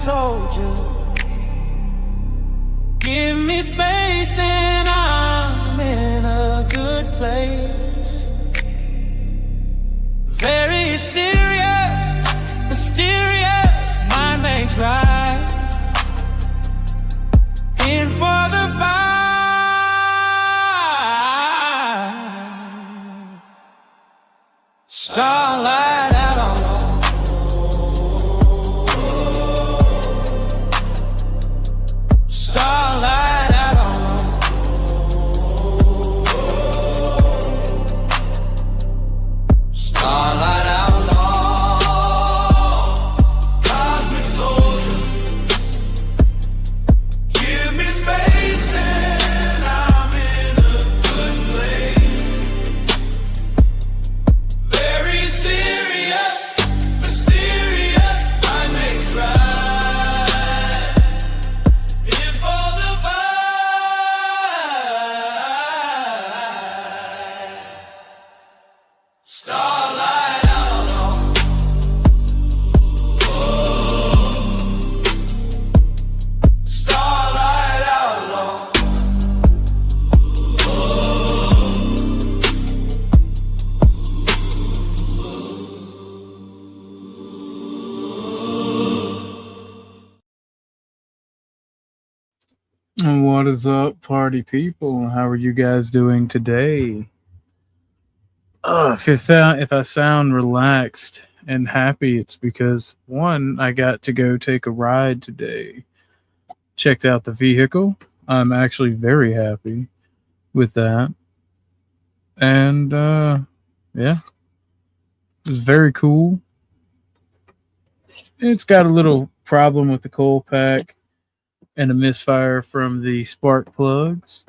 soldier. Give me space and I'm in a good place. Very serious, mysterious, mind makes right. In for the fight. Starlight out on Starlight out on Starlight outlaw, cosmic soldier. Give me space and I'm in a good place. Very serious, mysterious, mind makes right. In for the fight. Starlight outlaw. Starlight outlaw. What is up, party people? How are you guys doing today? If I sound relaxed and happy, it's because one, I got to go take a ride today. Checked out the vehicle. I'm actually very happy with that. And yeah, it was very cool. It's got a little problem with the coil pack and a misfire from the spark plugs.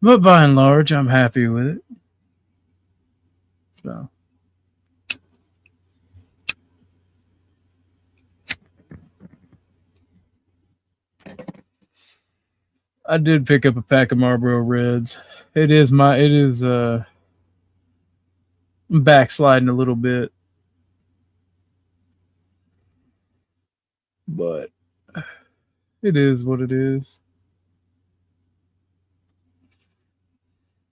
But by and large, I'm happy with it. So. I did pick up a pack of Marlboro Reds. It is backsliding a little bit. But it is what it is.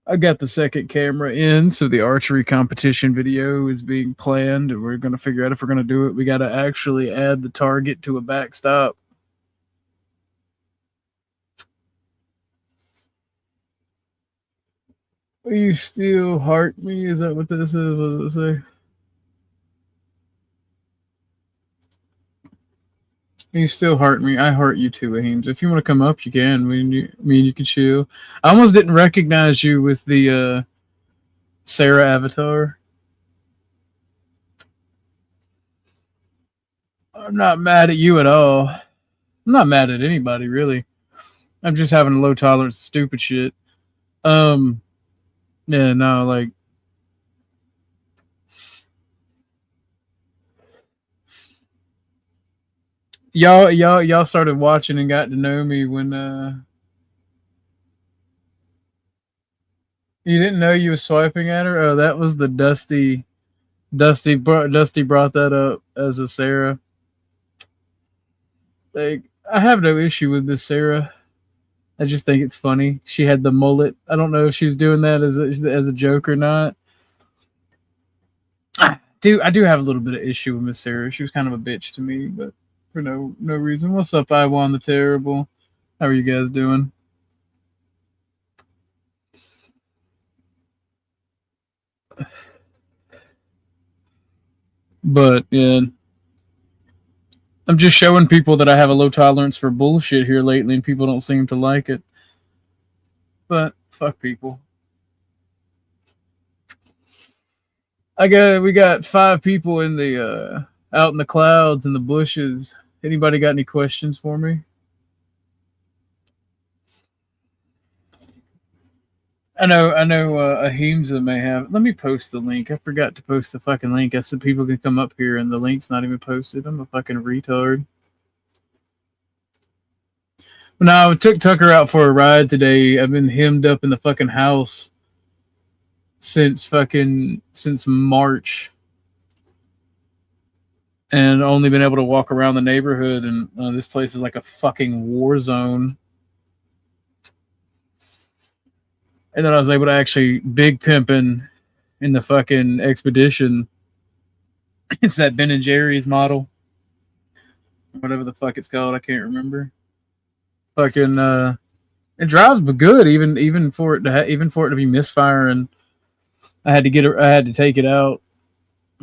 I got the second camera in, so the archery competition video is being planned, and we're going to figure out if we're going to do it. We got to actually add the target to a backstop. Will you still heart me? Is that what this is? What does it say? You still heart me. I heart you too, Ames. If you want to come up, you can. Me and you can chill. I almost didn't recognize you with the Sarah avatar. I'm not mad at you at all. I'm not mad at anybody, really. I'm just having a low tolerance to stupid shit. Yeah, no, like... Y'all started watching and got to know me when you didn't know you was swiping at her. Oh, that was the Dusty brought that up as a Sarah. Like, I have no issue with this Sarah. I just think it's funny. She had the mullet. I don't know if she was doing that as a joke or not. I do have a little bit of issue with Miss Sarah. She was kind of a bitch to me, but for no reason. What's up, Iwan the Terrible? How are you guys doing? But yeah, I'm just showing people that I have a low tolerance for bullshit here lately, and people don't seem to like it. But fuck people. We got 5 people in the out in the clouds and the bushes. Anybody got any questions for me? I know Ahimsa may have. Let me post the link. I forgot to post the fucking link. I said people can come up here and the link's not even posted. I'm a fucking retard. No, I took Tucker out for a ride today. I've been hemmed up in the fucking house since March. and only been able to walk around the neighborhood. And this place is like a fucking war zone. And then I was able to actually big pimping in the fucking expedition. It's that Ben and Jerry's model, whatever the fuck it's called. I can't remember. Fucking it drives but good, even for it to be misfiring. I had to take it out.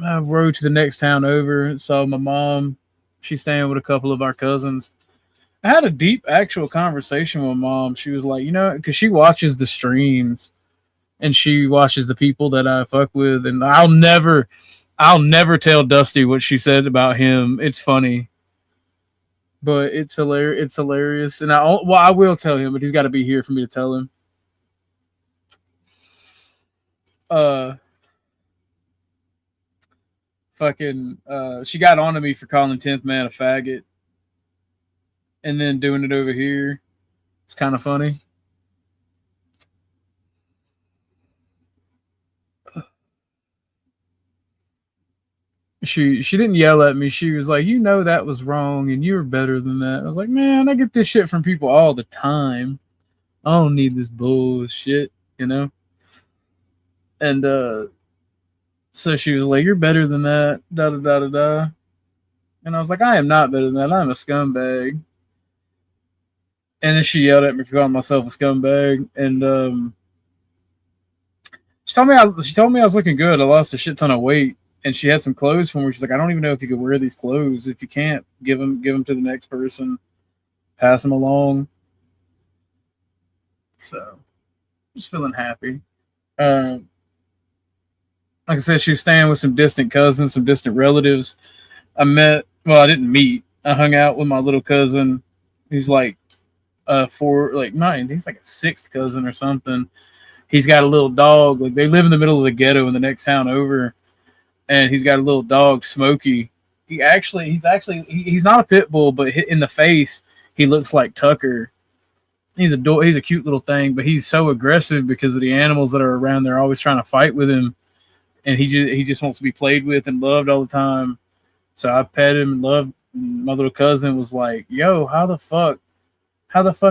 I rode to the next town over. Saw my mom. She's staying with a couple of our cousins. I had a deep actual conversation with mom. She was like, because she watches the streams and she watches the people that I fuck with, and I'll never tell Dusty what she said about him. It's funny, but it's hilarious. It's hilarious, and I will tell him, but he's got to be here for me to tell him. She got on to me for calling 10th Man a faggot, and then doing it over here. It's kind of funny. She didn't yell at me. She was like, that was wrong and you were better than that. I was like, man, I get this shit from people all the time. I don't need this bullshit, And so she was like, you're better than that, da da da da da. And I was like, I am not better than that. I'm a scumbag. And then she yelled at me for calling myself a scumbag. And she told me I was looking good. I lost a shit ton of weight. And she had some clothes for me. She's like, I don't even know if you could wear these clothes. If you can't, give them to the next person. Pass them along. So, just feeling happy. Like I said, she was staying with some distant cousins, some distant relatives. I didn't meet. I hung out with my little cousin. He's like he's like a sixth cousin or something. He's got a little dog. Like, they live in the middle of the ghetto in the next town over. And he's got a little dog, Smokey. He's not a pit bull, but in the face, he looks like Tucker. He's a cute little thing, but he's so aggressive because of the animals that are around. They're always trying to fight with him, and he just wants to be played with and loved all the time. So I pet him and loved. My little cousin was like, "Yo, how the fuck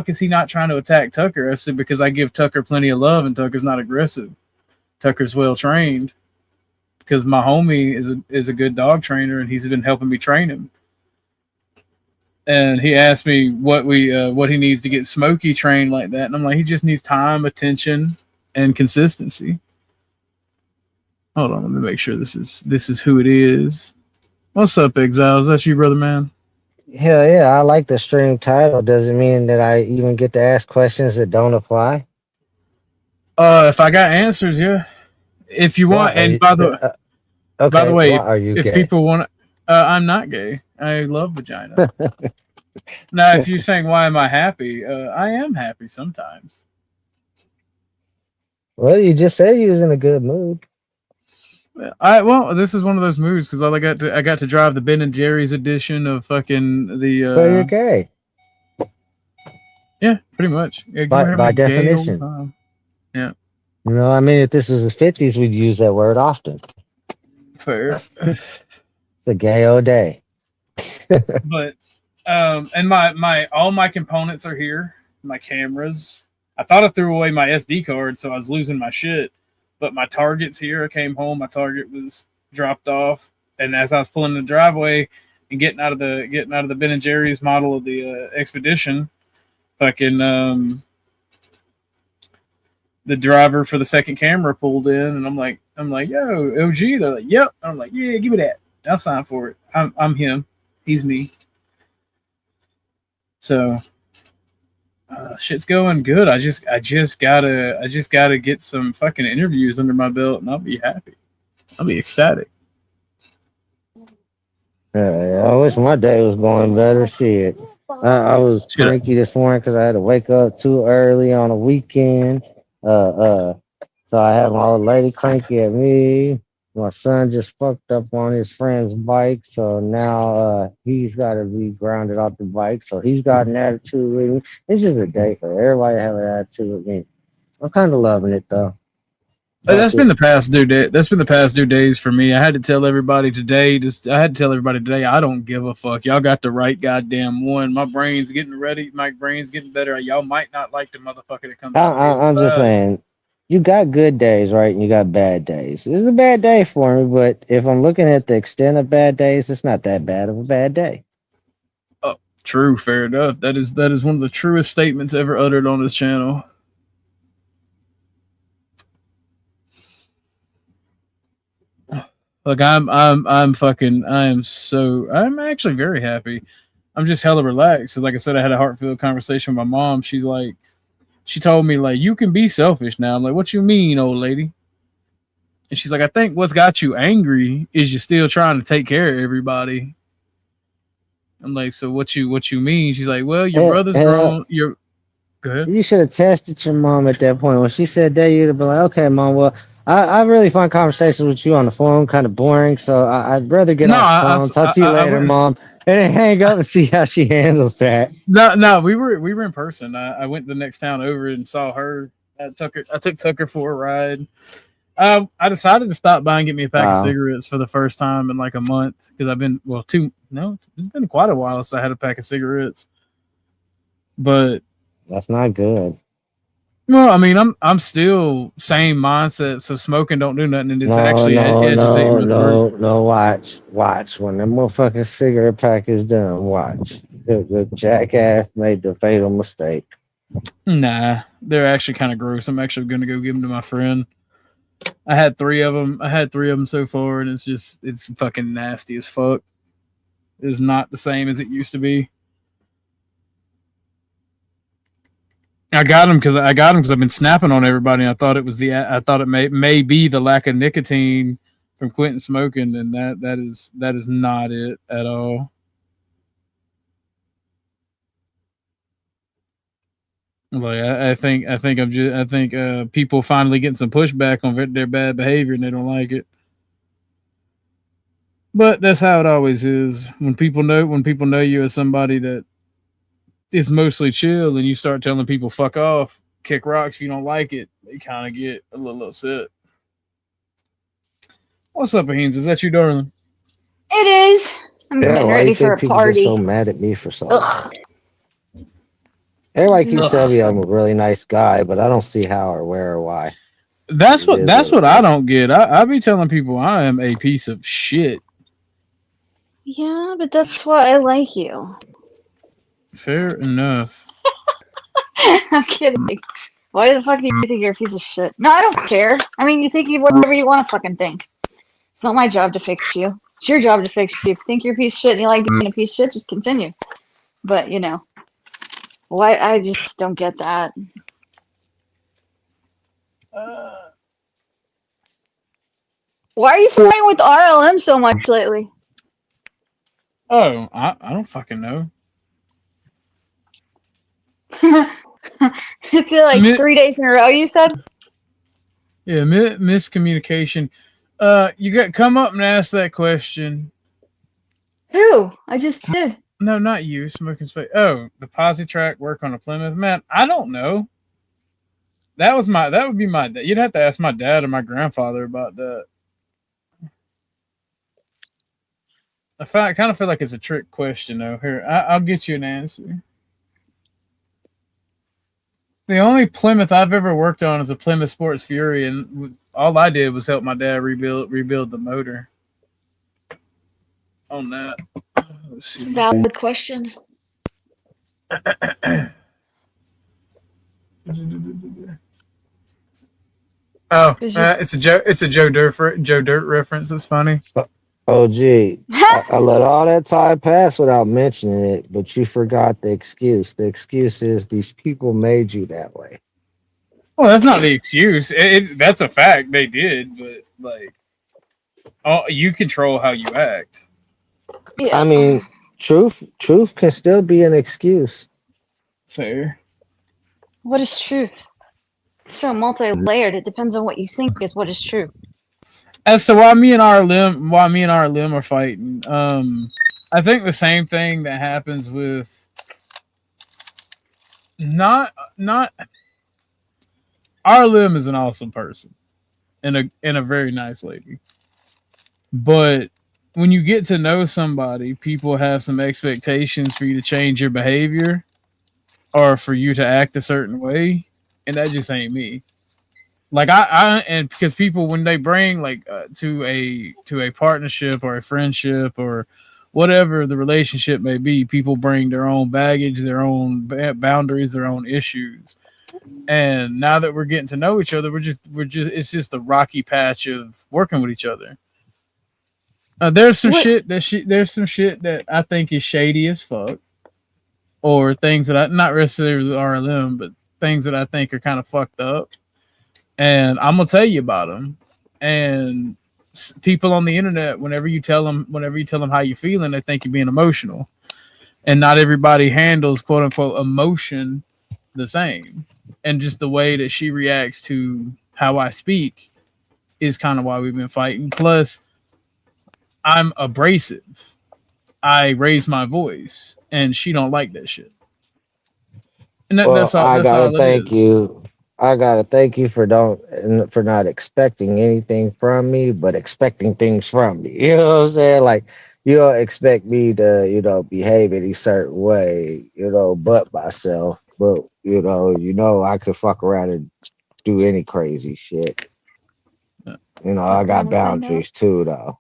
is he not trying to attack Tucker?" I said, because I give Tucker plenty of love, and Tucker's not aggressive. Tucker's well trained. Because my homie is a good dog trainer, and he's been helping me train him. And he asked me what he needs to get Smokey trained like that, and I'm like, he just needs time, attention, and consistency. Hold on, let me make sure this is who it is. What's up, Exile? Is that you, brother man? Hell yeah, I like the stream title. Does it mean that I even get to ask questions that don't apply? If I got answers, yeah. If you want, and by the way, if gay? People want, I'm not gay. I love vagina. Now, if you're saying why am I happy, I am happy sometimes. Well, you just said you was in a good mood. This is one of those moods because I got to drive the Ben and Jerry's edition of fucking the. So you're gay. Yeah, pretty much. Yeah, by definition. Yeah. I mean, if this was the 50s, we'd use that word often. Fair. It's a gay old day. But and all my components are here. My cameras. I thought I threw away my SD card, so I was losing my shit. But my target's here. I came home. My target was dropped off, and as I was pulling the driveway and getting out of the Ben and Jerry's model of the expedition, fucking the driver for the second camera pulled in, and I'm like, yo, OG. They're like, yep. I'm like, yeah, give me that. I'll sign for it. I'm him. He's me. So shit's going good. I just gotta get some fucking interviews under my belt, and I'll be happy. I'll be ecstatic. I wish my day was going better. Shit, I was cranky this morning because I had to wake up too early on a weekend. So I had my old lady cranky at me. My son just fucked up on his friend's bike, so now he's got to be grounded off the bike. So he's got an attitude with me. It's just a day for everybody to have an attitude with me. I'm kind of loving it though. That's been the past due day. That's been the past due days for me. I had to tell everybody today. I don't give a fuck. Y'all got the right goddamn one. My brain's getting ready. My brain's getting better. Y'all might not like the motherfucker that comes out the other I'm just side. saying, you got good days, right? And you got bad days. This is a bad day for me, but if I'm looking at the extent of bad days, it's not that bad of a bad day. Oh, true. Fair enough. That is one of the truest statements ever uttered on this channel. Look, I'm actually very happy. I'm just hella relaxed. So like I said, I had a heartfelt conversation with my mom. She told me like, you can be selfish now. I'm like, what you mean, old lady? And she's like, I think what's got you angry is you're still trying to take care of everybody. I'm like, so what you mean? She's like, well, your brother's grown. Go ahead. You should have tested your mom at that point. When she said that, you'd have been like, okay, mom, well, I really find conversations with you on the phone kind of boring, so I'd rather get off the phone. Talk to you later, mom. And then hang up and see how she handles that. No, we were in person. I went to the next town over and saw her. I took Tucker for a ride. I decided to stop by and get me a pack of cigarettes for the first time in like a month because it's been quite a while since I had a pack of cigarettes. But that's not good. Well, I mean, I'm still same mindset. So smoking don't do nothing, and it's agitating. No. Watch. When that motherfucking cigarette pack is done, watch. The jackass made the fatal mistake. Nah, they're actually kind of gross. I'm actually gonna go give them to my friend. I had 3 of them so far, and it's fucking nasty as fuck. It's not the same as it used to be. I got them because I've been snapping on everybody. And I thought it may be the lack of nicotine from quitting smoking, and that is not it at all. Like I think people finally getting some pushback on their bad behavior, and they don't like it. But that's how it always is. When people know you as somebody that is mostly chill, and you start telling people fuck off, kick rocks if you don't like it, they kind of get a little upset. What's up, Aheems? Is that you, darling? It is. I'm getting ready for a party. Get so mad at me for something. Everybody keeps telling me I'm a really nice guy, but I don't see how or where or why. That's what I don't get. I be telling people I am a piece of shit. Yeah, but that's why I like you. Fair enough. I'm kidding. Why the fuck do you think you're a piece of shit? No, I don't care. I mean, you think whatever you want to fucking think. It's not my job to fix you. It's your job to fix you. If you think you're a piece of shit and you like being a piece of shit, just continue. But, why? I just don't get that. Why are you fighting with RLM so much lately? Oh, I don't fucking know. It's like 3 days in a row, you said? Yeah, miscommunication. You come up and ask that question. Who? I just did. No, not you, Smoking Space. Oh, the posi track work on a Plymouth. Man, I don't know. That would be my dad. You'd have to ask my dad or my grandfather about that. I kind of feel like it's a trick question, though. Here, I'll get you an answer. The only Plymouth I've ever worked on is a Plymouth Sports Fury, and all I did was help my dad rebuild the motor on that. Let's see. It's a valid question. Oh, it's a Joe Dirt reference. It's funny. Oh, gee. I let all that time pass without mentioning it, but you forgot the excuse. The excuse is these people made you that way. Well, that's not the excuse. That's a fact. They did, but you control how you act. Yeah. I mean, truth can still be an excuse. Fair. What is truth? It's so multi-layered. It depends on what you think is what is true. As to why me and RLM are fighting, I think the same thing that happens with not RLM is an awesome person. and a very nice lady. But when you get to know somebody, people have some expectations for you to change your behavior or for you to act a certain way, and that just ain't me. Like and because people when they bring like to a partnership or a friendship or whatever the relationship may be, people bring their own baggage, their own boundaries, their own issues. And now that we're getting to know each other, we're just it's just a rocky patch of working with each other. There's some shit that there's some shit that I think is shady as fuck, or things that I not necessarily RLM, but things that I think are kind of fucked up. And I'm gonna tell you about them. And people on the internet, whenever you tell them how you're feeling, they think you're being emotional. And not everybody handles quote unquote emotion the same. And just the way that she reacts to how I speak is kind of why we've been fighting. Plus, I'm abrasive. I raise my voice, and she don't like that shit. And that's all. I That's gotta all it thank is. you. I gotta thank you for not expecting anything from me, but expecting things from me. You know what I'm saying? Like you don't expect me to, behave in a certain way, but myself. But I could fuck around and do any crazy shit. Yeah. I got boundaries too, though.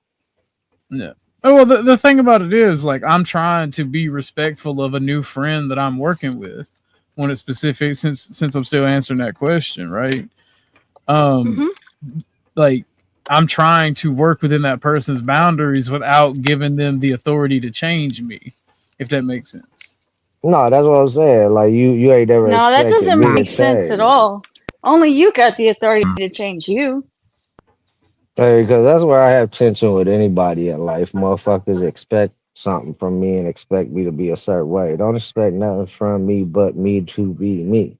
Yeah. Oh, well, the thing about it is, like, I'm trying to be respectful of a new friend that I'm working with when it's specific, since I'm still answering that question, right? Like, I'm trying to work within that person's boundaries without giving them the authority to change me, if that makes sense. No, that's what I'm saying. Like you ain't never No, that expected doesn't me to make sense at change. all. Only you got the authority to change you. Because that's where I have tension with anybody in life. Motherfuckers expect something from me and expect me to be a certain way. Don't expect nothing from me but me to be me.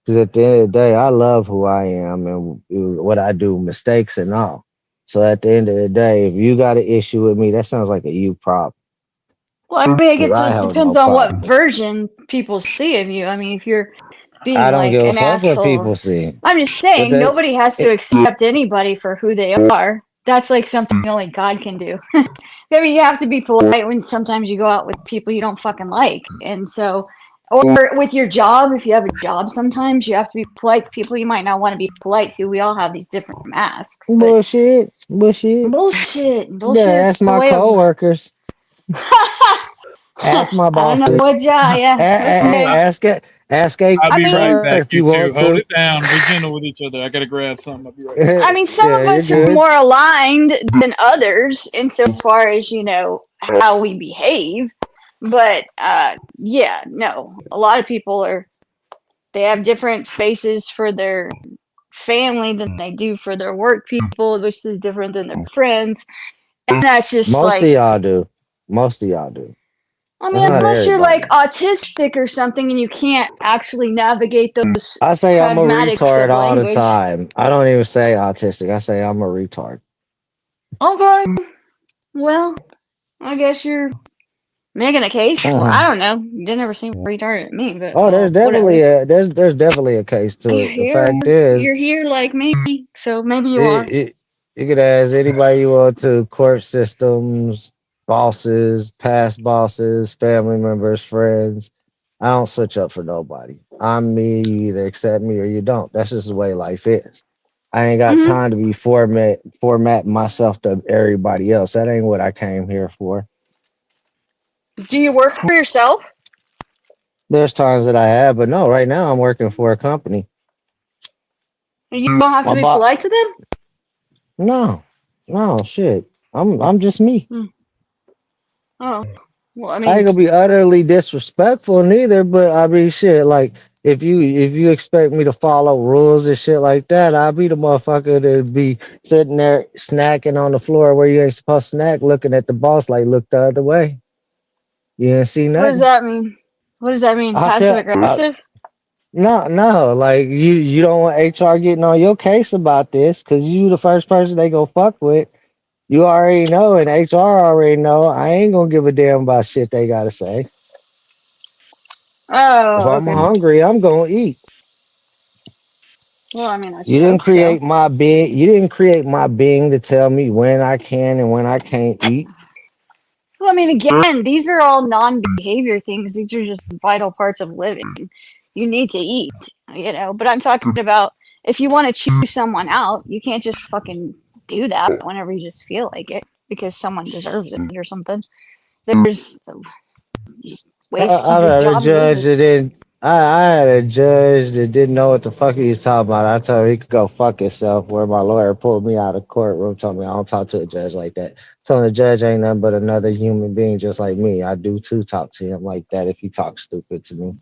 Because at the end of the day, I love who I am and what I do, mistakes and all. So at the end of the day, if you got an issue with me, that sounds like a you problem. Well, I mean, I guess 'Cause I it have no depends on what problem. version people see of you. I mean, if you're I being don't like give a an fuck what asshole, people see. I'm just But saying that, nobody has to accept anybody for who they are. That's like something only God can do. I mean, you have to be polite when sometimes you go out with people you don't fucking like. And so, or with your job, if you have a job, sometimes you have to be polite to people you might not want to be polite to. We all have these different masks, but bullshit. Yeah, bullshit's ask the my way of. coworkers. Ask my I don't know bosses. what job. Yeah, Hey, okay. ask it. Ask I'll I be mean, right HR back, if you you two. want Hold to. it down. Be gentle with each other. I gotta grab something. I'll be right back. I mean, some of Yeah, you're us are good. more aligned than others insofar as how we behave. But yeah, no, a lot of people they have different faces for their family than they do for their work people, which is different than their friends, and that's just Most of like. y'all do. Most of y'all do. I That's mean, not unless you're like everybody. autistic or something and you can't actually navigate those I say I'm a pragmatics retard of all the language. time. I don't even say autistic. I say I'm a retard. Okay, well, I guess you're making a case for. I don't know. You didn't ever seem retarded to me, but Oh, well, whatever. there's definitely a case to You're it. The here. fact You're is, here like me, so maybe you are. it you could ask anybody you want to, court systems, bosses, past bosses, family members, friends. I don't switch up for nobody. I'm me. You either accept me or you don't. That's just the way life is. I ain't got Hmm. time to be formatting myself to everybody else. That ain't what I came here for. Do you work for yourself? There's times that I have, but no, right now I'm working for a company. You don't have to My be boss, polite to them. no, no shit. I'm just me. Hmm. Oh, well, I I mean, ain't gonna be utterly disrespectful neither, but I mean shit. Like if you expect me to follow rules and shit like that, I'll be the motherfucker to be sitting there snacking on the floor where you ain't supposed to snack, looking at the boss like look the other way. You didn't see what does nothing. that mean? What does that mean? I Passive feel aggressive? no, like you don't want HR getting on your case about this because you the first person they go fuck with. You already know, and HR already know. I ain't gonna give a damn about shit they gotta say. If Oh, I'm okay. hungry, I'm gonna eat. Well, I mean, I You didn't hope so. create my being. You didn't create my being to tell me when I can and when I can't eat. Well, I mean, again, these are all non-behavior things. These are just vital parts of living. You need to eat, you know. But I'm talking about if you want to choose someone out, you can't just fucking do that whenever you just feel like it because someone deserves it or something. There's ways to keep I've your had a job judge busy. that didn't. I had a judge that didn't know what the fuck he was talking about. I told him he could go fuck himself. Where my lawyer pulled me out of courtroom, told me I don't talk to a judge like that. Told the judge ain't nothing but another human being just like me. I do too talk to him like that if he talks stupid to me.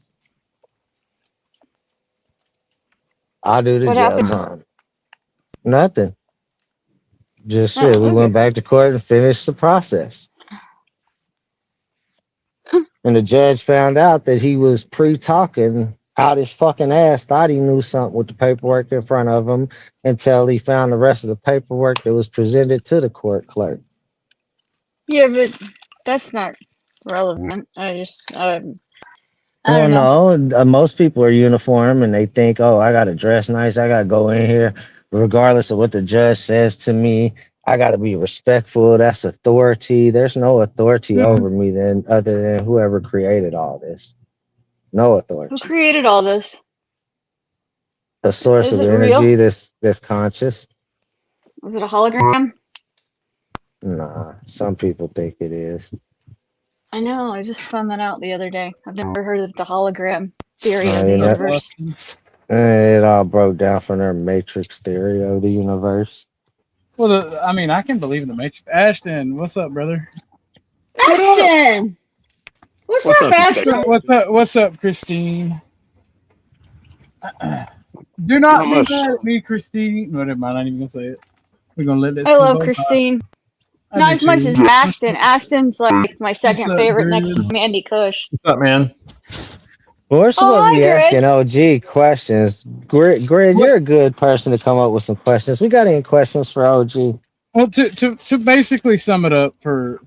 I do the What jail happened? time. Nothing. Just Oh, shit. We okay. went back to court and finished the process. And the judge found out that he was pre-talking out his fucking ass, thought he knew something with the paperwork in front of him until he found the rest of the paperwork that was presented to the court clerk. Yeah, but that's not relevant. I don't Well, know. no, most people are uniform and they think, oh, I got to dress nice. I got to go in here, regardless of what the judge says to me. I got to be respectful. That's authority. There's no authority over me than other than whoever created all this. No Who authority. created all this? A source Is of it energy real? that's conscious. Is it a hologram? Nah, some people think it is. I know. I just found that out the other day. I've never heard of the hologram theory of the You know, universe. it all broke down from their matrix theory of the universe. Well, I mean, I can believe in the Matrix. Ashton, what's up, brother? Ashton! What's What's up, up, you Ashton? What's up? What's up, Christine? Do not Not be much. mad at me, Christine. No, never mind. I'm not even gonna say it. We're gonna let that I love snowball. Christine. I Not do as much as too. Ashton. Ashton's like my What's second up, favorite Grid? next to Mandy Kush. What's up, man? Well, we're Oh, supposed to hi, be asking Grid. OG questions. Grid, What? you're a good person to come up with some questions. We got any questions for OG? Well, to basically sum it up for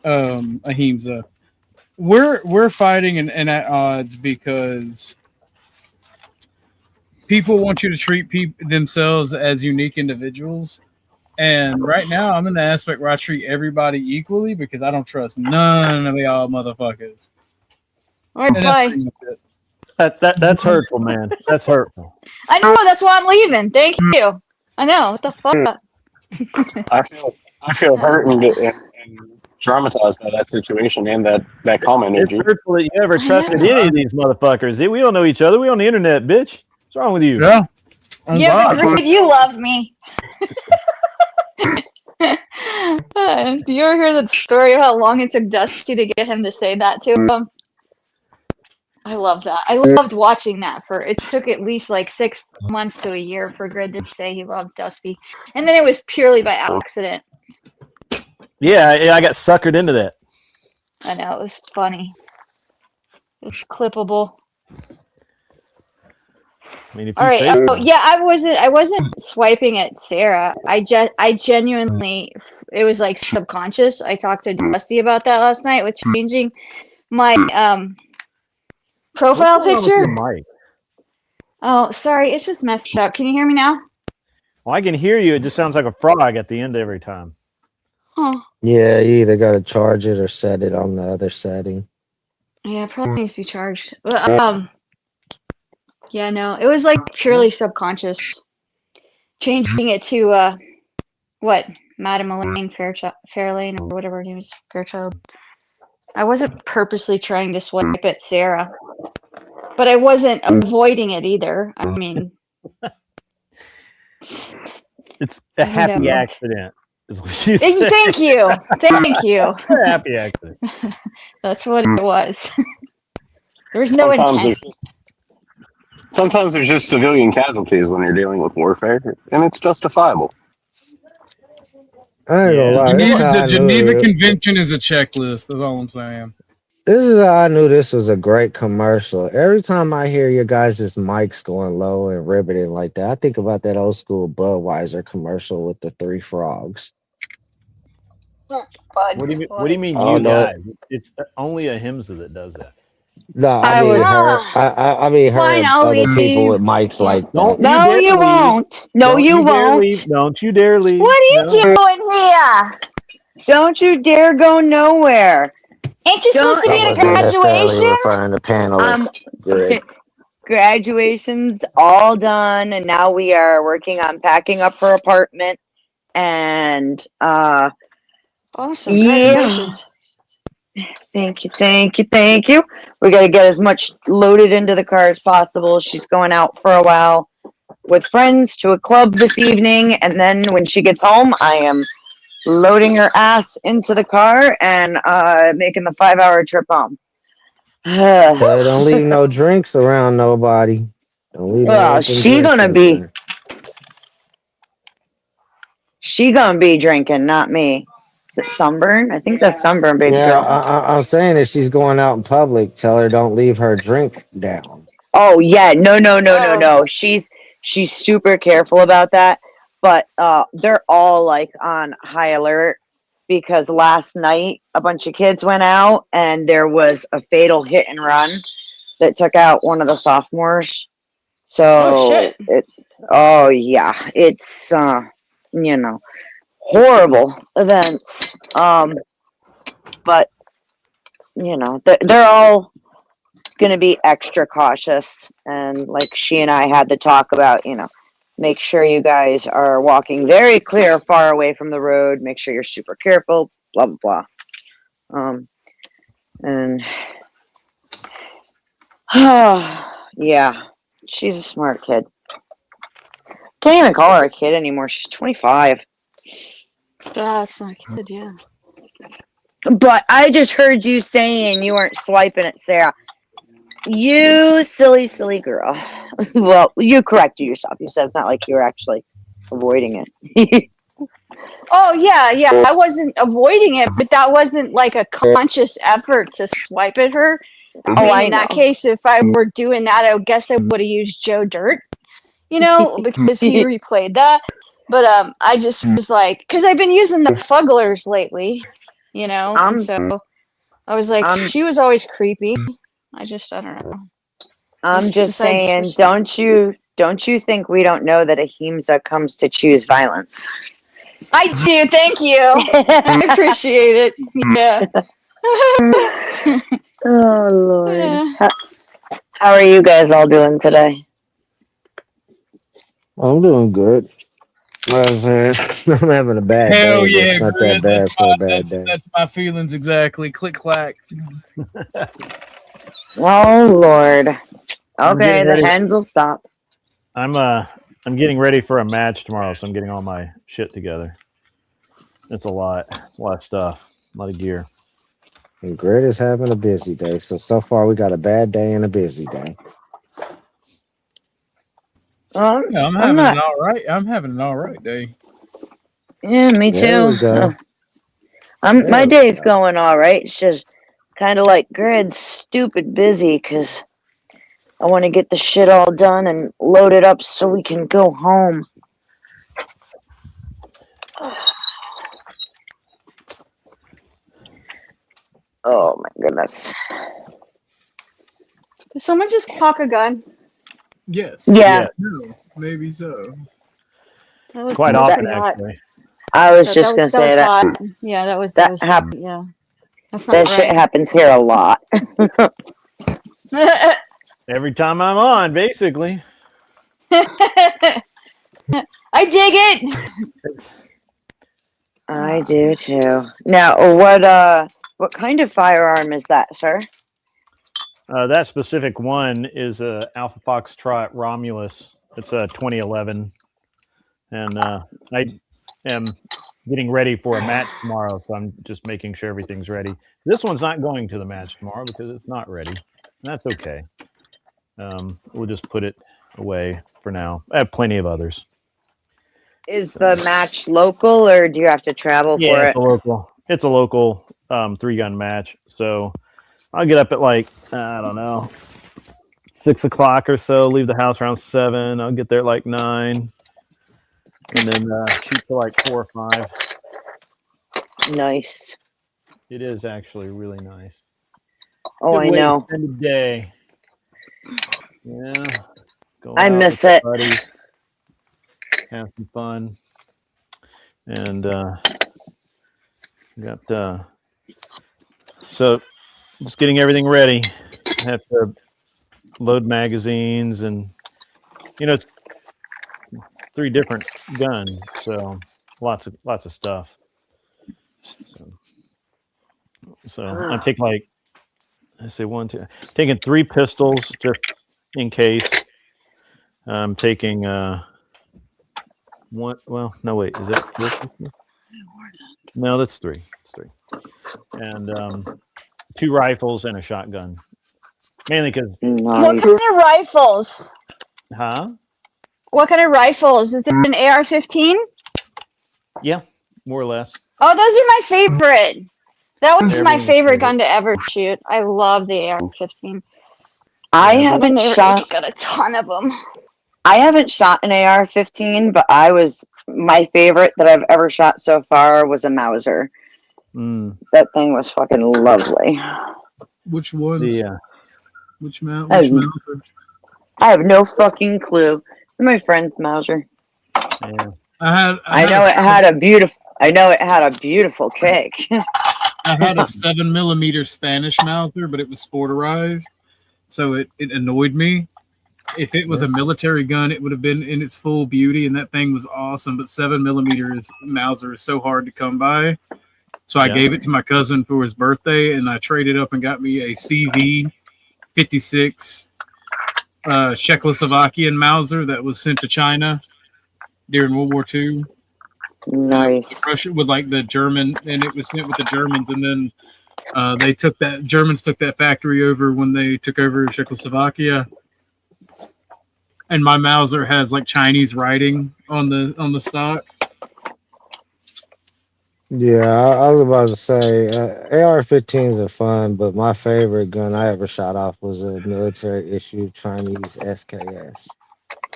Ahimsa, we're fighting and at odds because people want you to treat themselves as unique individuals. And right now, I'm in the aspect where I treat everybody equally because I don't trust none of y'all motherfuckers. All right, And that's bye. pretty much it. That's hurtful, man. That's hurtful. I know. That's why I'm leaving. Thank you. I know. What the fuck? I feel hurt and traumatized by that situation and that comment, It's OG. hurtful that you ever I trusted know. any of these motherfuckers. We don't know each other. We on the internet, bitch. What's wrong with you? Yeah. Oh, Yeah, but God. Grid, you love me. Do you ever hear the story of how long it took Dusty to get him to say that to him? I love that. I loved watching that. It took at least like 6 months to a year for Grid to say he loved Dusty, and then it was purely by accident. Yeah, I got suckered into that. I know, it was funny. It's clippable. I mean, if All you right. say so. Oh, yeah, I wasn't swiping at Sarah. I genuinely, it was like subconscious. I talked to Dusty about that last night with changing my profile What's going on with picture. your mic? Oh, sorry, it's just messed up. Can you hear me now? Well, I can hear you. It just sounds like a frog at the end every time. Huh. Yeah, you either got to charge it or set it on the other setting. Yeah, it probably needs to be charged. But, yeah, no, it was like purely subconscious. Changing it to what? Madam Elaine Fairlane or whatever her name is, Fairchild. I wasn't purposely trying to swipe at Sarah, but I wasn't avoiding it either. I mean, It's a happy know. accident, is what you say. thank you, thank you. A happy accident. That's what it was. There was no intent. Sometimes there's just civilian casualties when you're dealing with warfare, and it's justifiable. I ain't gonna lie. This is how I The knew Geneva it. Convention is a checklist. That's all I'm saying. This is how I knew this was a great commercial. Every time I hear your guys' mics going low and riveting like that, I think about that old school Budweiser commercial with the 3 frogs. What do you mean, Oh, you no. guys? It's only Ahimsa that does that. No, I I mean was. her. I mean her Fine, and I'll other people leave. with mics like Don't that. No, dare you leave. won't. No, Don't you dare won't. leave. Don't you dare leave. What are you No. doing here? Don't you dare go nowhere. Ain't you supposed to Don't. be I at a wasn't necessarily graduation? referring to panelists. Greg. Graduation's all done, and now we are working on packing up her apartment. And Awesome, yeah, congratulations. thank you. We got to get as much loaded into the car as possible. She's going out for a while with friends to a club this evening, and then when she gets home, I am loading her ass into the car and making the 5-hour trip home. Tell her don't leave no drinks around nobody. Don't leave no Well, open drinks out there. she gonna be drinking, not me. Is it sunburn? I think that's sunburn, baby Yeah, girl. I'm saying if she's going out in public, tell her don't leave her drink down. Oh yeah, no. Oh. She's super careful about that. But they're all like on high alert because last night a bunch of kids went out and there was a fatal hit and run that took out one of the sophomores. So Oh, shit. oh yeah, it's horrible events. But they're all gonna be extra cautious, and like she and I had to talk about, make sure you guys are walking very clear, far away from the road. Make sure you're super careful. Blah blah blah. And yeah, she's a smart kid. Can't even call her a kid anymore. She's 25. That's not good, yeah. But I just heard you saying you weren't swiping at Sarah. You silly girl. Well, you corrected yourself. You said it's not like you were actually avoiding it. Oh, yeah. I wasn't avoiding it, but that wasn't like a conscious effort to swipe at her. I In that know. case, if I were doing that, I guess I would have used Joe Dirt, because he replayed that. But I just was like, because I've been using the Fugglers lately, and so I was like, she was always creepy. I don't know. I'm just decided to saying, switch don't you think we don't know that Ahimsa comes to choose violence? I do, thank you. I appreciate it. Yeah. Oh Lord. Yeah. How are you guys all doing today? I'm doing good. I'm having a bad Hell day. But yeah, it's not Grid, that bad for a bad day. that's my feelings exactly. Click clack. Oh Lord. I'm Okay, getting the ready. hens will stop. I'm getting ready for a match tomorrow, so I'm getting all my shit together. It's a lot. It's a lot of stuff. A lot of gear. And Grid is having a busy day. So far we got a bad day and a busy day. Yeah, I'm having an all right day. Yeah, me too. There we go. My day's going all right. It's just kind of like Grid's stupid busy because I want to get the shit all done and loaded up so we can go home. Oh my goodness. Did someone just cock a gun? Yes. Yeah, No, maybe so. That was Quite that was often, pretty hot. actually. I was That just going to was say that. hot. Yeah, that was That hap- yeah. That's not That shit right. happens here a lot. Every time I'm on, basically. I dig it. I do too. Now, what kind of firearm is that, sir? That specific one is a Alpha Foxtrot Romulus. It's a 2011, and I am getting ready for a match tomorrow, so I'm just making sure everything's ready. This one's not going to the match tomorrow because it's not ready, and that's okay. We'll just put it away for now. I have plenty of others. Is the match local, or do you have to travel for Yeah, it? it's a local 3-gun match. So I'll get up at like, I don't know, 6 o'clock or so, leave the house around 7. I'll get there at like 9, and then shoot till like 4 or 5. Nice. It is actually really nice. Oh, I Good way to know. spend the day. Yeah. Go I out miss with it. buddies, have some fun, and got so just getting everything ready. I have to load magazines, and it's 3 different guns, so lots of stuff. So I take taking 3 pistols just in case. I'm taking one. Well, no, wait, is that 4 pistols? No, that's 3. It's 3, and 2 rifles and a shotgun. Mainly because, What Nice. kind of rifles? huh? What kind of rifles? Is it an AR-15? Yeah, more or less. Oh, those are my favorite. That was my Everyone's favorite favorite. gun to ever shoot. I love the AR-15. I Yeah, haven't My neighbor's shot. got a ton of them. I haven't shot an AR-15, but my favorite that I've ever shot so far was a Mauser. Mm, That thing was fucking lovely. Which ones? the Which mount? Oh. Which Mauser? I have no fucking clue. My friend's Mauser. yeah. I know it had a beautiful kick. I had a 7mm Spanish Mauser, but it was sporterized, so it annoyed me. If it was a military gun, it would have been in its full beauty, and that thing was awesome. But 7mm Mauser is so hard to come by, so I Yeah. gave it to my cousin for his birthday, and I traded up and got me a CV-56 Czechoslovakian Mauser that was sent to China during World War II. Nice. Russia with like the German, and it was sent with the Germans, and then Germans took that factory over when they took over Czechoslovakia. And my Mauser has like Chinese writing on the stock. Yeah, I was about to say AR-15s are fun, but my favorite gun I ever shot off was a military-issued Chinese SKS.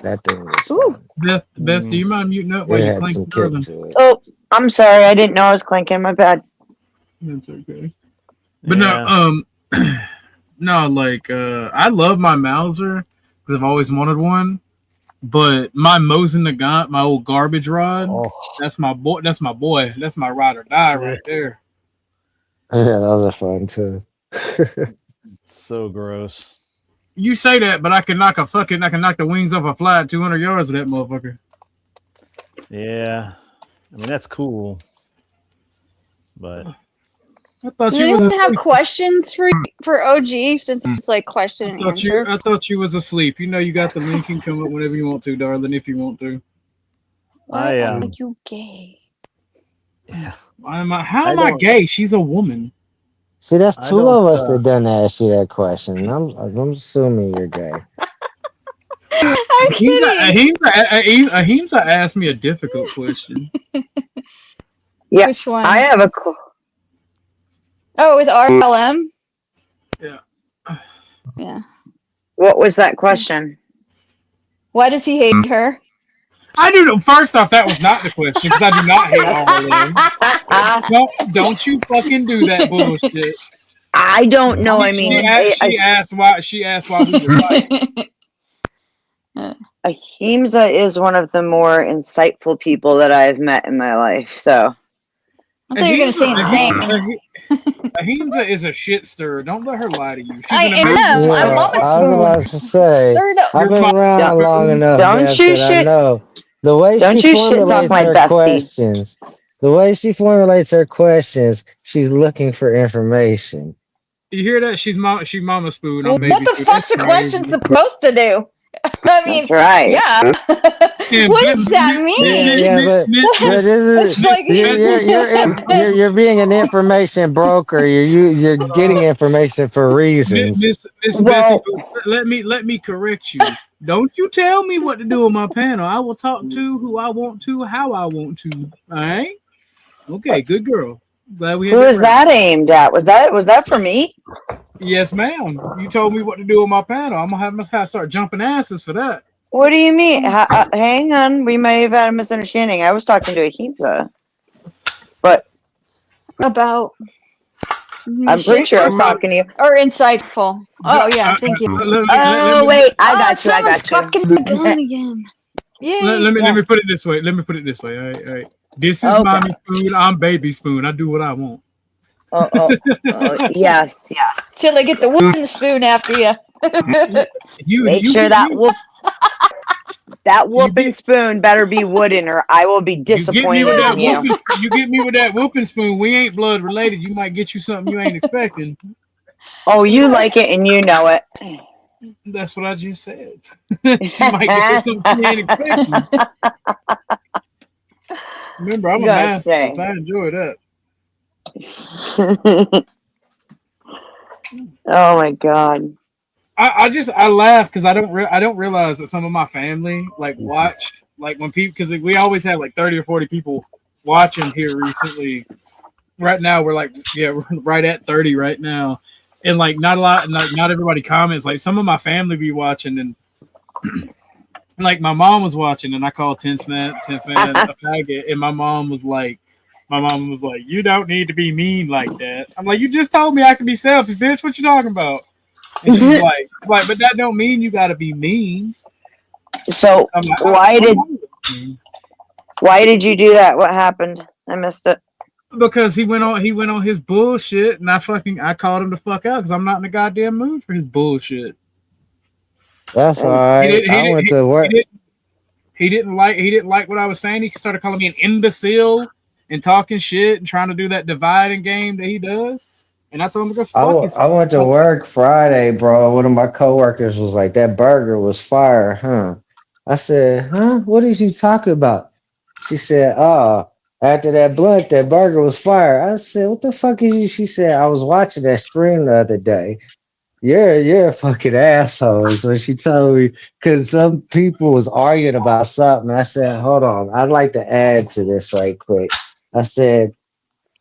That thing was Ooh. fun. Beth, do you mind muting up while It you had some clank kick further? to it. Oh, I'm sorry. I didn't know I was clanking. My bad. That's okay. But Yeah. I love my Mauser because I've always wanted one. But my Mosin Nagant, my old garbage rod, Oh, that's my boy. That's my boy. That's my ride or die right there. Yeah, those are fun too. so gross. You say that, but I can knock the wings off a fly at 200 yards with that motherfucker. Yeah, I mean that's cool, but I thought Do you you was have asleep. questions for OG since it's like question and answer? I thought you was asleep. You know you got the link and come up whenever you want to, darling, if you want to. Why I, are you gay? yeah, How am I don't- gay? She's a woman. See, that's I 2 don't, of us that done ask you that question. I'm assuming you're gay. I'm kidding. Ahimsa asked me a difficult question. Yeah, Which one? I have a. Oh, with RLM? Yeah. Yeah. What was that question? Why does he hate her? I do know. First off, that was not the question because I do not hate RLM. Don't you fucking do that bullshit. I don't know. I mean, she asked why we were fighting. Ahimsa is one of the more insightful people that I've met in my life. So I thought you were going to say insane. Ahimsa is a shit stirrer. Don't let her lie to you. She's I an am. amazing- I love a I was swoon. about to say, Stirred up. I've been around Don't- long enough. don't Beth, you that I shit- know the way don't she you shit talk formulates my her bestie. questions. The way she formulates her questions, she's looking for information. You hear that? She's Mama Spoon. Well, on Baby what the Spoon. fuck's a That's question crazy. supposed to do? I mean, that's right. yeah. Yeah, What but- does that mean? Yeah, but this is It's like you're being an information broker. You're getting information for reasons. Miss Well- Betty, let me correct you. Don't you tell me what to do on my panel. I will talk to who I want to, how I want to. All right? Okay, good girl. Glad we had Who that is right. that aimed at? Was that for me? Yes, ma'am. You told me what to do on my panel. I'm gonna have to start jumping asses for that. What do you mean? Hang on, we may have had a misunderstanding. I was talking to Ahimsa, but about I'm pretty sure I was talking to you. Or insightful. Oh yeah, thank you. Oh wait, I got you. I someone's got you. fucking my gun again. Yay. Let me Yes. put it this way. Let me put it this way. All right. This is Okay. mommy spoon. I'm baby spoon. I do what I want. Oh, yes. Till I get the wooden spoon after you. Make sure that whooping spoon better be wooden, or I will be You get me disappointed with that in you. whooping. You get me with that whooping spoon. We ain't blood related. You might get you something you ain't expecting. Oh, you like it and you know it. That's what I just said. She might get you something she ain't expecting. Remember, I'm a Gotta master. say. I enjoy that. Oh my god. I laugh because I don't realize that some of my family like watch like when people, because we always have like 30 or 40 people watching here recently. Right now we're right at 30 right now, and like not everybody comments. Like some of my family be watching, and like my mom was watching, and I called 10 man a faggot, and my mom was like, you don't need to be mean like that. I'm like, you just told me I can be selfish, bitch. What you talking about? And she's like, but that don't mean you gotta be mean. So I'm like, why did you do that? What happened? I missed it. Because he went on his bullshit, and I called him the fuck out because I'm not in the goddamn mood for his bullshit. That's all right. I went to work. He didn't like what I was saying. He started calling me an imbecile and talking shit and trying to do that dividing game that he does. And I told him to go fuck himself. I went to work Friday, bro. One of my coworkers was like, "That burger was fire, huh?" I said, "Huh? What is you talking about?" She said, "Oh, after that blunt, that burger was fire." I said, "What the fuck is you?" She said, "I was watching that stream the other day. You're a fucking asshole," is what she told me, because some people was arguing about something. I said, "Hold on, I'd like to add to this right quick." I said,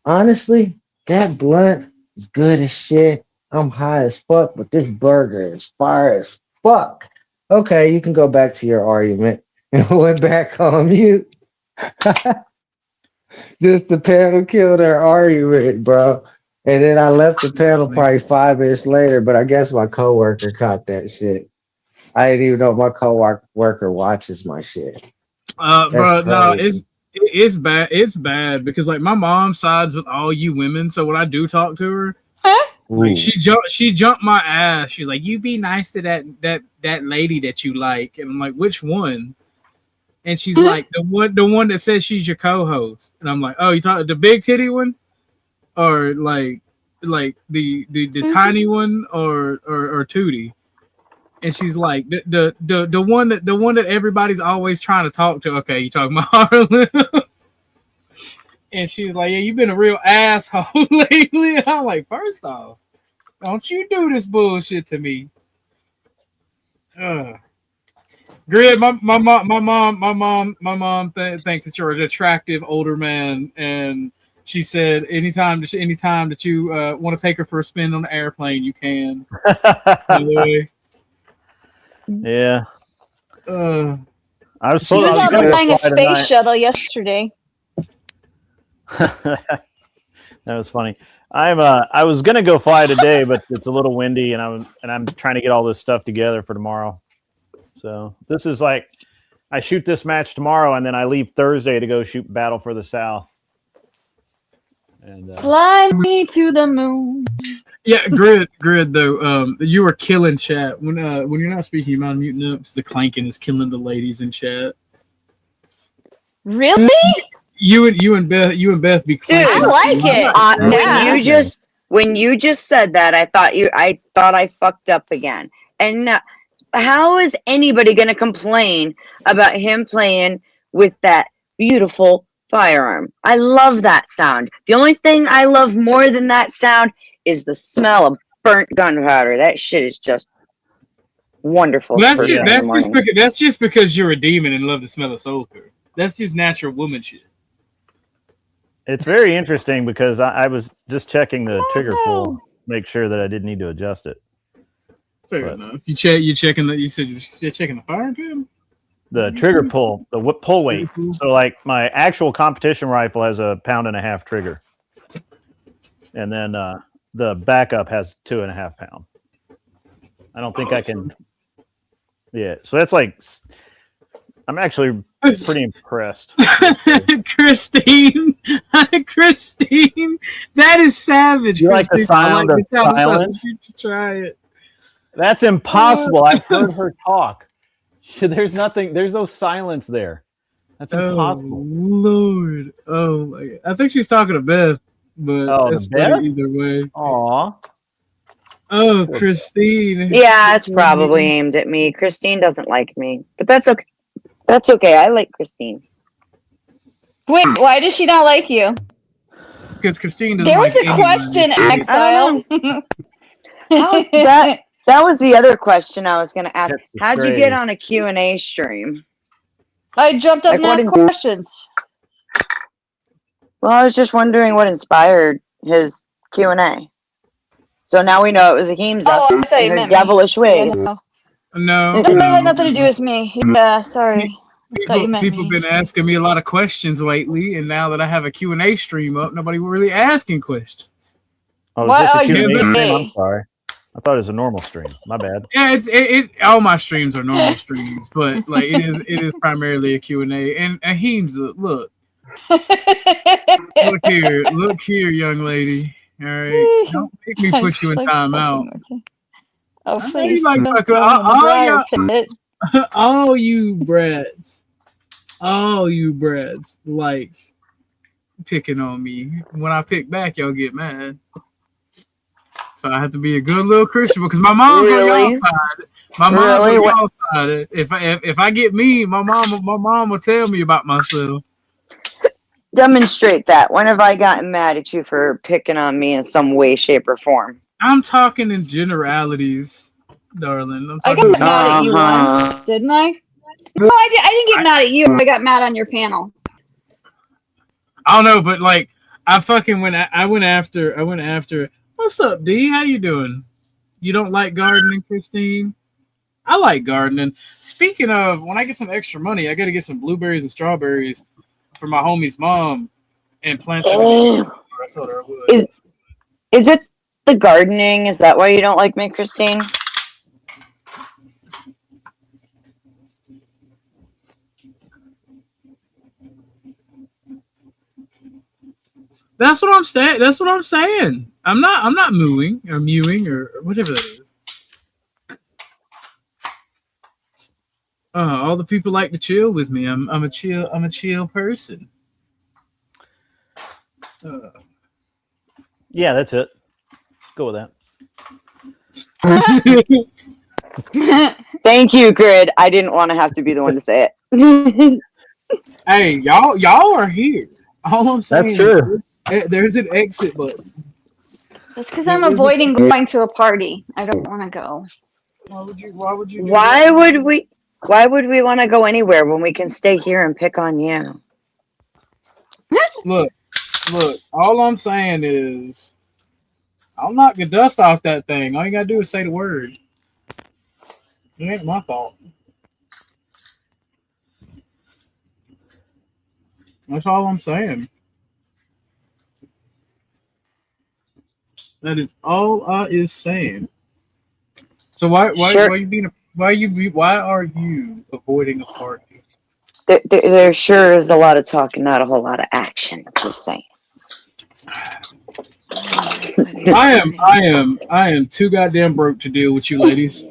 "Honestly, that blunt is good as shit. I'm high as fuck, but this burger is fire as fuck." Okay, you can go back to your argument. And went back on mute. Just the panel killed their argument, bro. And then I left the panel probably 5 minutes later, but I guess my coworker caught that shit. I didn't even know my coworker watches my shit. Bro, no, crazy. it's bad. It's bad because like my mom sides with all you women. So when I do talk to her, like she jumped my ass. She's like, "You be nice to that lady that you like," and I'm like, "Which one?" And she's like, the one that says she's your co-host. And I'm like, "Oh, you talking the big titty one, or like the tiny one, or Tootie?" And she's like, the one that everybody's always trying to talk to. Okay, you talking about Harlan? And she's like, "Yeah, you've been a real asshole lately." And I'm like, "First off, don't you do this bullshit to me." Grid, my mom thinks that you're an attractive older man, and she said anytime that you want to take her for a spin on the airplane, you can. Yeah. I was She was out flying a space shuttle yesterday. That was funny. I was gonna go fly today, but it's a little windy, and I'm trying to get all this stuff together for tomorrow. So this is like I shoot this match tomorrow, and then I leave Thursday to go shoot Battle for the South. And fly me to the moon. Yeah, grid though. You are killing chat when you're not speaking. You're not muting up. The clanking is killing the ladies in chat. Really? You and Beth be clanking. Dude, I like it. When you just said that, I thought I fucked up again. And how is anybody going to complain about him playing with that beautiful firearm? I love that sound. The only thing I love more than that sound is the smell of burnt gunpowder. That shit is just wonderful. That's just because you're a demon and love the smell of sulfur. That's just natural woman shit. it's very interesting because I was just checking the trigger pull, make sure that I didn't need to adjust it. Fair enough. You checking that? You said you're checking the fire pin. The trigger pull, the pull weight. So like my actual competition rifle has a 1.5 pound trigger, and then the backup has 2.5 pound. I don't think I can. Yeah, so that's like. I'm actually pretty impressed. Christine, Christine, that is savage. You like the Christine. I sound of silence? You should try it. That's impossible. I've heard her talk. There's nothing. There's no silence there. That's impossible. Oh Lord! Oh my God! I think she's talking to Beth, but Oh, to it's Beth? funny either way. Aw. Oh, Christine. Yeah, it's probably aimed at me. Christine doesn't like me, but that's okay. That's okay. I like Christine. Wait, why does she not like you? Because Christine doesn't There was like a anybody. question, Exile. That was the other question I was going to ask. That's How'd you great. get on a Q&A stream? I jumped up and Like, what asked did- questions. Well, I was just wondering what inspired his Q&A. So now we know it was Ahimsa Oh, I thought you and her meant me. devilish Yeah, ways. no. No, That had nothing to do with me. Yeah, sorry. thought you meant People me. been asking me a lot of questions lately, and now that I have a Q&A stream up, nobody really asking questions. Oh, is Why this a are you Q&A stream? gay? I'm sorry. I thought it was a normal stream. My bad. Yeah, it all my streams are normal streams, but like it is primarily a Q&A. And Ahimsa, look here, young lady. All right, don't make me put you in Oh, timeout. I know you please. like don't fucking- throw me in the all briar pit. all you brats like picking on me. When I pick back, y'all get mad. So I have to be a good little Christian because my mom's on Really? y'all side. My mom's Really? on y'all side. If I get mean, my mom will tell me about myself. Demonstrate that. When have I gotten mad at you for picking on me in some way, shape, or form? I'm talking in generalities, darling. I'm I talking got mad at you Uh-huh. once, didn't I? No, I didn't get mad at you. I got mad on your panel. I don't know, but like I fucking went after. What's up, D? How you doing? You don't like gardening, Christine? I like gardening. Speaking of, when I get some extra money, I got to get some blueberries and strawberries for my homie's mom and plant them. Oh. I told her I would. Is it the gardening? Is that why you don't like me, Christine? That's what I'm saying. That's what I'm saying. I'm not mewing or whatever that is. All the people like to chill with me. I'm a chill person. Yeah, that's it. Go with that. Thank you, Grid. I didn't want to have to be the one to say it. Hey, y'all are here. All I'm saying That's true. There's an exit button. That's because I'm avoiding going to a party. I don't want to go. Why would you do Why that? would we want to go anywhere when we can stay here and pick on you? Look, all I'm saying is I'll knock the dust off that thing. All you gotta do is say the word. It ain't my fault. That's all I'm saying. That is all I is saying. So why Sure. are you avoiding a party? There sure is a lot of talk and not a whole lot of action. Just saying. I am too goddamn broke to deal with you ladies.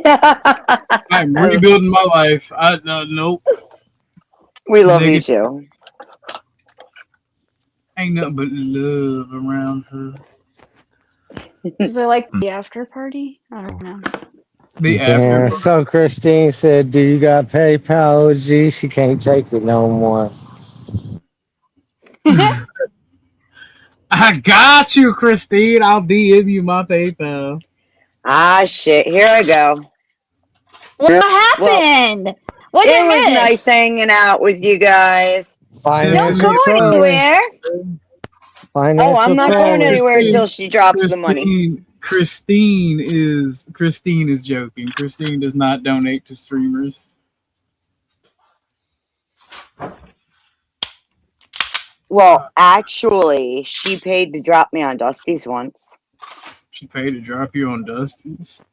I'm rebuilding my life. Nope. We love you Negative. too. Ain't nothing but love around her. Is there like the after party? I don't know. The Damn. after. So Christine said, "Do you got PayPal, OG? She can't take it no more." I got you, Christine. I'll DM you my PayPal. Ah, shit. Here I go. What happened? What It did was you miss? nice hanging out with you guys. Don't go Financial anywhere. Oh, I'm not going Financial anywhere Christine- until she drops the money. Christine is joking. Christine does not donate to streamers. Well, actually, she paid to drop me on Dusty's once. She paid to drop you on Dusty's.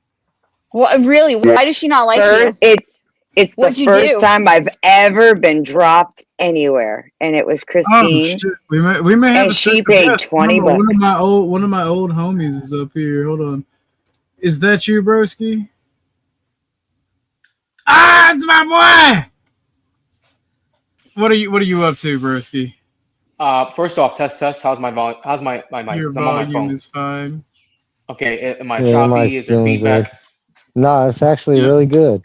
What really? Why does she not like you? It's What'd the you first do? time I've ever been dropped anywhere, and it was Oh Christine. shit! We may have And a she special paid guest. 20 Hold on, bucks. One of my old homies is up here. Hold on. Is that you, broski? Ah, it's my boy. What are you up to, broski? First off, test. How's my volume? How's my mic? Your 'Cause I'm on my volume phone. is fine. Okay, am I Yeah, your mic's choppy? Is there doing feedback? good. No, it's actually Yeah. really good.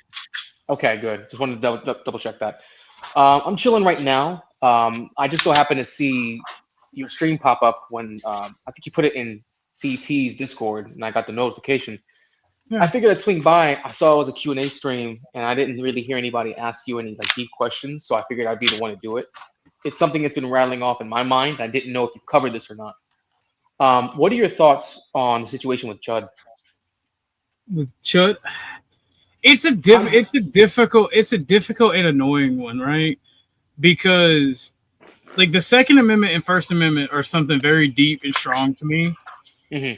Okay, good. Just wanted to double check that. I'm chilling right now. I just so happened to see your stream pop up when I think you put it in CT's Discord, and I got the notification. Yeah. I figured I'd swing by. I saw it was a Q&A stream, and I didn't really hear anybody ask you any like deep questions, so I figured I'd be the one to do it. It's something that's been rattling off in my mind. I didn't know if you've covered this or not. What are your thoughts on the situation with Chud? With Chud, it's a difficult and annoying one, right? Because like the Second Amendment and First Amendment are something very deep and strong to me,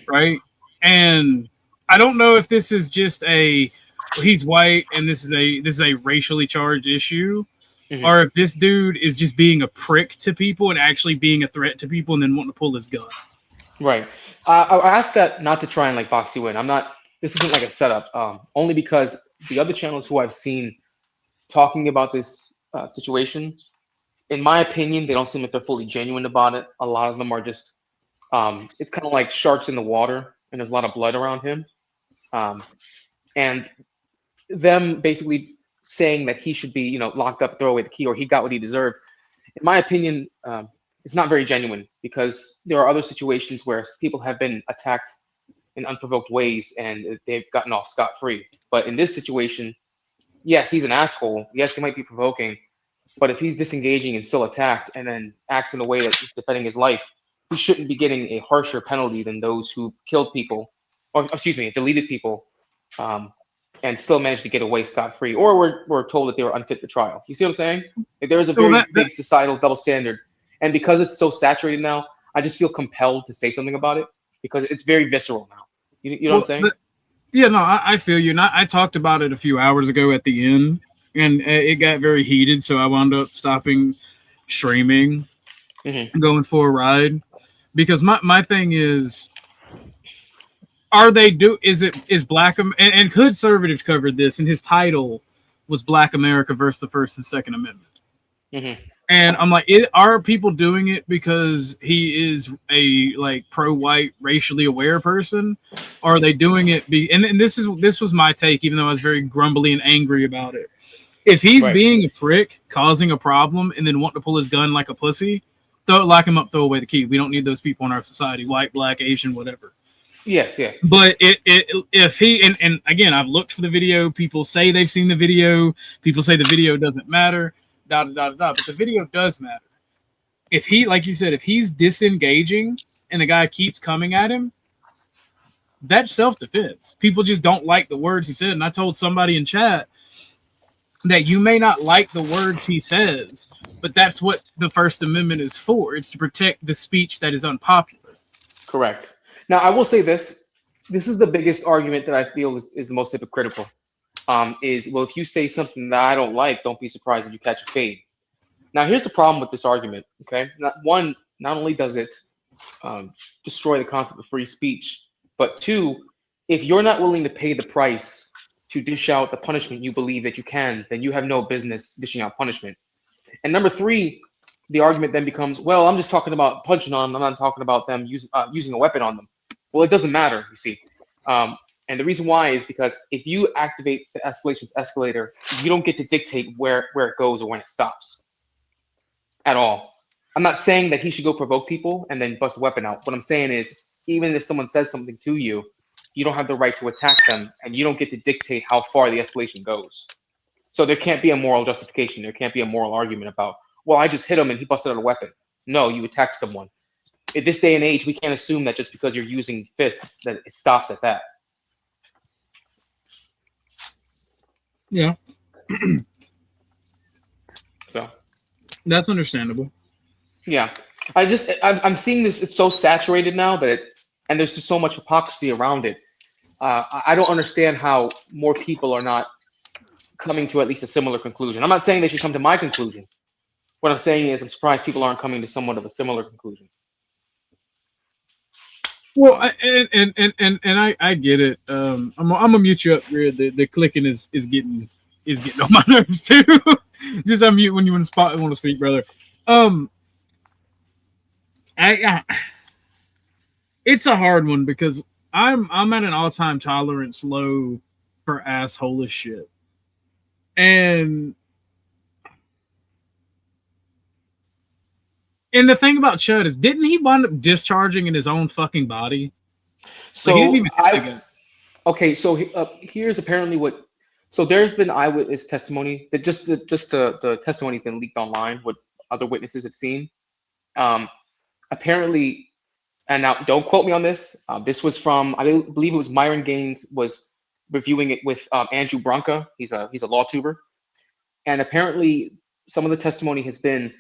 right? And I don't know if this is just he's white and this is a racially charged issue, or if this dude is just being a prick to people and actually being a threat to people and then wanting to pull his gun. Right. I asked that not to try and like box you in. This isn't like a setup. Only because the other channels who I've seen talking about this situation, in my opinion, they don't seem like they're fully genuine about it. A lot of them are just, it's kind of like sharks in the water, and there's a lot of blood around him. And them basically saying that he should be, locked up, throw away the key, or he got what he deserved. In my opinion, it's not very genuine, because there are other situations where people have been attacked in unprovoked ways and they've gotten off scot-free. But in this situation, yes, he's an asshole. Yes, he might be provoking, but if he's disengaging and still attacked and then acts in a way that he's defending his life, he shouldn't be getting a harsher penalty than those who've killed people, or deleted people, and still managed to get away scot-free, or we're told that they were unfit for trial. You see what I'm saying? Like, there is a very big societal double standard. And because it's so saturated now, I just feel compelled to say something about it, because it's very visceral now. You know what I'm saying? Yeah, no, I feel you. And I talked about it a few hours ago at the end, and it got very heated, so I wound up stopping streaming and going for a ride. Because my thing is, is Black and Conservative covered this, and his title was Black America versus the First and Second Amendment. And I'm like, are people doing it because he is a like pro-white, racially aware person? Or are they doing it? And this was my take, even though I was very grumbly and angry about it. If he's being a prick, causing a problem, and then wanting to pull his gun like a pussy, lock him up, throw away the key. We don't need those people in our society, white, black, Asian, whatever. Yes, yeah. But if he and again, I've looked for the video. People say they've seen the video. People say the video doesn't matter. But the video does matter. If he, like you said, if he's disengaging and the guy keeps coming at him, that's self-defense. People just don't like the words he said. And I told somebody in chat that you may not like the words he says, but that's what the First Amendment is for. It's to protect the speech that is unpopular. Correct. Now, I will say this. This is the biggest argument that I feel is the most hypocritical. If you say something that I don't like, don't be surprised if you catch a fade. Now, here's the problem with this argument, okay? Not only does it destroy the concept of free speech, but two, if you're not willing to pay the price to dish out the punishment you believe that you can, then you have no business dishing out punishment. And number three, the argument then becomes, well, I'm just talking about punching on them. I'm not talking about them using a weapon on them. Well, it doesn't matter, you see. And the reason why is because if you activate the escalations escalator, you don't get to dictate where it goes or when it stops at all. I'm not saying that he should go provoke people and then bust a weapon out. What I'm saying is, even if someone says something to you, you don't have the right to attack them, and you don't get to dictate how far the escalation goes. So there can't be a moral justification. There can't be a moral argument about, well, I just hit him and he busted out a weapon. No, you attacked someone. In this day and age, we can't assume that just because you're using fists that it stops at that. Yeah. So that's understandable. Yeah. I'm seeing this, it's so saturated now that and there's just so much hypocrisy around it. I don't understand how more people are not coming to at least a similar conclusion. I'm not saying they should come to my conclusion. What I'm saying is I'm surprised people aren't coming to somewhat of a similar conclusion. Well, I get it. I'm gonna mute you up here. The clicking is getting on my nerves too. Just unmute when you want to speak, brother. It's a hard one because I'm at an all-time tolerance low for asshole shit, and the thing about Chud is, didn't he wind up discharging in his own fucking body? So Like, he didn't even okay, so here's apparently what. So there's been eyewitness testimony that just the testimony's been leaked online. What other witnesses have seen. Apparently, and now don't quote me on this. This was from, I believe it was Myron Gaines was reviewing it with Andrew Branca. He's a law tuber, and apparently some of the testimony has been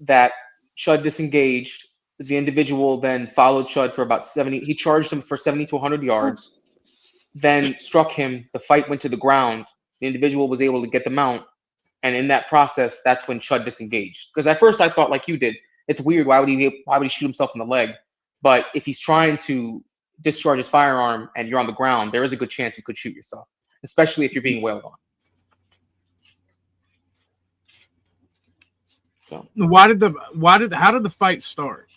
that Chud disengaged. The individual then followed Chud for about 70. He charged him for 70 to 100 yards, then struck him. The fight went to the ground. The individual was able to get the mount, and in that process, that's when Chud disengaged. Because at first I thought, like you did, it's weird. Why would he shoot himself in the leg? But if he's trying to discharge his firearm and you're on the ground, there is a good chance you could shoot yourself, especially if you're being wailed on. So how did the fight start?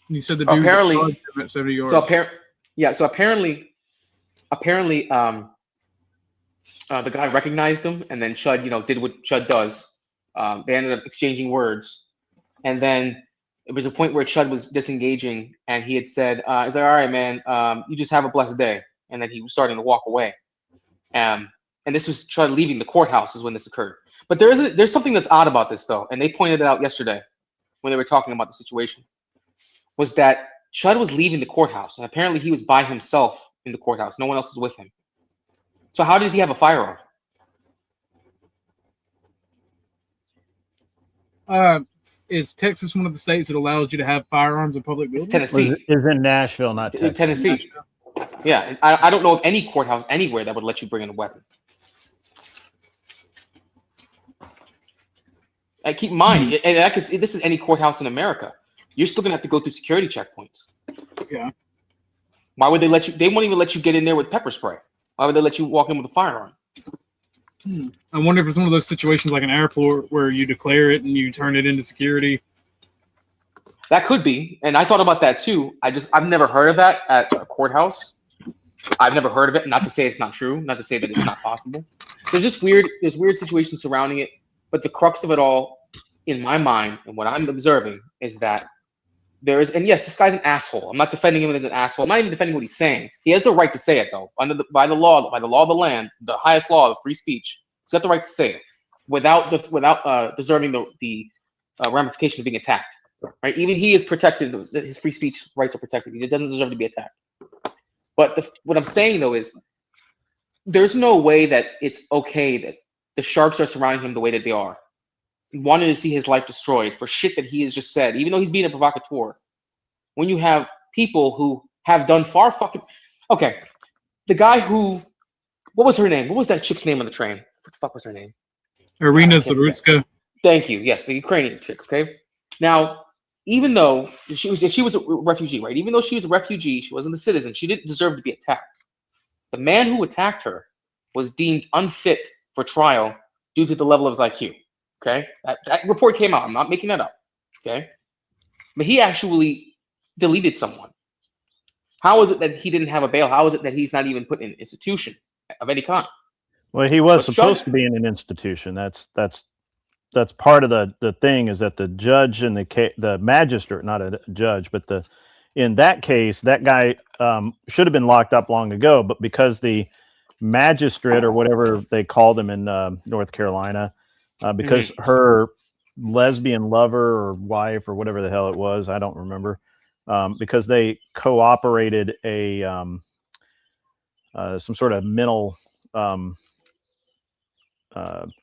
You said the dude apparently at 70 yards. So apparently, the guy recognized him, and then Chud, did what Chud does. They ended up exchanging words, and then it was a point where Chud was disengaging, and he had said, "Is that all right, man? You just have a blessed day." And then he was starting to walk away. And this was Chud leaving the courthouse is when this occurred. But there's something that's odd about this though, and they pointed it out yesterday when they were talking about the situation. Was that Chud was leaving the courthouse, and apparently he was by himself in the courthouse. No one else was with him. So how did he have a firearm? Is Texas one of the states that allows you to have firearms in public buildings? It's Tennessee. Is in Nashville, not Texas. Tennessee. Yeah, and I don't know of any courthouse anywhere that would let you bring in a weapon. And keep in mind, and this is any courthouse in America. You're still gonna have to go through security checkpoints. Yeah. Why would they let you? They won't even let you get in there with pepper spray. Why would they let you walk in with a firearm? I wonder if it's one of those situations like an airport where you declare it and you turn it into security. That could be, and I thought about that too. I've never heard of that at a courthouse. I've never heard of it. Not to say it's not true. Not to say that it's not possible. There's weird situations surrounding it. But the crux of it all, in my mind, and what I'm observing, is that and yes, this guy's an asshole. I'm not defending him as an asshole. I'm not even defending what he's saying. He has the right to say it, though. By the law of the land, the highest law of free speech, he's got the right to say it without deserving the ramifications of being attacked. Right? Even he is protected. His free speech rights are protected. He doesn't deserve to be attacked. But what I'm saying though is, there's no way that it's okay that the sharks are surrounding him the way that they are. Wanted to see his life destroyed for shit that he has just said, even though he's being a provocateur. When you have people who have done okay, the guy who, what was her name? What was that chick's name on the train? What the fuck was her name? Irina Zarutska. Thank you. Yes, the Ukrainian chick. Okay. Now, even though she was a refugee, right? Even though she was a refugee, she wasn't a citizen. She didn't deserve to be attacked. The man who attacked her was deemed unfit for trial due to the level of his IQ. Okay, that report came out. I'm not making that up. Okay, but he actually deleted someone. How is it that he didn't have a bail? How is it that he's not even put in an institution of any kind? Well, he was supposed to be in an institution. That's part of the thing, is that the judge and the magistrate, not a judge, but in that case, that guy should have been locked up long ago. But because the magistrate, or whatever they called him in North Carolina, because her lesbian lover or wife or whatever the hell it was, I don't remember, because they cooperated some sort of mental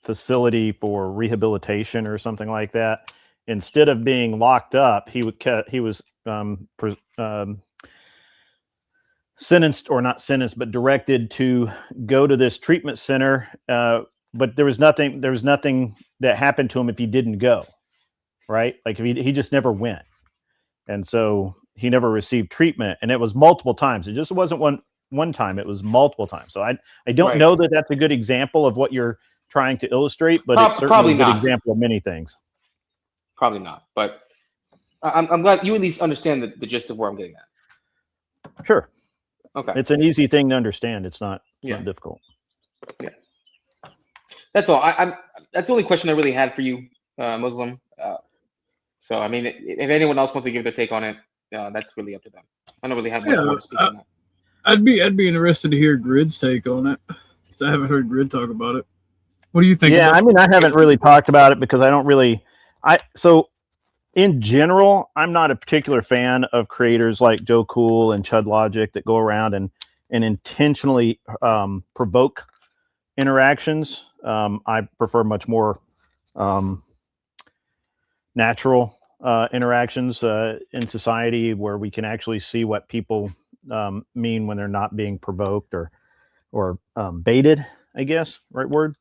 facility for rehabilitation or something like that. Instead of being locked up, he was sentenced, or not sentenced, but directed to go to this treatment center. But there was nothing that happened to him if he didn't go, right? Like if he just never went. And so he never received treatment, and it was multiple times. It just wasn't one time, it was multiple times. So I don't Right. know that that's a good example of what you're trying to illustrate, but it's certainly Probably a good not. example of many things. Probably not, but I'm glad you at least understand the gist of where I'm getting at. Sure. Okay. It's an easy thing to understand. It's not difficult. That's all. That's the only question I really had for you, Muslim. So I mean, if anyone else wants to give their take on it, that's really up to them. I don't really have much more to speak on that. I'd be interested to hear Grid's take on it, because I haven't heard Grid talk about it. What do you think? Yeah, I mean, I haven't really talked about it because I don't really. So in general, I'm not a particular fan of creators like Joe Cool and Chud Logic that go around and intentionally provoke interactions. I prefer much more natural interactions in society where we can actually see what people mean when they're not being provoked or baited, I guess, right word.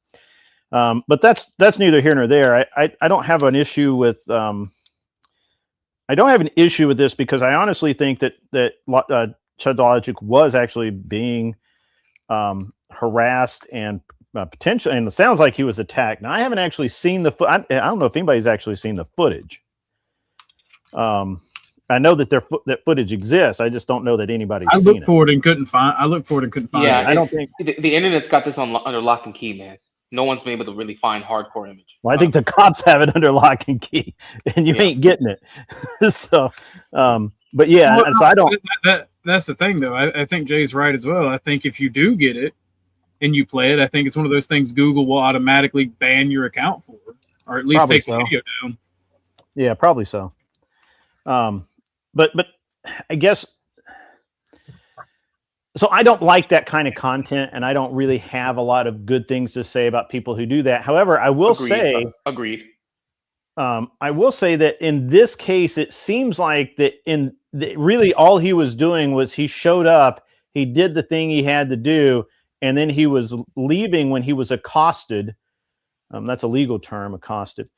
But that's neither here nor there. I don't have an issue with this because I honestly think that Chud Logic was actually being harassed and potentially, and it sounds like he was attacked. Now I haven't actually seen the I don't know if anybody's actually seen the footage. I know that that footage exists. I just don't know that anybody's seen it. I looked for it and couldn't find Yeah, it. I don't think the internet's got this under lock and key, man. No one's been able to really find hardcore image. Well, I think the cops have it under lock and key, and you ain't getting it. So, but yeah, Well, so I don't. That's the thing, though. I think Jay's right as well. I think if you do get it and you play it, I think it's one of those things Google will automatically ban your account for, or at least Probably take the video down. Yeah, probably so. But I guess so. I don't like that kind of content, and I don't really have a lot of good things to say about people who do that. However, I will say, agreed. I will say that in this case, it seems like that really all he was doing was he showed up, he did the thing he had to do, and then he was leaving when he was accosted. That's a legal term, accosted,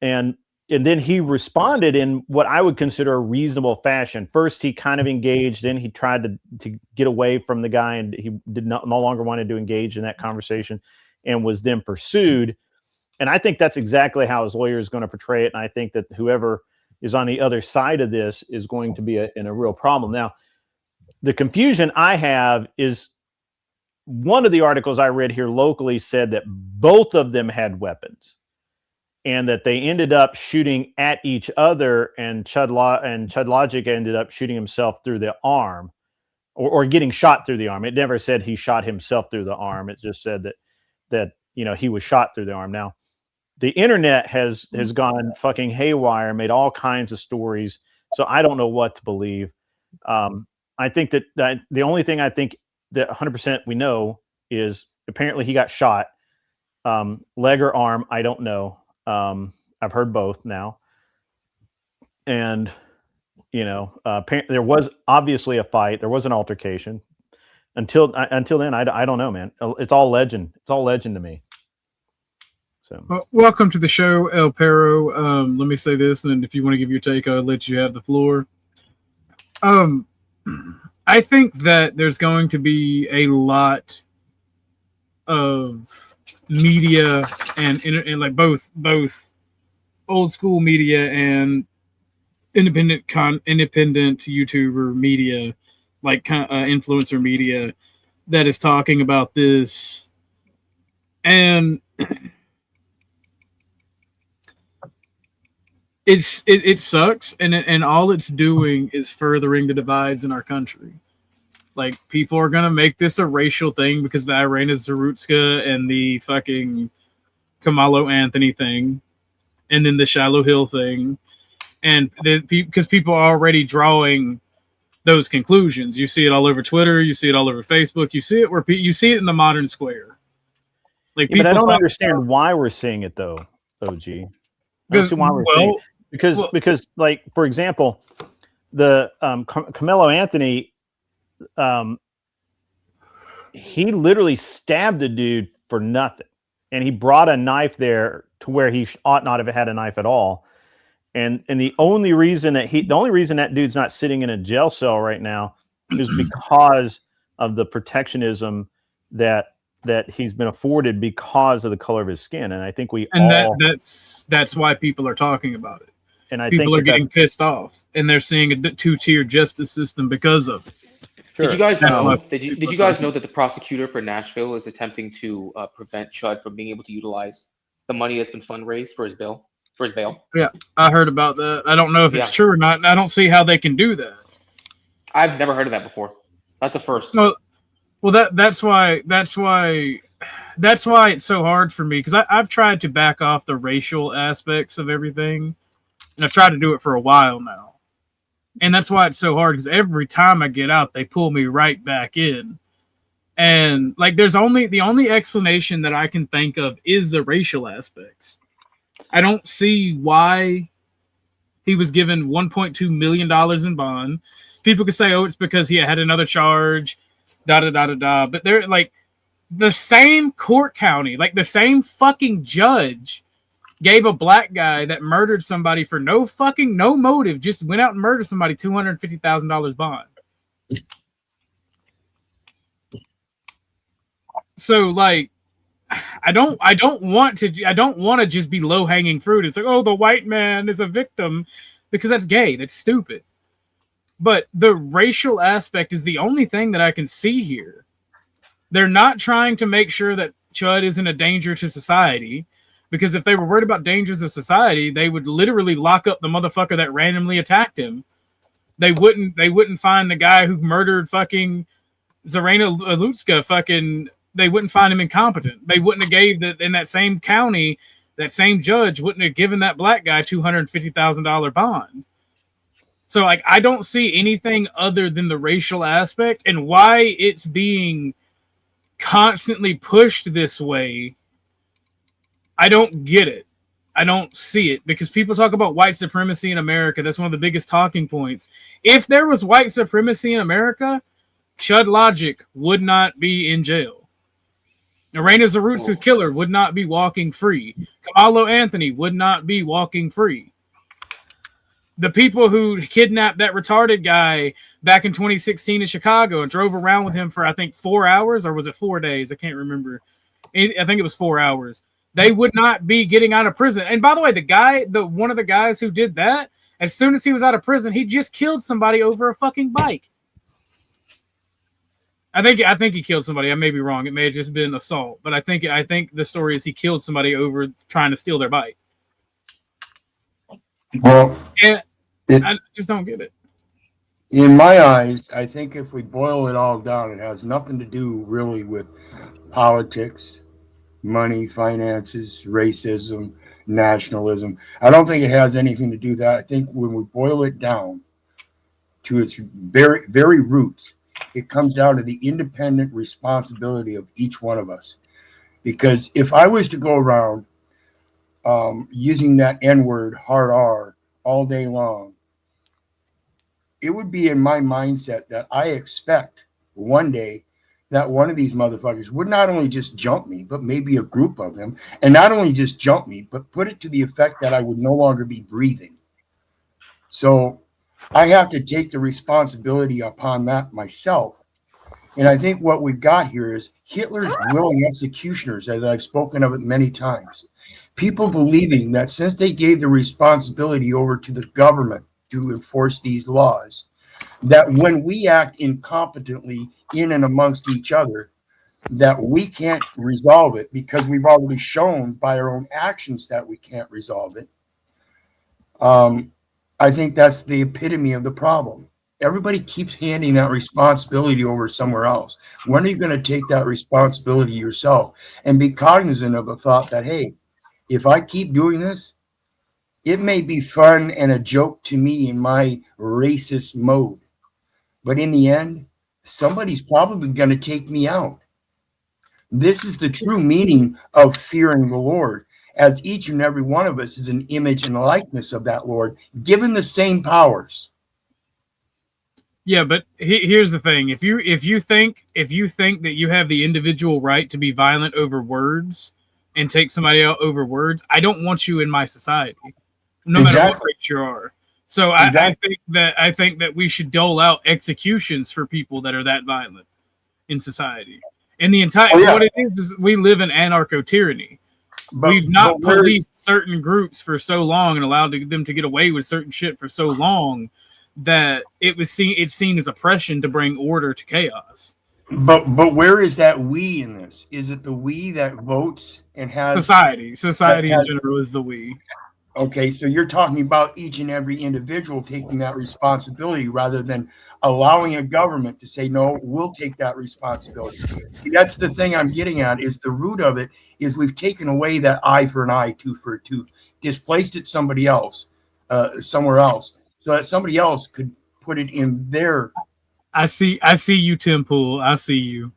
and then he responded in what I would consider a reasonable fashion. First, he kind of engaged. Then he tried to get away from the guy, and he no longer wanted to engage in that conversation, and was then pursued. And I think that's exactly how his lawyer is going to portray it. And I think that whoever is on the other side of this is going to be in a real problem. Now, the confusion I have is one of the articles I read here locally said that both of them had weapons, and that they ended up shooting at each other, and Chud Logic ended up shooting himself through the arm, or getting shot through the arm. It never said he shot himself through the arm. It just said that he was shot through the arm. Now, the internet has gone fucking haywire, made all kinds of stories, so I don't know what to believe. I think that the only thing I think that 100% we know is apparently he got shot, leg or arm. I don't know. I've heard both now, and there was obviously a fight. There was an altercation. Until then, I don't know, man. It's all legend. It's all legend to me. So, Well, welcome to the show, El Perro. Let me say this, and then if you want to give your take, I'll let you have the floor. I think that there's going to be a lot of media and like both old school media and independent YouTuber media, like influencer media, that is talking about this, and it sucks, and all it's doing is furthering the divides in our country. Like, people are gonna make this a racial thing because the Irena Zarutska and the fucking Kamalo Anthony thing, and then the Shiloh Hill thing, and because people are already drawing those conclusions. You see it all over Twitter, you see it all over Facebook, you see it where you see it in the modern square. Like, but I don't understand why we're seeing it though, OG. I don't see why we're seeing it. Because like, for example, the Carmelo Anthony he literally stabbed the dude for nothing, and he brought a knife there to where he ought not have had a knife at all. And the only reason that dude's not sitting in a jail cell right now is because of the protectionism that he's been afforded because of the color of his skin. And I think that's why people are talking about it. And I people think are getting pissed off, and they're seeing a two-tier justice system because of it. Sure. Did you guys know? Did you guys know that the prosecutor for Nashville is attempting to prevent Chud from being able to utilize the money that's been fundraised for his bail? Yeah, I heard about that. I don't know if it's true or not. And I don't see how they can do that. I've never heard of that before. That's a first. Well, that's why it's so hard for me, because I've tried to back off the racial aspects of everything, and I've tried to do it for a while now. And that's why it's so hard, because every time I get out, they pull me right back in. And like, the only explanation that I can think of is the racial aspects. I don't see why he was given $1.2 million in bond. People could say, oh, it's because he had another charge, da-da-da-da-da. But they're like, the same court county, like the same fucking judge gave a black guy that murdered somebody for no motive, just went out and murdered somebody, $250,000 bond. So like, I don't want to just be low hanging fruit. It's like, oh, the white man is a victim, because that's gay. That's stupid. But the racial aspect is the only thing that I can see here. They're not trying to make sure that Chud isn't a danger to society, because if they were worried about dangers of society, they would literally lock up the motherfucker that randomly attacked him. They wouldn't find the guy who murdered fucking Zarena Lutska fucking. They wouldn't find him incompetent. They wouldn't have gave that in that same county, that same judge wouldn't have given that black guy $250,000 bond. So like, I don't see anything other than the racial aspect, and why it's being constantly pushed this way. I don't get it. I don't see it, because people talk about white supremacy in America. That's one of the biggest talking points. If there was white supremacy in America, Chud Logic would not be in jail. Narena Zarut's killer would not be walking free. Kamalo Anthony would not be walking free. The people who kidnapped that retarded guy back in 2016 in Chicago and drove around with him for, I think, 4 hours, or was it 4 days? I can't remember. I think it was 4 hours. They would not be getting out of prison. And by the way, one of the guys who did that, as soon as he was out of prison, he just killed somebody over a fucking bike. I think he killed somebody. I may be wrong. It may have just been assault, but I think the story is he killed somebody over trying to steal their bike. Well, and I just don't get it. In my eyes, I think if we boil it all down, it has nothing to do really with politics, money, finances, racism, nationalism. I don't think it has anything to do with that. I think when we boil it down to its very, very roots, it comes down to the independent responsibility of each one of us. Because if I was to go around using that N-word, hard R, all day long, it would be in my mindset that I expect one day that one of these motherfuckers would not only just jump me, but maybe a group of them, and not only just jump me, but put it to the effect that I would no longer be breathing. So I have to take the responsibility upon that myself. And I think what we've got here is Hitler's willing executioners, as I've spoken of it many times. People believing that since they gave the responsibility over to the government to enforce these laws, that when we act incompetently in and amongst each other, that we can't resolve it because we've already shown by our own actions that we can't resolve it. I think that's the epitome of the problem. Everybody keeps handing that responsibility over somewhere else. When are you going to take that responsibility yourself and be cognizant of the thought that, hey, if I keep doing this, it may be fun and a joke to me in my racist mode, but in the end, somebody's probably going to take me out. This is the true meaning of fearing the Lord, as each and every one of us is an image and likeness of that Lord, given the same powers. Yeah, but here's the thing: if you think that you have the individual right to be violent over words and take somebody out over words, I don't want you in my society, no matter what Exactly. race you are. So Exactly. I think that we should dole out executions for people that are that violent in society. And the entire Oh, yeah. what it is we live in anarcho tyranny. We've not but where- policed certain groups for so long and allowed them to get away with certain shit for so long that it's seen as oppression to bring order to chaos. But where is that we in this? Is it the we that votes and has Society in has- general is the we. Okay, so you're talking about each and every individual taking that responsibility rather than allowing a government to say, no, we'll take that responsibility. See, that's the thing I'm getting at, is the root of it is we've taken away that eye for an eye, tooth for a tooth, displaced it somebody else, somewhere else, so that somebody else could put it in their. I see you, Tim Pool. I see you.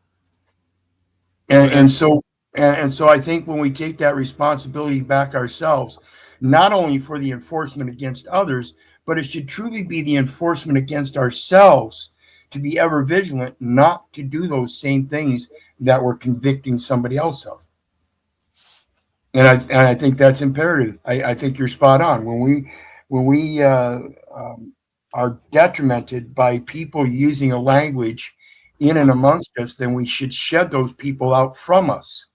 And so I think when we take that responsibility back ourselves, not only for the enforcement against others, but it should truly be the enforcement against ourselves to be ever vigilant, not to do those same things that we're convicting somebody else of. And I think that's imperative. I think you're spot on. When we are detrimented by people using a language in and amongst us, then we should shed those people out from us.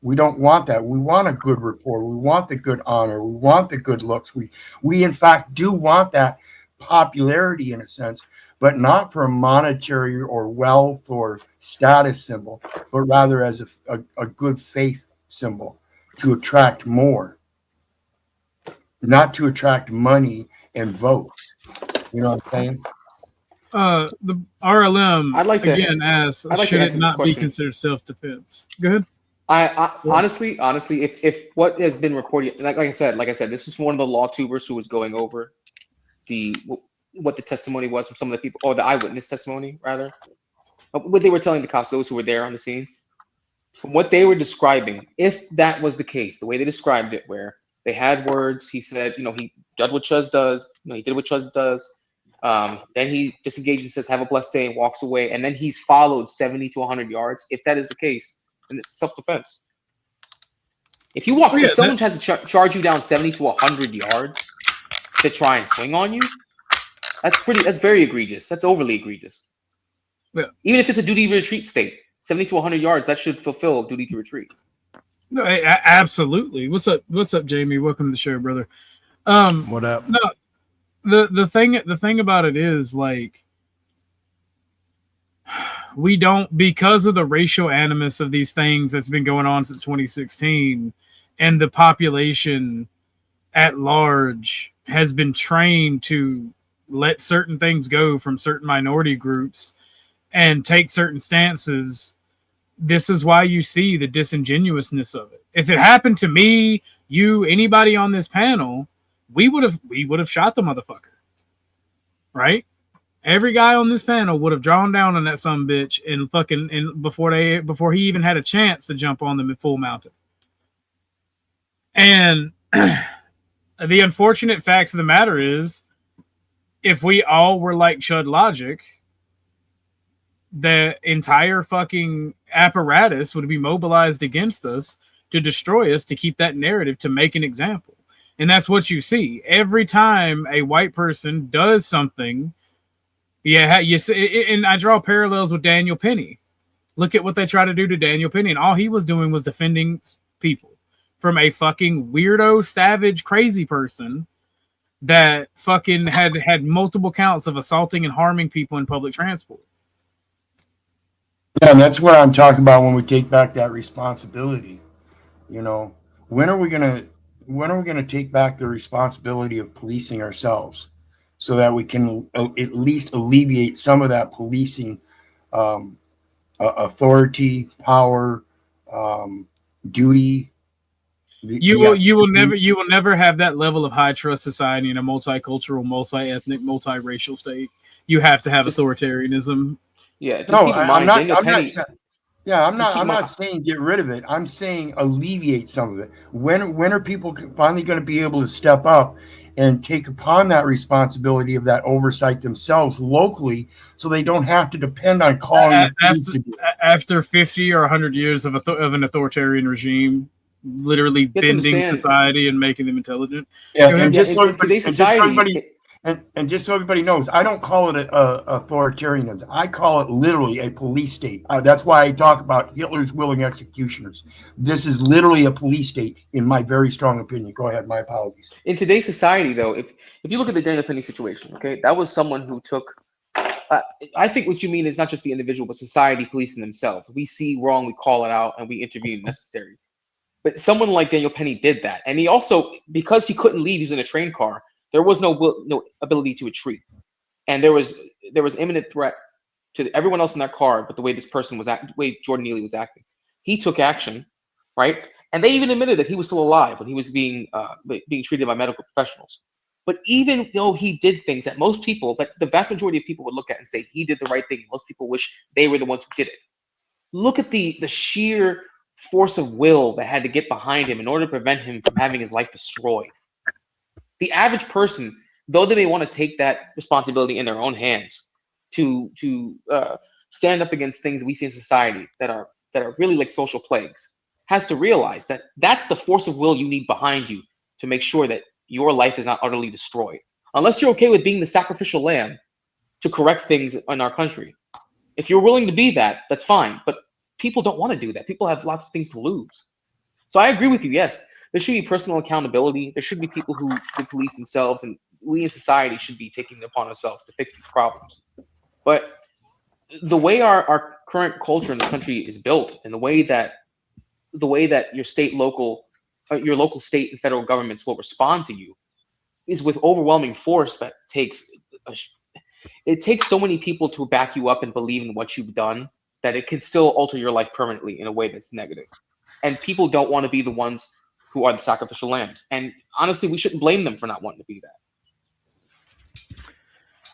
We don't want that. We want a good rapport. We want the good honor. We want the good looks. We in fact do want that popularity in a sense, but not for a monetary or wealth or status symbol, but rather as a good faith symbol to attract more, not to attract money and votes. You know what I'm saying? The RLM I'd like to- again asks, I'd like to should it answer this not be question. considered self-defense? Go ahead. I honestly, if what has been reported, like I said, this is one of the law tubers who was going over what the testimony was from some of the people, or the eyewitness testimony rather, what they were telling the cops, those who were there on the scene. From what they were describing, if that was the case, the way they described it, where they had words, he said, he did what Chuz does, he did what Chuz does. Then he disengages and says, "Have a blessed day," and walks away, and then he's followed 70 to 100 yards. If that is the case, and it's self-defense. If you walk, if someone tries to charge you down 70 to 100 yards to try and swing on you, that's very egregious. That's overly egregious. Yeah. Even if it's a duty to retreat state, 70 to 100 yards, that should fulfill duty to retreat. No, absolutely. What's up, Jamie? Welcome to the show, brother. What up? No, the thing about it is, like, we don't, because of the racial animus of these things that's been going on since 2016, and the population at large has been trained to let certain things go from certain minority groups and take certain stances. This is why you see the disingenuousness of it. If it happened to me, you, anybody on this panel, we would have shot the motherfucker, right? Every guy on this panel would have drawn down on that sumbitch and before he even had a chance to jump on them in full mounted. And the unfortunate facts of the matter is, if we all were like Chud Logic, the entire fucking apparatus would be mobilized against us to destroy us, to keep that narrative, to make an example. And that's what you see every time a white person does something. Yeah, you see, and I draw parallels with Daniel Penny. Look at what they try to do to Daniel Penny, and all he was doing was defending people from a fucking weirdo, savage, crazy person that fucking had multiple counts of assaulting and harming people in public transport. Yeah, and that's what I'm talking about when we take back that responsibility. When are we gonna take back the responsibility of policing ourselves, so that we can at least alleviate some of that policing authority, power, duty. You will never have that level of high trust society in a multicultural, multi-ethnic, multiracial state. You have to have authoritarianism. Yeah. Just No, keep in mind, Daniel Penny. I'm not saying get rid of it. I'm saying alleviate some of it. When are people finally going to be able to step up and take upon that responsibility of that oversight themselves locally, so they don't have to depend on calling the police to do it. After 50 or 100 years of an authoritarian regime, literally have to bending understand- society and making them intelligent. Yeah, Go ahead. and just so in everybody, today's and just so society, everybody, and just so everybody knows, I don't call it a authoritarianism. I call it literally a police state. That's why I talk about Hitler's willing executioners. This is literally a police state, in my very strong opinion. Go ahead. My apologies. in today's society, though, if you look at the Daniel Penny situation, okay, that was someone who took. I think what you mean is not just the individual, but society policing themselves. We see wrong, we call it out, and we intervene if necessary. But someone like Daniel Penny did that, and he also, because he couldn't leave, he was in a train car. There was no ability to retreat, and there was imminent threat to everyone else in that car. But the way this person was the way Jordan Neely was acting, he took action, right? And they even admitted that he was still alive when he was being treated by medical professionals. But even though he did things that most people, that the vast majority of people would look at and say he did the right thing, most people wish they were the ones who did it. Look at the sheer force of will that had to get behind him in order to prevent him from having his life destroyed. The average person, though they may want to take that responsibility in their own hands to stand up against things we see in society that are really like social plagues, has to realize that that's the force of will you need behind you to make sure that your life is not utterly destroyed. Unless you're okay with being the sacrificial lamb to correct things in our country. If you're willing to be that, that's fine. But people don't want to do that. People have lots of things to lose. So I agree with you. Yes, there should be personal accountability. There should be people who police themselves, and we in society should be taking it upon ourselves to fix these problems. But the way our current culture in the country is built, and the way that your local, state, and federal governments will respond to you, is with overwhelming force. That takes so many people to back you up and believe in what you've done that it can still alter your life permanently in a way that's negative. And people don't want to be the ones who are the sacrificial lambs. And honestly, we shouldn't blame them for not wanting to be that.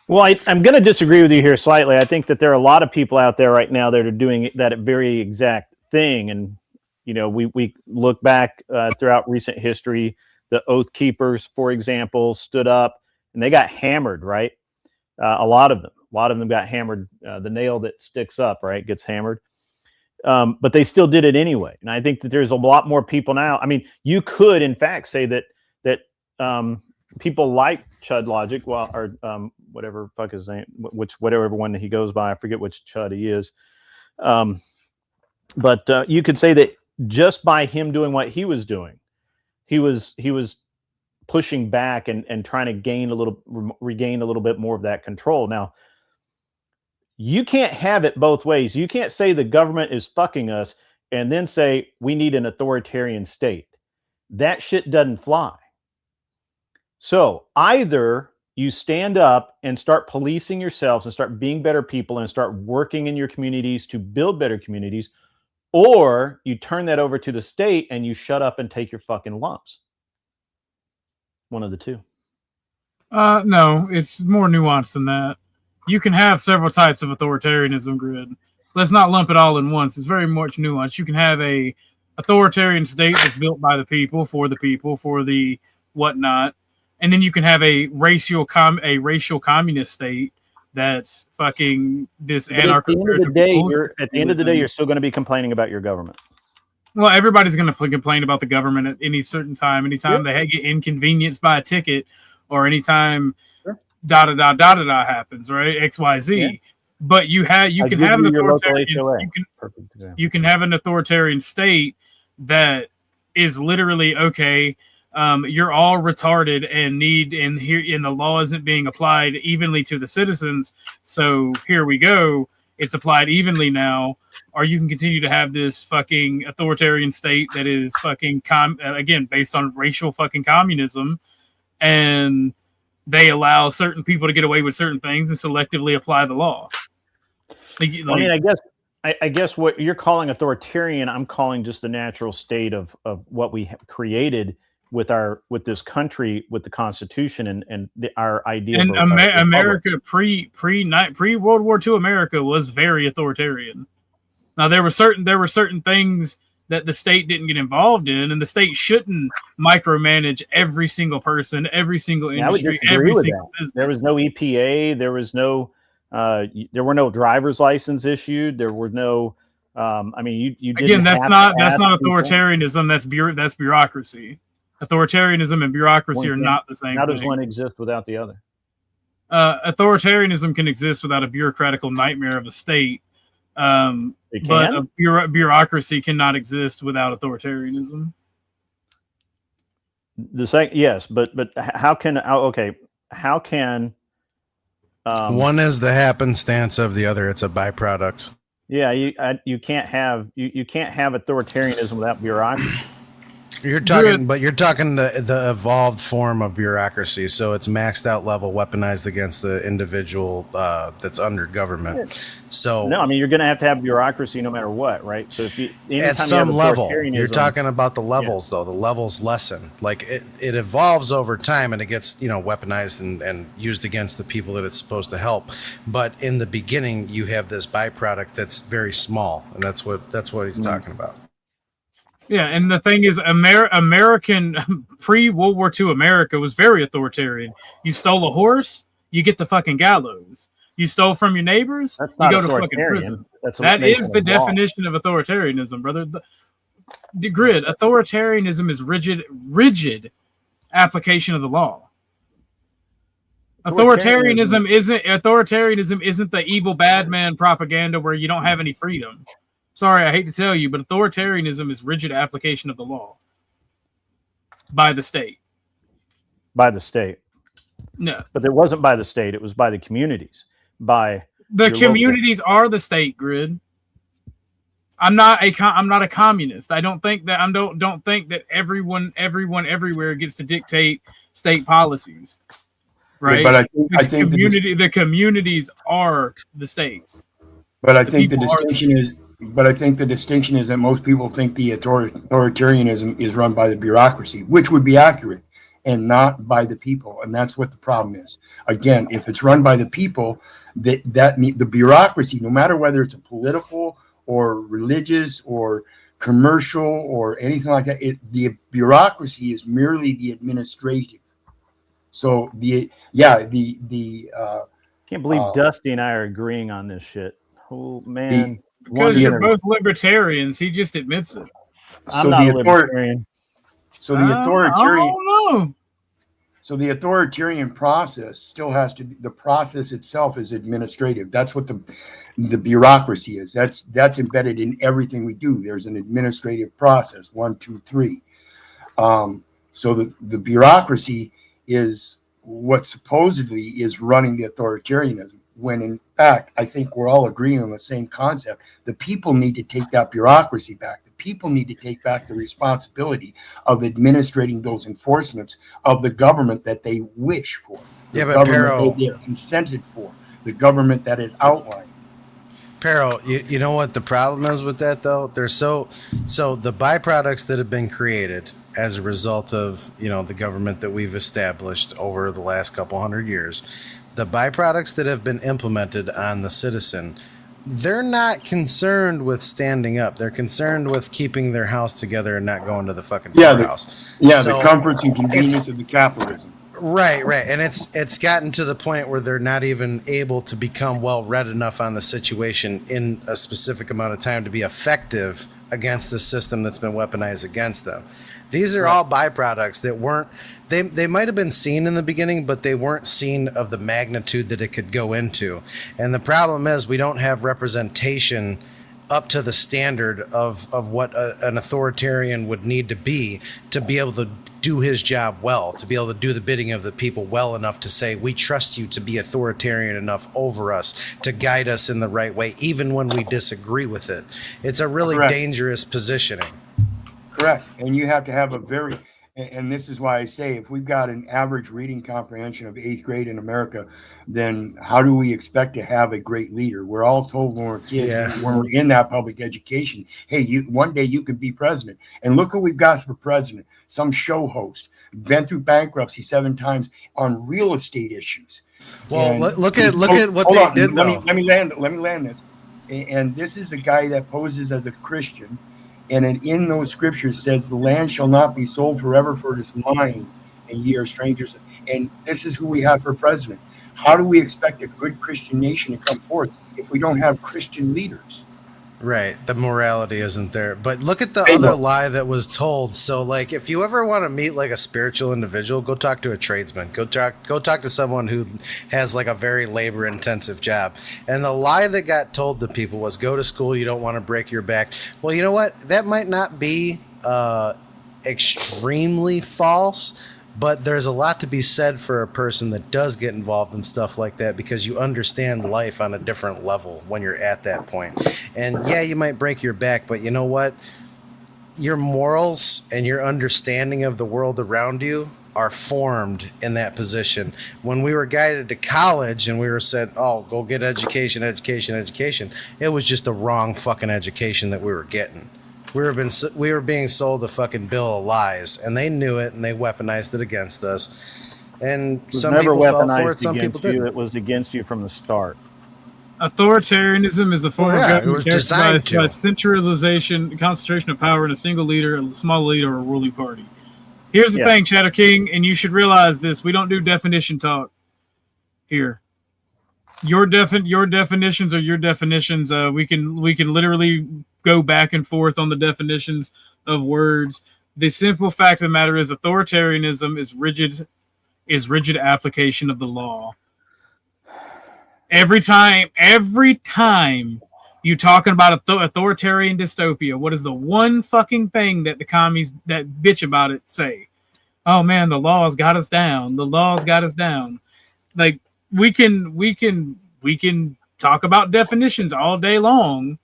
Well, I'm going to disagree with you here slightly. I think that there are a lot of people out there right now that are doing that very exact thing. And, you know, we look back throughout recent history, the Oath Keepers, for example, stood up and they got hammered, right? A lot of them got hammered. The nail that sticks up, right, gets hammered. But they still did it anyway. And I think that there's a lot more people now. I mean, you could, in fact, say that people like Chud Logic, or whatever fuck his name, whatever one that he goes by, I forget which Chud he is. But you could say that just by him doing what he was doing, he was pushing back and trying to regain a little bit more of that control. Now, you can't have it both ways. You can't say the government is fucking us and then say we need an authoritarian state. That shit doesn't fly. So either you stand up and start policing yourselves and start being better people and start working in your communities to build better communities, or you turn that over to the state and you shut up and take your fucking lumps. One of the two. No, it's more nuanced than that. You can have several types of authoritarianism, Grid. Let's not lump it all in once. It's very much nuanced. You can have a authoritarian state that's built by the people, for the whatnot. And then you can have a racial communist state that's fucking this anarcho. At the end of the day, you're still going to be complaining about your government. Well, everybody's going to complain about the government at any certain time. Anytime they get inconvenienced by a ticket, or anytime happens, right? XYZ. Yeah. But you can have an authoritarian state that is literally okay. You're all retarded and the law isn't being applied evenly to the citizens. So here we go. It's applied evenly now. Or you can continue to have this fucking authoritarian state that is fucking again based on racial fucking communism, and they allow certain people to get away with certain things and selectively apply the law. I mean, I guess what you're calling authoritarian, I'm calling just the natural state of what we have created with this country, with the Constitution and our idea. And America pre World War II America was very authoritarian. Now there were certain things that the state didn't get involved in, and the state shouldn't micromanage every single person, every single industry, every single business. There was no EPA. There was no. There were no driver's license issued. There were no. I mean, you didn't again. That's not people. authoritarianism. That's bureaucracy. Authoritarianism and bureaucracy are not the same. How does one exist without the other? Authoritarianism can exist without a bureaucratical nightmare of a state. But a bureaucracy cannot exist without authoritarianism. Yes, but how can one is the happenstance of the other? It's a byproduct. Yeah, you can't have authoritarianism without bureaucracy. You're talking the evolved form of bureaucracy. So it's maxed out level, weaponized against the individual that's under government. So no, I mean, you're going to have bureaucracy no matter what, right? So if at some level, you're talking about the levels, though. The levels lessen. Like it evolves over time, and it gets weaponized and used against the people that it's supposed to help. But in the beginning, you have this byproduct that's very small, and that's what he's talking about. Yeah, and the thing is, American pre-World War II America was very authoritarian. You stole a horse, you get the fucking gallows. You stole from your neighbors, you go to fucking prison. That is the definition of authoritarianism, brother. The grid, authoritarianism is rigid application of the law. Authoritarianism isn't the evil bad man propaganda where you don't have any freedom. Sorry, I hate to tell you, but authoritarianism is rigid application of the law by the state. By the state. No. But it wasn't by the state. It was by the communities. By the communities are the state, Grid. I'm not a communist. I don't think that everyone everywhere gets to dictate state policies. Right? Yeah, but I think the communities are the states. But I think the distinction is that most people think the authoritarianism is run by the bureaucracy, which would be accurate, and not by the people. And that's what the problem is. Again, if it's run by the people, the bureaucracy, no matter whether it's a political or religious or commercial or anything like that, the bureaucracy is merely the administrative. So can't believe Dusty and I are agreeing on this shit. Oh man. Because you're both libertarians, he just admits it. I'm not a libertarian. So the authoritarian. I don't know. So the authoritarian process still has to be, the process itself is administrative. That's what the bureaucracy is. That's embedded in everything we do. There's an administrative process, 1, 2, 3. So the bureaucracy is what supposedly is running the authoritarianism, when in fact, I think we're all agreeing on the same concept. The people need to take that bureaucracy back. The people need to take back the responsibility of administrating those enforcements of the government that they wish for. The government they consented for. The government that is outlined. Pero, you know what the problem is with that, though? There's so the byproducts that have been created as a result of, the government that we've established over the last couple hundred years, the byproducts that have been implemented on the citizen, they're not concerned with standing up. They're concerned with keeping their house together and not going to the fucking courthouse. The comforts and convenience of the capitalism. Right. And it's gotten to the point where they're not even able to become well-read enough on the situation in a specific amount of time to be effective against the system that's been weaponized against them. These are all byproducts that weren't, they might have been seen in the beginning, but they weren't seen of the magnitude that it could go into. And the problem is we don't have representation up to the standard of what an authoritarian would need to be able to do his job well, to be able to do the bidding of the people well enough to say, we trust you to be authoritarian enough over us, to guide us in the right way, even when we disagree with it. It's a really dangerous positioning. Correct. And you have to have and this is why I say, if we've got an average reading comprehension of 8th grade in America, then how do we expect to have a great leader? We're all told when we're kids, when we're in that public education, hey, one day you can be president. And look who we've got for president. Some show host, been through bankruptcy 7 times on real estate issues. Well, look at what they did, though. Let me land this. And this is a guy that poses as a Christian, And in those scriptures says, the land shall not be sold forever, for it is mine, and ye are strangers. And this is who we have for president. How do we expect a good Christian nation to come forth if we don't have Christian leaders? Right. The morality isn't there. But look at the other lie that was told. So, like, if you ever want to meet like a spiritual individual, go talk to a tradesman. Go talk to someone who has like a very labor intensive job. And the lie that got told to people was, go to school, you don't want to break your back. Well, you know what? That might not be extremely false, but there's a lot to be said for a person that does get involved in stuff like that, because you understand life on a different level when you're at that point. And yeah, you might break your back, but you know what? Your morals and your understanding of the world around you are formed in that position. When we were guided to college and we were said, oh, go get education, it was just the wrong fucking education that we were getting. We were being sold a fucking bill of lies, and they knew it, and they weaponized it against us. And some people fell for it, some people didn't. It was against you from the start. Authoritarianism is a form of government designed characterized by centralization, concentration of power in a single leader, a small leader, or a ruling party. Here's the thing, Shadow King, and you should realize this: we don't do definition talk here. Your definitions are your definitions. We can literally go back and forth on the definitions of words. The simple fact of the matter is, authoritarianism is rigid application of the law. Every time you talking about authoritarian dystopia, what is the one fucking thing that the commies that bitch about it say? Oh man, the law's got us down. The law's got us down. Like we can talk about definitions all day long,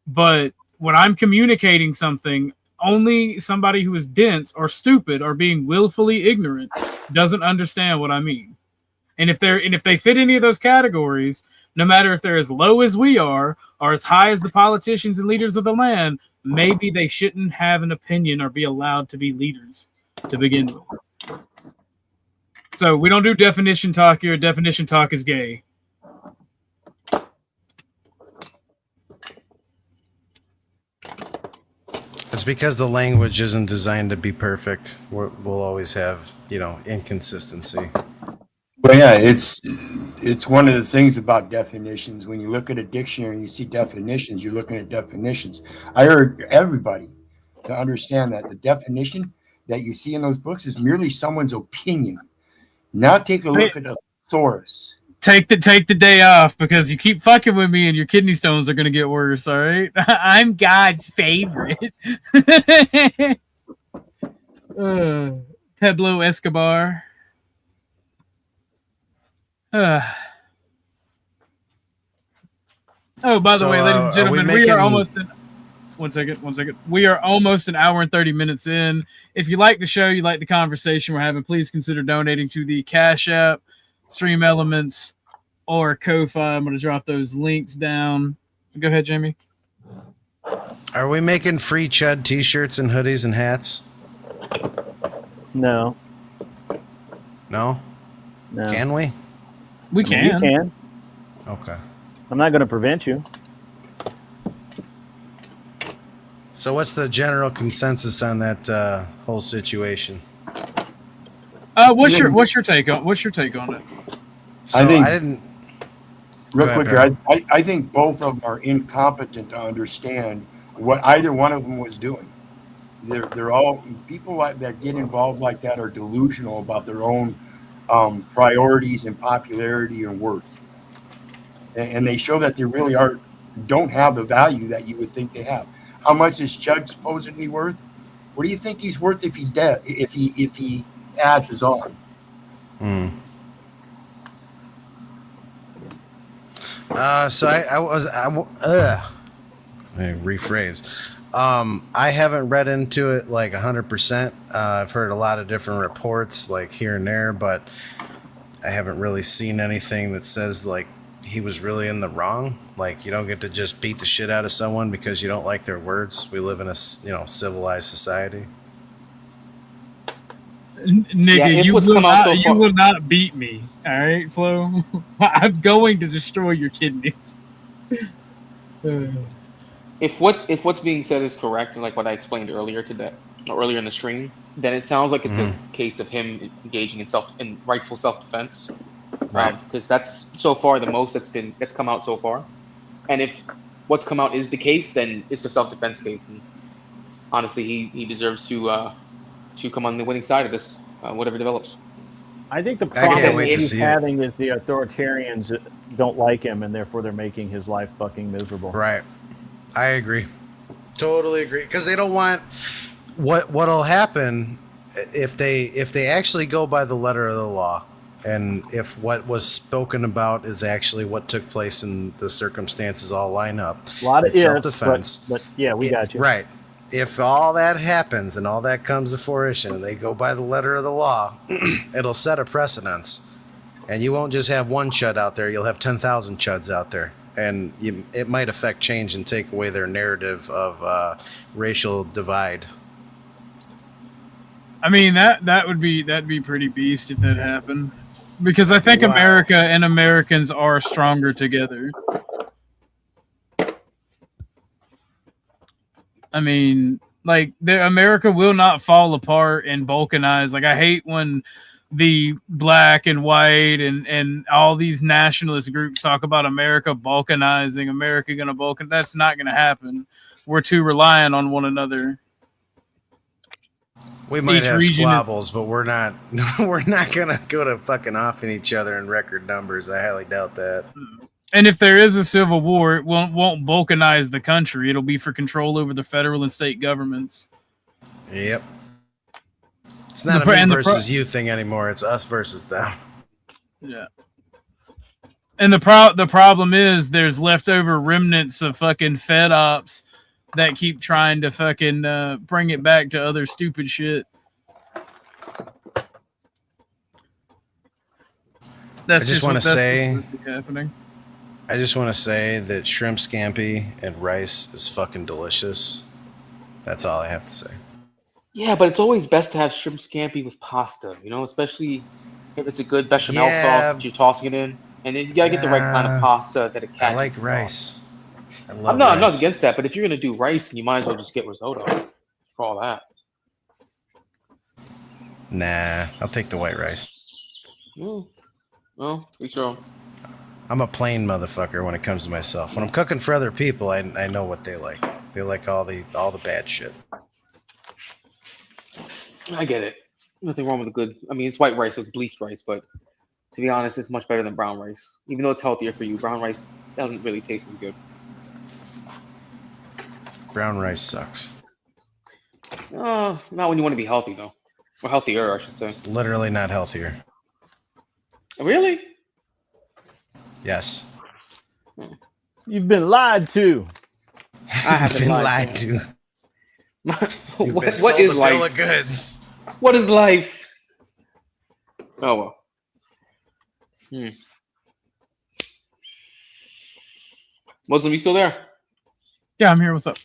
but when I'm communicating something, only somebody who is dense or stupid or being willfully ignorant doesn't understand what I mean. And if they fit any of those categories, no matter if they're as low as we are or as high as the politicians and leaders of the land, maybe they shouldn't have an opinion or be allowed to be leaders to begin with. So we don't do definition talk here. Definition talk is gay. It's because the language isn't designed to be perfect. We'll always have, inconsistency. Well, yeah, it's one of the things about definitions. When you look at a dictionary and you see definitions, you're looking at definitions. I urge everybody to understand that the definition that you see in those books is merely someone's opinion. Now take a look at a thesaurus. Take the day off, because you keep fucking with me and your kidney stones are going to get worse, all right? I'm God's favorite. Pablo Escobar. Oh, by the way, ladies and gentlemen, we are almost in... One second. We are almost an hour and 30 minutes in. If you like the show, you like the conversation we're having, please consider donating to the Cash App, Stream Elements, or Ko-Fi. I'm going to drop those links down. Go ahead, Jamie. Are we making free Chud t-shirts and hoodies and hats? No. No? Can we? We can. You can. Okay. I'm not going to prevent you. So what's the general consensus on that whole situation? What's your take on it? So I think, didn't. Real quick here, I think both of them are incompetent to understand what either one of them was doing. They're all people that get involved like that are delusional about their own priorities and popularity and worth, and they show that they really don't have the value that you would think they have. How much is Chud supposedly worth? What do you think he's worth if he passes on? So let me rephrase. I haven't read into it like 100%. I've heard a lot of different reports like here and there, but I haven't really seen anything that says like he was really in the wrong. Like, you don't get to just beat the shit out of someone because you don't like their words. We live in a civilized society. Nigga, you will not beat me. All right, Flo. I'm going to destroy your kidneys. if what's being said is correct, and like what I explained earlier today, or earlier in the stream, then it sounds like it's a case of him engaging in rightful self-defense, Right. because that's so far the most that's come out so far. And if what's come out is the case, then it's a self-defense case, and honestly, he deserves to come on the winning side of this, whatever develops. I think the I can't problem wait to he's see it. having is the authoritarians don't like him, and therefore they're making his life fucking miserable. Right. I agree. Totally agree. Because they don't want what'll happen if they actually go by the letter of the law, and if what was spoken about is actually what took place and the circumstances all line up. A lot of It's ifs, self-defense. but yeah, we got you. Right. If all that happens and all that comes to fruition and they go by the letter of the law, it'll set a precedence. And you won't just have one chud out there, you'll have 10,000 chuds out there. And it might affect change and take away their narrative of racial divide. I mean, that'd be pretty beast if that happened. Because I think Wow. America and Americans are stronger together. I mean, like, America will not fall apart and balkanize. Like, I hate when the black and white and all these nationalist groups talk about America balkanizing, America gonna balkan. That's not gonna happen. We're too reliant on one another. We might Each have region is- squabbles, but we're not gonna go to fucking off in each other in record numbers. I highly doubt that. And if there is a civil war, it won't balkanize the country. It'll be for control over the federal and state governments. Yep. It's not The a me and the versus you thing anymore. It's us versus them. Yeah. And the problem is there's leftover remnants of fucking Fed ops that keep trying to fucking bring it back to other stupid shit. That's I just want to say, happening. I just want to say that shrimp scampi and rice is fucking delicious. That's all I have to say. Yeah, but it's always best to have shrimp scampi with pasta, especially if it's a good bechamel Yeah. sauce that you're tossing it in. And then you gotta get the right kind of pasta that it catches. I like the rice. sauce. I love I'm not rice. against that, but if you're gonna do rice, you might as well just get risotto for all that. Nah, I'll take the white rice. Well, each your own. I'm a plain motherfucker when it comes to myself. When I'm cooking for other people, I know what they like. They like all the bad shit. I get it. Nothing wrong with the good. I mean, it's white rice, so it's bleached rice, but to be honest, it's much better than brown rice. Even though it's healthier for you, brown rice doesn't really taste as good. Brown rice sucks. Not when you want to be healthy, though. Or healthier, I should say. It's literally not healthier. Really? Yes. You've been lied to. I have Been lied to. You've been What sold is a bill life? of goods. What is life? Oh well. Muslim, you still there? Yeah, I'm here. What's up?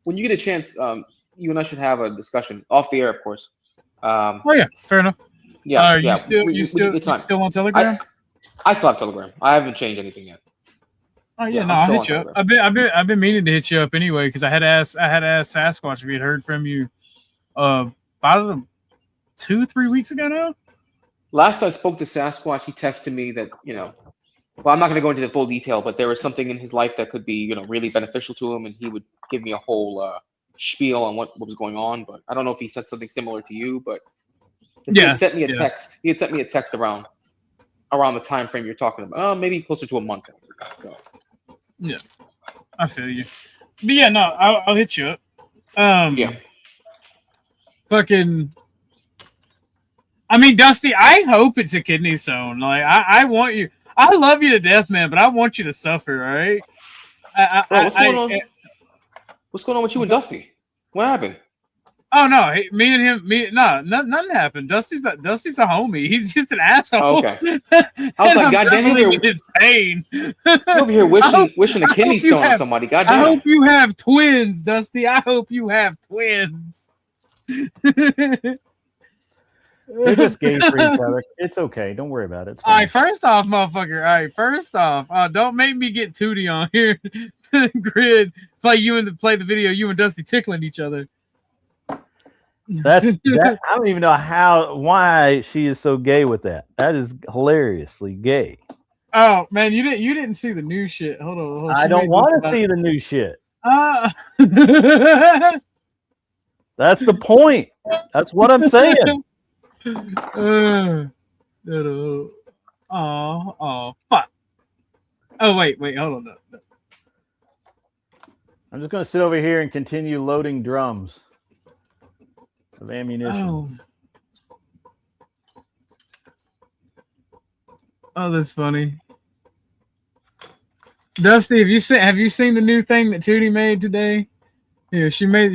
When you get a chance, you and I should have a discussion off the air, of course. Oh yeah, fair enough. Yeah, You still when you get time. still on Telegram? I still have Telegram. I haven't changed anything yet. Oh yeah, Yeah, no, I'm I'll still hit you on up. I've been meaning to hit you up anyway because I had asked Sasquatch if he had heard from you about 2-3 weeks ago now. Last I spoke to Sasquatch, he texted me that, well, I'm not going to go into the full detail, but there was something in his life that could be, really beneficial to him, and he would give me a whole spiel on what was going on. But I don't know if he said something similar to you, but he had sent me a text. He had sent me a text around the time frame you're talking about. Maybe closer to a month. So. Yeah, I feel you. But yeah, no, I'll hit you up. Yeah. Fucking. I mean, Dusty, I hope it's a kidney stone. Like, I want you. I love you to death, man, but I want you to suffer. All right. What's going on? What's going on with you and Dusty? What happened? Oh no, me and him, nothing happened. Dusty's the homie. He's just an asshole. Oh, okay. I was like, goddamn, you're his pain. You're over here wishing a kidney stone on somebody. Goddamn. I hope you have twins, Dusty. I hope you have twins. They're just gay for each other. It's okay. Don't worry about it. It's All right, fine. first off, motherfucker. All right, first off, don't make me get Tootie on here. Grid, play the video. You and Dusty tickling each other. That I don't even know why she is so gay with that. That is hilariously gay. Oh man, you didn't see the new shit. Hold on. I don't want to see the new shit. That's the point. That's what I'm saying. Oh, fuck. Oh, wait, hold on. No. I'm just going to sit over here and continue loading drums of ammunition. Oh, that's funny. Dusty, have you seen the new thing that Tootie made today? Yeah, she made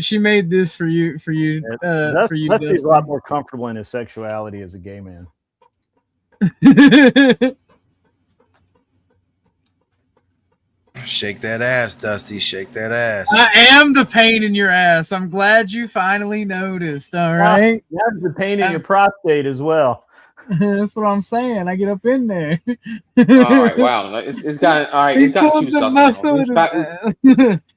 this for you. Dusty's a lot more comfortable in his sexuality as a gay man. Shake that ass, Dusty. Shake that ass. I am the pain in your ass. I'm glad you finally noticed. All right. That's the pain in your prostate as well. That's what I'm saying. I get up in there. All right, wow. It's got all right. It's got too sus.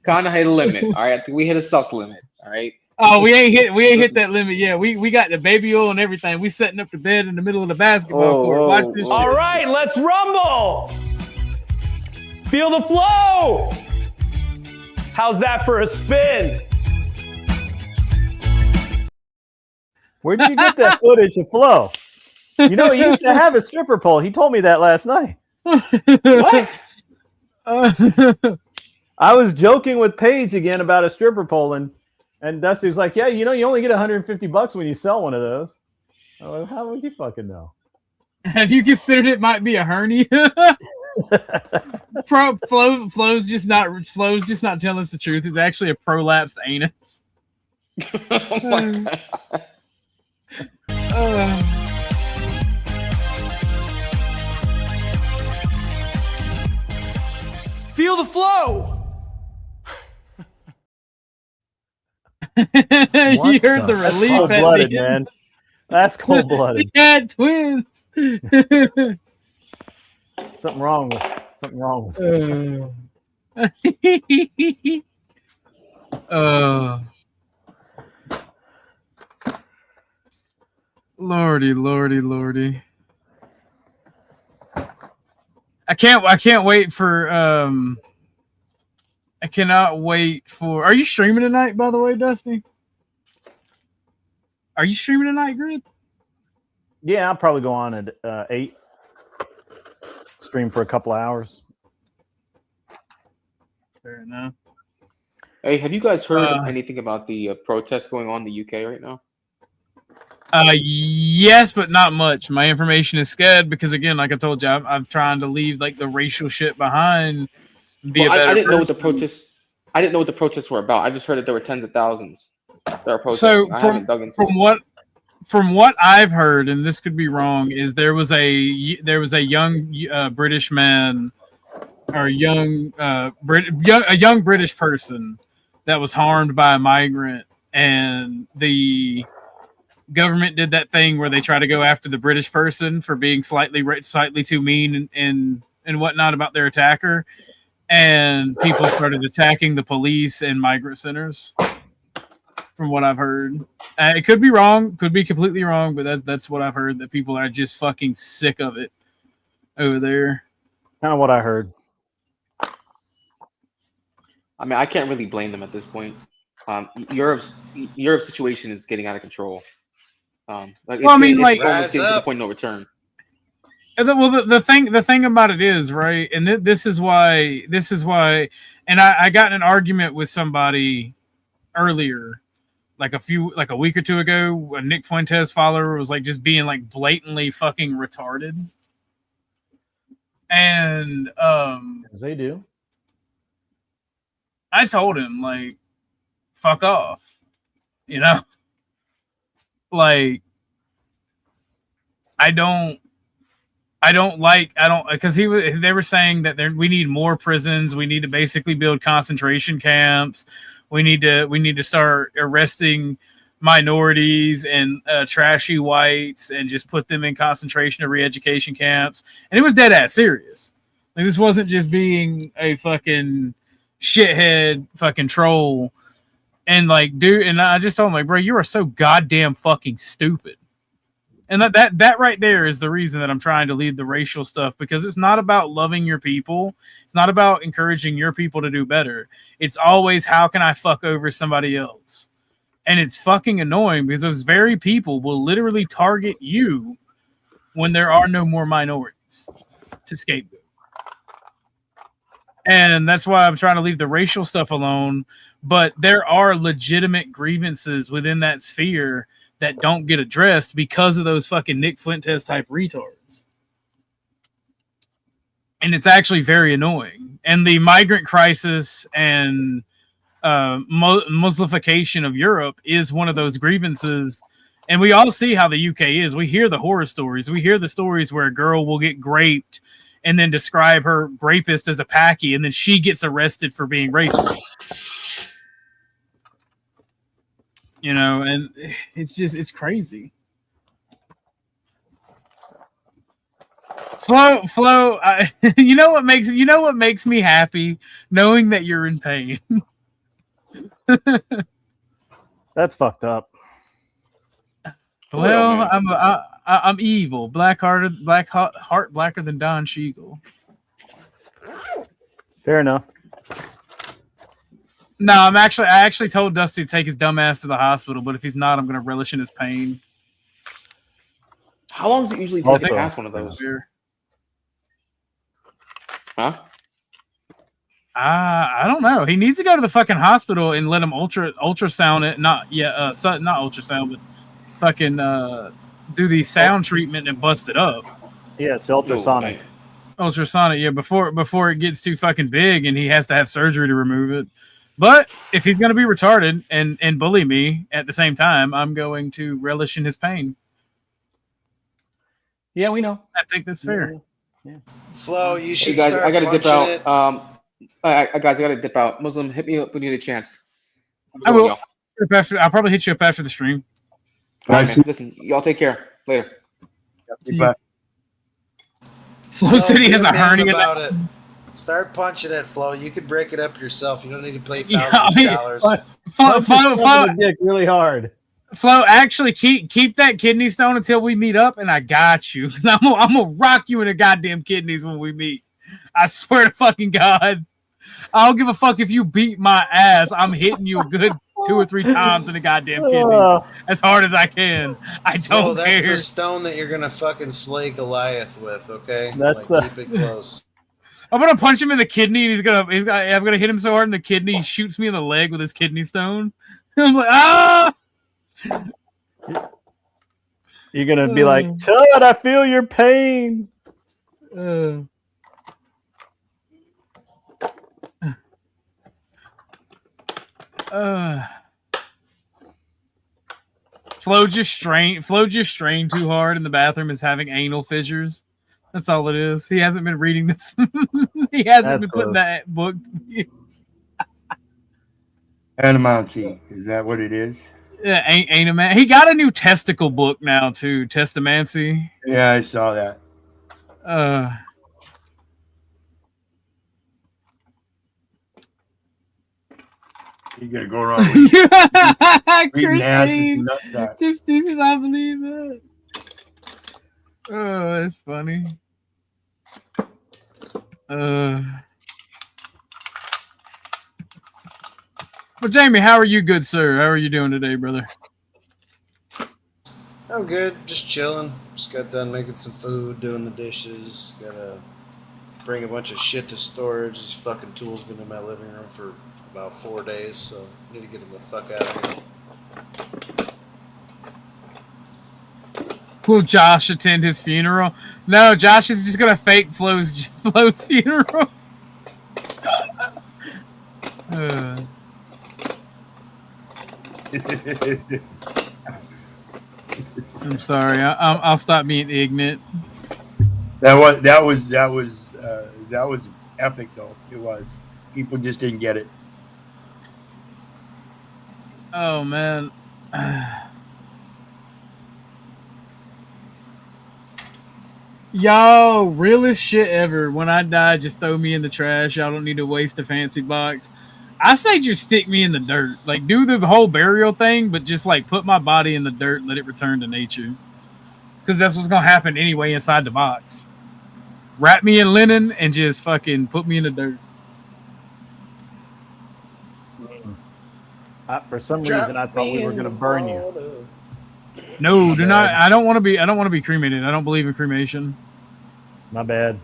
Kind of hit a limit. All right, I think we hit a sus limit. All right. Oh, we ain't hit that limit yet. We got the baby oil and everything. We setting up the bed in the middle of the basketball court. Watch this shit. All right, let's rumble. Feel the flow. How's that for a spin? Where did you get that footage of Flo? You know, he used to have a stripper pole. He told me that last night. What? I was joking with Paige again about a stripper pole, and Dusty was like, "Yeah, you know, you only get $150 when you sell one of those." I'm like, how would you fucking know? Have you considered it might be a hernia? Flo's just not telling us the truth. It's actually a prolapsed anus. Oh my God. Feel the flow. You heard the relief. Cold blooded, man. That's cold blooded. We had twins. Something wrong with it. Lordy. I can't wait for I cannot wait for. Are you streaming tonight, by the way, Dusty? Are you streaming tonight, Grid? Yeah, I'll probably go on at 8. Stream for a couple of hours. Fair enough. Hey, have you guys heard anything about the protests going on in the UK right now? Yes, but not much. My information is skewed because, again, like I told you, I'm trying to leave like the racial shit behind. Well, I didn't know what the protests. I didn't know what the protests were about. I just heard that there were tens of thousands that are protesting. So from what I've heard, and this could be wrong, is there was a young British man or a young British person that was harmed by a migrant, and the government did that thing where they try to go after the British person for being slightly too mean and whatnot about their attacker, and people started attacking the police and migrant centers. From what I've heard, it could be wrong, could be completely wrong, but that's what I've heard. That people are just fucking sick of it over there. Kind of what I heard. I mean, I can't really blame them at this point. Europe's situation is getting out of control. It's almost getting to the point of no return. Well, the thing about it is, right, and this is why, and I got in an argument with somebody earlier, like a week or two ago, a Nick Fuentes follower was like just being like blatantly fucking retarded, and as they do. I told him, like, fuck off, you know, like because they were saying that we need more prisons. We need to basically build concentration camps. We need to start arresting minorities and trashy whites and just put them in concentration or re-education camps. And it was dead ass serious. Like, this wasn't just being a fucking shithead fucking troll. And like, dude, and I just told him, like, bro, you are so goddamn fucking stupid. And that right there is the reason that I'm trying to lead the racial stuff, because it's not about loving your people. It's not about encouraging your people to do better. It's always, how can I fuck over somebody else? And it's fucking annoying because those very people will literally target you when there are no more minorities to scapegoat. And that's why I'm trying to leave the racial stuff alone. But there are legitimate grievances within that sphere that don't get addressed because of those fucking Nick Fuentes type retards. And it's actually very annoying. And the migrant crisis and Muslification of Europe is one of those grievances. And we all see how the UK is. We hear the horror stories. We hear the stories where a girl will get raped and then describe her rapist as a Paki, and then she gets arrested for being racist. You know, and it's crazy. Flo, you know what makes me happy? Knowing that you're in pain. That's fucked up. Well, I'm evil, black heart blacker than Don Cheadle. Fair enough. No, I actually told Dusty to take his dumb ass to the hospital, but if he's not, I'm going to relish in his pain. How long does it usually take to pass one of those? Huh? I don't know. He needs to go to the fucking hospital and let him ultrasound it. Not ultrasound, but fucking do the sound treatment and bust it up. Yeah, it's ultrasonic. Ultrasonic, yeah, before it gets too fucking big and he has to have surgery to remove it. But if he's going to be retarded and bully me at the same time, I'm going to relish in his pain. Yeah, we know. I think that's fair. Yeah. Flo, you should Hey guys, start I gotta dip punching it. out. Guys, I gotta dip out. Muslim, hit me up when you get a chance. I will. I'll probably hit you up after the stream. All right, man. Listen, y'all take care. Later. Bye. Flo City has a be a man hernia. about it. Start punching it, Flo. You can break it up yourself. You don't need to pay Yeah, thousands of dollars. Flo, dick really hard. Flo, actually keep that kidney stone until we meet up, and I got you. I'm gonna rock you in the goddamn kidneys when we meet. I swear to fucking God. I don't give a fuck if you beat my ass. I'm hitting you a good 2 or 3 times in the goddamn kidneys as hard as I can. I Flo, don't that's care. the stone that you're gonna fucking slay Goliath with, okay? That's keep it close. I'm gonna punch him in the kidney, and I'm gonna hit him so hard in the kidney, he shoots me in the leg with his kidney stone. I'm like, ah! You're gonna be like, Chud, I feel your pain. Flo just strained too hard in the bathroom, is having anal fissures. That's all it is. He hasn't been reading this. He hasn't been putting that book. Animancy, is that what it is? Yeah, ain't a man. He got a new testicle book now too. Testamancy. Yeah, I saw that. You gotta go around reading asses and nutsack. This does not believe that. Oh, that's funny. Well, Jamie, how are you, good sir? How are you doing today, brother? I'm good, just chilling. Just got done making some food, doing the dishes. Gotta bring a bunch of shit to storage. These fucking tools been in my living room for about 4 days, so I need to get them the fuck out of here. Will Josh attend his funeral? No, Josh is just gonna fake Flo's funeral. I'm sorry. I'll stop being ignorant. That was epic though. It was. People just didn't get it. Oh man, Y'all, realest shit ever. When I die, just throw me in the trash. Y'all don't need to waste a fancy box. I say just stick me in the dirt. Like, do the whole burial thing, but just, like, put my body in the dirt and let it return to nature. Because that's what's going to happen anyway inside the box. Wrap me in linen and just fucking put me in the dirt. For some reason, I thought we were going to burn you. No, do not. I don't want to be. I don't want to be cremated. I don't believe in cremation. My bad.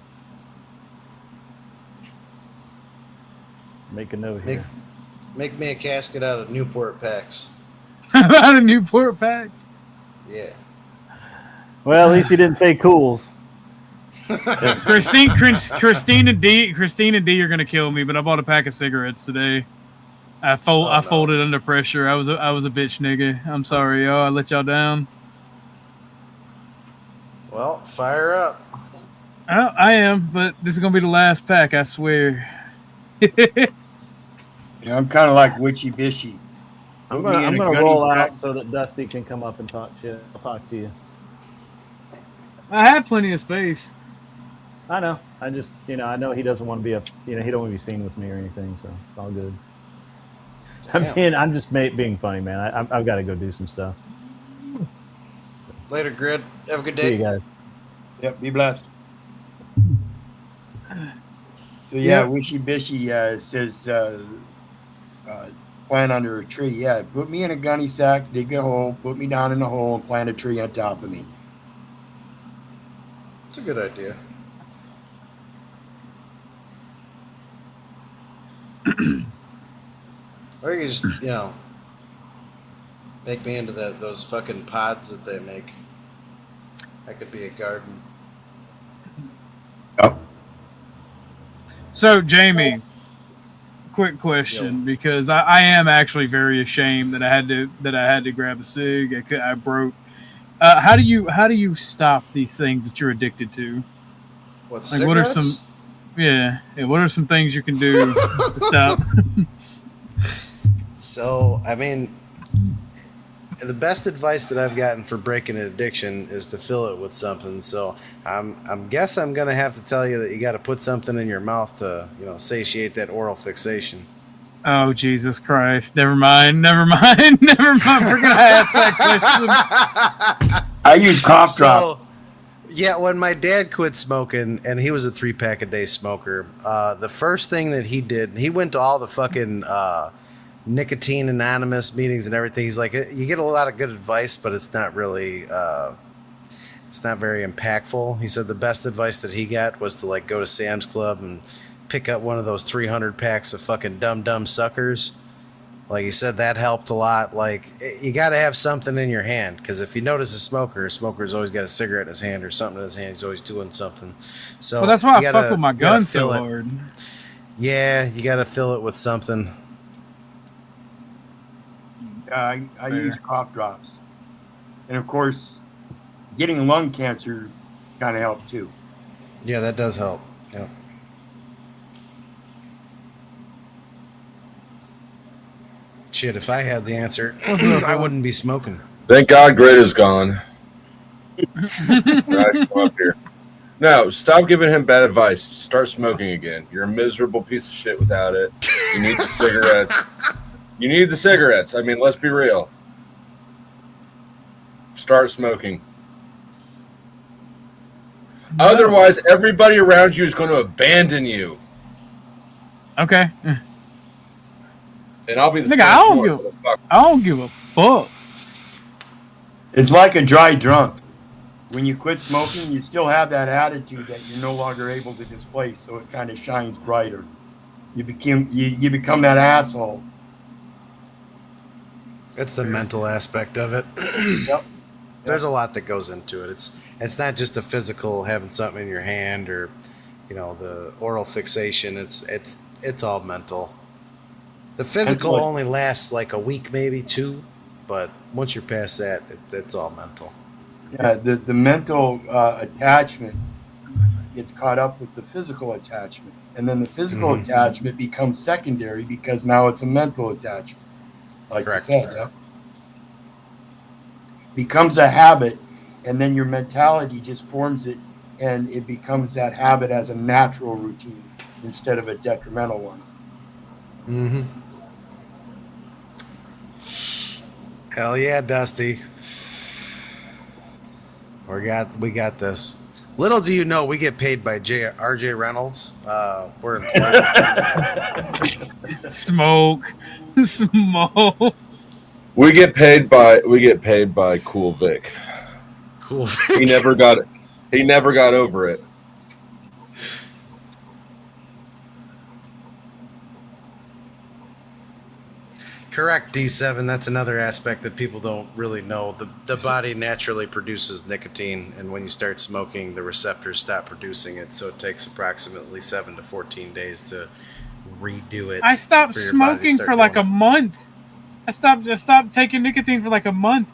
Make a note here. Make me a casket out of Newport packs. Out of Newport packs. Yeah. Well, at least you didn't say cools. Christine and D are gonna kill me, but I bought a pack of cigarettes today. I folded under pressure. I was a bitch nigga. I'm sorry, y'all. I let y'all down. Well, fire up. I am, but this is gonna be the last pack. I swear. Yeah, I'm kind of like Witchy Bishy. I'm gonna roll out so that Dusty can come up and talk shit. I'll talk to you. I have plenty of space. I know. I just, I know he doesn't want to be he don't want to be seen with me or anything, so it's all good. I'm just being funny, man. I've got to go do some stuff. Later, Grid. Have a good day. See you guys. Yep, be blessed. So yeah, Wishy Bishy says plant under a tree. Yeah, put me in a gunny sack, dig a hole, put me down in a hole, and plant a tree on top of me. It's a good idea. Or you just, make me into those fucking pods that they make. That could be a garden. Yep. So, Jamie, quick question, because I am actually very ashamed that I had to grab a cig. I broke. How do you stop these things that you're addicted to? What What are some? Yeah. What are some things you can do to stop? So, I mean, the best advice that I've gotten for breaking an addiction is to fill it with something. So, I'm gonna have to tell you that you got to put something in your mouth to, satiate that oral fixation. Oh, Jesus Christ! Never mind. We're gonna ask that question. I use cough drop. Yeah, when my dad quit smoking, and he was a 3-pack a day smoker, the first thing that he did, he went to all the fucking Nicotine Anonymous meetings and everything. He's like, you get a lot of good advice, but it's not really, it's not very impactful. He said the best advice that he got was to go to Sam's Club and pick up one of those 300 packs of fucking dumb suckers. Like he said, that helped a lot. You got to have something in your hand, because if you notice a smoker's always got a cigarette in his hand or something in his hand. He's always doing something. So well, that's why I fuck with my gun so hard. Yeah, you got to fill it with something. I use cough drops. And of course, getting lung cancer kind of helped too. Yeah, that does help. Yeah. Shit, if I had the answer, I wouldn't be smoking. Thank God Grid is gone. Right, come up here. No, stop giving him bad advice. Start smoking again. You're a miserable piece of shit without it. You need the cigarettes. You need the cigarettes. I mean, let's be real. Start smoking. No. Otherwise, everybody around you is going to abandon you. Okay. And I'll be the nigga, I don't give a fuck. It's like a dry drunk. When you quit smoking, you still have that attitude that you're no longer able to display, so it kind of shines brighter. You become that asshole. It's the mental aspect of it. Yep. There's a lot that goes into it. It's not just the physical, having something in your hand, or the oral fixation. It's all mental. The physical only lasts like a week, maybe 2, but once you're past that, it's all mental. Yeah, the mental attachment gets caught up with the physical attachment, and then the physical attachment becomes secondary because now it's a mental attachment. Like Correct. you said, yeah. becomes a habit, and then your mentality just forms it, and it becomes that habit as a natural routine instead of a detrimental one. Mm-hmm. Hell yeah, Dusty. We got this. Little do you know, we get paid by RJ Reynolds. We're employed. Smoke. We get paid by Cool Vic. Cool. He never got over it. Correct, D7. That's another aspect that people don't really know. The body naturally produces nicotine, and when you start smoking, the receptors stop producing it. So it takes approximately 7 to 14 days to redo it. I stopped for your body to smoking start for like doing a month. I stopped taking nicotine for like a month.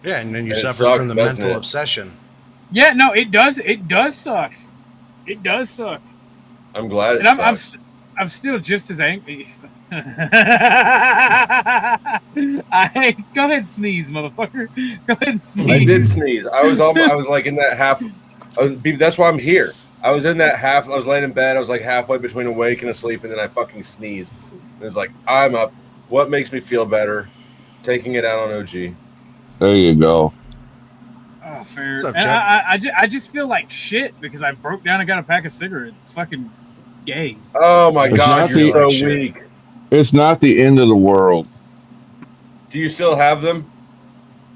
it. Yeah, and then you It suffer sucks, from the doesn't mental it? obsession. Yeah, no, it does. It does suck. It does suck. I'm glad it And sucks. I'm still just as angry. Go ahead, sneeze, motherfucker. Go ahead and sneeze. I did sneeze. I was like in that half. That's why I'm here. I was in that half. I was laying in bed. I was like halfway between awake and asleep, and then I fucking sneezed. It was like, I'm up. What makes me feel better? Taking it out on OG. There you go. Oh, fair. What's up, And Chad? I just feel like shit because I broke down and got a pack of cigarettes. It's fucking gay. Oh my It's god, not you're the- so weak. It's not the end of the world. Do you still have them?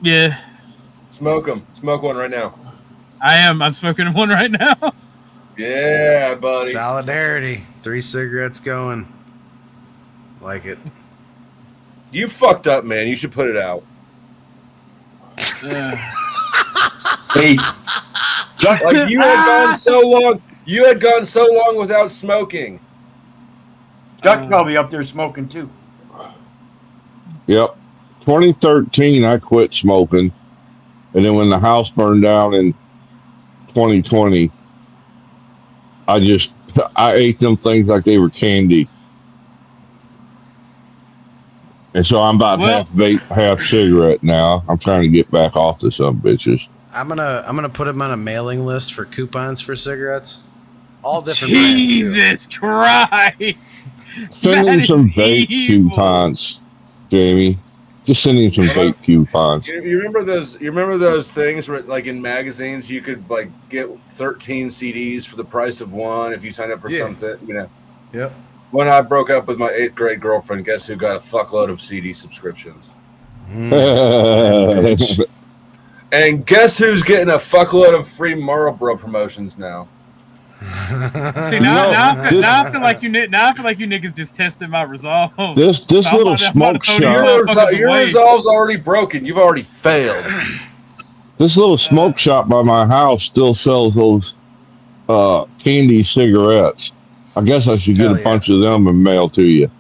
Yeah, Smoke them. Smoke one right now. I am. I'm smoking one right now. Yeah, buddy. Solidarity. 3 cigarettes going. Like it. You fucked up, man. You should put it out. Hey, Like you had gone so long. You had gone so long without smoking. Chuck's probably up there smoking too. Yep. 2013, I quit smoking. And then when the house burned down in 2020, I ate them things like they were candy. And so I'm about Well- half vape, half cigarette now. I'm trying to get back off to some bitches. I'm gonna put him on a mailing list for coupons for cigarettes. All different brands too. Jesus Christ! Send That him some is vape evil. coupons, Jamie. Just send him some vape coupons. You remember those? You remember those things where, like in magazines, you could like get 13 CDs for the price of one if you signed up for Yeah. something. You know. Yep. When I broke up with my 8th grade girlfriend, guess who got a fuckload of CD subscriptions? Bitch. And guess who's getting a fuckload of free Marlboro promotions now? See now, now I feel like you niggas just tested my resolve. This So I'm little about to smoke throw these shop. motherfuckers Your away. resolve's already broken. You've already failed. This little smoke shop by my house still sells those candy cigarettes. I guess I should get Hell a yeah. bunch of them and mail to you.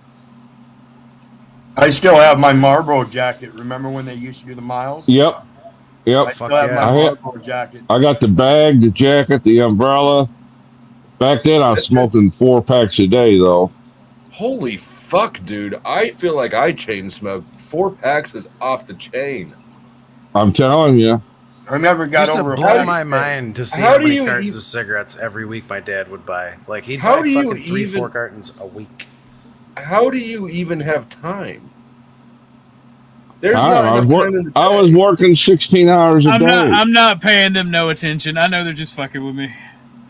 I still have my Marlboro jacket. Remember when they used to do the miles? Yep. I Yep. still Fuck have yeah. my I had- Marlboro jacket. I got the bag, the jacket, the umbrella. Back then I was smoking 4 packs a day though. Holy fuck, dude. I feel like I chain smoked. 4 packs is off the chain. I'm telling you. I never It got used to over blow it. my mind to see How how do many you cartons even- of cigarettes every week my dad would buy. Like he'd How buy do you fucking 3, even- 4 cartons a week. How do you even have time? There's I, not I was enough time in the I was working 16 hours a day. I'm not paying them no attention. I know they're just fucking with me.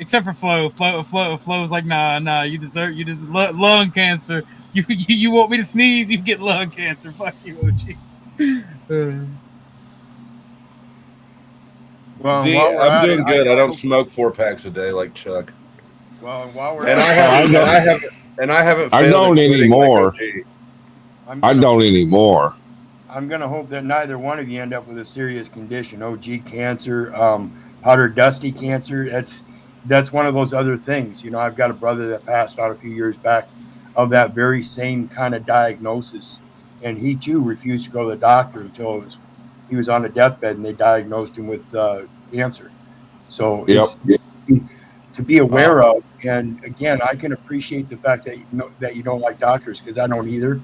Except for Flo. Flo's like, nah, you deserve lung cancer. You want me to sneeze, you get lung cancer. Fuck you, OG. Well, D, while we're I'm at doing it, good. I don't smoke 4 packs a day like Chuck. Well, while we're And at I it, haven't I failed don't at quitting anymore. like OG. I don't anymore. I'm gonna hope that neither one of you end up with a serious condition. OG cancer, powder dusty cancer. That's one of those other things. You know, I've got a brother that passed out a few years back of that very same kind of diagnosis, and he too refused to go to the doctor until he was on a deathbed and they diagnosed him with cancer. So Yep. it's to be aware of. And again, I can appreciate the fact that you don't like doctors, because I don't either.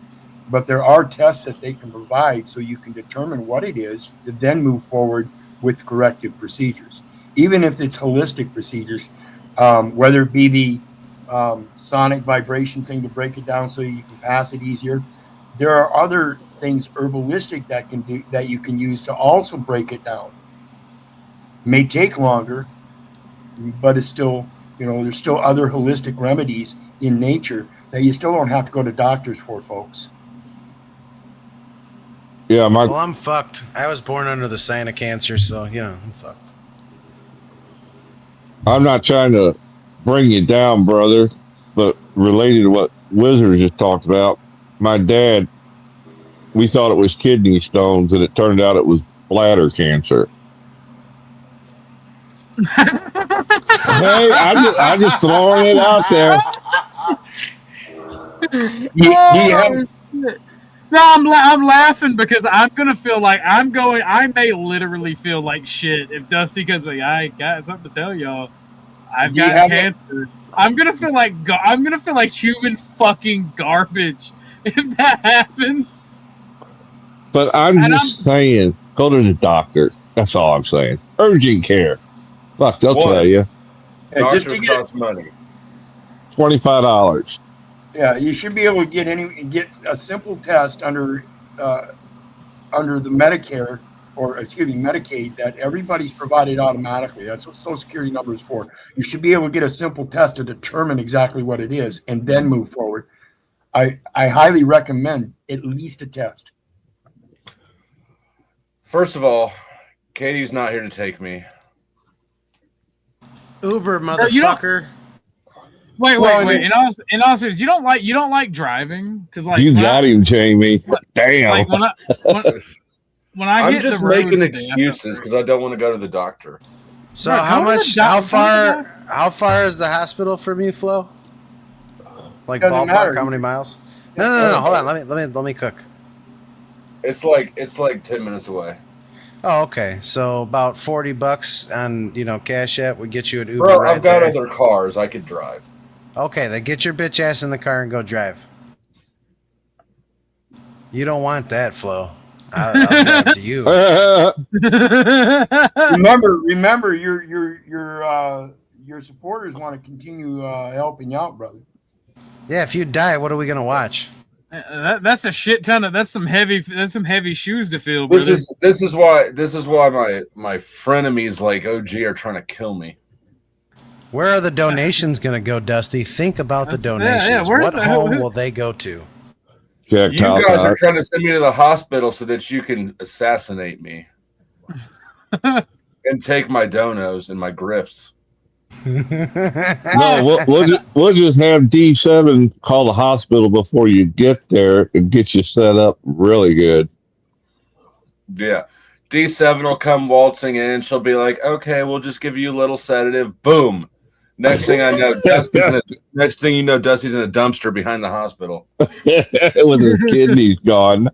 but there are tests that they can provide so you can determine what it is to then move forward with corrective procedures. Even if it's holistic procedures, whether it be the sonic vibration thing to break it down so you can pass it easier. There are other things herbalistic that you can use to also break it down. May take longer, but it's still, there's still other holistic remedies in nature that you still don't have to go to doctors for, folks. Yeah, Well, I'm fucked. I was born under the sign of cancer, so I'm fucked. I'm not trying to bring you down, brother, but related to what Wizard just talked about, my dad, we thought it was kidney stones, and it turned out it was bladder cancer. Hey, I'm just throwing it out there. No, I'm laughing because I'm gonna feel like I may literally feel like shit if Dusty goes like, I got something to tell y'all. I've got cancer. I'm gonna feel like human fucking garbage if that happens. But I'm just saying, go to the doctor. That's all I'm saying. Urgent care. Fuck, they'll tell you. Doctors cost money. $25. Yeah, you should be able to get a simple test under the Medicare Medicaid that everybody's provided automatically. That's what Social Security number is for. You should be able to get a simple test to determine exactly what it is and then move forward. I highly recommend at least a test. First of all, Katie's not here to take me. Uber, motherfucker. Wait. In all seriousness, you don't like driving because you got him, Jamie. Damn. Like when I I'm hit just the road making today, excuses because I don't want to go to the doctor. So Bro, how far is the hospital from you, Flo? Like Doesn't ballpark? matter. How many miles? No. Hold on. Let me cook. It's like 10 minutes away. Oh, okay. So about $40 on Cash App would get you an Uber. Bro, right I've got there. other cars. I could drive. Okay, then get your bitch ass in the car and go drive. You don't want that, Flo. I'll drive to you. Remember, your supporters want to continue helping you out, brother. Yeah, if you die, what are we gonna watch? That's a shit ton of that's some heavy shoes to fill. This Brother. is why my frenemies like OG are trying to kill me. Where are the donations gonna go, Dusty? Think about the donations. What home will they go to? Yeah, You guys are trying to send me to the hospital so that you can assassinate me and take my donos and my grifts. No, we'll just have D7 call the hospital before you get there and get you set up really good. Yeah. D7 will come waltzing in. She'll be like, okay, we'll just give you a little sedative. Boom. Next thing I know, Dusty's in a dumpster behind the hospital. With his kidneys gone.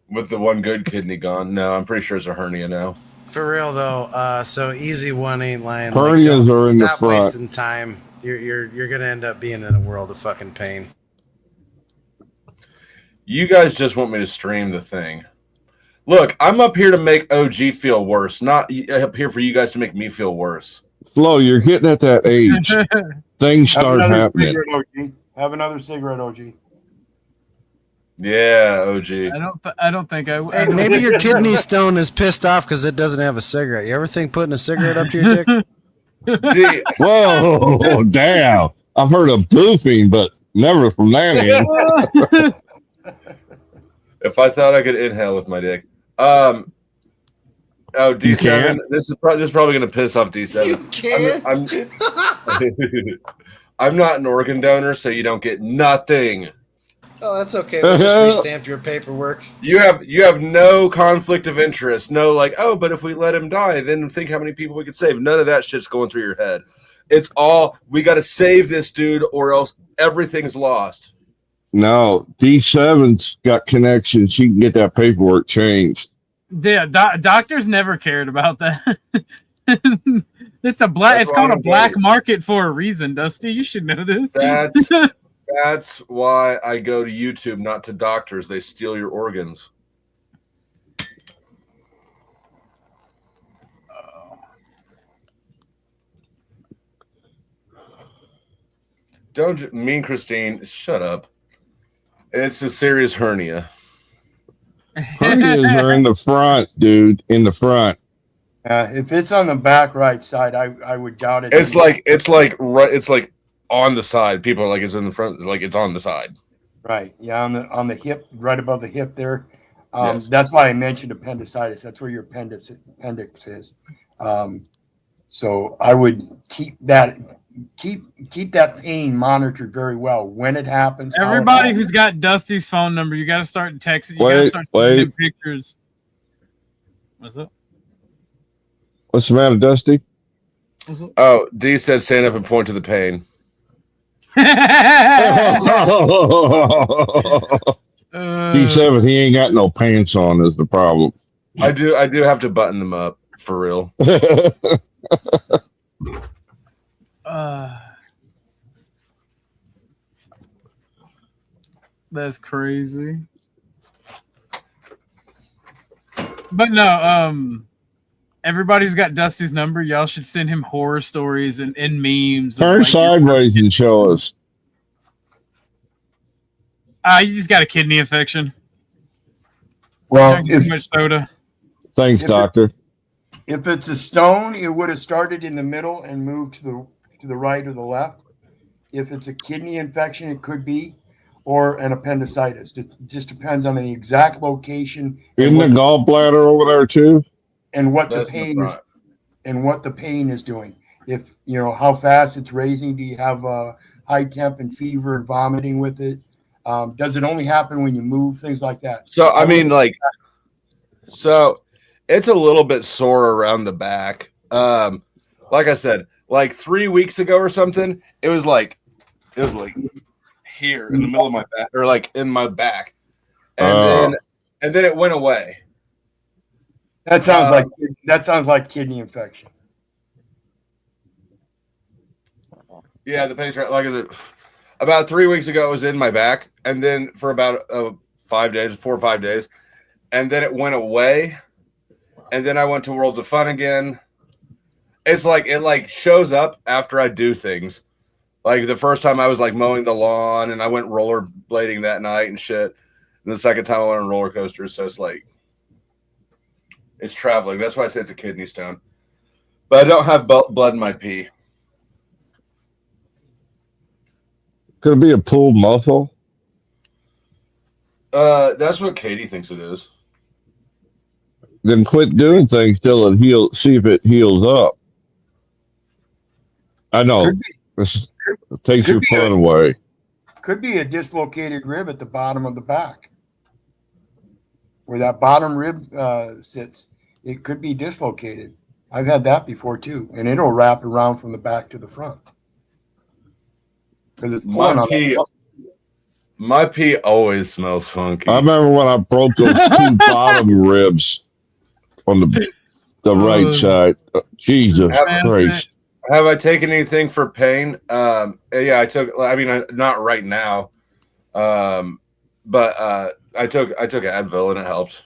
With the one good kidney gone. No, I'm pretty sure it's a hernia now. For real though, so easy one ain't lying. Hernias are in the stop front. wasting time. You're gonna end up being in a world of fucking pain. You guys just want me to stream the thing. Look, I'm up here to make OG feel worse, not up here for you guys to make me feel worse. Flo, you're getting at that age. Things start happening. Have another cigarette, OG. Yeah, OG. I don't think I. Hey, maybe your kidney stone is pissed off because it doesn't have a cigarette. You ever think putting a cigarette up to your dick? Whoa, damn. I've heard of boofing, but never from that end. If I thought I could inhale with my dick. D7. This is probably going to piss off D7. You can't. I'm not an organ donor, so you don't get nothing. Oh, that's okay. We'll just restamp your paperwork. You have no conflict of interest. No, like, oh, but if we let him die, then think how many people we could save. None of that shit's going through your head. It's all, we got to save this dude or else everything's lost. No, D7's got connections. She can get that paperwork changed. Yeah, doctors never cared about that. It's called a black market for a reason, Dusty. You should know this. That's why I go to YouTube, not to doctors. They steal your organs. Don't mean Christine. Shut up. It's a serious hernia. Hernias are in the front, dude. In the front. If it's on the back right side, I would doubt it. It's like on the side. People are like, it's in the front. It's like it's on the side. Right. Yeah, on the hip, right above the hip there. Yes. That's why I mentioned appendicitis. That's where your appendix is. So I would keep that pain monitored very well when it happens. how it Everybody happens. who's got Dusty's phone number, you got to start texting. You got to start sending him pictures. What's up? What's the matter, Dusty? Oh, D says stand up and point to the pain. D7, he ain't got no pants on is the problem. I do have to button them up for real. That's crazy. But no, everybody's got Dusty's number. Y'all should send him horror stories and memes. Turn sideways and show us. You just got a kidney infection. Well, Drinking too much soda. Thanks, doctor. If it's a stone, it would have started in the middle and moved to the right or the left. If it's a kidney infection, it could be, or an appendicitis. It just depends on the exact location. Isn't the gallbladder over there too? And what That's the pain not is, right. and what the pain is doing. If you know how fast it's raising, do you have a high temp and fever and vomiting with it? Does it only happen when you move, things like that? So I mean, so it's a little bit sore around the back. Like I said, like 3 weeks ago or something, it was like here in the middle of my back, or like in my back, and then it went away. That sounds like kidney infection. Yeah, the pain's right. Like I said, about 3 weeks ago, it was in my back, and then for about 4 or 5 days, and then it went away, and then I went to Worlds of Fun again. It's like it shows up after I do things. Like the first time I was like mowing the lawn, and I went rollerblading that night and shit. And the second time I went on roller coasters, so it's like it's traveling. That's why I say it's a kidney stone. But I don't have blood in my pee. Could it be a pulled muscle? That's what Katie thinks it is. Then quit doing things till it heals. See if it heals up. I know. It takes your fun away. Could be a dislocated rib at the bottom of the back, where that bottom rib sits. It could be dislocated. I've had that before too, and it'll wrap around from the back to the front. Because it's my pee always smells funky. I remember when I broke those two bottom ribs on the right side. Jesus Christ. Have I taken anything for pain? Yeah, I took. I mean, not right now, but I took Advil and it helped.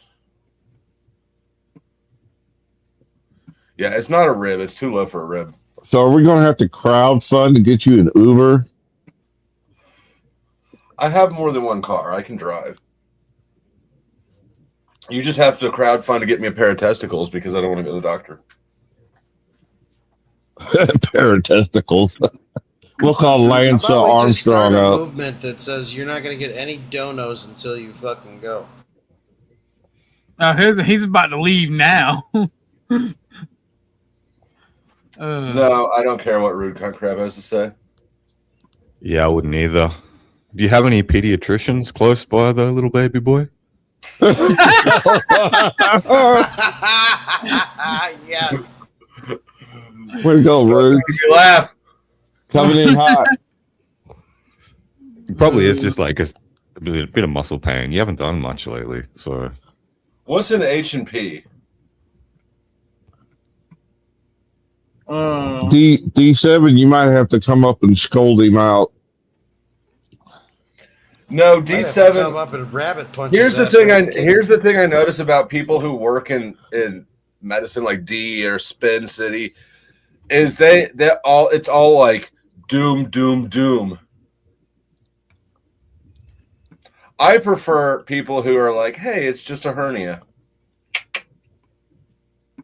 Yeah, it's not a rib. It's too low for a rib. So are we going to have to crowdfund to get you an Uber? I have more than one car. I can drive. You just have to crowdfund to get me a pair of testicles because I don't want to go to the doctor. Pair of testicles. We'll call Lance How about we just Armstrong start a out. movement that says you're not going to get any donos until you fucking go. He's about to leave now. No, I don't care what Rude Cunt Crab has to say. Yeah, I wouldn't either. Do you have any pediatricians close by, though, little baby boy? Yes. Way to go, Rude. You laugh. Coming in hot. It probably is just like a bit of muscle pain. You haven't done much lately, so. What's an H&P? D7, you might have to come up and scold him out. No, Might have to come D7. up and rabbit punch. Here's his the ass thing. right in the Here's the thing I notice about people who work in medicine, like D or Spin City, is it's all like doom, doom, doom. I prefer people who are like, hey, it's just a hernia.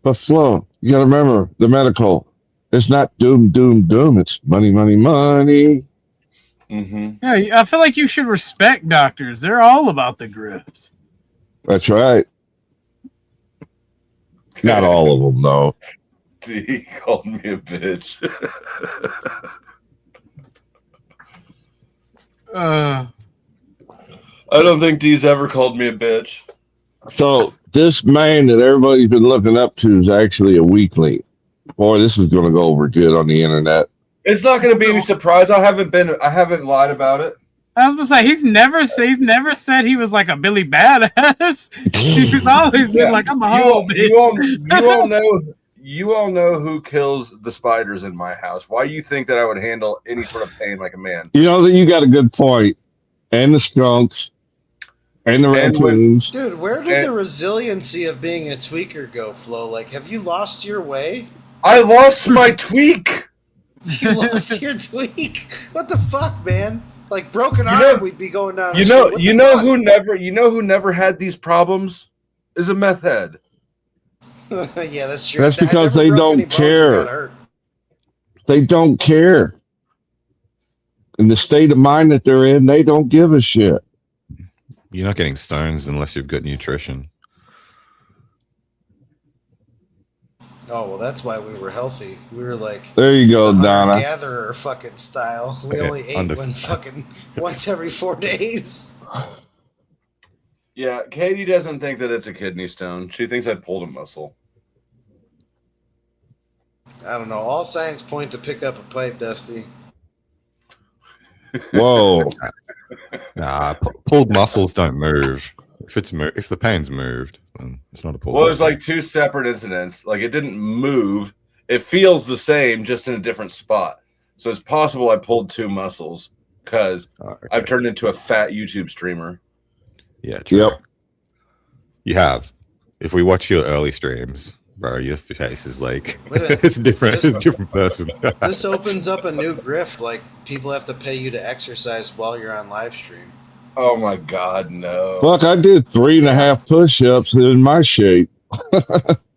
But Flo, you gotta remember the medical. It's not doom, doom, doom. It's money, money, money. Mm-hmm. Yeah, I feel like you should respect doctors. They're all about the grift. That's right. Not all of them, though. D called me a bitch. I don't think D's ever called me a bitch. So this man that everybody's been looking up to is actually a weakling. Boy, this is going to go over good on the internet. It's not going to be any surprise. I haven't lied about it. I was gonna say he's never said he was like a Billy Badass. He's always been like, I'm a whole bitch. You all know who kills the spiders in my house. Why do you think that I would handle any sort of pain like a man? You know that you got a good point. And the skunks. And the raccoons. Dude, where did the resiliency of being a tweaker go, Flo? Like, have you lost your way? I lost my tweak. You lost your tweak? What the fuck, man? Like broken arm, we'd be going down. You know who never had these problems is a meth head. Yeah, that's true. That's because they don't care. They don't care. In the state of mind that they're in, they don't give a shit. You're not getting stones unless you've got nutrition. Oh, well, that's why we were healthy. We were like, there you go, the Donna. Gatherer fucking style. We only ate when fucking once every 4 days. Yeah, Katie doesn't think that it's a kidney stone. She thinks I pulled a muscle. I don't know. All signs point to pick up a pipe, Dusty. Whoa. Nah, pulled muscles don't move. If the pain's moved, then it's not a pull. Well, there's like 2 separate incidents. Like it didn't move. It feels the same, just in a different spot. So it's possible I pulled 2 muscles because I've turned into a fat YouTube streamer. Yeah, true. Yep. You have. If we watch your early streams, bro, your face is like it's different. It's a different person. This opens up a new grift. Like people have to pay you to exercise while you're on live stream. Oh my God, no! Fuck, I did 3.5 push-ups in my shape.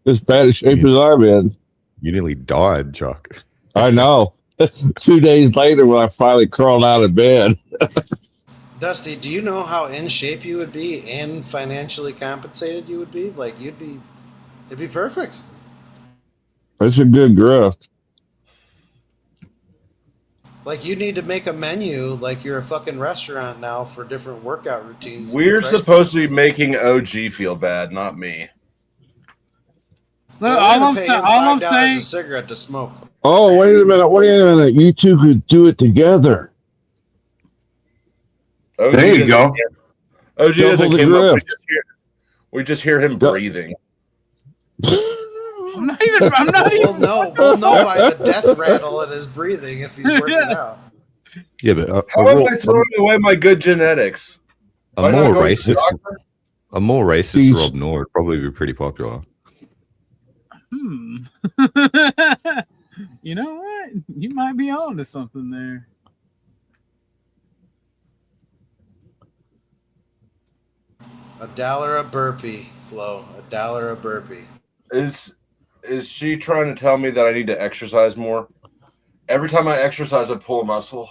As bad a shape as I'm in. You nearly died, Chuck. I know. 2 days later, when I finally crawled out of bed. Dusty, do you know how in shape you would be and financially compensated you would be? Like it'd be perfect. It's a good grift. Like you need to make a menu like you're a fucking restaurant now for different workout routines. We're supposed to be making OG feel bad, not me. Look, all I'm saying, $5 a cigarette to smoke. Oh, wait a minute. You two could do it together. OG there you go. OG doesn't came up. We just hear him breathing. I'm not even. We'll know by the death rattle in his breathing if he's working out. Yeah, but how am I throwing away my good genetics? A more racist Rob Noor would probably be pretty popular. You know what? You might be on to something there. $1 a burpee, Flo. $1 a burpee. Is she trying to tell me that I need to exercise more? Every time I exercise, I pull a muscle.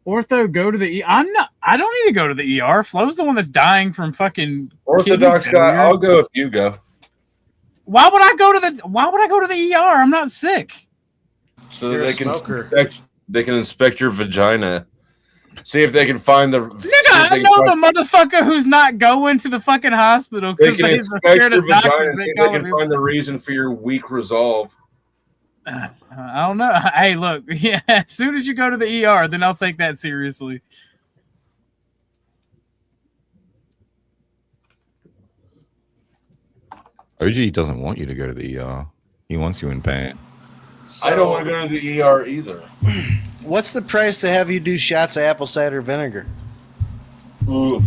Ortho, go to the I don't need to go to the ER. Flo's the one that's dying from fucking Orthodox guy. I'll go if you go. Why would I go to the ER? I'm not sick. So that they can inspect your vagina. See if they can find the. Nigga, I know the motherfucker who's not going to the fucking hospital They because can inspect your vagina and see if they can find the reason for your weak resolve. I don't know. Hey, look, yeah. As soon as you go to the ER, then I'll take that seriously. OG doesn't want you to go to the ER. He wants you in pain. I don't want to go to the ER either. What's the price to have you do shots of apple cider vinegar? Oof.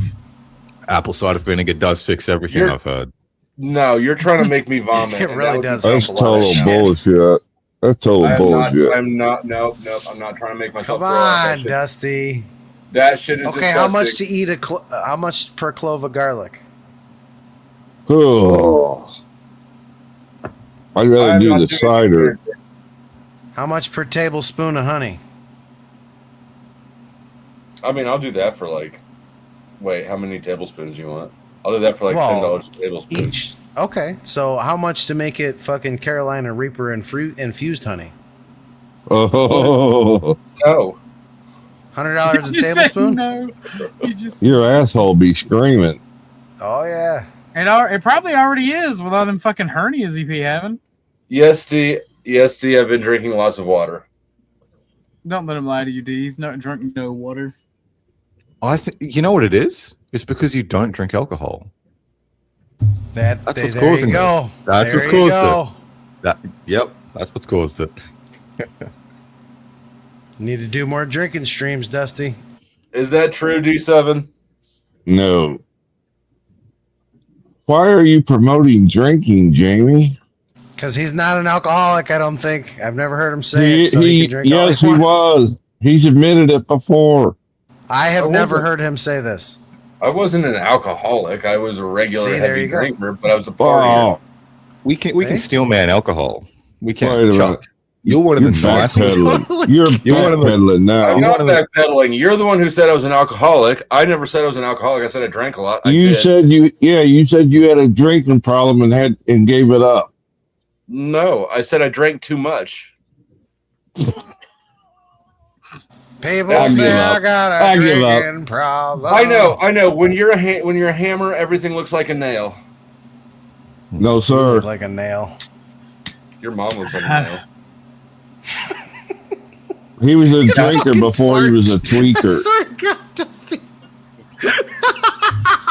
Apple cider vinegar does fix everything, You're- I've heard. No, you're trying to make me vomit. It and really that would be- does That's help a lot of total shit. bullshit. That's total bullshit. I'm not. Nope. I'm not trying to make myself. Come throw up that on, shit. Dusty. That shit is Okay, how much disgusting. to eat how much per clove of garlic? Oh. I'd rather I'm do not the doing cider. it. How much per tablespoon of honey? I mean, I'll do that for like. Wait, how many tablespoons do you want? I'll do that for like Well, $10 a tablespoon. Each. Okay, so how much to make it fucking Carolina Reaper and fruit infused honey? Oh, No. $100 a You just said tablespoon? no. You just your asshole be screaming. Oh yeah. it probably already is with all them fucking hernias he be having. Yes, D. Yes, D. I've been drinking lots of water. Don't let him lie to you, D. He's not drunk no water. I think you know what it is. It's because you don't drink alcohol. That's what's there causing you go. it. That's There what's you caused go. it. Yep, that's what's caused it. Need to do more drinking streams, Dusty. Is that true, D7? No. Why are you promoting drinking, Jamie? Because he's not an alcoholic, I don't think. I've never heard him say it, so he can drink all yes, he he wants. was. He's admitted it before. I have I never wasn't. heard him say this. I wasn't an alcoholic. I was a regular See, there heavy you go. drinker, but I was a partier. Oh, We can See? steel man alcohol. We wait a can. minute. Chuck, you're one of You're the nicest. backpedaling. You're You're one of the- backpedaling I'm now. not one of the- backpedaling. You're the one who said I was an alcoholic. I never said I was an alcoholic. I said I drank a lot. I You did. said you said you had a drinking problem and gave it up. No, I said I drank too much. People I say give I up. got I a give up. drinking problem. I know. When you're a hammer, everything looks like a nail. No, You sir. look like a nail. Your mom looks like a nail. He was a drinker before he was a tweaker. Sorry, God, Dusty.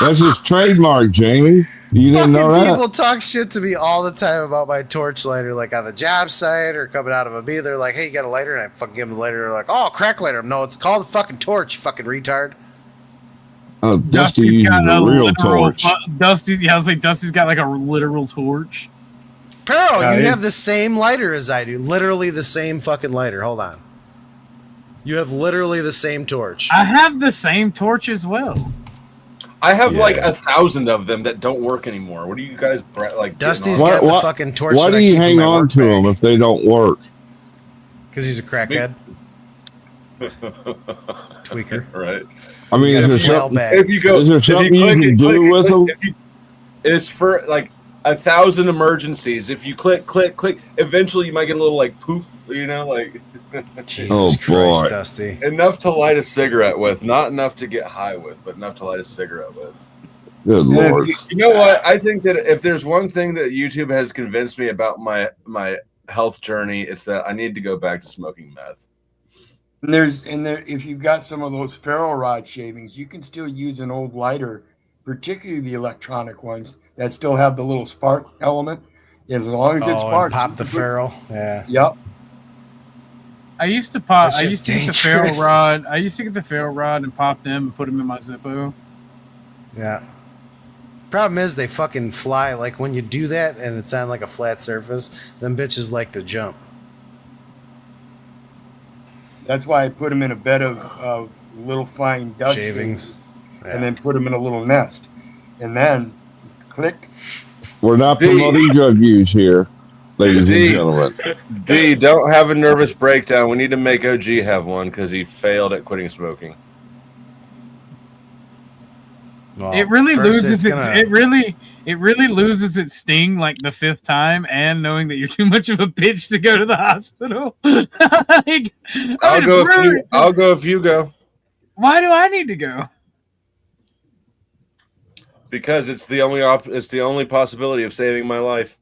That's his trademark, Jamie. You didn't know Fucking that? people talk shit to me all the time about my torch lighter, like on the job site or coming out of a meeting. They're like, "Hey, you got a lighter?" And I fucking give them the lighter. They're like, "Oh, crack lighter." No, it's called a fucking torch. You fucking retard. Oh, Dusty Dusty's uses got a real torch. Dusty's got like a literal torch. Pero, Yeah, you it- have the same lighter as I do. Literally the same fucking lighter. Hold on. You have literally the same torch. I have the same torch as well. I have Yeah. like 1,000 of them that don't work anymore. What are you guys like? Dusty's getting got on? the fucking torch. Why that do I you keep in hang my on work to them bag. if they don't work? Because he's a crackhead. Tweaker. Right. I mean, You got a is there flail something, bag. If you go, is there if you something you click can it, do click it, with click them? it, it's for like 1,000 emergencies. If you click, eventually you might get a little like poof, like Jesus Oh, Christ, boy. Dusty. enough to light a cigarette with. Not enough to get high with, but enough to light a cigarette with. Good Lord. You know what? I think that if there's one thing that YouTube has convinced me about my health journey, it's that I need to go back to smoking meth. And if you've got some of those ferro rod shavings, you can still use an old lighter, particularly the electronic ones that still have the little spark element. As long as it Oh, and sparks, pop you the can put- ferrule. Yeah. Yep. I used to pop. That I shit's used to get the ferro dangerous. rod. I used to get the ferro rod and pop them and put them in my Zippo. Yeah. Problem is, they fucking fly. Like when you do that and it's on like a flat surface, them bitches like to jump. That's why I put them in a bed of little fine dust Shavings. and then put them in a little nest. And then click. We're not D. promoting drug use here, ladies D. and gentlemen. D, don't have a nervous breakdown. We need to make OG have one because he failed at quitting smoking. Well, It really first loses its. gonna- It really loses its sting like the 5th time, and knowing that you're too much of a bitch to go to the hospital. Like, I'll mean, go if rude. you. I'll go if you go Why do I need to go? because it's the only It's the only possibility of saving my life.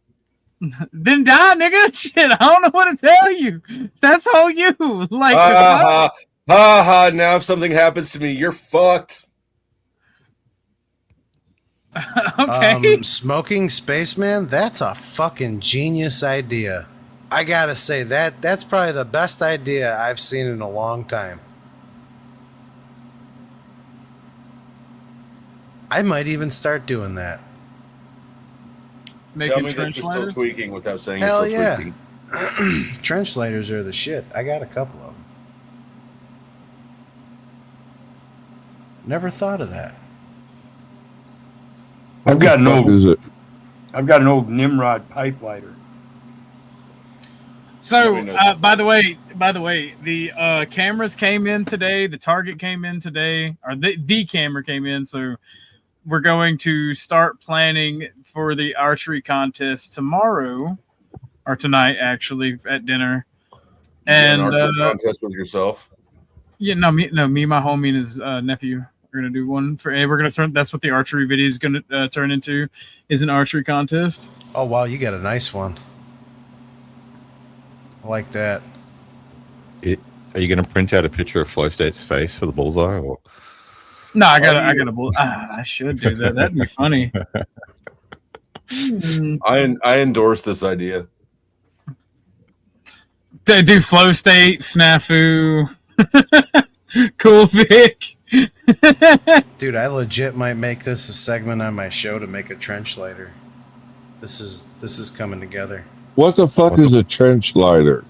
Then die, nigga. Shit, I don't know what to tell you. That's all you. Like, Ha ha! Now if something happens to me, you're fucked. okay. Smoking spaceman, that's a fucking genius idea. I gotta say that's probably the best idea I've seen in a long time. I might even start doing that. Tell me that you're still tweaking without saying Hell you're still yeah. tweaking. Trench lighters are the shit. I got a couple of them. Never thought of that. I've got an What is old, it? I've got an old Nimrod pipe lighter. So, by the way, the cameras came in today. The target came in today, or the camera came in. So, we're going to start planning for the archery contest tomorrow, or tonight, actually, at dinner. And contest with yourself. Yeah, me, and my homie and his nephew are gonna do one for. We're gonna turn. That's what the archery video is gonna turn into, is an archery contest. Oh wow, you got a nice one. I like that. Are you going to print out a picture of Flow State's face for the bullseye? Or? No, I got a bull. I should do that. That'd be funny. I endorse this idea. Do Flow State, Snafu, Cool Vic. Dude, I legit might make this a segment on my show to make a trench lighter. This is coming together. What the fuck is a trench lighter?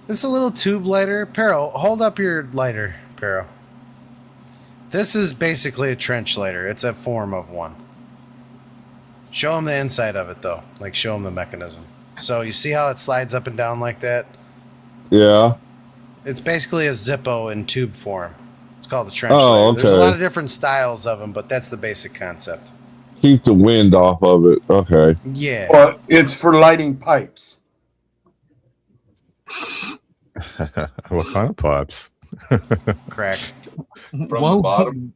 This is a little tube lighter. Pero, hold up your lighter, Pero. This is basically a trench lighter. It's a form of one. Show them the inside of it, though. Like, show them the mechanism. So, you see how it slides up and down like that? Yeah. It's basically a Zippo in tube form. It's called a trench Oh, lighter. There's a okay. lot of different styles of them, but that's the basic concept. Keep the wind off of it. Okay. Yeah. Well, it's for lighting pipes. What kind of pipes? Crack. From the bottom.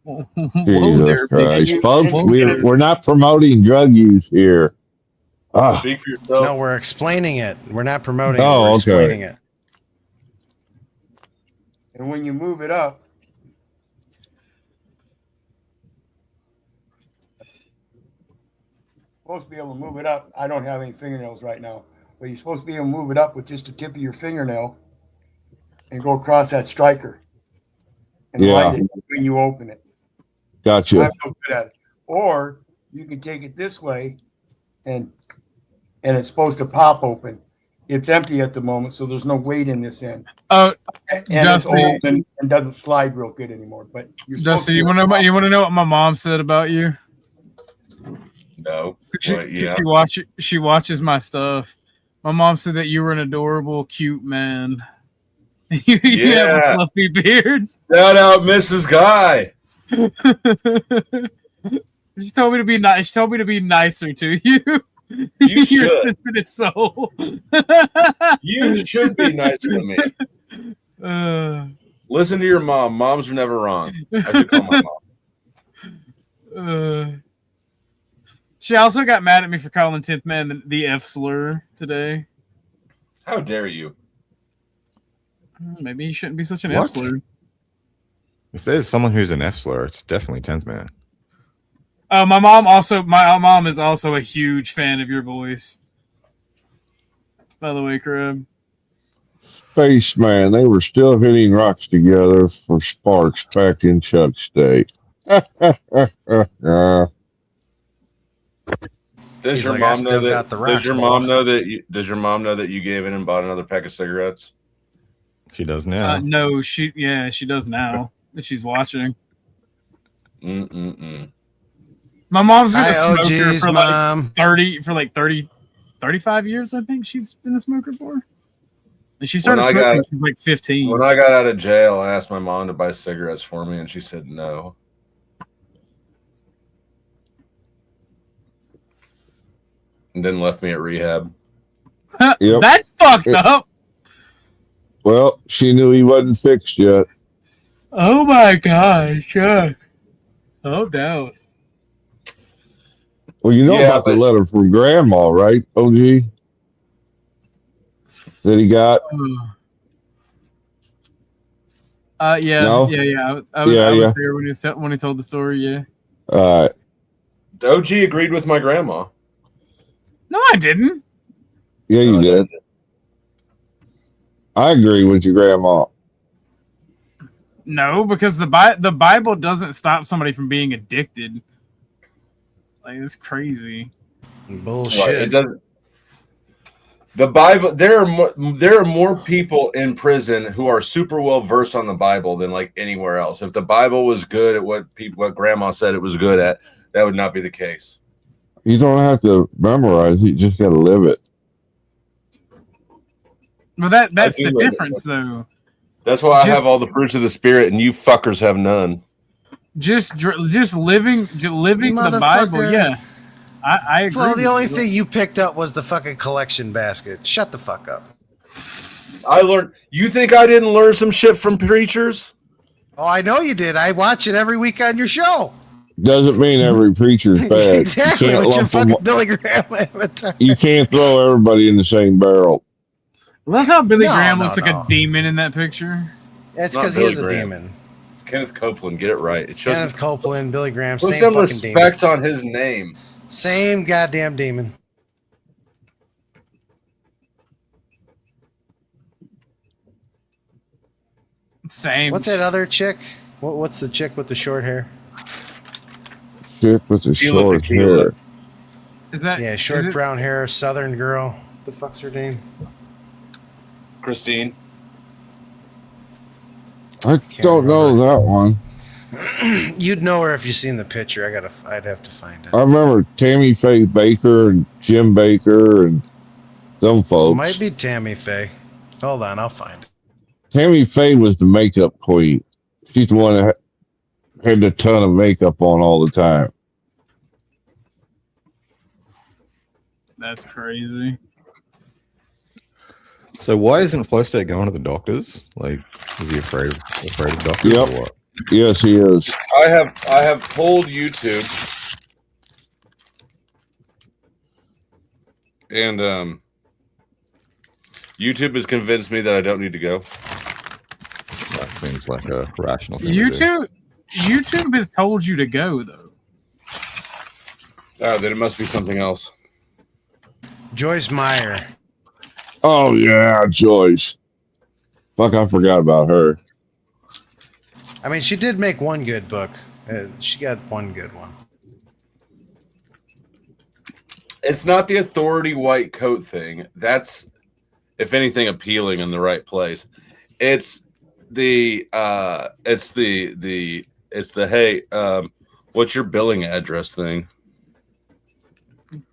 Jesus Christ. Folks, we're not promoting drug use here. Ah. Speak for yourself. No, we're explaining it. We're not promoting it. Oh, We're okay. explaining it. And when you move it up, supposed to be able to move it up. I don't have any fingernails right now, but you're supposed to be able to move it up with just the tip of your fingernail and go across that striker and Yeah. light it when you open it. Gotcha. I'm no good at it. Or you can take it this way and it's supposed to pop open. It's empty at the moment, so there's no weight in this end. Oh, And it's Dusty. old and doesn't slide real good anymore. But you're supposed Dusty, to you want to know what my mom said about you? No. She, Yeah. she watches my stuff. My mom said that you were an adorable, cute man. you have Yeah. a fluffy beard. Shout out Mrs. Guy. She told me to be nice. She told me to be nicer to you. You You're should. a sensitive soul. You should be nicer to me. Listen to your mom. Moms are never wrong. I should call my mom. She also got mad at me for calling 10th Man the F slur today. How dare you? Maybe you shouldn't be such an What? F slur. If there's someone who's an F slur, it's definitely 10th Man. My mom is also a huge fan of your voice. By the way, Crab. Spaceman, they were still hitting rocks together for sparks back in Chuck State. Does He's your like, "I mom still know that? got the Does rocks, your boy." mom know that? Does your mom know that you gave in and bought another pack of cigarettes? She does now. No, she does now. She's watching. My mom's been Hi, a smoker OGs, for Mom. like 35 years, I think she's been a smoker for. And she started When I smoking got- when she was like 15. When I got out of jail, I asked my mom to buy cigarettes for me, and she said no. And then left me at rehab. Yep. That's fucked up. Well, she knew he wasn't fixed yet. Oh my gosh. Oh, no. Well, you know Yeah, about the but- letter from Grandma, right, OG? That he got? Yeah. No? Yeah. I was Yeah, yeah. there when he told the story, yeah. OG agreed with my grandma. No, I didn't. Yeah, you did. I agree with your grandma. No, because the Bible doesn't stop somebody from being addicted. Like, it's crazy. Bullshit. Right, it doesn't. The Bible. There are more people in prison who are super well versed on the Bible than like anywhere else. If the Bible was good at what Grandma said it was good at, that would not be the case. You don't have to memorize it. You just got to live it. Well, that's the difference, though. That's why I have all the fruits of the Spirit, and you fuckers have none. Just living the Bible. Yeah, I agree. Flo, the only thing you picked up was the fucking collection basket. Shut the fuck up. I learned. You think I didn't learn some shit from preachers? Oh, I know you did. I watch it every week on your show. Doesn't mean every preacher's bad. Exactly. You can't With your lump 'em fucking up- Billy Graham avatar. You can't throw everybody in the same barrel. Love how Billy No, Graham no, looks like no. a demon in that picture. That's Not because he Billy is a Graham. demon. It's Kenneth Copeland. Get it right. It shows Kenneth Copeland, Billy Graham, put same some fucking demon. respect on his name. Same goddamn demon. Same. What's that other chick? What's the chick with the short hair? Chick with the Tequila, short tequila. hair. Is that? Yeah, is short it- brown hair, southern girl. What the fuck's her name? Christine. I don't know that one. You'd know her if you seen the picture. I'd have to find it. I remember Tammy Faye Baker and Jim Baker and some folks. Might be Tammy Faye. Hold on, I'll find it. Tammy Faye was the makeup queen. She's the one that had a ton of makeup on all the time. That's crazy. So why isn't Flow State going to the doctors? Like, is he afraid of doctors Yep. or what? Yes, he is. I have told YouTube, and YouTube has convinced me that I don't need to go. That seems like a rational thing to do. YouTube has told you to go, though. Then it must be something else. Joyce Meyer. Oh yeah, Joyce. Fuck, I forgot about her. I mean, she did make one good book. She got one good one. It's not the authority white coat thing. That's, if anything, appealing in the right place. It's the hey, what's your billing address thing?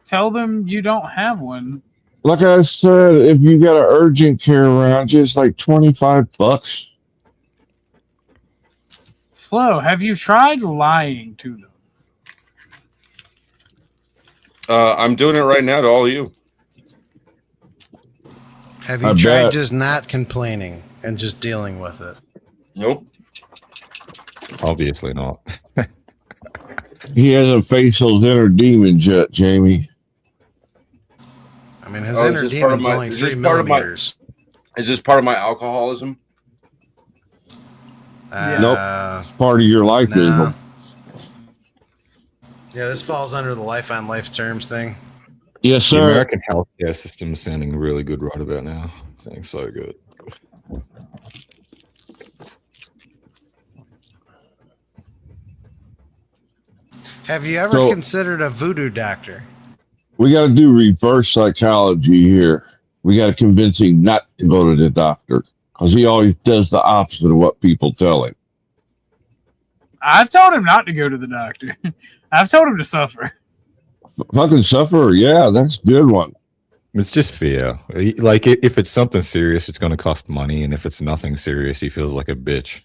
Tell them you don't have one. Like I said, if you got an urgent care around you, it's like $25. Flo, have you tried lying to them? I'm doing it right now to all of you. Have you I tried bet. just not complaining and just dealing with it? Nope. Obviously not. He hasn't faced those inner demons yet, Jamie. I mean, his Oh, inner it's just part of demon's my- only it's 3 just part of my- millimeters. Is this part of my alcoholism? Nope. It's part of your life, no. isn't it? Yeah, this falls under the life on life terms thing. Yes, The sir. American healthcare system is sounding really good right about now. It's sounding so good. Have you ever So- considered a voodoo doctor? We got to do reverse psychology here. We got to convince him not to go to the doctor because he always does the opposite of what people tell him. I've told him not to go to the doctor. I've told him to suffer. Fucking suffer. Yeah, that's a good one. It's just fear. Like, if it's something serious, it's going to cost money. And if it's nothing serious, he feels like a bitch.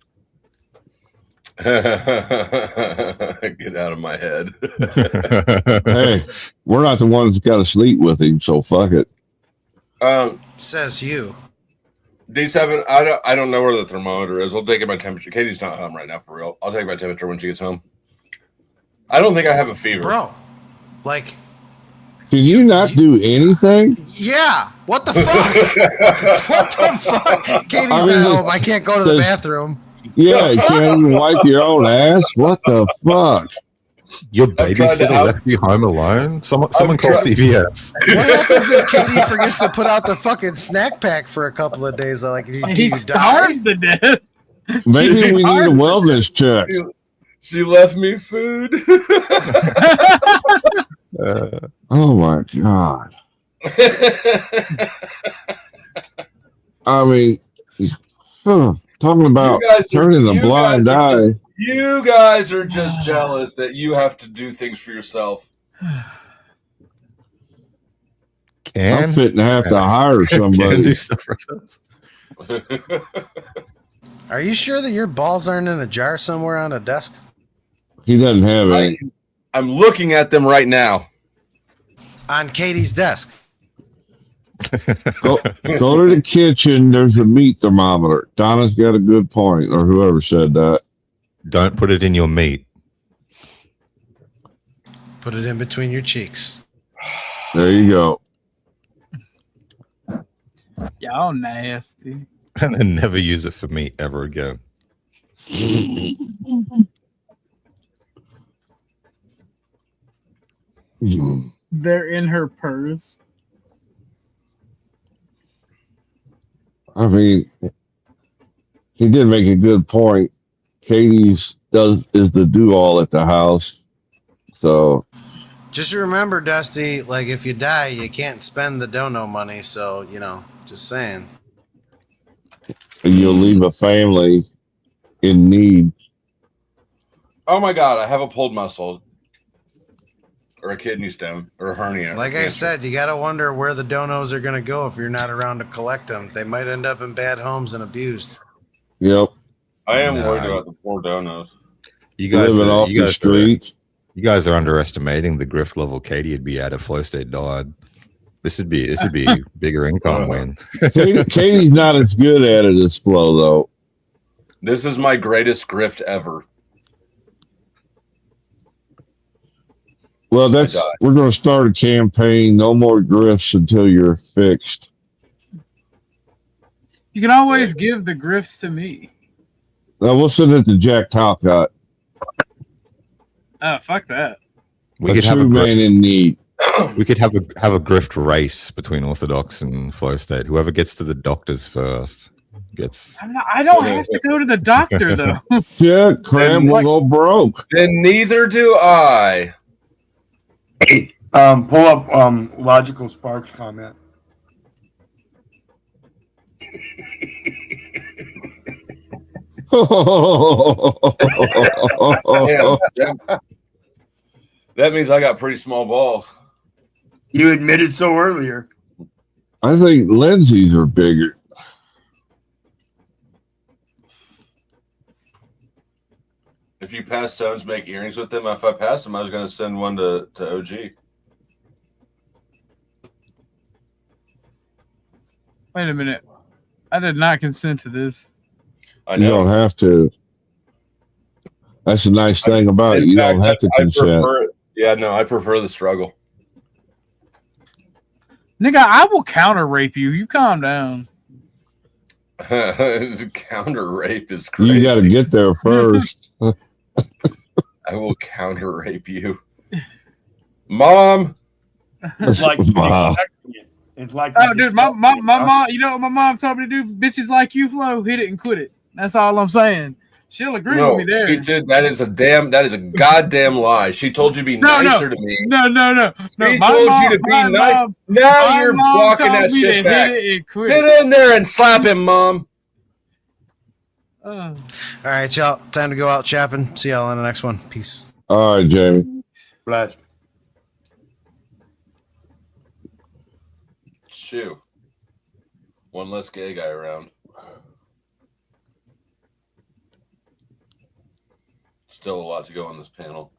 Get out of my head. Hey, we're not the ones that got to sleep with him, so fuck it. Says you. D7, I don't know where the thermometer is. I'll take my temperature. Katie's not home right now for real. I'll take my temperature when she gets home. I don't think I have a fever. Bro, like, Can you not do anything? yeah. What the fuck? What the fuck? Katie's I mean, not home. I can't go to the does- bathroom. Yeah, you can't even wipe your own ass. What the fuck? Your tried to babysitter out- left you home alone? Someone call tried- CVS. What happens if Katie forgets to put out the fucking snack pack for a couple of days? Like, do He you die? starves to death. Maybe we need a wellness check. She left me food. Oh my god! I mean, talking about turning a blind eye. You guys are just jealous that you have to do things for yourself. I'm fitting to have to hire somebody. Are you sure that your balls aren't in a jar somewhere on a desk? He doesn't have any. I'm looking at them right now. On Katie's desk. Go to the kitchen. There's a meat thermometer. Donna's got a good point, or whoever said that. Don't put it in your meat. Put it in between your cheeks. There you go. Y'all nasty. And then never use it for meat ever again. They're in her purse. I mean, he did make a good point. Katie's is the do all at the house. So Just remember, Dusty, like if you die, you can't spend the dono money. So, just saying. you'll leave a family in need. Oh my god, I have a pulled muscle. Or a kidney stone. Or a hernia. Like I said, you got to wonder where the donos are going to go if you're not around to collect them. They might end up in bad homes and abused. Yep. I am worried about the poor donos. You guys, Living off the streets. You guys are underestimating the grift level Katie would be at if Flow State died. This would be bigger income win. Katie's not as good at it as Flo, though. This is my greatest grift ever. Well, we're going to start a campaign. No more grifts until you're fixed. You can always give the grifts to me. Now we'll send it to Jack Talcott. Oh, fuck that. We a could have a true man grift, in need. we could have a grift race between Orthodox and Flow State. Whoever gets to the doctors first gets. I don't have to go to the doctor though. Yeah, Cram will go broke. Then neither do I. Pull up Logical Sparks comment. Damn. That means I got pretty small balls. You admitted so earlier. I think Lindsay's are bigger. If you pass stones, make earrings with them. If I passed them, I was going to send one to OG. Wait a minute. I did not consent to this. I You know. don't have to. That's the nice thing about it. In You fact, don't have to I consent. prefer it. Yeah, no, I prefer the struggle. Nigga, I will counter rape you. You calm down. Counter rape is crazy. You got to get there first. I will counter rape you, Mom. It's like Wow. it's like Oh, dude, my mom. You know what my mom told me to do? Bitches like you, Flo, hit it and quit it. That's all I'm saying. She'll agree No, with me there. she did. That is a goddamn lie. She told you to be nicer to me. No. She my told mom- you to be my nice. mom- Now my you're mom walking told that me shit to back. hit it and quit Get it. in there and slap him, Mom. All right, y'all. Time to go out shopping. See y'all on the next one. Peace. All right, Jamie. Flash. Shoo. One less gay guy around. Still a lot to go on this panel.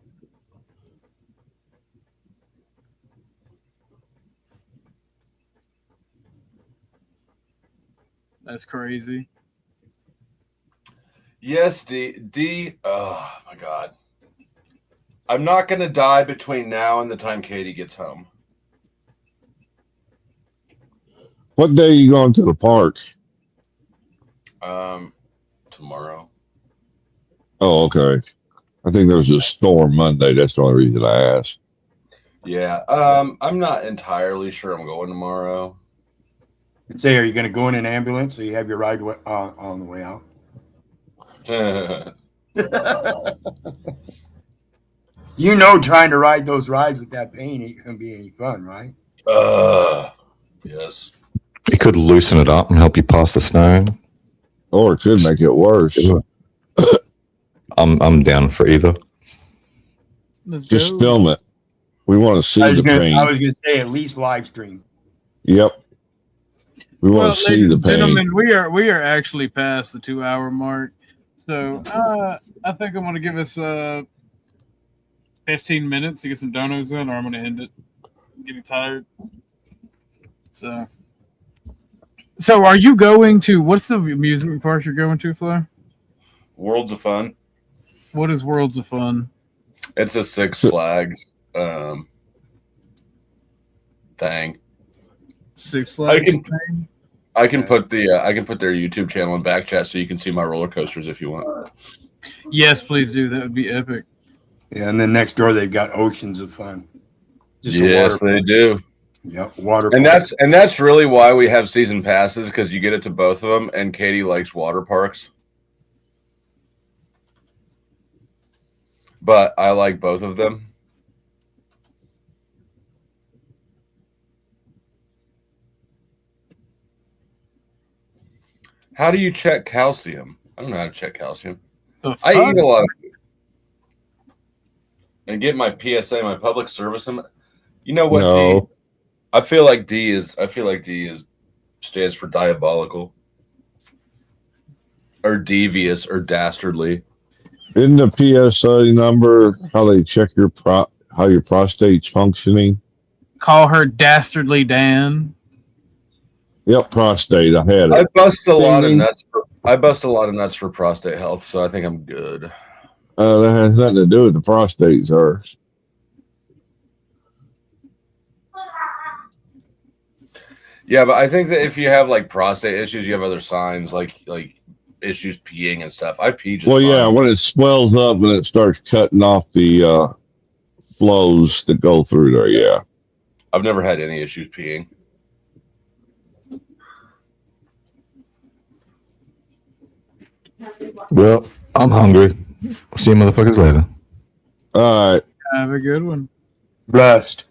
That's crazy. Yes, D. Oh my God. I'm not gonna die between now and the time Katie gets home. What day are you going to the park? Tomorrow. Oh, okay. I think there was a storm Monday. That's the only reason I asked. Yeah. I'm not entirely sure I'm going tomorrow. Say, are you going to go in an ambulance so you have your ride on the way out? You know, trying to ride those rides with that pain ain't going to be any fun, right? Yes. It could loosen it up and help you pass the snow. Or it could make it worse. I'm down for either. Just film it. We want to see the pain. I was going to say at least live stream. Yep. We want to see ladies the and pain. gentlemen, we are actually past the 2-hour mark. So I think I'm gonna give us 15 minutes to get some donos in, or I'm gonna end it. I'm getting tired. So are you going to, what's the amusement park you're going to, Flo? Worlds of Fun. What is Worlds of Fun? It's a Six Flags thing. Six Flags thing? I can put their YouTube channel in back chat so you can see my roller coasters if you want. Yes, please do. That would be epic. Yeah, and then next door they've got Oceans of Fun. Yes, they do. Yep, water. And that's really why we have season passes, because you get it to both of them. And Katie likes water parks, but I like both of them. How do you check calcium? I don't know how to check calcium. I eat a lot of food. And get my PSA, my public service. You know what? No. D? I feel like D stands for diabolical, or devious, or dastardly. Isn't the PSA number how they check how your prostate's functioning? Call her Dastardly Dan. Yep, prostate. I had it. I bust a lot of nuts for prostate health, so I think I'm good. That has nothing to do with the prostate, sir. Yeah, but I think that if you have like prostate issues, you have other signs like issues peeing and stuff. I pee just Well, fine. yeah, when it swells up and it starts cutting off the flows that go through there, yeah. I've never had any issues peeing. Well, I'm hungry. See you motherfuckers later. All right. Have a good one. Blessed.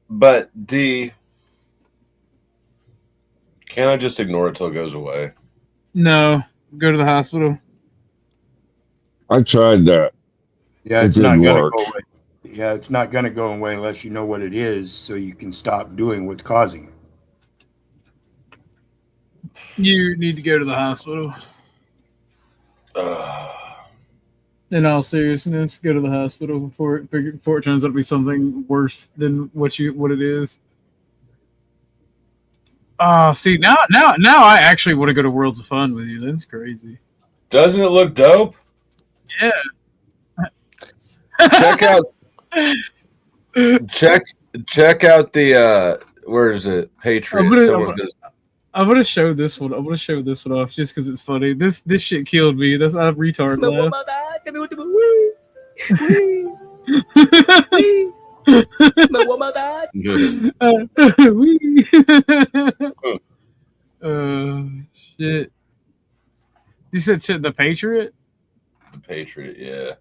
But D, can't I just ignore it till it goes away? No, go to the hospital. I tried that. Yeah, It it's not didn't going to work. go away. Yeah, it's not going to go away unless you know what it is, so you can stop doing what's causing it. You need to go to the hospital. In all seriousness, go to the hospital before it turns out to be something worse than what it is. See, now I actually want to go to Worlds of Fun with you. That's crazy. Doesn't it look dope? Yeah. Check out the where is it? Patriot. I'm gonna show this one. I'm gonna show this one off just because it's funny. This shit killed me. That's a retard laugh. Shit. You said shit, the Patriot? The Patriot, yeah.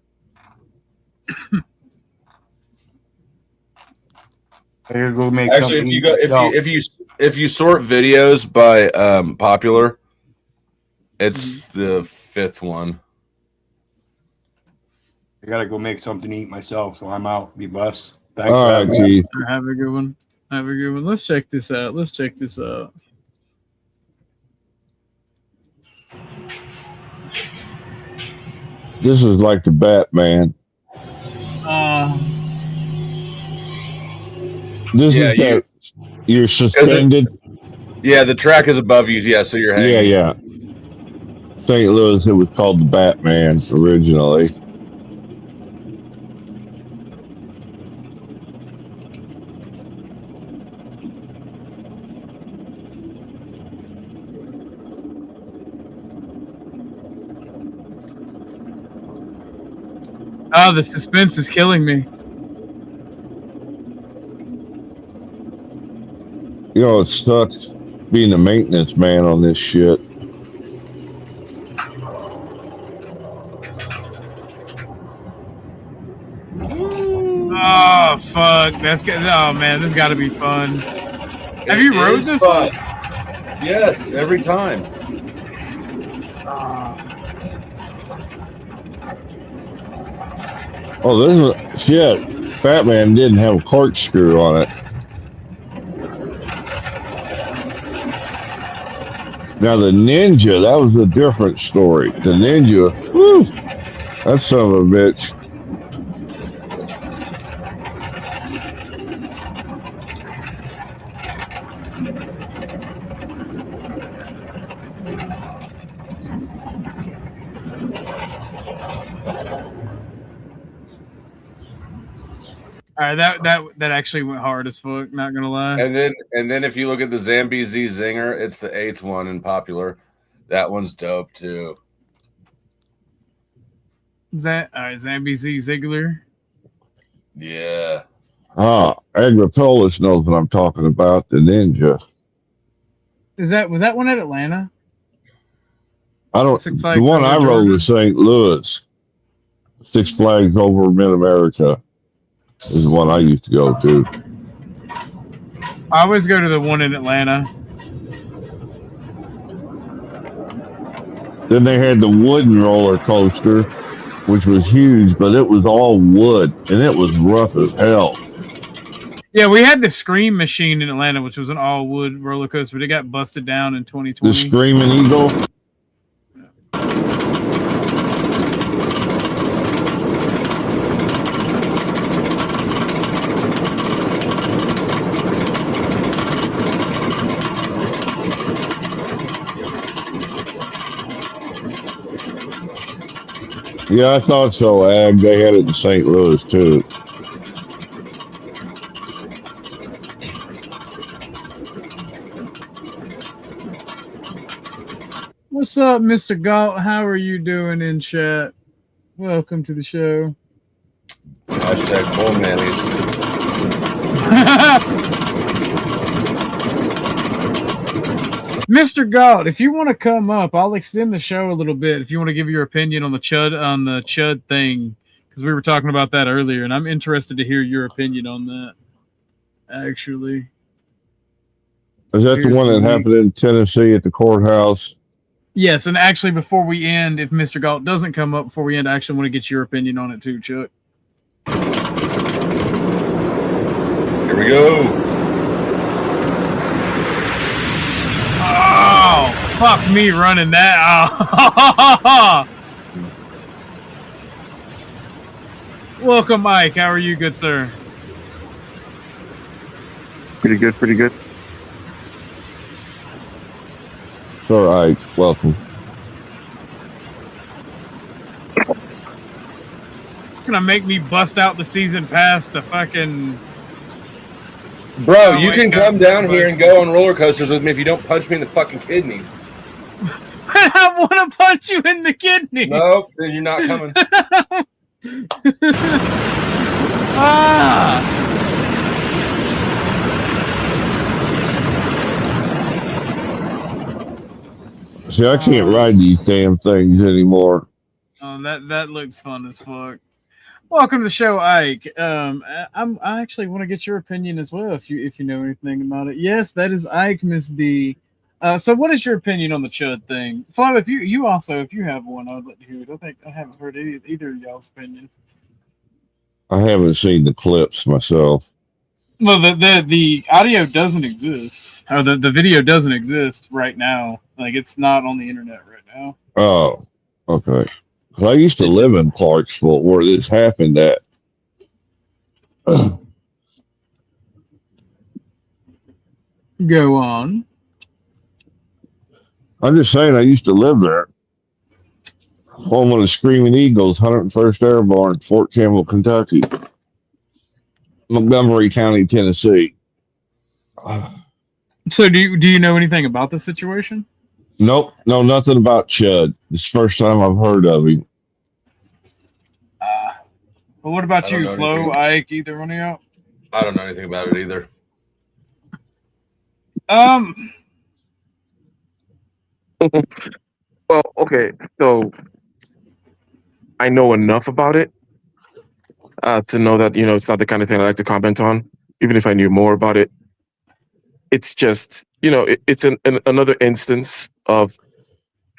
Here, go make Actually, if you sort videos by popular, it's the fifth one. I gotta go make something to eat myself, so I'm out. Be blessed. Thanks All for right, having me. Keith. Have a good one. Have a good one. Let's check this out. This is like the Batman. You're suspended. Yeah, the track is above you. Yeah, so you're hanging. Yeah. St. Louis, it was called the Batman originally. Oh, the suspense is killing me. You know, it sucks being a maintenance man on this shit. Oh fuck! That's good. Oh man, this got to be fun. Have you rode this one? Yes, every time. Oh, this is shit. Batman didn't have a corkscrew on it. Now the Ninja, that was a different story. The Ninja, whew, that son of a bitch. All right, that actually went hard as fuck. Not gonna lie. And then if you look at the Zambezi Zinger, it's the 8th one in popular. That one's dope too. Zambezi Ziegler. Yeah. Agripolis knows what I'm talking about. The Ninja. Was that one at Atlanta? I don't. Six The Flags one I over rode Georgia? was St. Louis. Six Flags over Mid America is the one I used to go to. I always go to the one in Atlanta. Then they had the wooden roller coaster, which was huge, but it was all wood and it was rough as hell. Yeah, we had the Scream Machine in Atlanta, which was an all wood roller coaster, but it got busted down in 2020. The Screaming Eagle. Yeah, I thought so, Ag. They had it in St. Louis, too. What's up, Mr. Galt? How are you doing in chat? Welcome to the show. Hashtag bull mayonnaise. Mr. Galt, if you want to come up, I'll extend the show a little bit. If you want to give your opinion on the Chud thing, because we were talking about that earlier, and I'm interested to hear your opinion on that. Actually, Is that the one that happened in Tennessee at the courthouse? yes. And actually, before we end, if Mr. Galt doesn't come up before we end, I actually want to get your opinion on it too, Chuck. Here we go. Oh, fuck me running that. Welcome, Mike. How are you, good sir? Pretty good, pretty good. All right, welcome. Gonna make me bust out the season pass to fucking. Bro, you can come down here and go on roller coasters with me if you don't punch me in the fucking kidneys. I want to punch you in the kidneys. Nope, then you're not coming. See, I can't ride these damn things anymore. Oh, that looks fun as fuck. Welcome to the show, Ike. I actually want to get your opinion as well, if you know anything about it. Yes, that is Ike, Miss D. So, what is your opinion on the Chud thing, Flo? If you have one, I'd like to hear it. I haven't heard either of y'all's opinion. I haven't seen the clips myself. Well, the audio doesn't exist, or the video doesn't exist right now. Like, it's not on the internet right now. Oh, okay. 'Cause I used to live in Clarksville where this happened at. Go on. I'm just saying I used to live there. Home of the Screaming Eagles, 101st Airborne, Fort Campbell, Kentucky. Montgomery County, Tennessee. So do you know anything about the situation? Nope, know nothing about Chud. It's the first time I've heard of him. Well, what about I don't you, know Flo, anything. Ike, either one of y'all? I don't know anything about it either. Well, okay, so I know enough about it to know that it's not the kind of thing I like to comment on. Even if I knew more about it, it's just it's another instance of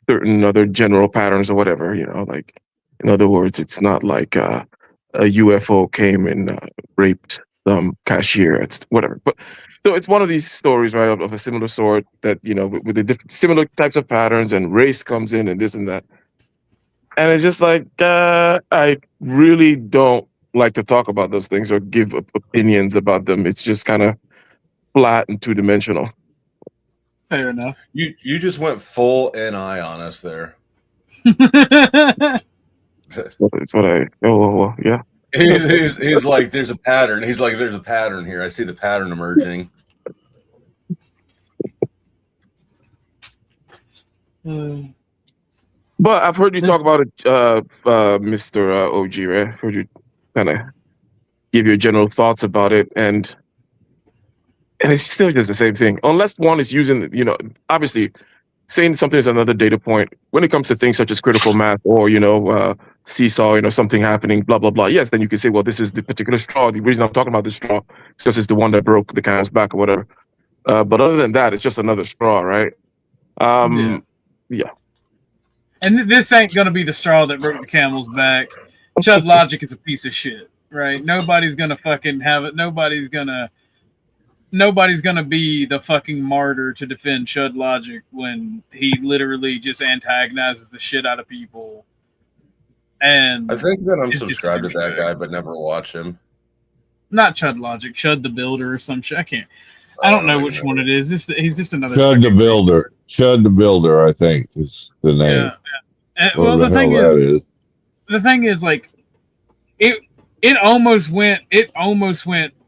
certain other general patterns or whatever. Like in other words, it's not like a UFO came and raped some cashier. It's whatever. But so it's one of these stories, right, of a similar sort that with the similar types of patterns, and race comes in and this and that. And it's just like I really don't like to talk about those things or give opinions about them. It's just kind of flat and two-dimensional. Fair enough. You just went full NI on us there. It's what I. Oh, well, yeah. He's like, there's a pattern. He's like, there's a pattern here. I see the pattern emerging. But I've heard you talk about it, Mr. OG, right? I've heard you kind of give your general thoughts about it, and it's still just the same thing. Unless one is using, obviously, saying something is another data point. When it comes to things such as critical mass or, seesaw, something happening, blah, blah, blah. Yes, then you can say, well, this is the particular straw. The reason I'm talking about this straw is because it's the one that broke the camel's back or whatever. But other than that, it's just another straw, right? Yeah. And this ain't going to be the straw that broke the camel's back. Chud Logic is a piece of shit, right? Nobody's going to fucking have it. Nobody's going to be the fucking martyr to defend Chud Logic when he literally just antagonizes the shit out of people. And I think that I'm subscribed to that guy, but never watch him. Not Chud Logic, Chud the Builder or some shit. I don't know which one it is. He's just another Chud the Builder. Chud the Builder, I think, is the name. Yeah. Well, the thing is, like, it almost went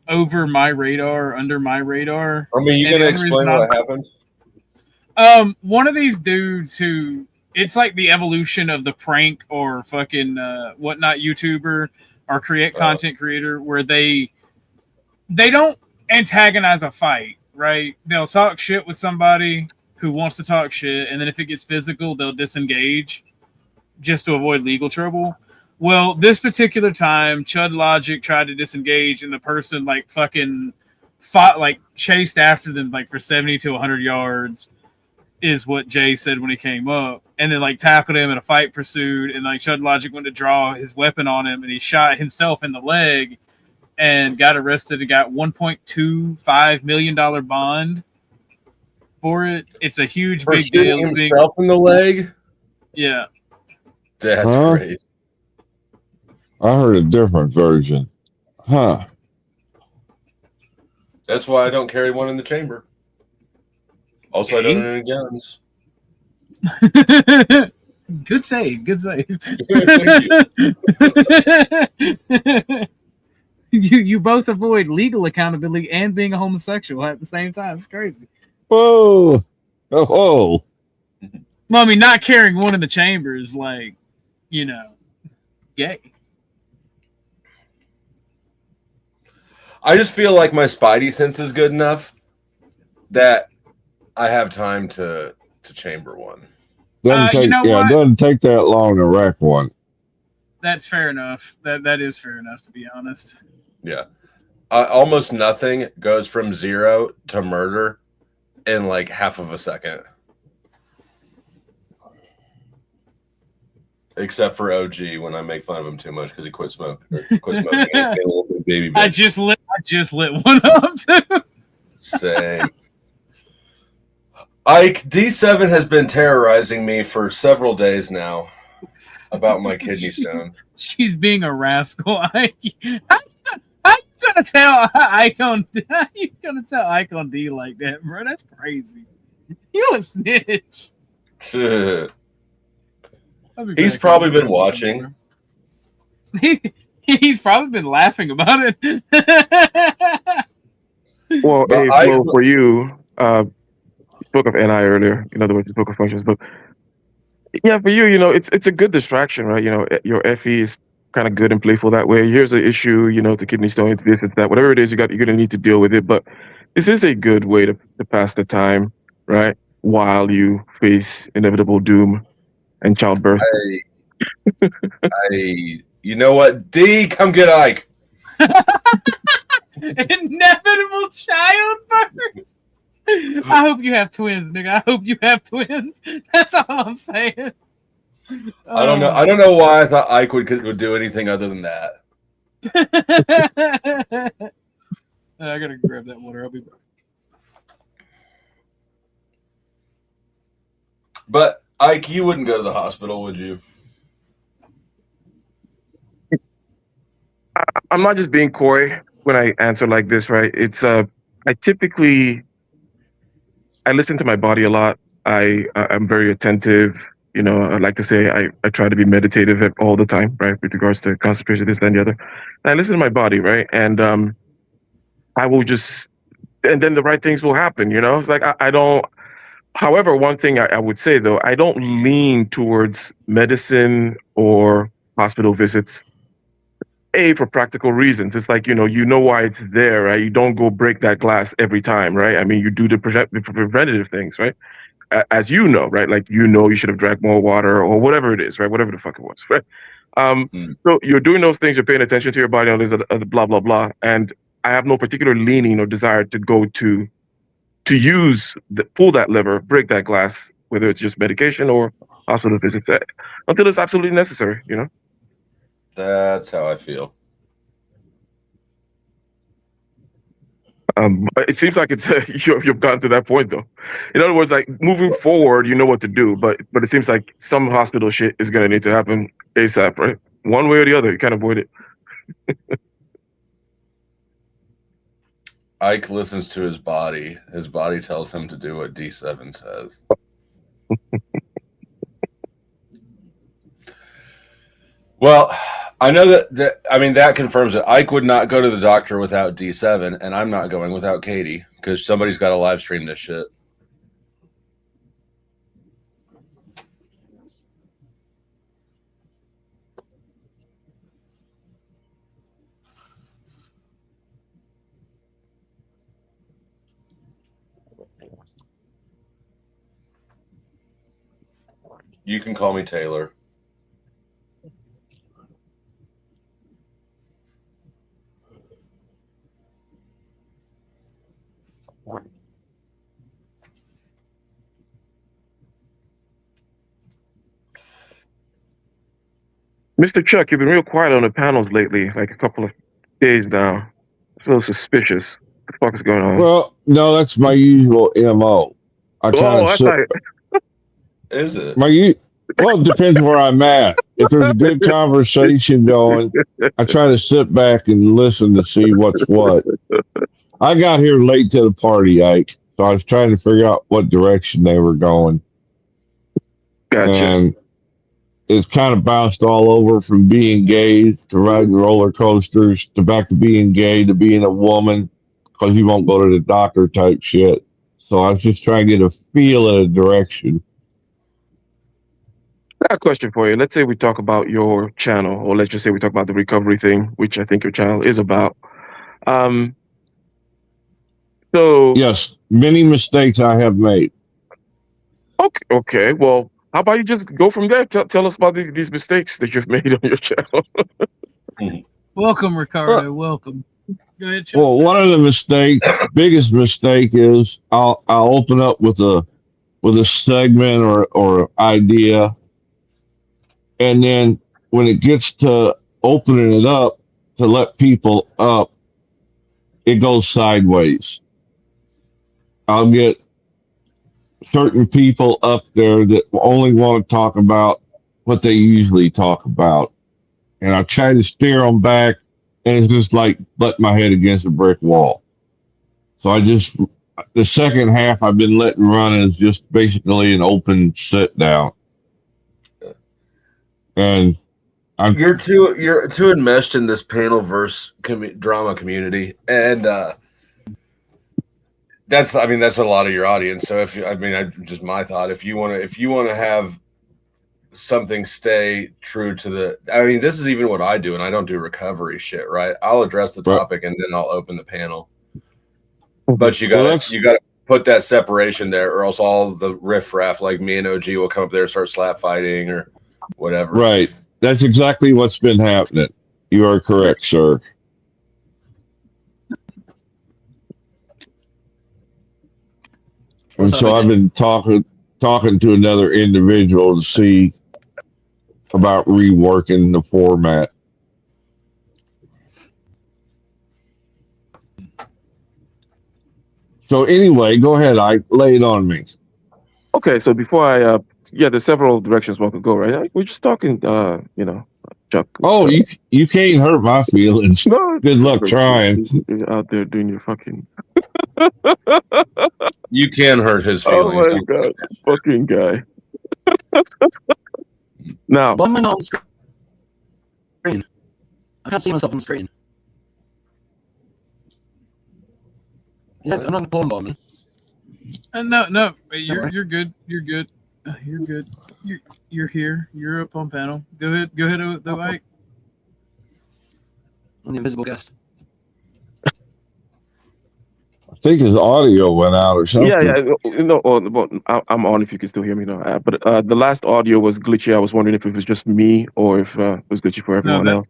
over my radar, under my radar. I mean, you gonna explain what happened? One of these dudes who, it's like the evolution of the prank or fucking whatnot YouTuber or content creator, where they don't antagonize a fight, right? They'll talk shit with somebody who wants to talk shit, and then if it gets physical, they'll disengage just to avoid legal trouble. Well, this particular time, Chud Logic tried to disengage, and the person like fucking fought, like chased after them like for 70 to 100 yards, is what Jay said when he came up, and then like tackled him, and a fight pursued, and like Chud Logic went to draw his weapon on him, and he shot himself in the leg, and got arrested and got $1.25 million bond for it. It's a huge For big deal. Himself in the leg. Yeah. That's crazy. I heard a different version. Huh. That's why I don't carry one in the chamber. Also, I don't own any guns. Good save. You both avoid legal accountability and being a homosexual at the same time. It's crazy. Whoa. Oh. Well, I mean, not carrying one in the chamber is like, gay. I just feel like my spidey sense is good enough that I have time to chamber one. It doesn't take that long to wreck one. That's fair enough. That is fair enough, to be honest. Yeah. Almost nothing goes from 0 to murder in like half of a second. Except for OG when I make fun of him too much because he quit smoking. He's being a little bit baby bitch. I just lit one up too. Same. Ike, D7 has been terrorizing me for several days now about my kidney stone. She's being a rascal. I'm gonna tell Icon. You're gonna tell Icon D like that, bro? That's crazy. You a snitch. He's probably been watching. He's probably been laughing about it. Well, hey, Flo, for you, you spoke of NI earlier. In other words, you spoke of functions, but yeah, for you, it's a good distraction, right? Your FE is kind of good and playful that way. Here's an issue, you know, the kidney stone, it's this, it's that, whatever it is, you're going to need to deal with it. But this is a good way to pass the time, right? While you face inevitable doom and childbirth. You know what? D, come get Ike. Inevitable childbirth. I hope you have twins, nigga. I hope you have twins. That's all I'm saying. I don't know. I don't know why I thought Ike would do anything other than that. I gotta grab that water. I'll be back. But Ike, you wouldn't go to the hospital, would you? I'm not just being coy when I answer like this, right? It's I listen to my body a lot. I'm very attentive. You know, I like to say I try to be meditative all the time, right? With regards to constipation, this, that, and the other. And I listen to my body, right? And I will just, and then the right things will happen, you know? It's like, I don't, however, one thing I would say though, I don't lean towards medicine or hospital visits. For practical reasons. It's like, you know why it's there, right? You don't go break that glass every time, right? I mean, you do the preventative things, right? As you know, right? Like, you should have drank more water or whatever it is, right? Whatever the fuck it was, right? So you're doing those things, you're paying attention to your body, all this blah, blah, blah. And I have no particular leaning or desire to go to pull that lever, break that glass, whether it's just medication or hospital visits, until it's absolutely necessary, you know? That's how I feel. It seems like it's you've gotten to that point though. In other words, like moving forward, you know what to do, but it seems like some hospital shit is gonna need to happen ASAP, right? One way or the other, you can't avoid it. Ike listens to his body. His body tells him to do what D7 says. Well, I know that confirms it. Ike would not go to the doctor without D7, and I'm not going without Katie because somebody's got to live stream this shit. You can call me Taylor. Mr. Chuck, you've been real quiet on the panels lately, like a couple of days now. It's a little suspicious. What the fuck is going on? Well, no, that's my usual MO. I try to sit. Is it? Well, it depends where I'm at. If there's a good conversation going, I try to sit back and listen to see what's what. I got here late to the party, Ike, so I was trying to figure out what direction they were going. Gotcha. And it's kind of bounced all over from being gay to riding roller coasters to back to being gay to being a woman because you won't go to the doctor type shit. So I was just trying to get a feel of the direction. I got a question for you. Let's say we talk about your channel, or let's just say we talk about the recovery thing, which I think your channel is about. So yes, many mistakes I have made. Okay. Well, how about you just go from there? Tell us about these mistakes that you've made on your channel. Welcome, Ricardo. Welcome. Go ahead, Chuck. Well, one of the biggest mistake is I'll open up with a segment or idea, and then when it gets to opening it up to let people up, it goes sideways. I'll get certain people up there that only want to talk about what they usually talk about, and I try to steer them back, and it's just like butting my head against a brick wall. So the second half I've been letting run is just basically an open sit down, and you're too enmeshed in this panel verse drama community, and that's a lot of your audience. So just my thought, if you want to have something stay true to the. I mean, this is even what I do, and I don't do recovery shit, right? I'll address the topic and then I'll open the panel. But you gotta put that separation there, or else all the riffraff like me and OG will come up there and start slap fighting or whatever. Right. That's exactly what's been happening. You are correct, sir. And so I've been talking to another individual to see about reworking the format. So anyway, go ahead. I lay it on me. Okay, so before I, there's several directions one could go, right? We're just talking, Chuck. Oh, you can't hurt my feelings. No, good luck trying. You're out there doing your fucking. You can hurt his feelings. Oh my god, fucking guy. Now, why am I not on screen? I can't see myself on the screen. Yeah, I'm on the porn button. No, you're good. You're good. You're good. You're here. You're up on panel. Go ahead with the mic. I'm the invisible guest. I think his audio went out or something. I'm on if you can still hear me now. But the last audio was glitchy. I was wondering if it was just me or if it was glitchy for everyone else.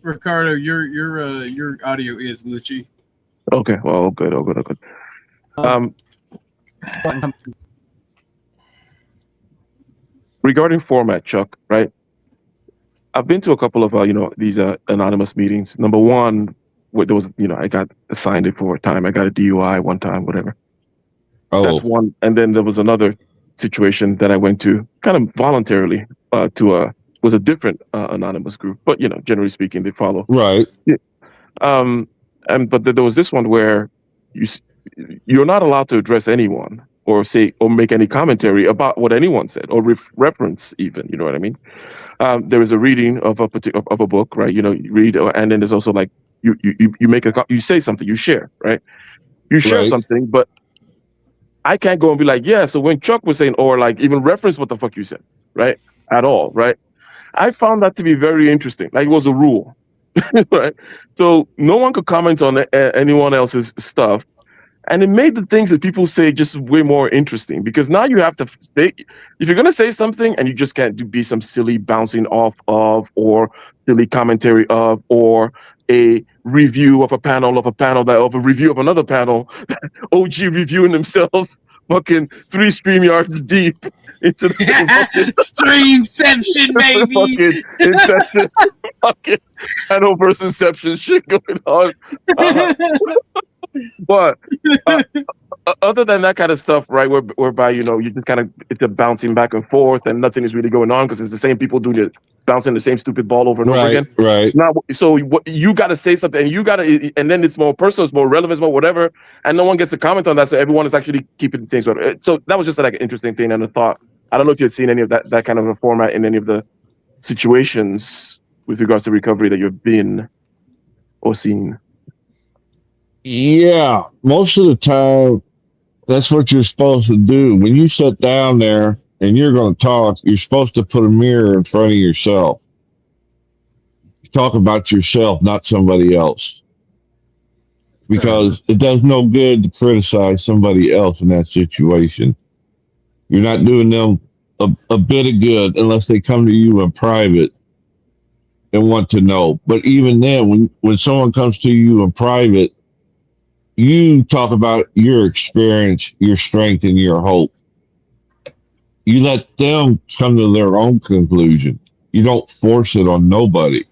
Ricardo, your audio is glitchy. Okay, well, good. Regarding format, Chuck, right? I've been to a couple of these anonymous meetings. Number one, there was I got assigned it for a time. I got a DUI one time, whatever. Oh, that's one. And then there was another situation that I went to kind of voluntarily was a different anonymous group, but generally speaking, they follow. Right. But there was this one where you're not allowed to address anyone or say or make any commentary about what anyone said or reference even. You know what I mean? There is a reading of a book, right? You read, and then there's also like you make you say something, you share, right? You share something, but I can't go and be like, yeah. So when Chuck was saying, or like even reference what the fuck you said, right? At all, right? I found that to be very interesting. Like it was a rule. Right, so no one could comment on anyone else's stuff, and it made the things that people say just way more interesting because now you have to say if you're gonna say something and you just can't be some silly bouncing off of or silly commentary of or a review of a panel of a review of another panel, OG reviewing themselves fucking 3 StreamYards deep into the Streamception, baby. Fucking Inception. Fucking panel versus Inception shit going on. But other than that kind of stuff, right, whereby you just kind of it's a bouncing back and forth and nothing is really going on because it's the same people doing it, bouncing the same stupid ball over and over again. Right. Now, so you got to say something, and then it's more personal, it's more relevant, it's more whatever, and no one gets to comment on that, so everyone is actually keeping things. So that was just like an interesting thing and a thought. I don't know if you've seen any of that kind of a format in any of the situations with regards to recovery that you've been or seen. Yeah, most of the time, that's what you're supposed to do. When you sit down there and you're going to talk, you're supposed to put a mirror in front of yourself. Talk about yourself, not somebody else. Because it does no good to criticize somebody else in that situation. You're not doing them a bit of good unless they come to you in private and want to know. But even then, when someone comes to you in private, you talk about your experience, your strength, and your hope. You let them come to their own conclusion. You don't force it on nobody.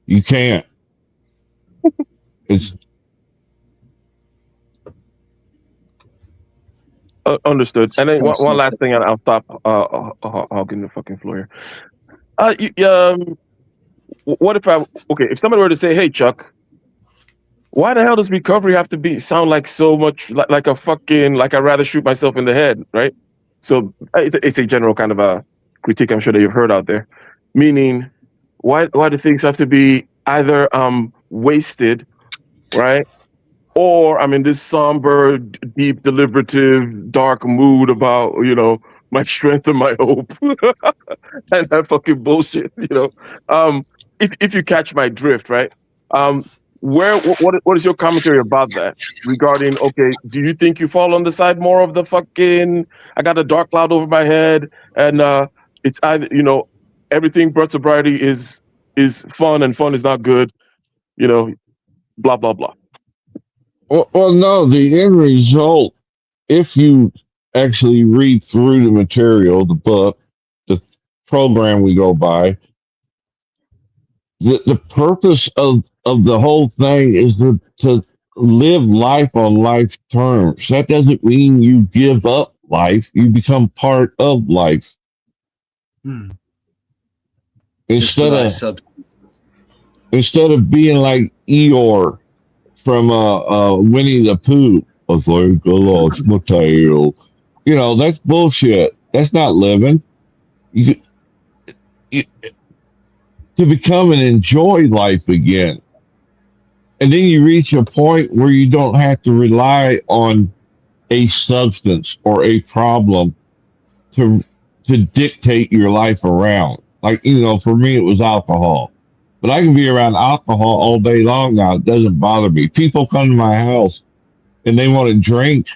You can't. It's Understood. And then one last thing, and I'll stop hogging the fucking floor here. What if if somebody were to say, "Hey, Chuck, why the hell does recovery have to sound like so much like a fucking like I'd rather shoot myself in the head," right? So it's a general kind of a critique I'm sure that you've heard out there. Meaning, why do things have to be either wasted, right? Or I'm in this somber, deep, deliberative, dark mood about, my strength and my hope. And that fucking bullshit, if you catch my drift, right? What is your commentary about that regarding, okay, do you think you fall on the side more of the fucking, I got a dark cloud over my head, and it's either, everything brought sobriety is fun, and fun is not good, blah blah blah. Well, no, the end result, if you actually read through the material, the book, the program we go by, the purpose of the whole thing is to live life on life terms. That doesn't mean you give up life. You become part of life. Instead of being like Eeyore from Winnie the Pooh, I think I lost my tail. That's bullshit. That's not living. You to become and enjoy life again. And then you reach a point where you don't have to rely on a substance or a problem to dictate your life around. Like, for me, it was alcohol. But I can be around alcohol all day long now. It doesn't bother me. People come to my house and they want to drink.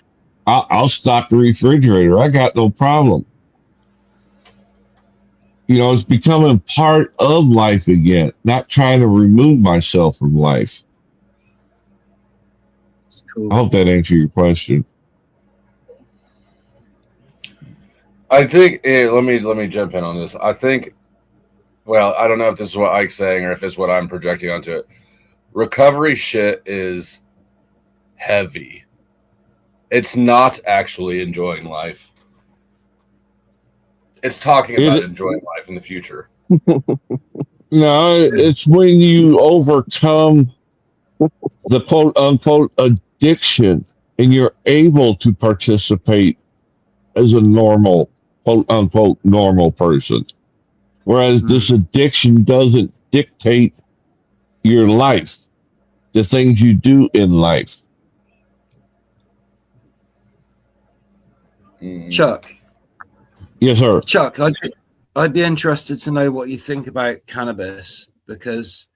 I'll stock the refrigerator. I got no problem. It's becoming part of life again, not trying to remove myself from life. Cool. I hope that answered your question. I think, let me jump in on this. I think, well, I don't know if this is what Ike's saying or if it's what I'm projecting onto it. Recovery shit is heavy. It's not actually enjoying life. It's talking about enjoying life in the future. No, it's when you overcome the quote unquote addiction and you're able to participate as a normal, quote unquote, normal person. Whereas this addiction doesn't dictate your life, the things you do in life. Chuck. Yes, sir. Chuck, I'd be interested to know what you think about cannabis, because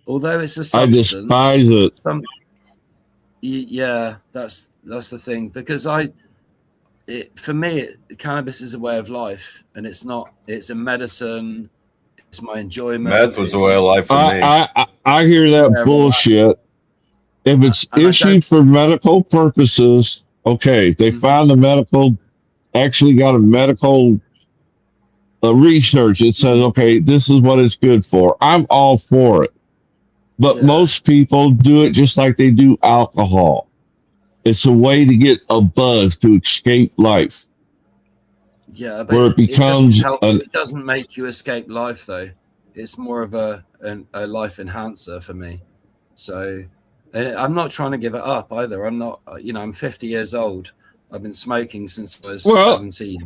although it's a substance, I despise it. Yeah, that's the thing. Because for me, cannabis is a way of life, and it's not. It's a medicine. It's my enjoyment. Meth was a way of life for me. I hear that bullshit. If it's issued for medical purposes, okay, they found the medical. Actually got a medical research that says, okay, this is what it's good for. I'm all for it. But most people do it just like they do alcohol. It's a way to get a buzz to escape life. Yeah, but where it becomes it doesn't make you escape life, though. It's more of a life enhancer for me. So, and I'm not trying to give it up either. I'm not, I'm 50 years old. I've been smoking since I was 17.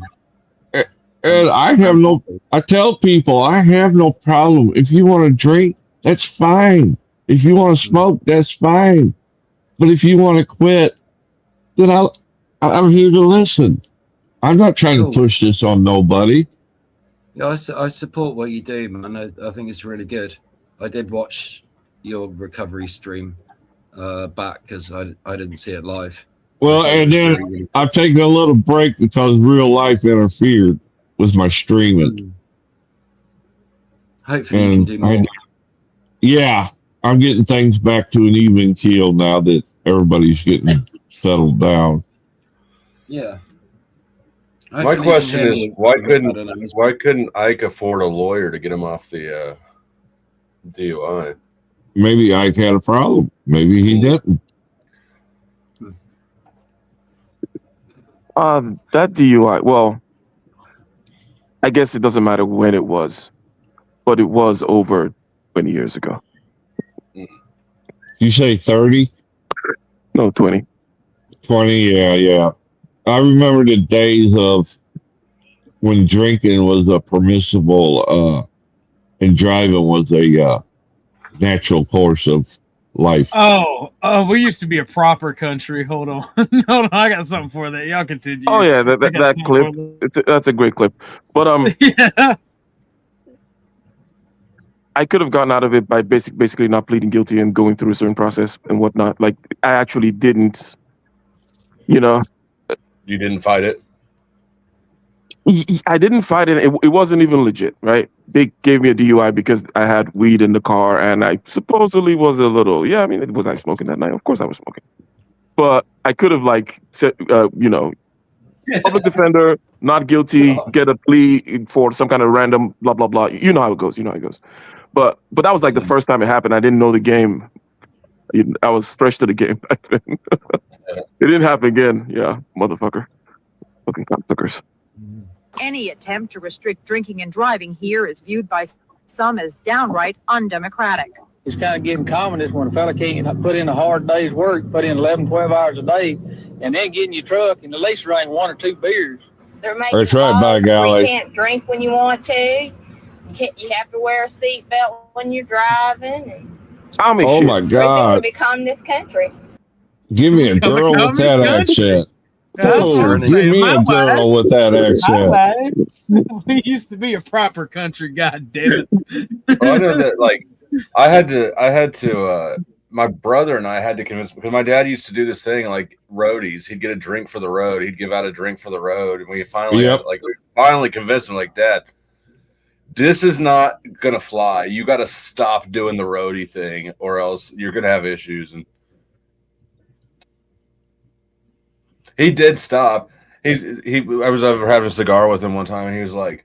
And I tell people, I have no problem. If you want to drink, that's fine. If you want to smoke, that's fine. But if you want to quit, then I'm here to listen. I'm not trying to push this on nobody. Yeah, I support what you do, man. I think it's really good. I did watch your recovery stream back because I didn't see it live. Well, and then I've taken a little break because real life interfered with my streaming. Hopefully you can do more. Yeah, I'm getting things back to an even keel now that everybody's getting settled down. Yeah. My question is, why couldn't Ike afford a lawyer to get him off the DUI? Maybe Ike had a problem. Maybe he didn't. That DUI, well, I guess it doesn't matter when it was, but it was over 20 years ago. You say 30? No, 20. 20, yeah. I remember the days of when drinking was a permissible and driving was a natural course of life. Oh, we used to be a proper country. Hold on. Hold on. I got something for that. Y'all continue. Oh yeah, I got that something clip. for that. That's a great clip. But Yeah. I could have gotten out of it by basically not pleading guilty and going through a certain process and whatnot. Like I actually didn't, you know. You didn't fight it. I didn't fight it. It wasn't even legit, right? They gave me a DUI because I had weed in the car, and I supposedly was a little. Yeah, I mean, was I smoking that night? Of course, I was smoking. But I could have like said, you know, public defender, not guilty, get a plea for some kind of random blah blah blah. You know how it goes. You know how it goes. But that was like the first time it happened. I didn't know the game. I was fresh to the game back then. It didn't happen again. Yeah, motherfucker. Fucking cocksuckers. Any attempt to restrict drinking and driving here is viewed by some as downright undemocratic. It's kind of getting common is when a fella can't put in a hard day's work, put in 11, 12 hours a day, and then get in your truck and at least drink 1 or 2 beers. They're making That's right, by laws golly. where you can't drink when you want to. You have to wear a seatbelt when you're driving. And Oh my reason God. to become this country. Give me a girl with that accent. Oh, give me a girl with that accent. We used to be a proper country. God damn it. I know that, like, I had to. My brother and I had to convince, because my dad used to do this thing like roadies. He'd get a drink for the road. He'd give out a drink for the road, and we finally convinced him, like, Dad, this is not gonna fly. You got to stop doing the roadie thing, or else you're gonna have issues. And he did stop. I was over having a cigar with him one time, and he was like,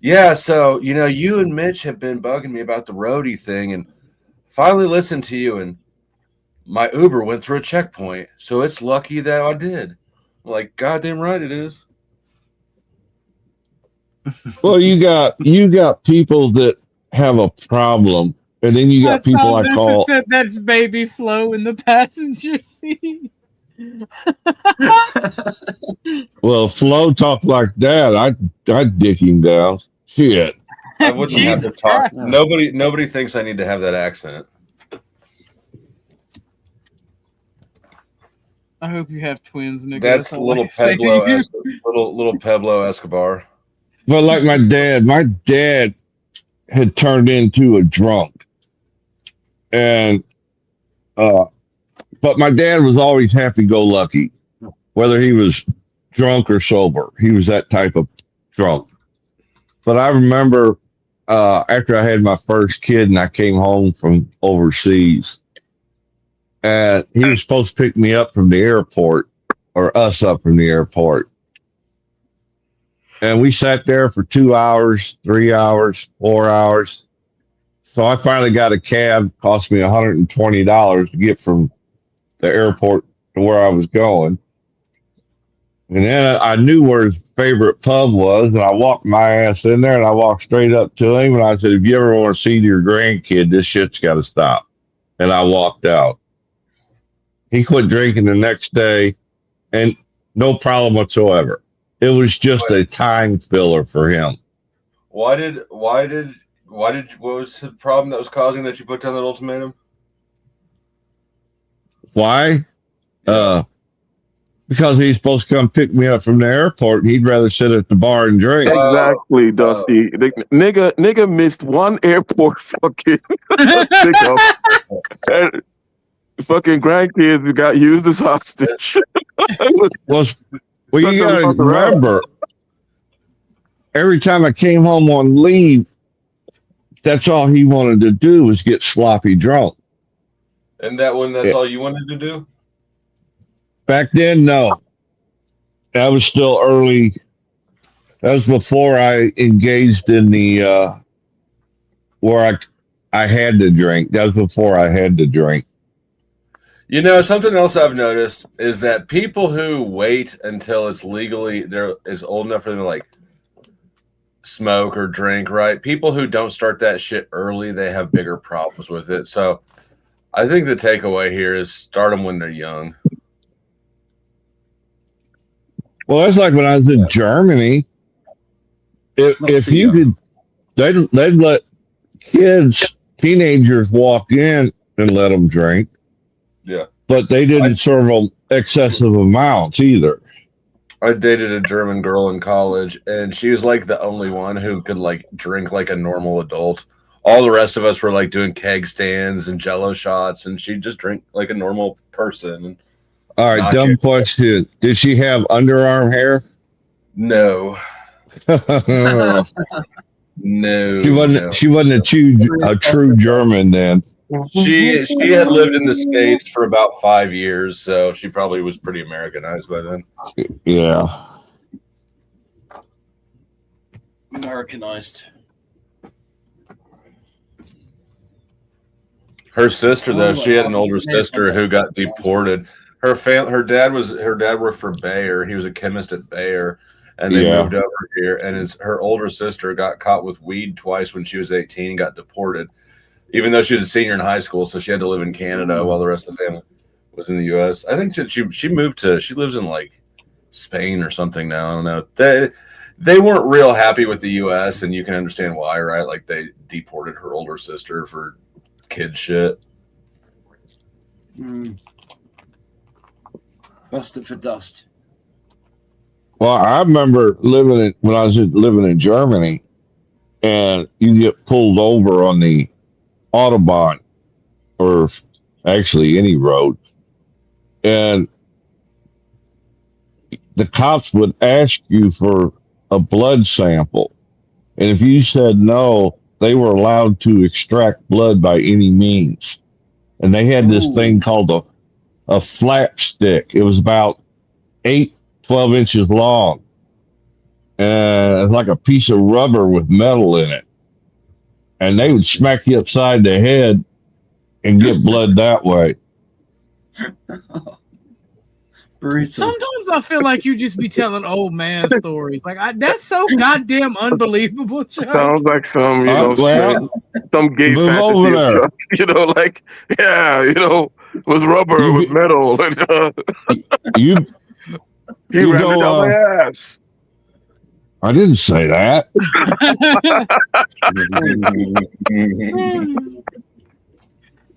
"Yeah, so you and Mitch have been bugging me about the roadie thing, and finally listened to you, and my Uber went through a checkpoint, so it's lucky that I did." I'm like, goddamn right it is. Well, you got people that have a problem, and then you got people I call. Said that's baby Flo in the passenger seat. Well, Flo talked like that. I'd dick him down. Shit. I wouldn't have to talk. Nobody thinks I need to have that accent. I hope you have twins, Nick. That's little Pablo Escobar. But like my dad had turned into a drunk, and but my dad was always happy-go-lucky, whether he was drunk or sober. He was that type of drunk. But I remember after I had my first kid and I came home from overseas, and he was supposed to pick me up from the airport, or us up from the airport. And we sat there for 2 hours, 3 hours, 4 hours. So I finally got a cab, cost me $120 to get from the airport to where I was going. And then I knew where his favorite pub was, and I walked my ass in there, and I walked straight up to him, and I said, "If you ever want to see your grandkid, this shit's got to stop." And I walked out. He quit drinking the next day, and no problem whatsoever. It was just a time filler for him. What was the problem that was causing that you put down that ultimatum? Why? Because he's supposed to come pick me up from the airport, and he'd rather sit at the bar and drink. Exactly, Dusty. Nigga missed one airport fucking pickup. And fucking grandkids got used as hostage. Well, you gotta remember, every time I came home on leave, that's all he wanted to do was get sloppy drunk. And that's all you wanted to do? Back then, no. That was still early. That was before I engaged in the where I had to drink. That was before I had to drink. Something else I've noticed is that people who wait until it's legally is old enough for them to like smoke or drink, right? People who don't start that shit early, they have bigger problems with it. So I think the takeaway here is start them when they're young. Well, that's like when I was in Germany. If you could, they'd let teenagers walk in and let them drink, Yeah. but they didn't serve them excessive amounts either. I dated a German girl in college, and she was like the only one who could like drink like a normal adult. All the rest of us were like doing keg stands and Jello shots, and she'd just drink like a normal person. All right, Not dumb good. question. Did she have underarm hair? No, no. She wasn't a true German then. She had lived in the States for about 5 years, so she probably was pretty Americanized by then. Yeah. Americanized. Her sister, though, she had an older sister who got deported. Her dad worked for Bayer. He was a chemist at Bayer, and they moved over here. And her older sister got caught with weed twice when she was 18 and got deported, even though she was a senior in high school. So she had to live in Canada while the rest of the family was in the U.S. I think she moved to. She lives in like Spain or something now. I don't know. They weren't real happy with the U.S. and you can understand why, right? Like they deported her older sister for kid shit. Busted for dust. Well, I remember when I was living in Germany, and you get pulled over on the Autobahn, or actually any road, and the cops would ask you for a blood sample, and if you said no, they were allowed to extract blood by any means. And they had this thing called a flap stick. It was about 12 inches long, and it's like a piece of rubber with metal in it. And they would smack you upside the head and get blood that way. Sometimes I feel like you just be telling old man stories. Like that's so goddamn unbelievable, Chuck. Sounds like some, well, some gay move fantasy. over there. You know, like with rubber, with metal. You he rammed it down my ass. I didn't say that.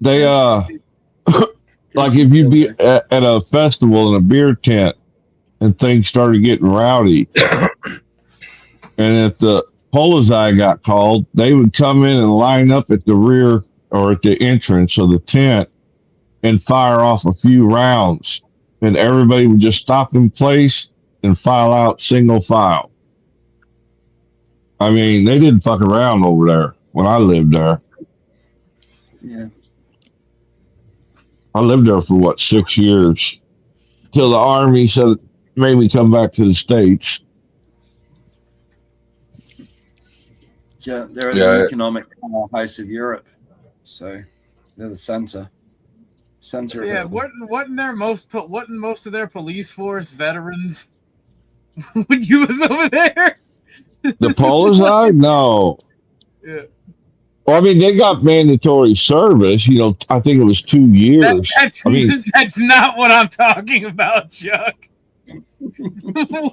They like if you be at a festival in a beer tent and things started getting rowdy, and if the Polizei got called, they would come in and line up at the rear or at the entrance of the tent and fire off a few rounds, and everybody would just stop in place and file out single file. I mean, they didn't fuck around over there when I lived there. Yeah. I lived there for 6 years till the army said made me come back to the States. Yeah, they're the economic powerhouse of Europe, so they're the center. Yeah, wasn't most of their police force veterans when you was over there? The Polizei? No. Yeah. Well, I mean, they got mandatory service. I think it was 2 years. That's not what I'm talking about, Chuck.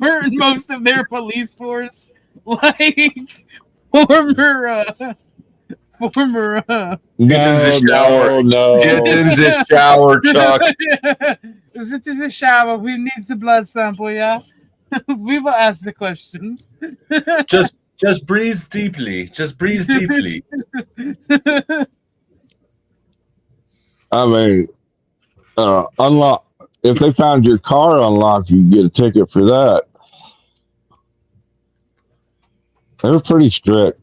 Weren't most of their police force like former Get in the shower. No. Get in the shower, Chuck. Is it in the shower? We need the blood sample, yeah? We will ask the questions. Just breathe deeply. Just breathe deeply. I mean, unlock. If they found your car unlocked, you get a ticket for that. They were pretty strict.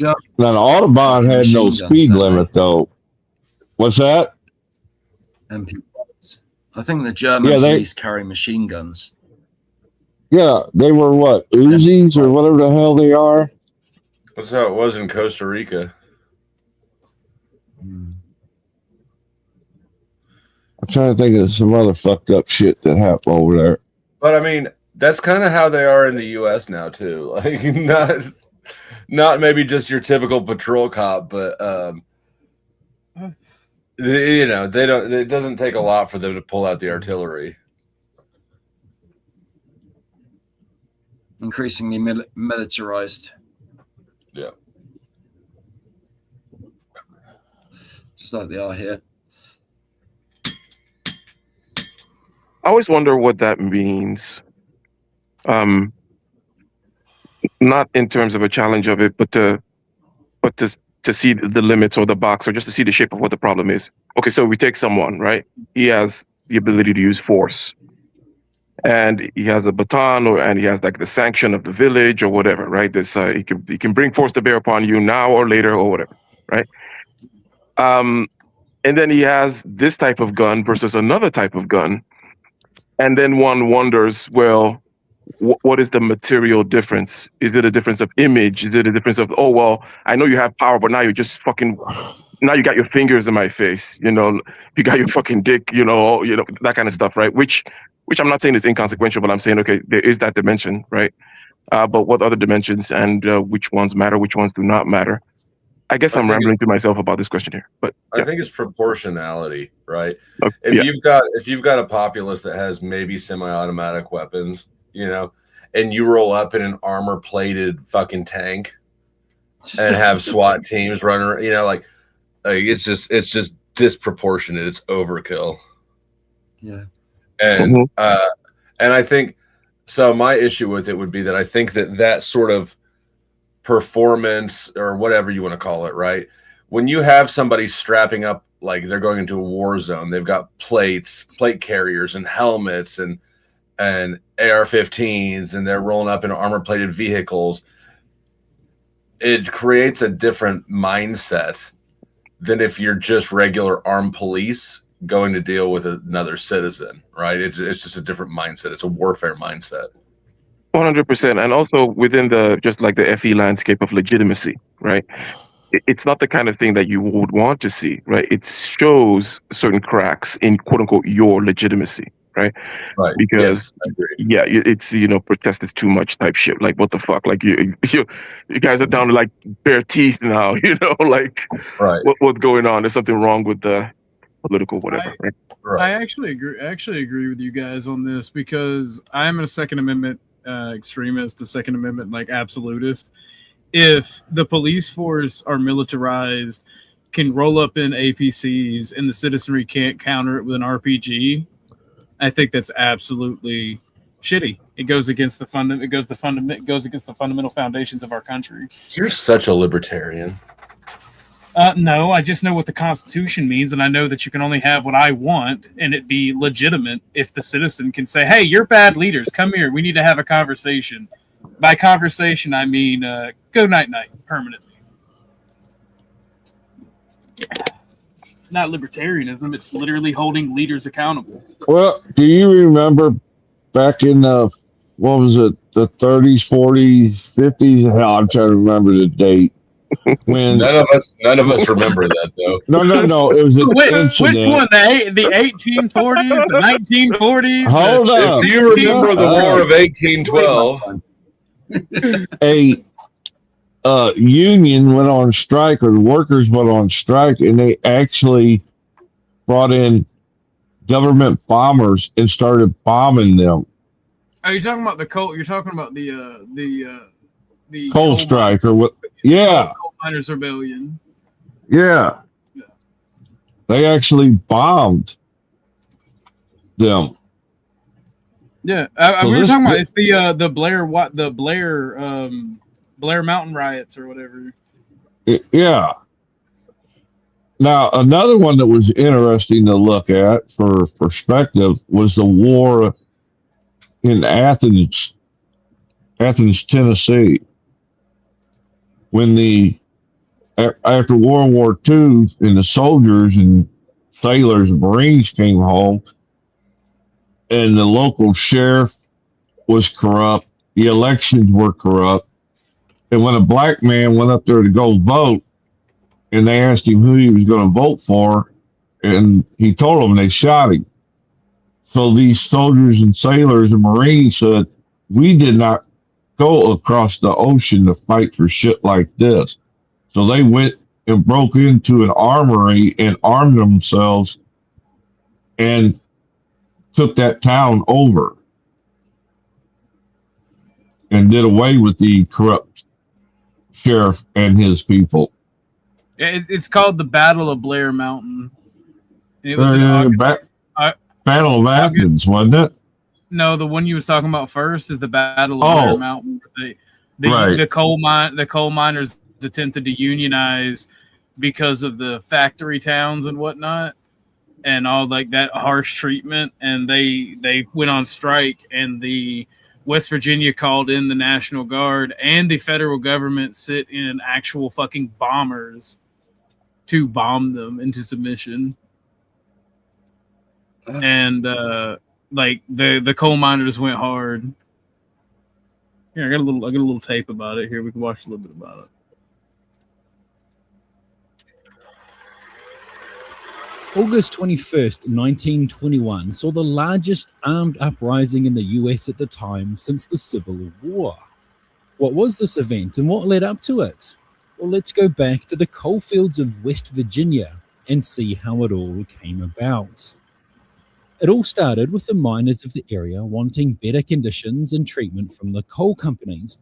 Now the Autobahn had no speed limit, though. What's that? MP5s. I think the German police carry machine guns. Yeah, they were what, Uzis or whatever the hell they are. That's how it was in Costa Rica. I'm trying to think of some other fucked up shit that happened over there. But I mean, that's kind of how they are in the U.S. now too. Like not maybe just your typical patrol cop, but they don't. It doesn't take a lot for them to pull out the artillery. Increasingly militarized. Yeah. just like they are here. I always wonder what that means. Not in terms of a challenge of it, but to see the limits or the box, or just to see the shape of what the problem is. Okay, so we take someone, right? He has the ability to use force, and he has a baton, and he has like the sanction of the village or whatever, right? This he can bring force to bear upon you now or later or whatever, right? And then he has this type of gun versus another type of gun, and then one wonders, well, what is the material difference? Is it a difference of image? Is it a difference of, oh, well, I know you have power, but now you're just fucking, now you got your fingers in my face, you know, you got your fucking dick, you know, that kind of stuff, right? Which I'm not saying is inconsequential, but I'm saying, okay, there is that dimension, right? But what other dimensions, and which ones matter, which ones do not matter? I guess I'm rambling to myself about this question here, but I think it's proportionality, right? Okay, If you've got a populace that has maybe semi-automatic weapons, you know, and you roll up in an armor-plated fucking tank and have SWAT teams running, you know, like it's just disproportionate. It's overkill. Yeah. And and I think so. My issue with it would be that I think that sort of performance, or whatever you want to call it, right? When you have somebody strapping up like they're going into a war zone, they've got plate carriers and helmets and AR-15s, and they're rolling up in armor-plated vehicles. It creates a different mindset than if you're just regular armed police going to deal with another citizen, right? It's just a different mindset. It's a warfare mindset. 100%. And also within just like the FE landscape of legitimacy, right? It's not the kind of thing that you would want to see, right? It shows certain cracks in quote unquote your legitimacy, right? Right. Because it's, you know, protest is too much type shit. Like, what the fuck? Like you guys are down to like bare teeth now, you know, like what's going on? There's something wrong with the political whatever, right? I actually agree with you guys on this, because I'm a Second Amendment extremist, a Second Amendment like absolutist. If the police force are militarized, can roll up in APCs, and the citizenry can't counter it with an RPG, I think that's absolutely shitty. It goes against the fundamental foundations of our country. You're such a libertarian. No, I just know what the Constitution means, and I know that you can only have what I want, and it be legitimate if the citizen can say, "Hey, you're bad leaders. Come here. We need to have a conversation." By conversation, I mean go night-night permanently. It's not libertarianism. It's literally holding leaders accountable. Well, do you remember back in the 30s, 40s, 50s? Hell, I'm trying to remember the date. When none of us remember that though. No. It was which one? The 1840s, the 1940s. Hold on. If you remember the War of 1812, a union went on strike, or the workers went on strike, and they actually brought in government bombers and started bombing them. Are you talking about the coal? You're talking about the coal strike or what? Yeah. Coal miners' rebellion. Yeah. They actually bombed them. Yeah, we were talking about it's the Blair Mountain riots or whatever. Yeah. Now another one that was interesting to look at for perspective was the war in Athens, Tennessee. When after World War II, and the soldiers and sailors and Marines came home, and the local sheriff was corrupt, the elections were corrupt, and when a black man went up there to go vote, and they asked him who he was going to vote for, and he told them, they shot him. So these soldiers and sailors and Marines said, we did not go across the ocean to fight for shit like this. So they went and broke into an armory and armed themselves and took that town over and did away with the corrupt sheriff and his people. It's called the Battle of Blair Mountain. And it was in August. Battle of Athens, wasn't it? No, the one you was talking about first is the Battle of Blair Mountain. The coal miners attempted to unionize because of the factory towns and whatnot, and all like that harsh treatment. And they went on strike, and the West Virginia called in the National Guard, and the federal government sent in actual fucking bombers to bomb them into submission. And like the coal miners went hard. Here, I got a little tape about it. Here, we can watch a little bit about it. August 21st, 1921 saw the largest armed uprising in the US at the time since the Civil War. What was this event and what led up to it? Well, let's go back to the coalfields of West Virginia and see how it all came about. It all started with the miners of the area wanting better conditions and treatment from the coal companies.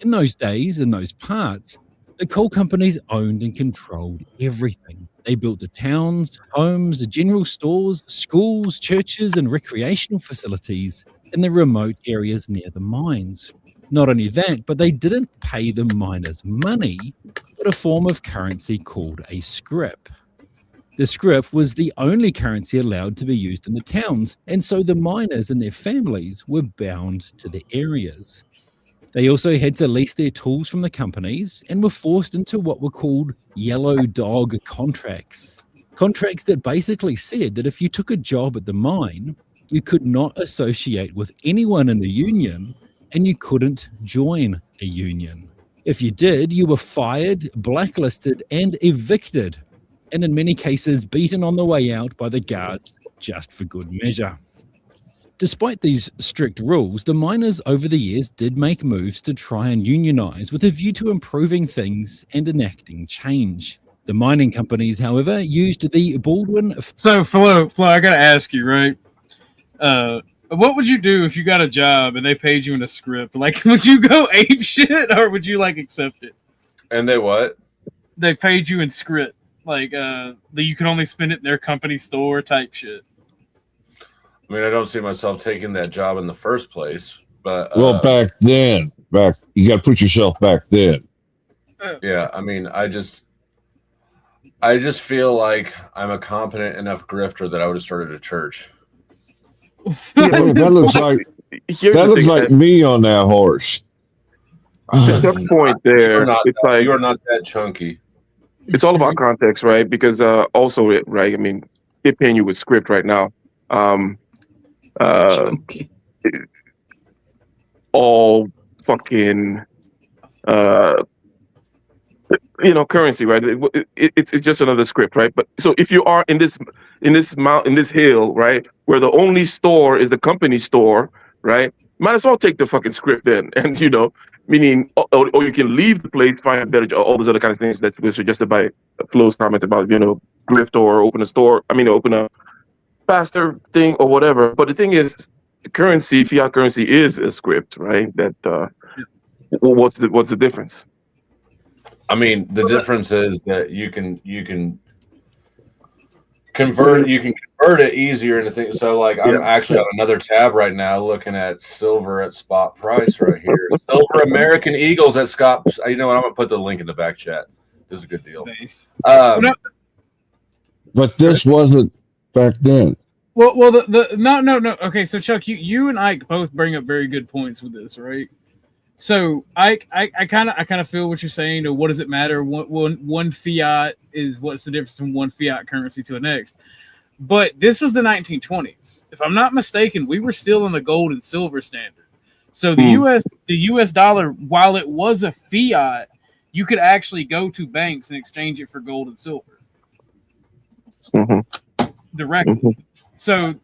In those days, in those parts, the coal companies owned and controlled everything. They built the towns, homes, general stores, schools, churches, and recreational facilities in the remote areas near the mines. Not only that, but they didn't pay the miners money, but a form of currency called a scrip. The scrip was the only currency allowed to be used in the towns, and so the miners and their families were bound to the areas. They also had to lease their tools from the companies and were forced into what were called yellow dog contracts. Contracts that basically said that if you took a job at the mine, you could not associate with anyone in the union and you couldn't join a union. If you did, you were fired, blacklisted, and evicted, and in many cases beaten on the way out by the guards just for good measure. Despite these strict rules, the miners over the years did make moves to try and unionize with a view to improving things and enacting change. The mining companies, however, used the Baldwin... So, Flo, I gotta ask you, right? What would you do if you got a job and they paid you in a script? Like, would you go ape shit or would you, like, accept it? And they what? They paid you in script. Like, that you can only spend it in their company store type shit. I mean, I don't see myself taking that job in the first place, but well, back then, you got to put yourself back then. Yeah, I mean, I just feel like I'm a competent enough grifter that I would have started a church. That looks like me on that horse. To that point there, it's like you're not that chunky. It's all about context, right? Because also, right? I mean, they're paying you with script right now. All fucking currency, right? It's just another script, right? But so if you are in this hill, right, where the only store is the company store, right, might as well take the fucking script then, and meaning, or you can leave the place, find a better job, all those other kind of things that were suggested by Flo's comment about grift or open a store. I mean, open a faster thing or whatever. But the thing is, currency, fiat currency, is a script, right? That what's the difference? I mean, the difference is that you can convert it easier into things. So, like, I'm actually on another tab right now looking at silver at spot price right here. Silver American Eagles at Scott. You know what? I'm gonna put the link in the back chat. This is a good deal. Nice. But this wasn't back then. Well, no. Okay, so Chuck, you and Ike both bring up very good points with this, right? So I kind of feel what you're saying. Or what does it matter? One fiat is what's the difference from one fiat currency to the next? But this was the 1920s. If I'm not mistaken, we were still in the gold and silver standard. So the U.S. dollar, while it was a fiat, you could actually go to banks and exchange it for gold and silver directly. Mm-hmm. So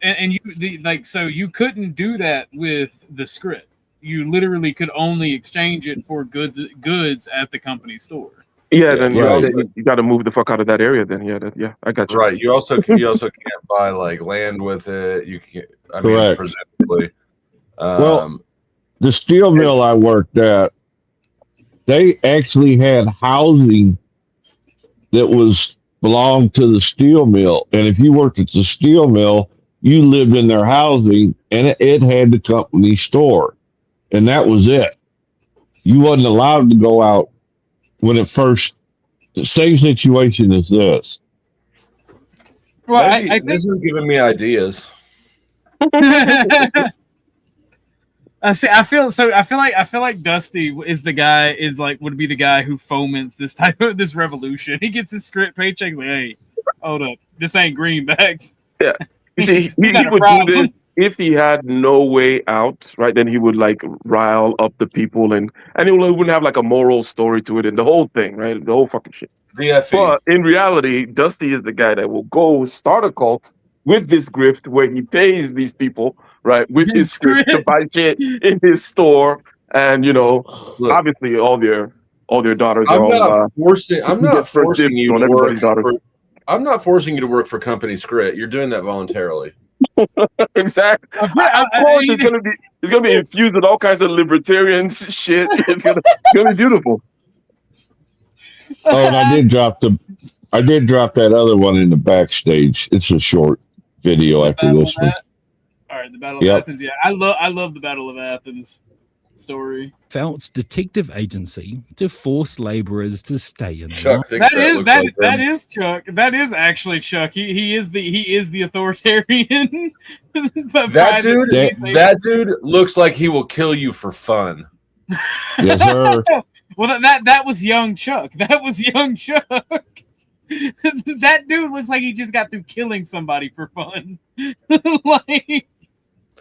so you couldn't do that with the script. You literally could only exchange it for goods at the company store. Yeah, then you got to move the fuck out of that area. Then I got you. Right. You also can't buy like land with it. You can't. I mean, presumably. Well, the steel mill I worked at, they actually had housing that was belonged to the steel mill. And if you worked at the steel mill, you lived in their housing, and it had the company store. And that was it. You wasn't allowed to go out when it first, the same situation as this. Well, Maybe I this is giving me ideas. See, I feel like Dusty is the guy would be the guy who foments this type of this revolution. He gets his script paycheck like, hey, hold up, this ain't greenbacks. Yeah. You see, he got a would do problem. this if he had no way out, right? Then he would like rile up the people and he wouldn't have like a moral story to it and the whole thing, right? The whole fucking shit. VFE. But in reality, Dusty is the guy that will go start a cult with this grift where he pays these people, right, with his script to buy shit in his store, and obviously all their daughters I'm are not all, forcing. I'm get not first forcing dibs you on to everybody's work. daughters. I'm not forcing you to work for Company Script. You're doing that voluntarily. Exactly. Of course, it's gonna be infused with all kinds of libertarian shit. It's gonna be beautiful. Oh, and I did drop that other one in the backstage. It's a short video after this one. All right, the Battle of Yep. Athens. Yeah, I love the Battle of Athens story. Phelps Detective Agency to force laborers to stay in Chuck line. thinks That is Chuck. That is actually Chuck. He is the authoritarian. That dude looks like he will kill you for fun. Yes, sir. Well, that was young Chuck. That was young Chuck. That dude looks like he just got through killing somebody for fun. Like,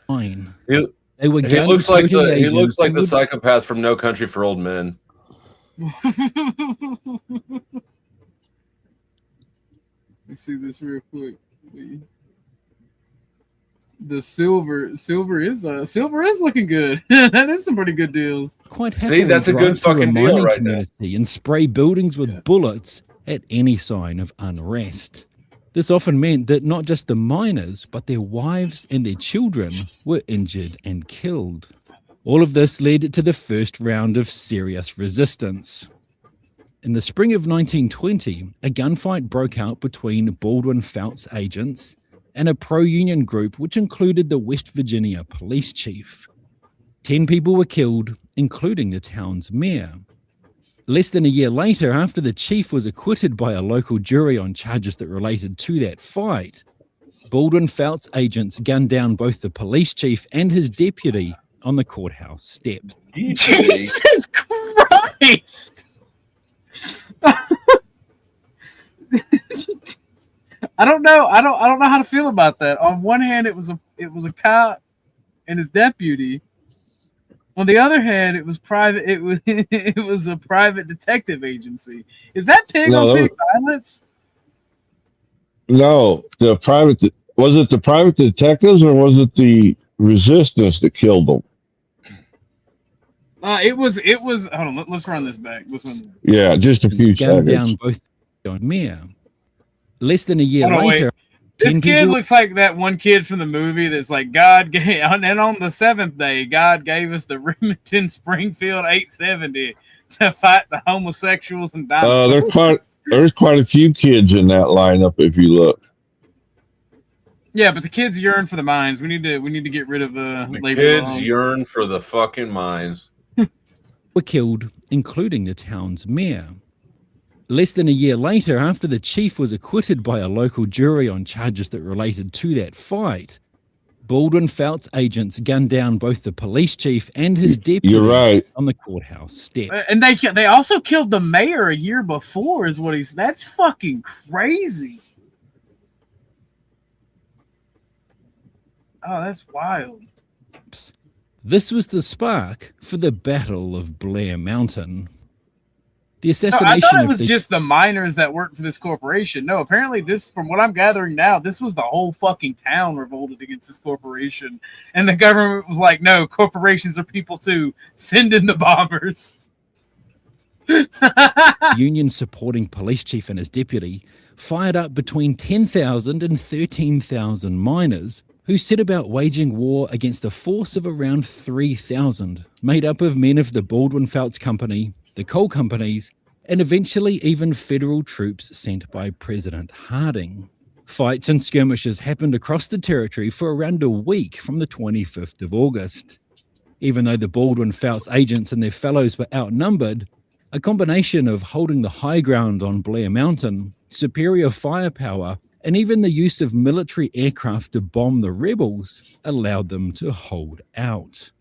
Fine. He looks like the psychopath from No Country for Old Men. Let me see this real quick. The silver is looking good. That is some pretty good deals. Quite See, happily that's a good drive through fucking deal mining right there. community and spray buildings with bullets at any sign of unrest. This often meant that not just the miners, but their wives and their children were injured and killed. All of this led to the first round of serious resistance. In the spring of 1920, a gunfight broke out between Baldwin Felts agents and a pro-union group which included the West Virginia police chief. 10 people were killed, including the town's mayor. Less than a year later, after the chief was acquitted by a local jury on charges that related to that fight, Baldwin Felts agents gunned down both the police chief and his deputy on the courthouse steps. Jesus Christ! I don't know how to feel about that. On one hand, it was a cop and his deputy. On the other hand, it was private. It was a private detective agency. Is that pig on pig violence? No, was it the private detectives or was it the resistance that killed them? It was. Hold on, let's run this back. Yeah, just a few Gunned seconds. down both on mayor. Less than a year Hold on, later, wait. This 10 kid people- looks like that one kid from the movie that's like, God gave, and on the seventh day, God gave us the Remington Springfield 870 to fight the homosexuals and dinosaurs. There's quite a few kids in that lineup if you look. Yeah, but the kids yearn for the mines. We need to get rid of The labor kids law. yearn for the fucking mines. were killed, including the town's mayor. Less than a year later, after the chief was acquitted by a local jury on charges that related to that fight, Baldwin Felts agents gunned down both the police chief and his deputy You're right. on the courthouse step. And they also killed the mayor a year before. Is what he's. That's fucking crazy. Oh, that's wild. This was the spark for the Battle of Blair Mountain. The So I assassination thought it of was the just the miners that worked for this corporation. No, apparently this, from what I'm gathering now, this was the whole fucking town revolted against this corporation. And the government was like, no, corporations are people too. Send in the bombers. union supporting police chief and his deputy fired up between 10,000 and 13,000 miners who set about waging war against a force of around 3,000, made up of men of the Baldwin Felts Company, the coal companies, and eventually even federal troops sent by President Harding. Fights and skirmishes happened across the territory for around a week from the 25th of August. Even though the Baldwin Fouts agents and their fellows were outnumbered, a combination of holding the high ground on Blair Mountain, superior firepower, and even the use of military aircraft to bomb the rebels allowed them to hold out.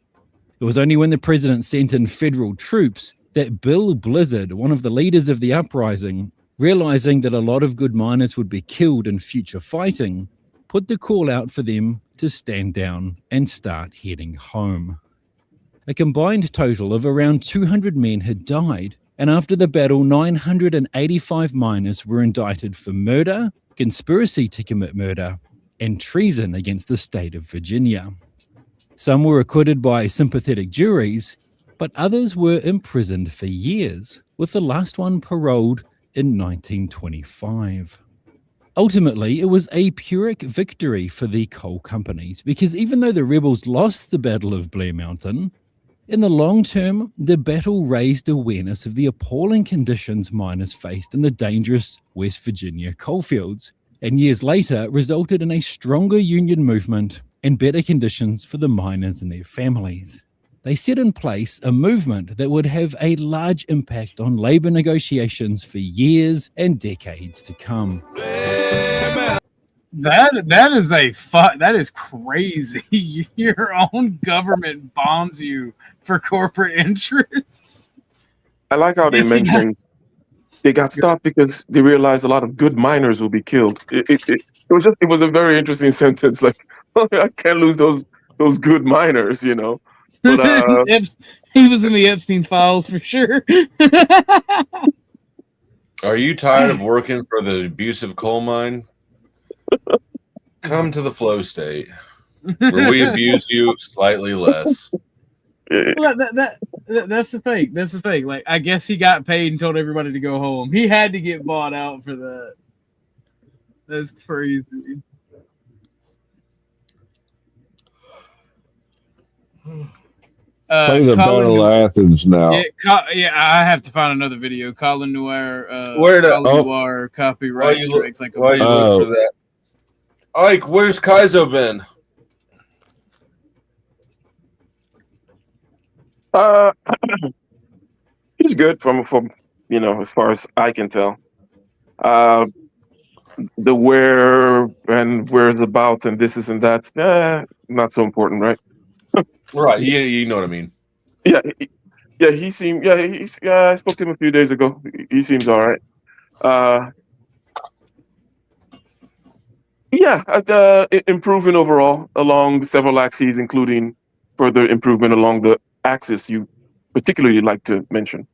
It was only when the president sent in federal troops that Bill Blizzard, one of the leaders of the uprising, realizing that a lot of good miners would be killed in future fighting, put the call out for them to stand down and start heading home. A combined total of around 200 men had died, and after the battle, 985 miners were indicted for murder, conspiracy to commit murder, and treason against the state of Virginia. Some were acquitted by sympathetic juries, but others were imprisoned for years, with the last one paroled in 1925. Ultimately, it was a Pyrrhic victory for the coal companies, because even though the rebels lost the Battle of Blair Mountain, in the long term, the battle raised awareness of the appalling conditions miners faced in the dangerous West Virginia coalfields, and years later resulted in a stronger union movement and better conditions for the miners and their families. They set in place a movement that would have a large impact on labor negotiations for years and decades to come. That is crazy. Your own government bombs you for corporate interests. I like how they mentioned they got stopped because they realized a lot of good miners will be killed. It was a very interesting sentence. Like, I can't lose those good miners, you know. But he was in the Epstein files for sure. Are you tired of working for the abusive coal mine? Come to the flow state, where we abuse you slightly less. Well, that's the thing. That's the thing. Like, I guess he got paid and told everybody to go home. He had to get bought out for that. That's crazy. Play the Battle of Athens now. Yeah, I have to find another video. Colin Noir, Noir copyright strikes like a why you look for that? Ike, where's Kaizo been? He's good from as far as I can tell. The where and where's about and this is and that's not so important, right? Right, you know what I mean. Yeah, he seemed. I spoke to him a few days ago. He seems all right. Improving overall along several axes, including further improvement along the axis you particularly like to mention.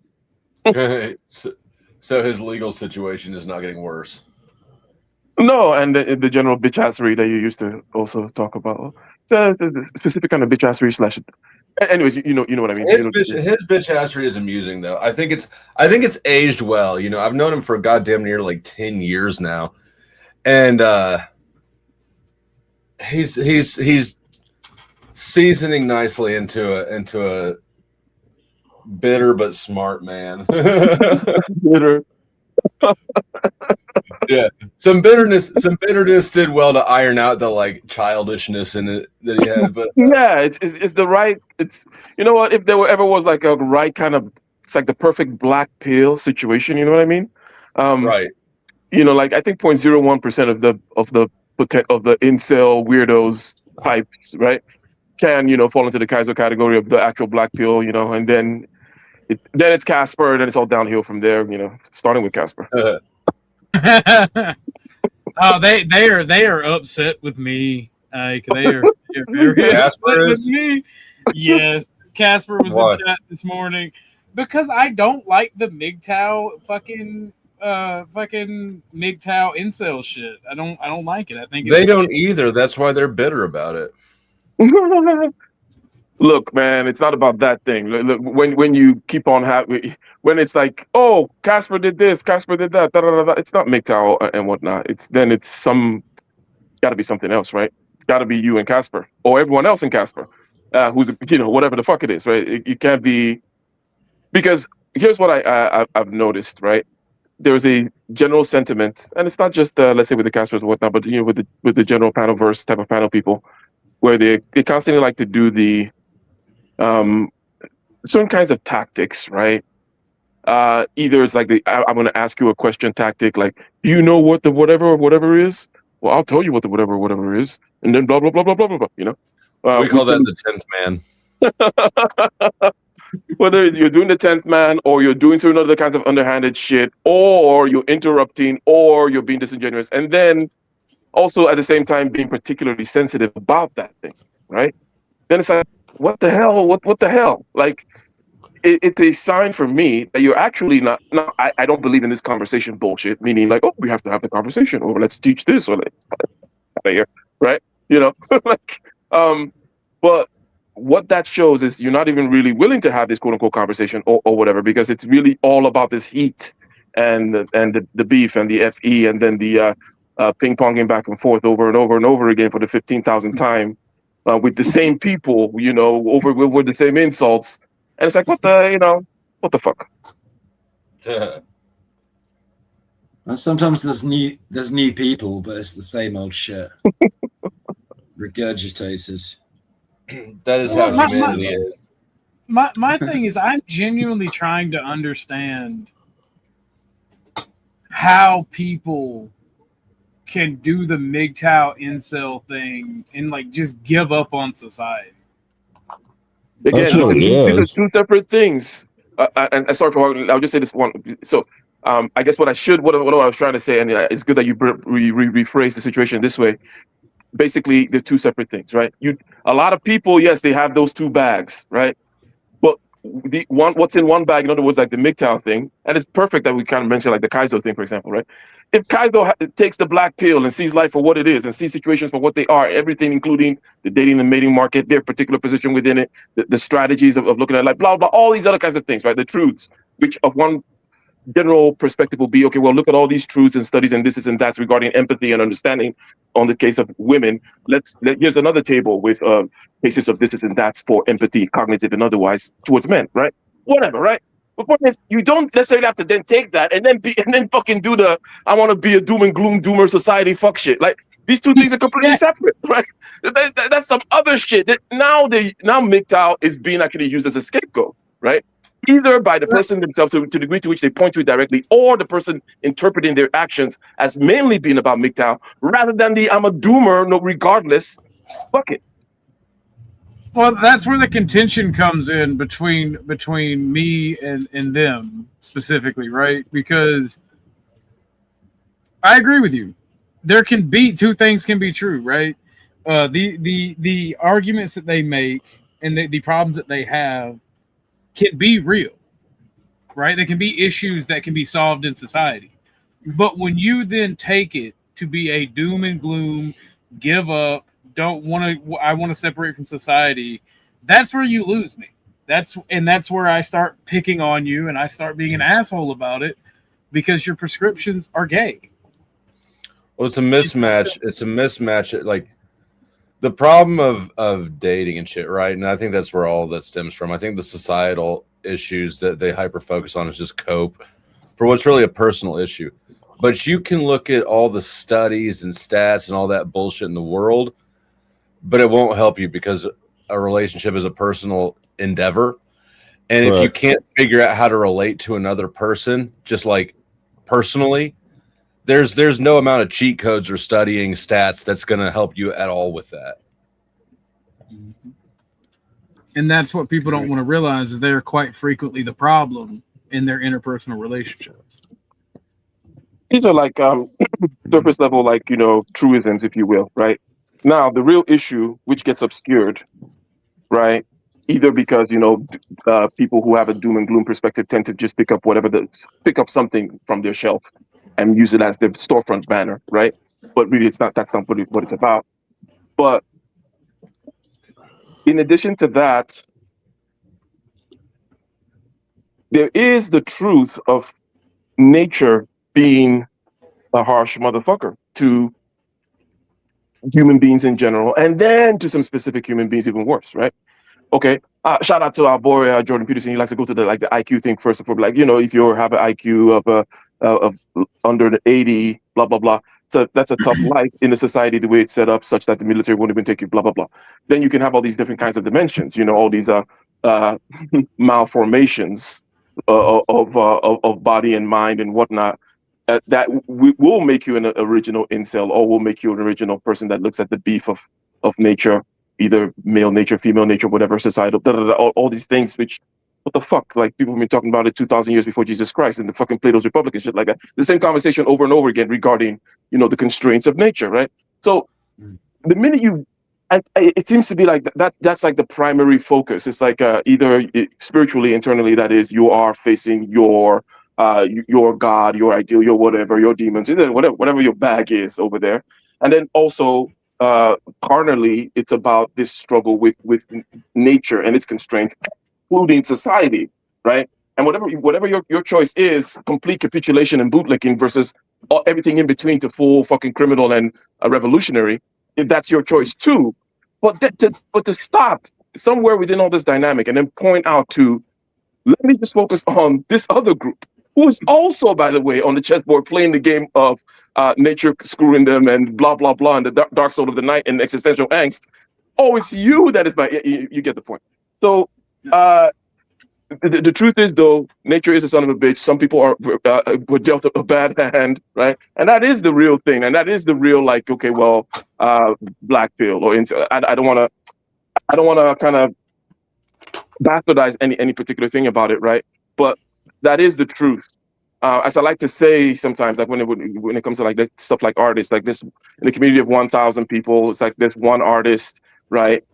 So his legal situation is not getting worse. No, and the general bitchassery that you used to also talk about. The specific kind of bitchassery slash. Anyways, you know what I mean. His bitchassery is amusing though. I think it's aged well. You know, I've known him for goddamn near like 10 years now, and he's seasoning nicely into a bitter but smart man. Bitter. Yeah, some bitterness did well to iron out the like childishness in it that he had. But yeah, it's the right. It's what, if there ever was like a right kind of, it's like the perfect black pill situation. You know what I mean? Right. Like I think 0.01% of the incel weirdos types, right, can fall into the Kaizo category of the actual black pill. And then it's Casper, and then it's all downhill from there. Starting with Casper. Oh, they are upset with me. Like they're very upset with me. Yes, Casper was in chat this morning because I don't like the MGTOW fucking MGTOW incel shit. I don't like it. I think they don't either. That's why they're bitter about it. Look, man, it's not about that thing. Look, when you keep on when it's like, oh, Casper did this, Casper did that, it's not MGTOW and whatnot. It's got to be something else, right? Got to be you and Casper, or everyone else in Casper, who's whatever the fuck it is, right? You can't be, because here's what I've noticed, right? There's a general sentiment, and it's not just let's say with the casters and whatnot, but with the general panel verse type of panel people, where they constantly like to do the certain kinds of tactics, right? Either it's like I'm going to ask you a question tactic, like, do you know what the whatever is? Well, I'll tell you what the whatever is, and then blah blah blah blah blah blah blah. You know, we call that the 10th man. Whether you're doing the 10th man, or you're doing certain other kinds of underhanded shit, or you're interrupting, or you're being disingenuous, and then also at the same time being particularly sensitive about that thing, right? Then it's like, what the hell? What the hell? Like, it's a sign for me that you're actually not. No, I don't believe in this conversation bullshit. Meaning, like, oh, we have to have the conversation, or let's teach this, or like, out of here, right? You know, like, but what that shows is you're not even really willing to have this quote unquote conversation or whatever, because it's really all about this heat and the beef and the FE, and then the ping ponging back and forth over and over and over again for the 15,000th time with the same people, you know, over with the same insults. And it's like, what the fuck? Well, sometimes there's new people, but it's the same old shit. Regurgitated. That is how humanity is. My thing is, I'm genuinely trying to understand how people can do the MGTOW incel thing and like just give up on society. Again, these are two separate things. And sorry for, I'll just say this one. So, I guess what I was trying to say, and it's good that you rephrase the situation this way. Basically, they're two separate things, right? A lot of people, yes, they have those two bags, right? But what's in one bag, in other words, like the MGTOW thing, and it's perfect that we kind of mentioned like the Kaizo thing, for example, right? If Kaizo takes the black pill and sees life for what it is and sees situations for what they are, everything, including the dating and mating market, their particular position within it, the strategies of looking at like blah, blah, all these other kinds of things, right? The truths, which of one general perspective will be, okay, well, look at all these truths and studies and this and that's regarding empathy and understanding on the case of women. Here's another table with cases of this and that's for empathy, cognitive and otherwise, towards men, right? Whatever, right? But point is, you don't necessarily have to then take that and then fucking do the I want to be a doom and gloom doomer society fuck shit. Like, these two things are completely separate, right? That's some other shit that now MGTOW is being actually used as a scapegoat, right? Either by the person themselves to the degree to which they point to it directly, or the person interpreting their actions as mainly being about MGTOW, rather than the I'm a doomer, no, regardless. Fuck it. Well, that's where the contention comes in between me and them specifically, right? Because I agree with you. There can be two things can be true, right? The arguments that they make and the problems that they have can be real, right? There can be issues that can be solved in society. But when you then take it to be a doom and gloom, give up, I want to separate from society, that's where you lose me. That's where I start picking on you and I start being an asshole about it because your prescriptions are gay. Well, it's a mismatch. It's a mismatch. Like, the problem of dating and shit, right? And I think that's where all that stems from. I think the societal issues that they hyper focus on is just cope for what's really a personal issue. But you can look at all the studies and stats and all that bullshit in the world, but it won't help you because a relationship is a personal endeavor. And if you can't figure out how to relate to another person, just like personally, there's no amount of cheat codes or studying stats that's going to help you at all with that. And that's what people don't want to realize is they're quite frequently the problem in their interpersonal relationships. These are like surface level, like, truisms, if you will, right? Now, the real issue, which gets obscured, right? Either because, people who have a doom and gloom perspective tend to just pick up something from their shelf and use it as their storefront banner, right? But really, that's not what it's about. But in addition to that, there is the truth of nature being a harsh motherfucker to human beings in general, and then to some specific human beings even worse, right? Okay. Shout out to our boy Jordan Peterson. He likes to go to the IQ thing first of all. Like, if you have an IQ of under the 80, blah blah blah. So that's a tough life in a society the way it's set up, such that the military won't even take you. Blah blah blah. Then you can have all these different kinds of dimensions. All these malformations of body and mind and whatnot. That will make you an original incel, or will make you an original person that looks at the beef of nature, either male nature, female nature, whatever, societal, all these things, which, what the fuck? Like, people have been talking about it 2,000 years before Jesus Christ and the fucking Plato's Republic and shit like that. The same conversation over and over again regarding, the constraints of nature, right? So the minute it seems to be like that's like the primary focus. It's like either spiritually, internally, that is, you are facing your God, your ideal, your whatever, your demons, whatever your bag is over there. And then also, carnally, it's about this struggle with nature and its constraint, including society, right? And whatever your choice is, complete capitulation and bootlicking versus everything in between to full fucking criminal and revolutionary, if that's your choice too. But to stop somewhere within all this dynamic and then point out to, let me just focus on this other group, who is also, by the way, on the chessboard playing the game of nature screwing them and blah, blah, blah, and the dark soul of the night and existential angst. Oh, it's you that is you get the point. So the truth is, though, nature is a son of a bitch. Some people were dealt a bad hand, right? And that is the real thing. And that is the real, like, okay, well, black pill or I don't want to kind of bastardize any particular thing about it, right? But that is the truth. As I like to say sometimes, like when it comes to like this stuff, like artists, like this, in the community of 1,000 people, it's like there's one artist, right?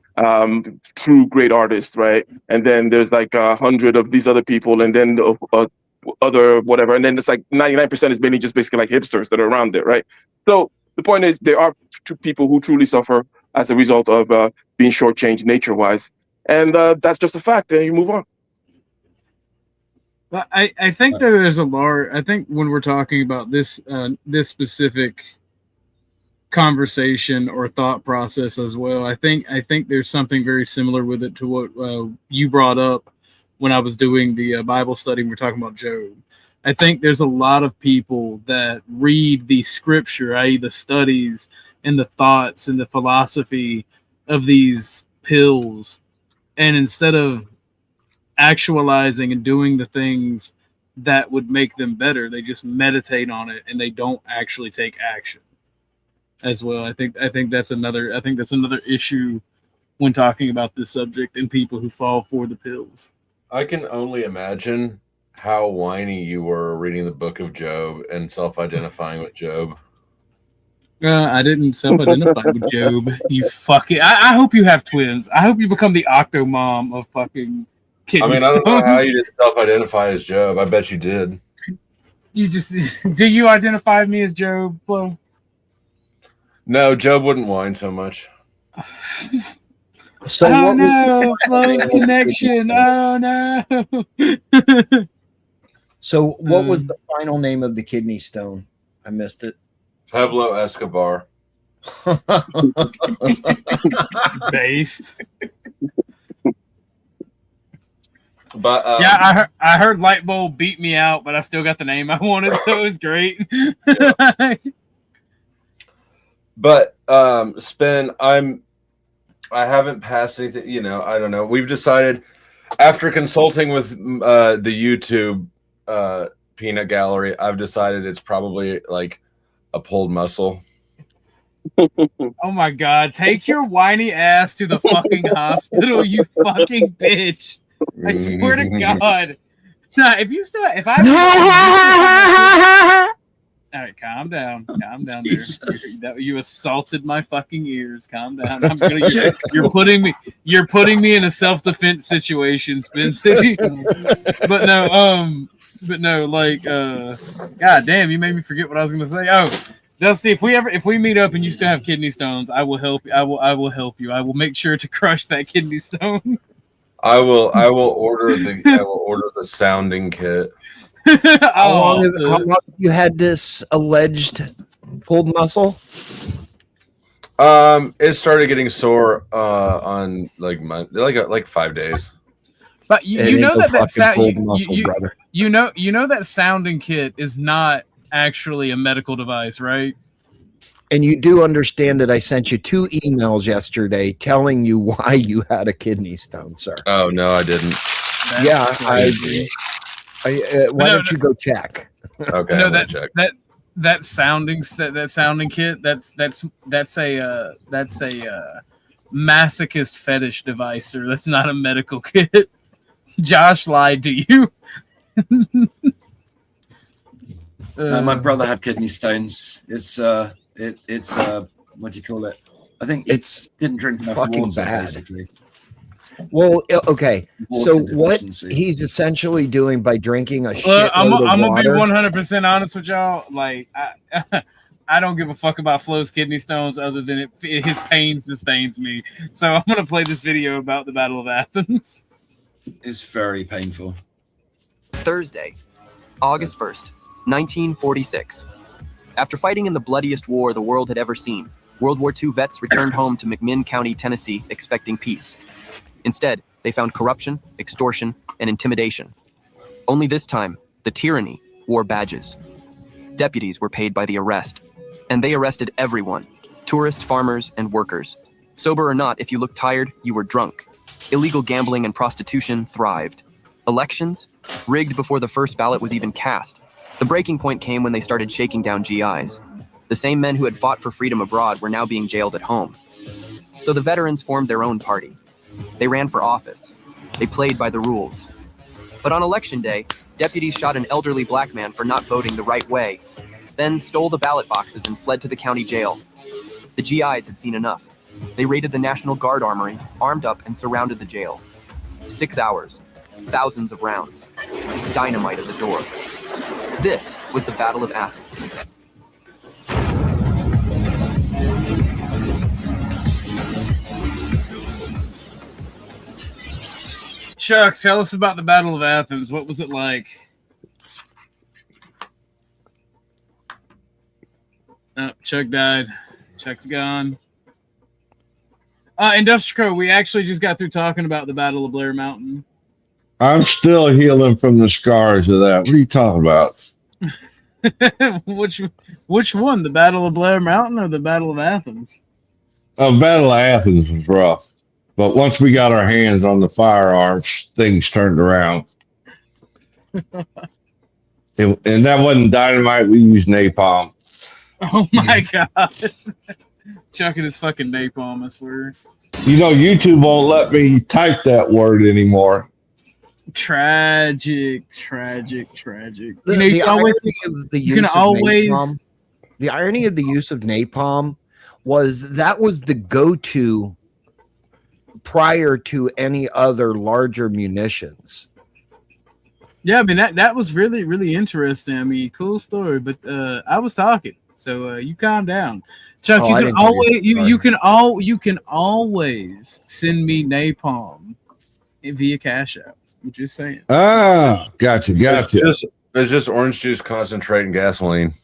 True great artist, right? And then there's like 100 of these other people, and then other whatever, and then it's like 99% is mainly just basically like hipsters that are around there, right? So the point is, there are two people who truly suffer as a result of being shortchanged nature-wise, and that's just a fact, and you move on. But I think that there's I think when we're talking about this specific conversation or thought process as well, I think there's something very similar with it to what you brought up when I was doing the Bible study. And we're talking about Job. I think there's a lot of people that read the scripture, i.e. the studies and the thoughts and the philosophy of these pills, and instead of actualizing and doing the things that would make them better, they just meditate on it and they don't actually take action as well. I think that's another issue when talking about this subject and people who fall for the pills. I can only imagine how whiny you were reading the book of Job and self-identifying with Job. I didn't self-identify with Job. You fucking. I hope you have twins. I hope you become the Octomom of fucking. I mean, I don't know how you didn't self-identify as Job. I bet you did. You just do you identify me as Job, Flo? No, Job wouldn't whine so much. So oh no, Flo's connection. Oh no. So what was the final name of the kidney stone? I missed it. Pablo Escobar. Based. But yeah, I heard Lightbulb beat me out, but I still got the name I wanted, so it was great. Yeah. But Spin, I haven't passed anything. I don't know. We've decided after consulting with the YouTube peanut gallery, I've decided it's probably like a pulled muscle. Oh my god! Take your whiny ass to the fucking hospital, you fucking bitch! I swear to God. Nah, if I all right, calm down there. You assaulted my fucking ears. Calm down. You're putting me in a self-defense situation, Spencer. But no, like, god damn, you made me forget what I was gonna say. Oh, Dusty, if we meet up and you still have kidney stones, I will help you. I will help you. I will make sure to crush that kidney stone. I will order the sounding kit. How long have you had this alleged pulled muscle? It started getting sore on like 5 days. But you It know ain't no that fucking sound cold muscle, brother. you know that sounding kit is not actually a medical device, right? And you do understand that I sent you 2 emails yesterday telling you why you had a kidney stone, sir. Oh no, I didn't. Yeah, crazy. why don't you go check? Okay, No, I'm gonna check. that sounding kit. That's a masochist fetish device, sir. That's not a medical kit. Josh lied to you. My brother had kidney stones. It's what do you call it? I think It's didn't drink enough fucking water, bad. basically. Well, okay. So Water what deficiency. he's essentially doing by drinking a Look, shitload I'm of gonna be water. 100% honest with y'all. Like, I don't give a fuck about Flo's kidney stones other than his pain sustains me. So I'm gonna play this video about the Battle of Athens. It's very painful. Thursday, August 1st, 1946. After fighting in the bloodiest war the world had ever seen, World War II vets returned home to McMinn County, Tennessee, expecting peace. Instead, they found corruption, extortion, and intimidation. Only this time, the tyranny wore badges. Deputies were paid by the arrest, and they arrested everyone, tourists, farmers, and workers. Sober or not, if you looked tired, you were drunk. Illegal gambling and prostitution thrived. Elections? Rigged before the first ballot was even cast. The breaking point came when they started shaking down GIs. The same men who had fought for freedom abroad were now being jailed at home. So the veterans formed their own party. They ran for office. They played by the rules. But on election day, deputies shot an elderly black man for not voting the right way, then stole the ballot boxes and fled to the county jail. The GIs had seen enough. They raided the National Guard armory, armed up, and surrounded the jail. 6 hours, thousands of rounds, dynamite at the door. This was the Battle of Athens. Chuck, tell us about the Battle of Athens. What was it like? Oh, Chuck died. Chuck's gone. Industrial, we actually just got through talking about the Battle of Blair Mountain. I'm still healing from the scars of that. What are you talking about? Which one? The Battle of Blair Mountain or the Battle of Athens? Battle of Athens was rough, but once we got our hands on the firearms, things turned around. And that wasn't dynamite. We used napalm. Oh my god. Chuck and his fucking napalm, I swear. You know, YouTube won't let me type that word anymore. Tragic. The, You know, you the can always, irony of the you use can of always napalm, the irony of the use of napalm was that was the go-to prior to any other larger munitions. Yeah, I mean that was really, really interesting. I mean, cool story, but I was talking, so you calm down. Chuck, Oh, you I can didn't hear you. always you can always send me napalm via Cash App. I'm just saying. Ah, gotcha. It's just orange juice, concentrate, and gasoline.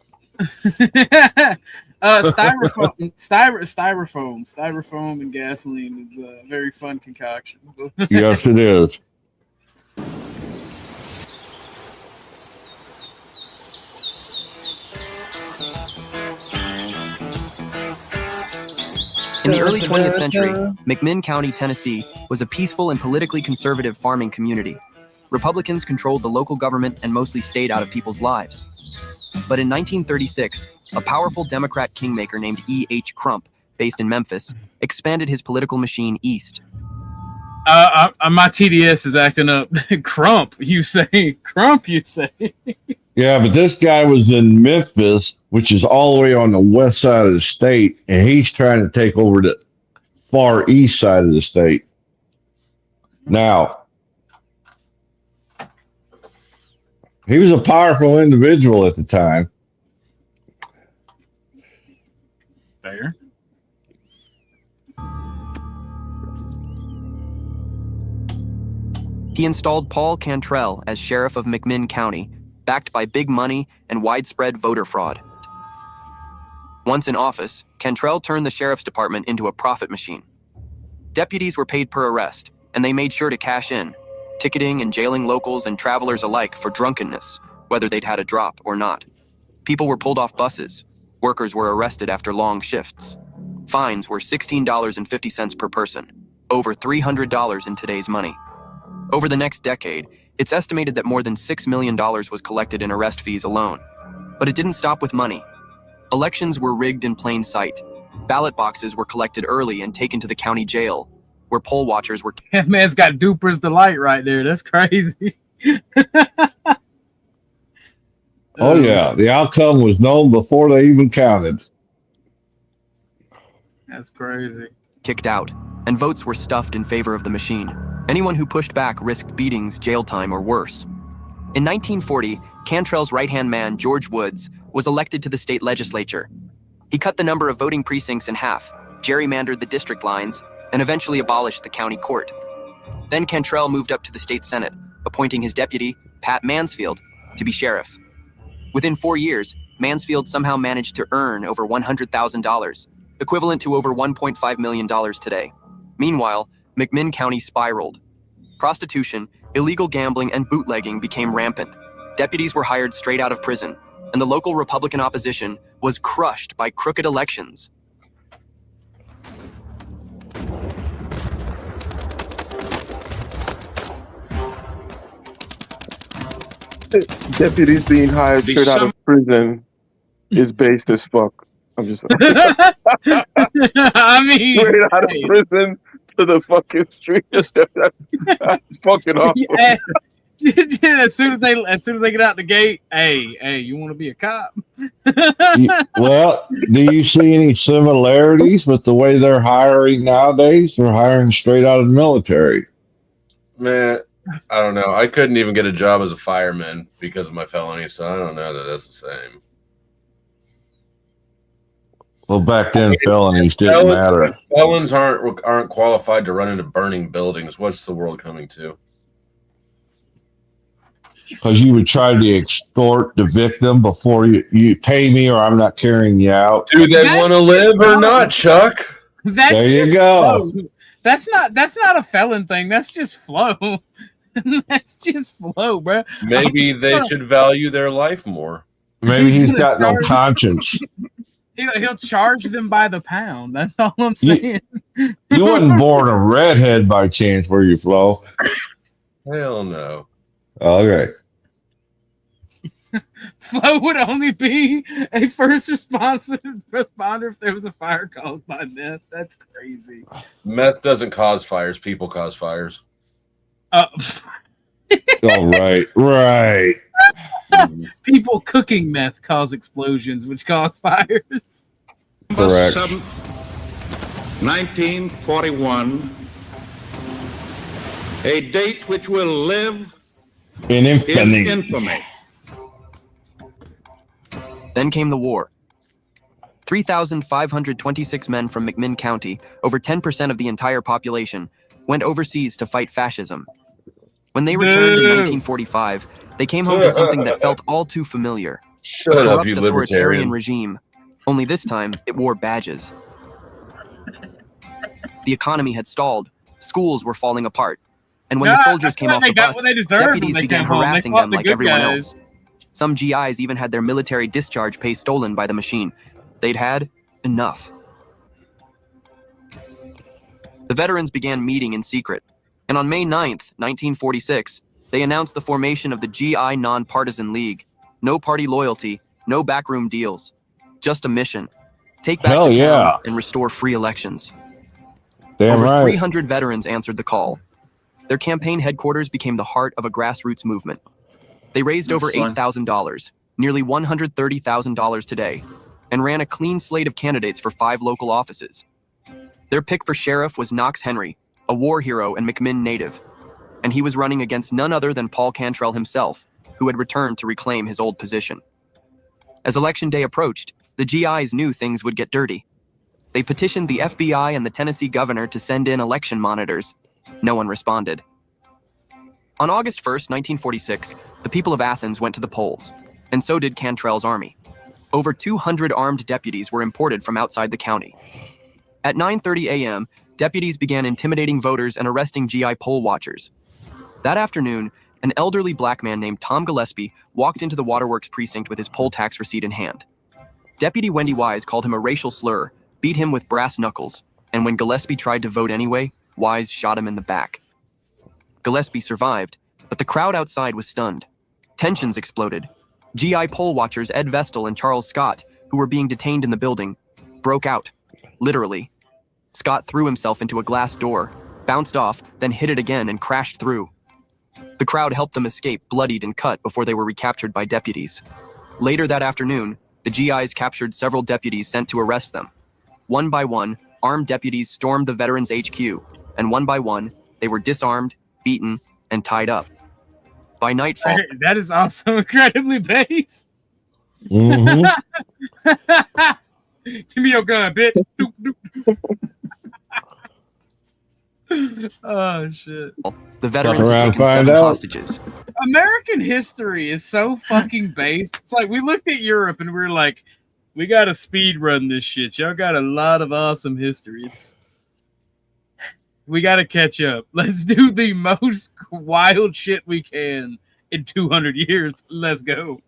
Styrofoam and gasoline is a very fun concoction. Yes, it is. In the early 20th century, McMinn County, Tennessee, was a peaceful and politically conservative farming community. Republicans controlled the local government and mostly stayed out of people's lives. But in 1936, a powerful Democrat kingmaker named E.H. Crump, based in Memphis, expanded his political machine east. My TDS is acting up. Crump, you say. Yeah, but this guy was in Memphis, which is all the way on the west side of the state, and he's trying to take over the far east side of the state. Now, he was a powerful individual at the time. Fair. He installed Paul Cantrell as sheriff of McMinn County, backed by big money and widespread voter fraud. Once in office, Cantrell turned the sheriff's department into a profit machine. Deputies were paid per arrest, and they made sure to cash in, ticketing and jailing locals and travelers alike for drunkenness, whether they'd had a drop or not. People were pulled off buses. Workers were arrested after long shifts. Fines were $16.50 per person, over $300 in today's money. Over the next decade, it's estimated that more than $6 million was collected in arrest fees alone. But it didn't stop with money. Elections were rigged in plain sight. Ballot boxes were collected early and taken to the county jail, where poll watchers were... That man's got Duper's Delight right there. That's crazy. Oh yeah, the outcome was known before they even counted. That's crazy. Kicked out, and votes were stuffed in favor of the machine. Anyone who pushed back risked beatings, jail time, or worse. In 1940, Cantrell's right-hand man, George Woods, was elected to the state legislature. He cut the number of voting precincts in half, gerrymandered the district lines, and eventually abolished the county court. Then Cantrell moved up to the state senate, appointing his deputy, Pat Mansfield, to be sheriff. Within 4 years, Mansfield somehow managed to earn over $100,000, equivalent to over $1.5 million today. Meanwhile, McMinn County spiraled. Prostitution, illegal gambling, and bootlegging became rampant. Deputies were hired straight out of prison, and the local Republican opposition was crushed by crooked elections. Deputies being hired straight out of prison is based as fuck. I'm just I mean, straight out of prison to the fucking street. That's fucking awesome. Yeah. As soon as they get out the gate, hey, you want to be a cop? Well, do you see any similarities with the way they're hiring nowadays? They're hiring straight out of the military. Man, I don't know. I couldn't even get a job as a fireman because of my felony, so I don't know that that's the same. Well, back then, felonies didn't matter. Felons aren't qualified to run into burning buildings. What's the world coming to? Because you would try to extort the victim before you pay me or I'm not carrying you out. Do they want to live or not, Chuck? There you go. Flow. That's not a felon thing. That's just flow. That's just flow, bro. Maybe they should value their life more. Maybe he's got no conscience. He'll charge them by the pound. That's all I'm saying. You wasn't born a redhead by chance, were you, Flo? Hell no. Okay. Flo would only be a first responder if there was a fire caused by meth. That's crazy. Meth doesn't cause fires. People cause fires. All right. People cooking meth cause explosions, which cause fires. Correct. 1941, a date which will live in infamy. Then came the war. 3,526 men from McMinn County, over 10% of the entire population, went overseas to fight fascism. When they returned in 1945, they came home to something that felt all too familiar. Shut a up, corrupt you authoritarian libertarian. regime. Only this time, it wore badges. The economy had stalled. Schools were falling apart. And when the soldiers came off the bus, deputies began harassing them like everyone else. Some GIs even had their military discharge pay stolen by the machine. They'd had enough. The veterans began meeting in secret. And on May 9th, 1946, they announced the formation of the GI Nonpartisan League. No party loyalty, no backroom deals. Just a mission. Take back the town and restore free elections. Damn Over right. 300 veterans answered the call. Their campaign headquarters became the heart of a grassroots movement. They raised over $8,000, nearly $130,000 today, and ran a clean slate of candidates for 5 local offices. Their pick for sheriff was Knox Henry, a war hero and McMinn native, and he was running against none other than Paul Cantrell himself, who had returned to reclaim his old position. As election day approached, the GIs knew things would get dirty. They petitioned the FBI and the Tennessee governor to send in election monitors. No one responded. On August 1st, 1946, the people of Athens went to the polls, and so did Cantrell's army. Over 200 armed deputies were imported from outside the county. At 9:30 a.m., deputies began intimidating voters and arresting GI poll watchers. That afternoon, an elderly black man named Tom Gillespie walked into the Waterworks precinct with his poll tax receipt in hand. Deputy Wendy Wise called him a racial slur, beat him with brass knuckles, and when Gillespie tried to vote anyway, Wise shot him in the back. Gillespie survived, but the crowd outside was stunned. Tensions exploded. GI poll watchers Ed Vestal and Charles Scott, who were being detained in the building, broke out, literally. Scott threw himself into a glass door, bounced off, then hit it again and crashed through. The crowd helped them escape, bloodied and cut, before they were recaptured by deputies. Later that afternoon, the GIs captured several deputies sent to arrest them. One by one, armed deputies stormed the Veterans HQ, and one by one, they were disarmed, beaten, and tied up. By nightfall... That is also incredibly base. Mm-hmm. Give me your gun, bitch. Oh, shit. The veterans had taken 7 hostages. American history is so fucking based. It's like we looked at Europe and we were like, we got to speed run this shit. Y'all got a lot of awesome history. We got to catch up. Let's do the most wild shit we can in 200 years. Let's go.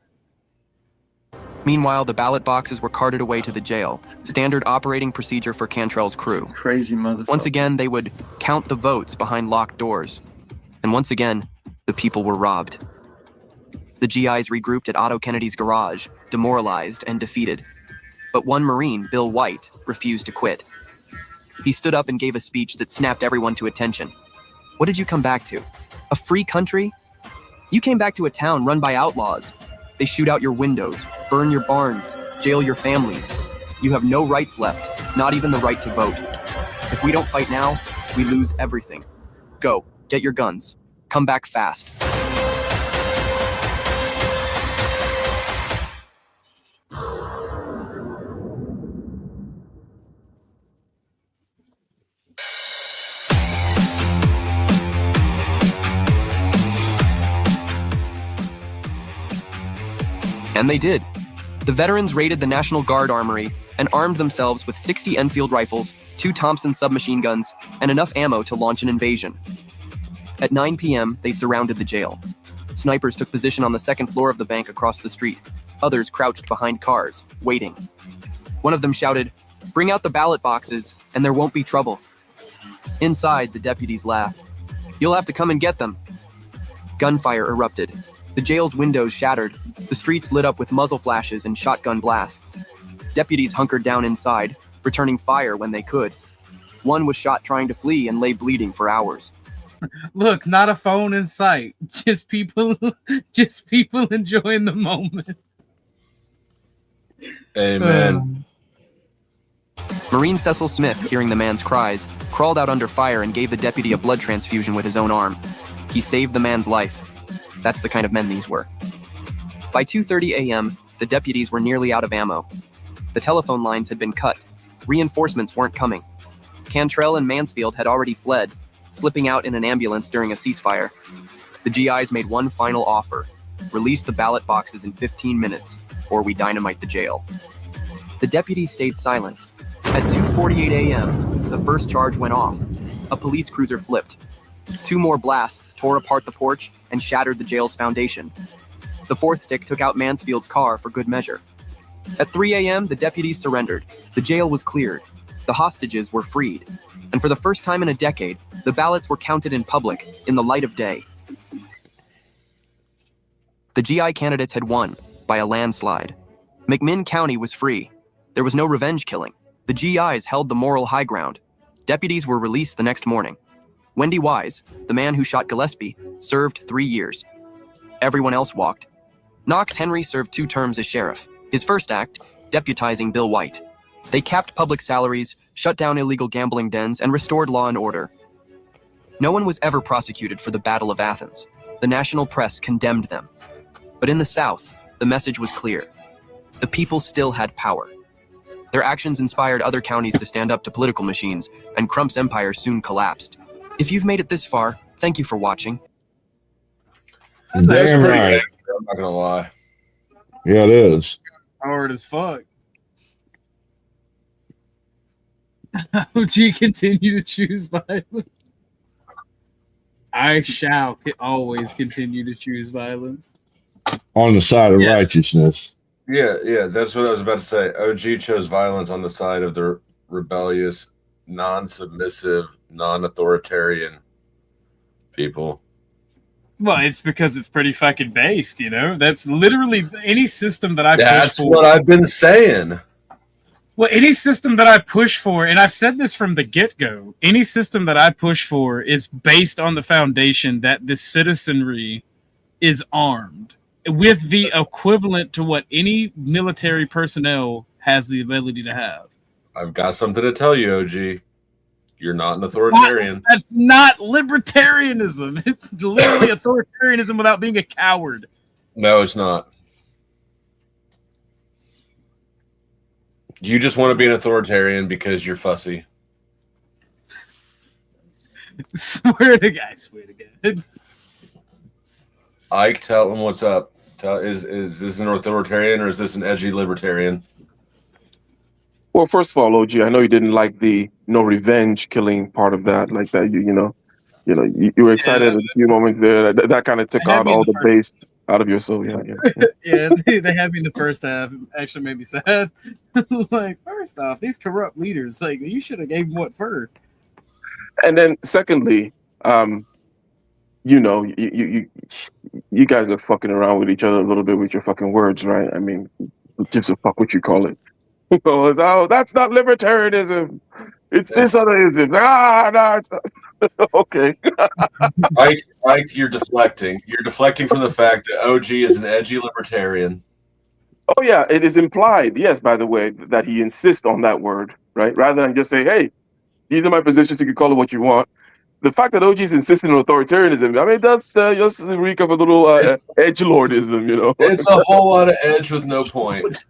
Meanwhile, the ballot boxes were carted away to the jail, standard operating procedure for Cantrell's crew. Crazy motherfucker. Once again, they would count the votes behind locked doors. And once again, the people were robbed. The GIs regrouped at Otto Kennedy's garage, demoralized and defeated. But one Marine, Bill White, refused to quit. He stood up and gave a speech that snapped everyone to attention. What did you come back to? A free country? You came back to a town run by outlaws. They shoot out your windows, burn your barns, jail your families. You have no rights left, not even the right to vote. If we don't fight now, we lose everything. Go, get your guns. Come back fast. And they did. The veterans raided the National Guard armory and armed themselves with 60 Enfield rifles, 2 Thompson submachine guns, and enough ammo to launch an invasion. At 9 p.m., they surrounded the jail. Snipers took position on the second floor of the bank across the street. Others crouched behind cars, waiting. One of them shouted, "Bring out the ballot boxes, and there won't be trouble." Inside, the deputies laughed. "You'll have to come and get them." Gunfire erupted. The jail's windows shattered. The streets lit up with muzzle flashes and shotgun blasts. Deputies hunkered down inside, returning fire when they could. One was shot trying to flee and lay bleeding for hours. Look, not a phone in sight. Just people enjoying the moment. Amen. Marine Cecil Smith, hearing the man's cries, crawled out under fire and gave the deputy a blood transfusion with his own arm. He saved the man's life. That's the kind of men these were. By 2:30 a.m., the deputies were nearly out of ammo. The telephone lines had been cut. Reinforcements weren't coming. Cantrell and Mansfield had already fled, slipping out in an ambulance during a ceasefire. The GIs made one final offer: release the ballot boxes in 15 minutes, or we dynamite the jail. The deputies stayed silent. At 2:48 a.m., the first charge went off. A police cruiser flipped. 2 more blasts tore apart the porch and shattered the jail's foundation. The fourth stick took out Mansfield's car for good measure. At 3 a.m., the deputies surrendered. The jail was cleared. The hostages were freed. And for the first time in a decade, the ballots were counted in public, in the light of day. The GI candidates had won, by a landslide. McMinn County was free. There was no revenge killing. The GIs held the moral high ground. Deputies were released the next morning. Wendy Wise, the man who shot Gillespie, served 3 years. Everyone else walked. Knox Henry served 2 terms as sheriff. His first act, deputizing Bill White. They capped public salaries, shut down illegal gambling dens, and restored law and order. No one was ever prosecuted for the Battle of Athens. The national press condemned them. But in the South, the message was clear. The people still had power. Their actions inspired other counties to stand up to political machines, and Crump's empire soon collapsed. If you've made it this far, thank you for watching. That's Damn pretty right. good, I'm not gonna lie. Yeah, it is. Hard as fuck. OG, continue to choose violence. I shall always continue to choose violence. On the side of righteousness. Yeah, that's what I was about to say. OG chose violence on the side of the rebellious, non-submissive, non-authoritarian people. Well, it's because it's pretty fucking based, you know? That's literally any system that I push for. That's what I've been saying. Well, any system that I push for, and I've said this from the get-go, any system that I push for is based on the foundation that the citizenry is armed with the equivalent to what any military personnel has the ability to have. I've got something to tell you, OG. You're not an authoritarian. That's not libertarianism. It's literally authoritarianism without being a coward. No, it's not. You just want to be an authoritarian because you're fussy. Swear to God. Ike, tell him what's up. Is this an authoritarian or is this an edgy libertarian? Well, first of all, OG, I know you didn't like the no revenge killing part of that, like that. You were excited at a few moments there. That kind of took out all the bass out of your soul. Yeah. Yeah, they had me in the first half. It actually made me sad. Like, first off, these corrupt leaders, like, you should have gave them what first. And then, secondly, you guys are fucking around with each other a little bit with your fucking words, right? I mean, who gives a fuck what you call it? Oh, that's not libertarianism. It's this other ism. No, it's not. Okay. Ike, you're deflecting. You're deflecting from the fact that OG is an edgy libertarian. Oh yeah, it is implied, yes, by the way, that he insists on that word, right? Rather than just say, hey, these are my positions, you can call it what you want. The fact that OG is insisting on authoritarianism, I mean, it does just reek of a little edgelordism, you know? It's a whole lot of edge with no point.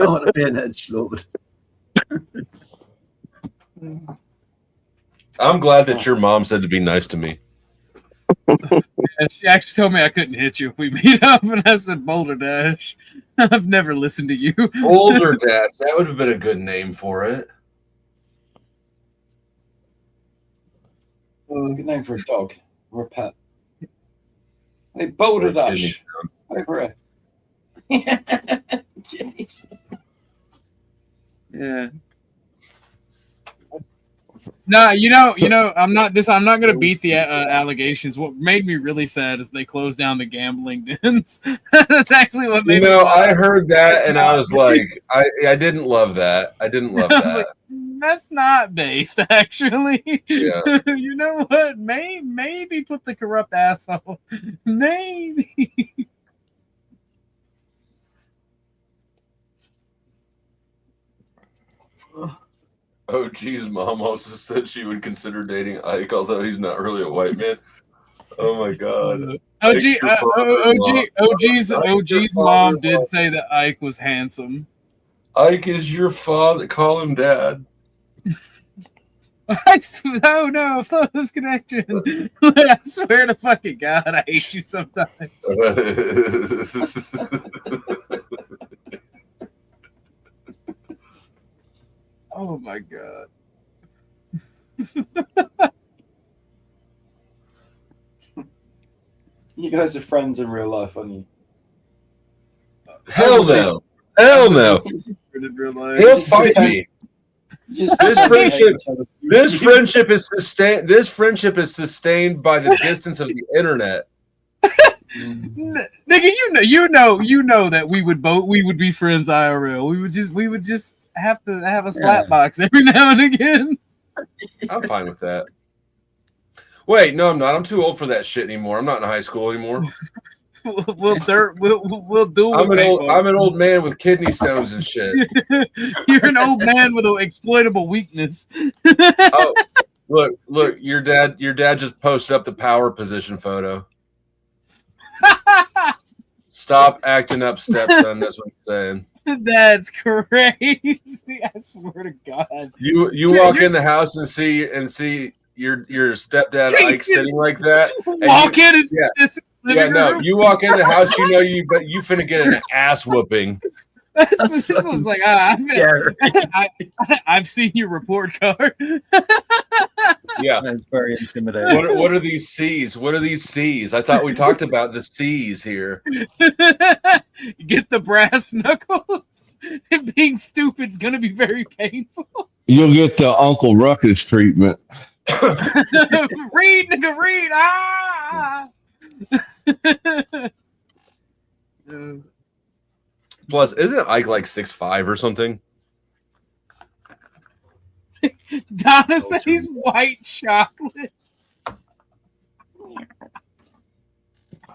I want to be an edgelord. I'm glad that your mom said to be nice to me. Yeah, she actually told me I couldn't hit you if we meet up, and I said Boulder Dash. I've never listened to you. Boulder Dash, that would have been a good name for it. Oh, good name for a dog or a pet. Hey, Boulder Dash. Over here. Yeah. No, you know, I'm not going to beat the allegations. What made me really sad is they closed down the gambling dens. That's actually what made me I heard that and I was like, I didn't love that. I didn't love that. Like, that's not based, actually. Yeah. You know what? Maybe put the corrupt asshole. Maybe. OG's mom also said she would consider dating Ike, although he's not really a white man. Oh my god. OG's mom did say that Ike was handsome. Ike is your father. Call him dad. No, close connection. I swear to fucking God, I hate you sometimes. Oh my God. You guys are friends in real life, aren't you? Hell no. Hell no. He'll fight me. This friendship is sustained by the distance of the internet. Nigga, you know that we would be friends IRL. We would just have to have a slap box every now and again. I'm fine with that. Wait, no, I'm not. I'm too old for that shit anymore. I'm not in high school anymore. We'll do. I'm an old man with kidney stones and shit. You're an old man with an exploitable weakness. Oh, look, your dad just posted up the power position photo. Stop acting up, stepson. That's what I'm saying. That's crazy. I swear to God. You walk in the house and see your stepdad Ike sitting like that. Yeah, no. You walk in the house, you know you finna get an ass whooping. This one's like, I've seen your report card. Yeah, that's very intimidating. What are these C's? What are these C's? I thought we talked about the C's here. You get the brass knuckles. Being stupid's gonna be very painful. You'll get the Uncle Ruckus treatment. Read, nigga, read. Plus, isn't Ike like 6'5" or something? Donna says white chocolate.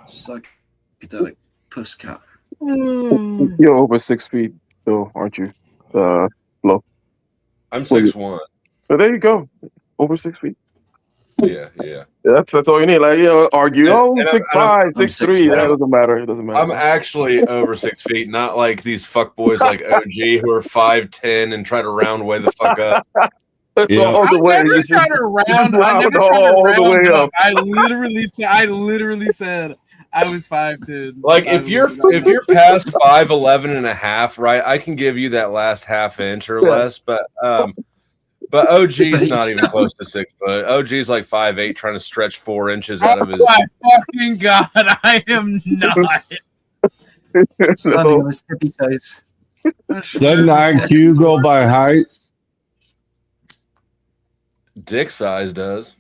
Psychedelic puss cat. You're over 6 feet, though, aren't you? Flo. I'm 6'1". So there you go. Over 6 feet. Yeah. That's all you need. Like, argue. And 6'5", 6'3". That doesn't matter. It doesn't matter. I'm actually over 6 feet, not like these fuck boys like OG who are 5'10" and try to round way the fuck up. All the way. I never tried to round. I literally said I was 5'10". Like if you're past 5'11" and a half, right? I can give you that last half inch or less, but OG's not even close to 6 foot. OG's like 5'8", trying to stretch 4 inches out of his. Oh my fucking god! I am not. Standing on his tippy toes. Doesn't IQ go by height? Dick size does.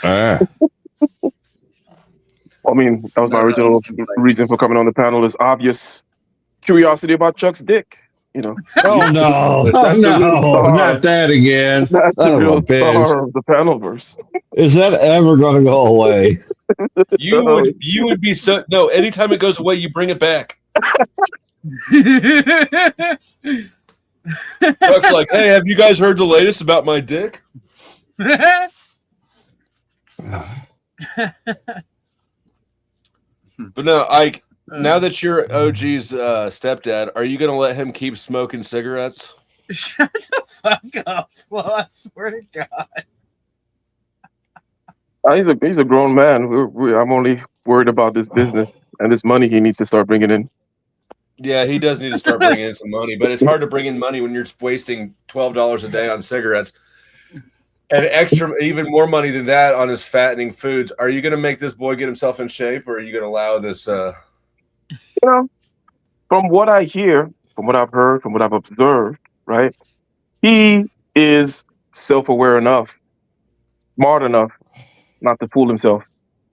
I mean, that was my original reason for coming on the panel. Is obvious curiosity about Chuck's dick. You know. Oh no! Oh, no! Not that again. That's the real star of the Panelverse. Is that ever going to go away? You would be so no. Anytime it goes away, you bring it back. Chuck's like, hey, have you guys heard the latest about my dick? But no, Ike, now that you're OG's stepdad, are you going to let him keep smoking cigarettes? Shut the fuck up, Flo. I swear to God. He's a grown man. I'm only worried about this business and this money he needs to start bringing in. Yeah, he does need to start bringing in some money, but it's hard to bring in money when you're wasting $12 a day on cigarettes. And extra, even more money than that on his fattening foods. Are you going to make this boy get himself in shape, or are you going to allow this? From what I hear, from what I've heard, from what I've observed, right? He is self-aware enough, smart enough, not to fool himself,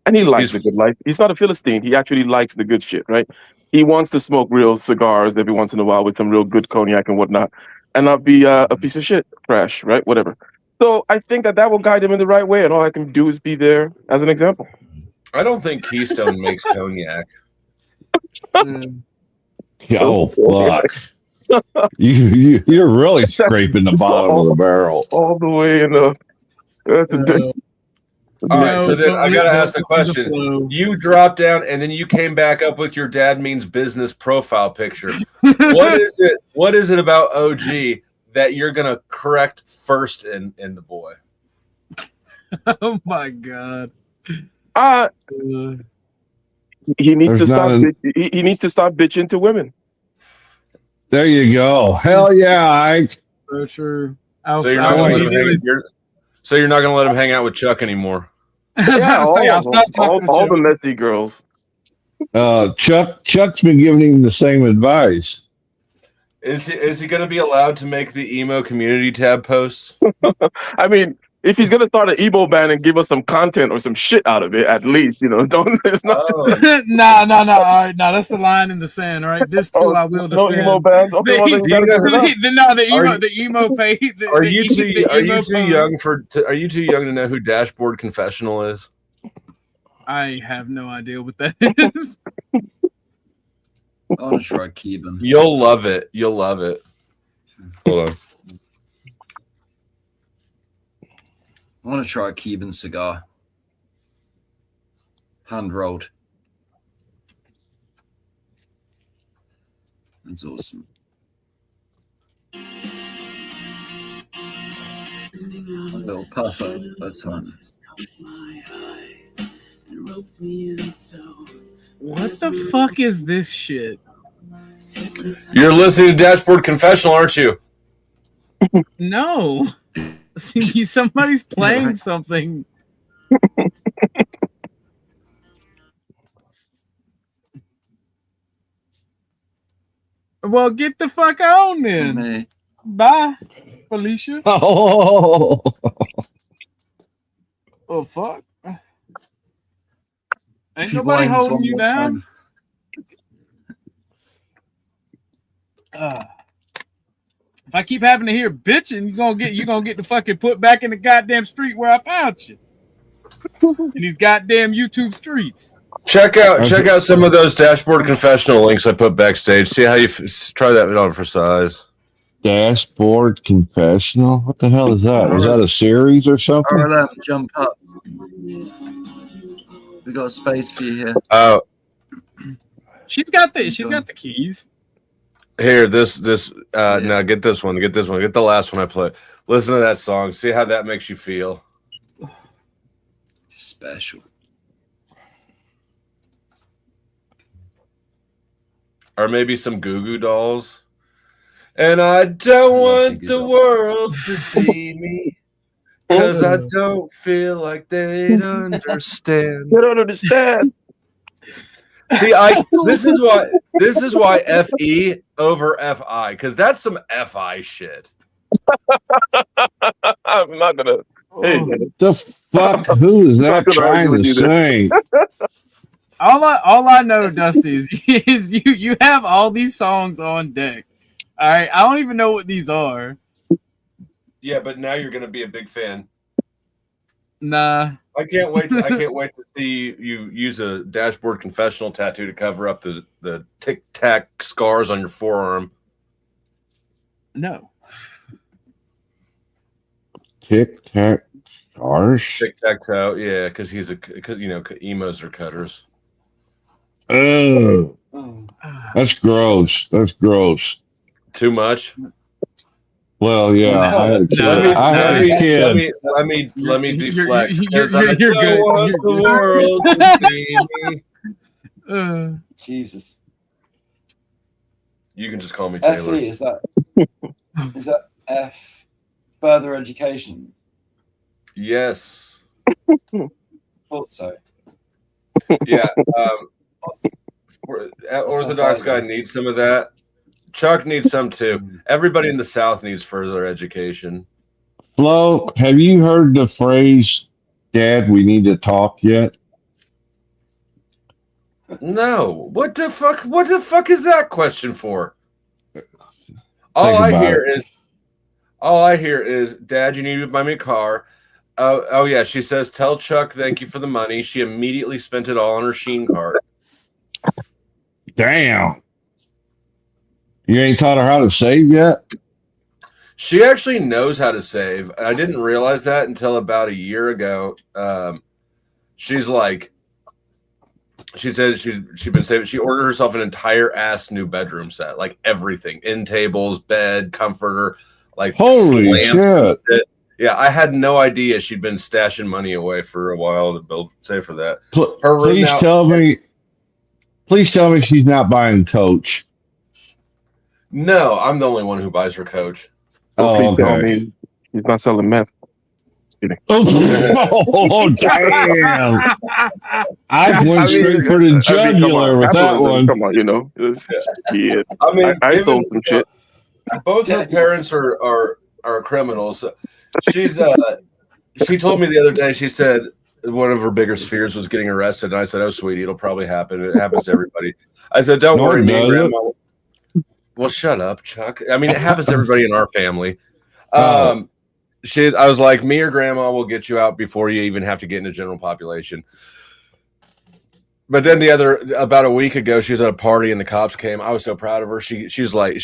and he likes the good life. He's not a Philistine. He actually likes the good shit, right? He wants to smoke real cigars every once in a while with some real good cognac and whatnot, and not be a piece of shit, trash, right? Whatever. So I think that will guide him in the right way, and all I can do is be there as an example. I don't think Keystone makes cognac. Oh, fuck. You're really scraping the bottom of the barrel. All the way in the... All right, so then I got to ask the question. You dropped down, and then you came back up with your dad means business profile picture. What is it about OG that you're going to correct first in the boy? Oh, my God. He needs to stop. He needs to stop bitching to women. There you go. Hell yeah, Ike. For sure. So you're not going to let him hang out with Chuck anymore. Yeah, all the messy girls. Chuck's been giving him the same advice. Is he going to be allowed to make the emo community tab posts? I mean, if he's gonna start an emo band and give us some content or some shit out of it, at least, don't. It's not. No. All right, no, that's the line in the sand. All right, this too I will defend. No emo bands. Okay, the emo page. Are you too young to know who Dashboard Confessional is? I have no idea what that is. I want to try Cuban. You'll love it. Hold on. I want to try a Cuban cigar. Hand rolled. That's awesome. A little puff at a time. What the fuck is this shit? You're listening to Dashboard Confessional, aren't you? No. Somebody's playing something. Well, get the fuck on then. Bye, Felicia. Oh, Oh fuck. Ain't She nobody whines holding one you more down. If I keep having to hear bitching, you're gonna get the fucking put back in the goddamn street where I found you. In these goddamn YouTube streets. Check out some of those Dashboard Confessional links I put backstage. See how you try that on for size. Dashboard Confessional? What the hell is that? Is that a series or something? RLM, jump up. We got a space for you here. Oh, She's got the keys. here, now get this one. Get the last one I play. Listen to that song. See how that makes you feel. Special. Or maybe some Goo Goo Dolls. And I don't want the world to see me, because I don't feel like they'd understand. They don't understand. See, this is why FE over FI, because that's some FI shit. I'm not gonna. Hey, The fuck? Who is that trying to sing? All I know, Dusty, is you have all these songs on deck. All right, I don't even know what these are. Yeah, but now you're gonna be a big fan. Nah. I can't wait to see you use a Dashboard Confessional tattoo to cover up the tic tac scars on your forearm. No. Tic tac scars. Tic tac toe, yeah, because emos are cutters. Oh, that's gross. That's gross. Too much. Well, yeah, I had a kid. Let me deflect. You're Because I good. don't want You're the good. world to see me. Jesus. You can just call me Taylor. FE, is that F further education? Yes. Thought so. Yeah. Orthodox guy needs some of that. Chuck needs some too. Everybody in the South needs further education. Flo, have you heard the phrase, Dad, we need to talk yet? No. What the fuck? What the fuck is that question for? All I hear is, Dad, you need to buy me a car. Oh yeah, she says, tell Chuck thank you for the money. She immediately spent it all on her Sheen card. Damn. You ain't taught her how to save yet? She actually knows how to save. I didn't realize that until about a year ago. She said she'd been saving. She ordered herself an entire ass new bedroom set, like everything, end tables, bed, comforter, like holy shit. Yeah, I had no idea she'd been stashing money away for a while to save for that. Please tell me she's not buying Coach. No, I'm the only one who buys her Coach. Oh, please tell okay. me he's not selling meth. Oh, damn. I went straight for the jugular with that one. Come on, yeah. I mean, I sold some shit. Both her parents are criminals. She told me the other day, she said one of her biggest fears was getting arrested. And I said, oh, sweetie, it'll probably happen. It happens to everybody. I said, don't worry, me and Grandma. Well, shut up, Chuck. I mean, it happens to everybody in our family. I was like, me or Grandma will get you out before you even have to get into general population. But then about a week ago, she was at a party and the cops came. I was so proud of her. She's like,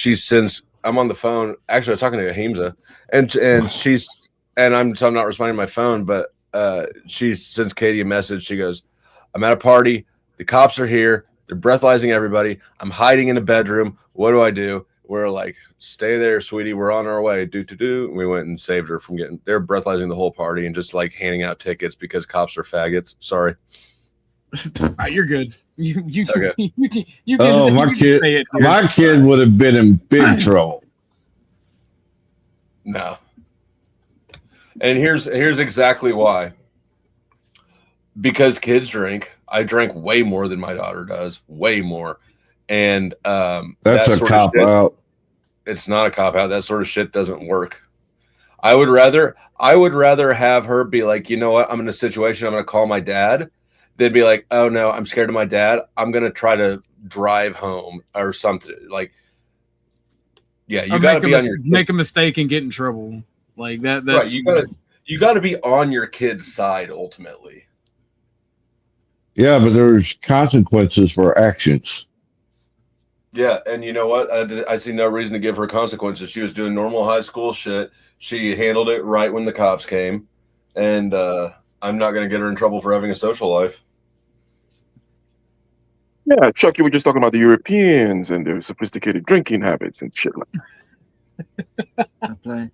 I'm on the phone. Actually, I was talking to Ahimsa, and I'm not responding to my phone, but she sends Katie a message. She goes, I'm at a party. The cops are here. They're breathalyzing everybody. I'm hiding in a bedroom. What do I do? We're like, stay there, sweetie. We're on our way. We went and saved her from they're breathalyzing the whole party and just like handing out tickets because cops are faggots. Sorry. You're good. You Okay. you Oh, can, my you can kid, say it here. my kid would have been in big trouble. No. And here's exactly why. Because kids drink. I drank way more than my daughter does, way more. And That's that a sort of cop shit, out. it's not a cop out. That sort of shit doesn't work. I would rather have her be like, you know what, I'm in a situation, I'm gonna call my dad, than be like, oh no, I'm scared of my dad, I'm gonna try to drive home or something. Like, yeah, you Or gotta make be a on your make a mistake and get in trouble like that. That's right. You gotta be on your kid's side ultimately. Yeah, but there's consequences for actions. Yeah, and you know what? I see no reason to give her consequences. She was doing normal high school shit. She handled it right when the cops came, and I'm not going to get her in trouble for having a social life. Yeah, Chuck, you were just talking about the Europeans and their sophisticated drinking habits and shit like that.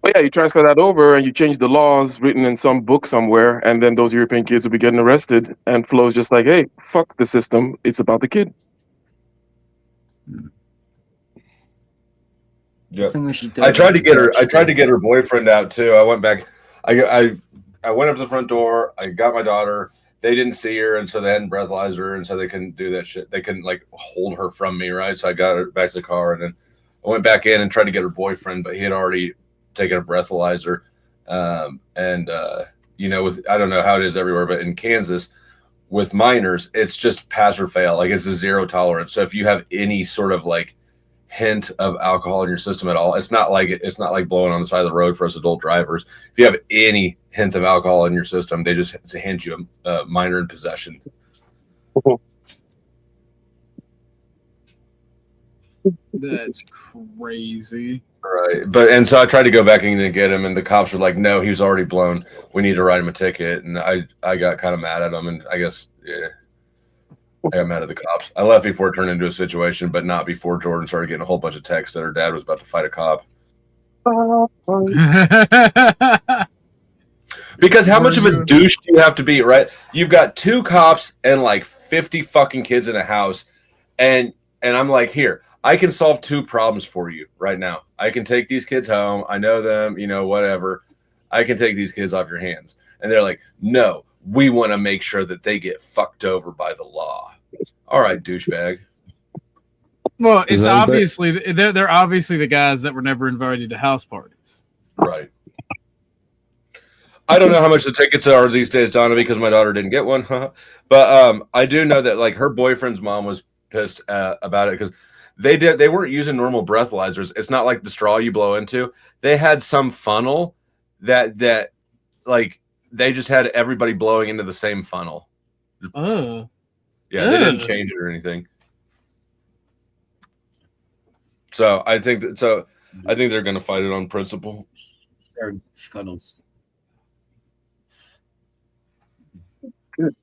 Well, yeah, you transfer that over and you change the laws written in some book somewhere, and then those European kids will be getting arrested, and Flo's just like, hey, fuck the system. It's about the kid. Yeah. I tried to get her boyfriend out too. I went back. I went up to the front door. I got my daughter. They didn't see her, and so they hadn't breathalyzed her, and so they couldn't do that shit. They couldn't like hold her from me, right? So I got her back to the car, and then I went back in and tried to get her boyfriend, but he had already taken a breathalyzer. You know, I don't know how it is everywhere, but in Kansas, with minors, it's just pass or fail. Like it's a zero tolerance. So if you have any sort of like hint of alcohol in your system at all, it's not like blowing on the side of the road for us adult drivers. If you have any hint of alcohol in your system, they just hand you a minor in possession. That's crazy. Right. And so I tried to go back in and get him, and the cops were like, no, he was already blown. We need to write him a ticket. And I got kind of mad at him, and I guess, yeah, I got mad at the cops. I left before it turned into a situation, but not before Jordan started getting a whole bunch of texts that her dad was about to fight a cop. Because how much of a douche do you have to be, right? You've got 2 cops and like 50 fucking kids in a house, and I'm like, here, I can solve 2 problems for you right now. I can take these kids home. I know them, you know, whatever. I can take these kids off your hands. And they're like, no, we want to make sure that they get fucked over by the law. All right, douchebag. Well, it's obviously they're obviously the guys that were never invited to house parties. Right. I don't know how much the tickets are these days, Donna, because my daughter didn't get one. But I do know that like her boyfriend's mom was pissed about it because they weren't using normal breathalyzers. It's not like the straw you blow into. They had some funnel that like they just had everybody blowing into the same funnel. Oh. Yeah, they didn't change it or anything. So I think they're going to fight it on principle. They're funnels. Good.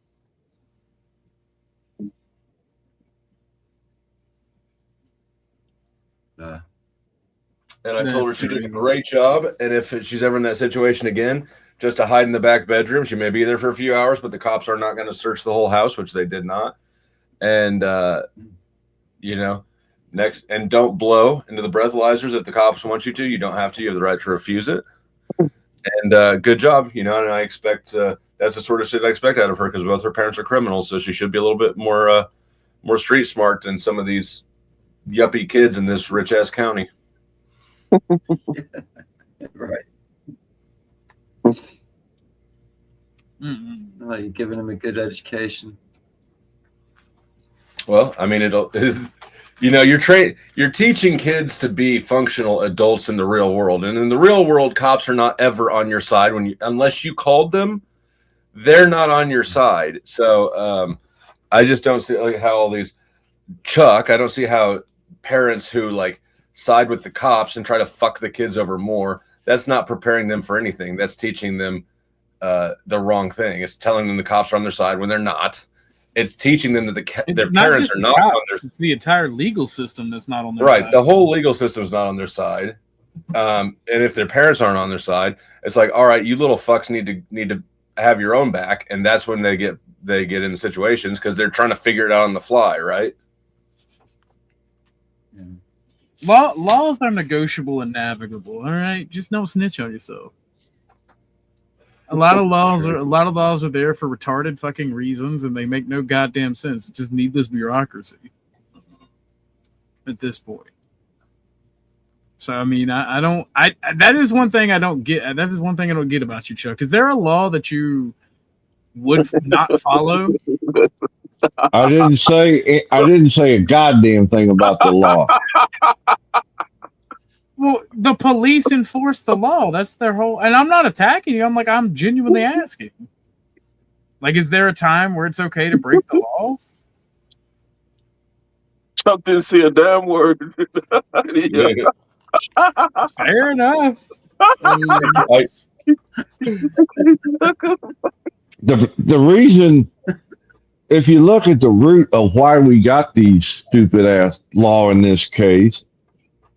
And I told her she did a great job. And if she's ever in that situation again, just to hide in the back bedroom, she may be there for a few hours, but the cops are not going to search the whole house, which they did not. And, you know, next, and don't blow into the breathalyzers if the cops want you to. You don't have to. You have the right to refuse it. And good job, you know, and I expect that's the sort of shit I expect out of her because both her parents are criminals, so she should be a little bit more street smart than some of these yuppie kids in this rich-ass county. Right. Oh, you're giving them a good education. Well, I mean, you know, you're teaching kids to be functional adults in the real world, and in the real world, cops are not ever on your side unless you called them. They're not on your side. So I just don't see like how all these Chuck. I don't see how parents who like side with the cops and try to fuck the kids over more. That's not preparing them for anything. That's teaching them the wrong thing. It's telling them the cops are on their side when they're not. It's teaching them that their parents are not on their side. It's the entire legal system that's not on their side. Right. side. The whole legal system is not on their side. And if their parents aren't on their side, it's like, all right, you little fucks need to have your own back. And that's when they get they get into situations because they're trying to figure it out on the fly, right? Laws are negotiable and navigable. All right, just don't snitch on yourself. A lot of laws are there for retarded fucking reasons, and they make no goddamn sense. It's just needless bureaucracy at this point. So I mean, that is one thing I don't get. That is one thing I don't get about you, Chuck. Is there a law that you would not follow? I didn't say a goddamn thing about the law. Well, the police enforce the law. That's their whole. And I'm not attacking you. I'm genuinely asking. Like, is there a time where it's okay to break the law? Chuck didn't see a damn word. Fair enough. The reason, if you look at the root of why we got these stupid ass law in this case,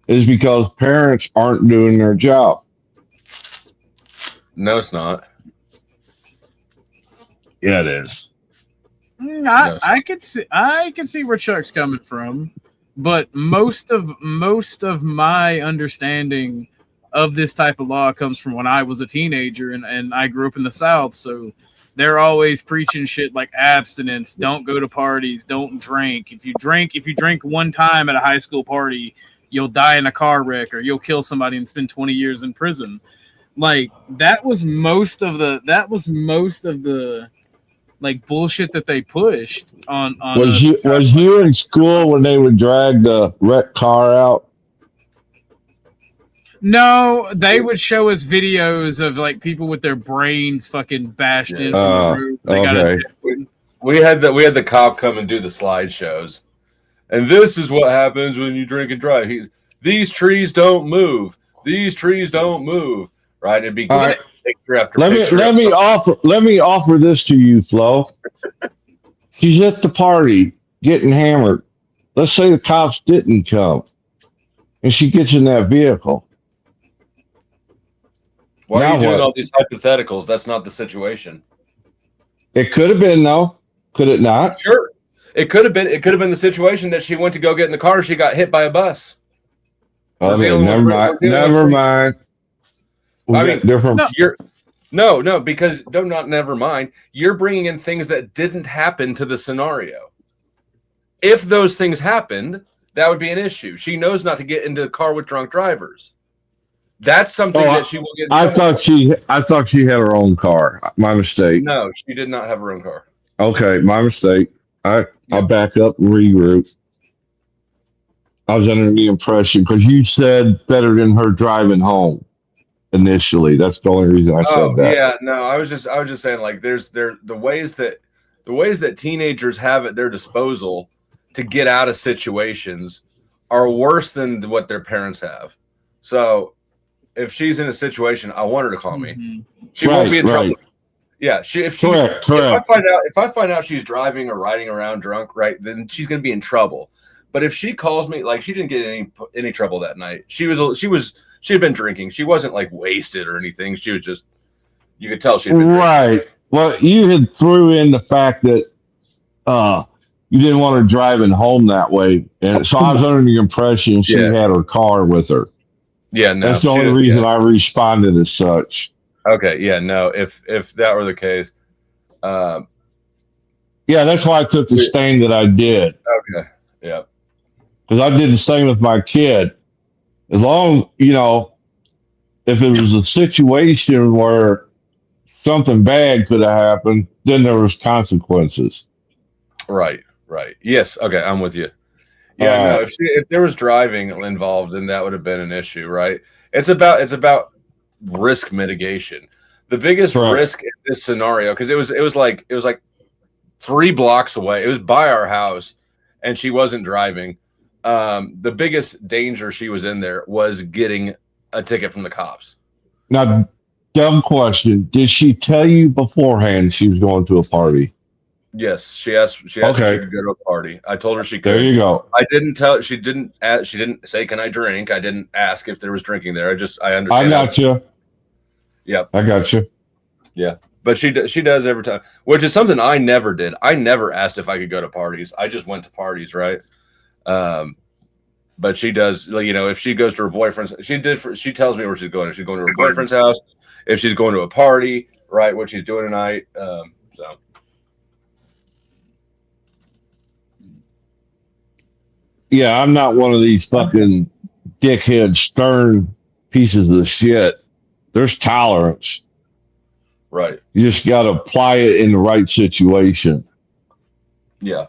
is because parents aren't doing their job. No, it's not. Yeah, it is. I can see where Chuck's coming from, but most of my understanding of this type of law comes from when I was a teenager and I grew up in the South, so they're always preaching shit like abstinence, don't go to parties, don't drink. If you drink one time at a high school party, you'll die in a car wreck or you'll kill somebody and spend 20 years in prison. Like that was most of the like bullshit that they pushed on Was you in school when they would drag the wrecked car out? No, they would show us videos of like people with their brains fucking bashed in. Okay. We had the cop come and do the slideshows, and this is what happens when you drink and drive. These trees don't move. These trees don't move. Right? It'd be good. Let me offer this to you, Flo. She's at the party getting hammered. Let's say the cops didn't come, and she gets in that vehicle. Why Now are you doing what? all these hypotheticals? That's not the situation. It could have been though. Could it not? Sure. It could have been. It could have been the situation that she went to go get in the car. She got hit by a bus. Okay, never mind. Never mind. I mean, different. No, because never mind. You're bringing in things that didn't happen to the scenario. If those things happened, that would be an issue. She knows not to get into the car with drunk drivers. That's something that she will get. I thought she had her own car. My mistake. No, she did not have her own car. Okay, my mistake. I'll back up and regroup. I was under the impression because you said better than her driving home initially. That's the only reason I said that. Yeah, no, I was just saying like the ways that teenagers have at their disposal to get out of situations are worse than what their parents have. So if she's in a situation, I want her to call me. She won't be in trouble. Yeah, Correct. If I find out she's driving or riding around drunk, right, then she's gonna be in trouble. But if she calls me, like she didn't get any trouble that night. She had been drinking. She wasn't like wasted or anything. She was just, you could tell she had been right. Well, you had threw in the fact that you didn't want her driving home that way, and so I was under the impression she had her car with her. Yeah, no, that's the only reason I responded as such. Okay, yeah, no, if that were the case, yeah, that's why I took the stand that I did. Okay, yeah, because I did the same with my kid. As long, if it was a situation where something bad could have happened, then there was consequences. Right. Yes. Okay, I'm with you. Yeah. No, if there was driving involved, then that would have been an issue, right? It's about risk mitigation. The biggest risk in this scenario, because it was like 3 blocks away. It was by our house, and she wasn't driving. The biggest danger she was in there was getting a ticket from the cops. Now, dumb question. Did she tell you beforehand she was going to a party? Yes, she asked if she could go to a party. I told her she could. There you go. I didn't tell. She didn't say, "Can I drink?" I didn't ask if there was drinking there. I understand. I got you. Yep. I got you. Yeah. But she does every time, which is something I never did. I never asked if I could go to parties. I just went to parties, right? But she does, you know, if she goes to her boyfriend's, she tells me where she's going. If she's going to her boyfriend's house, if she's going to a party, right? What she's doing tonight. So. Yeah, I'm not one of these fucking dickhead stern pieces of shit. There's tolerance. Right. You just got to apply it in the right situation. Yeah.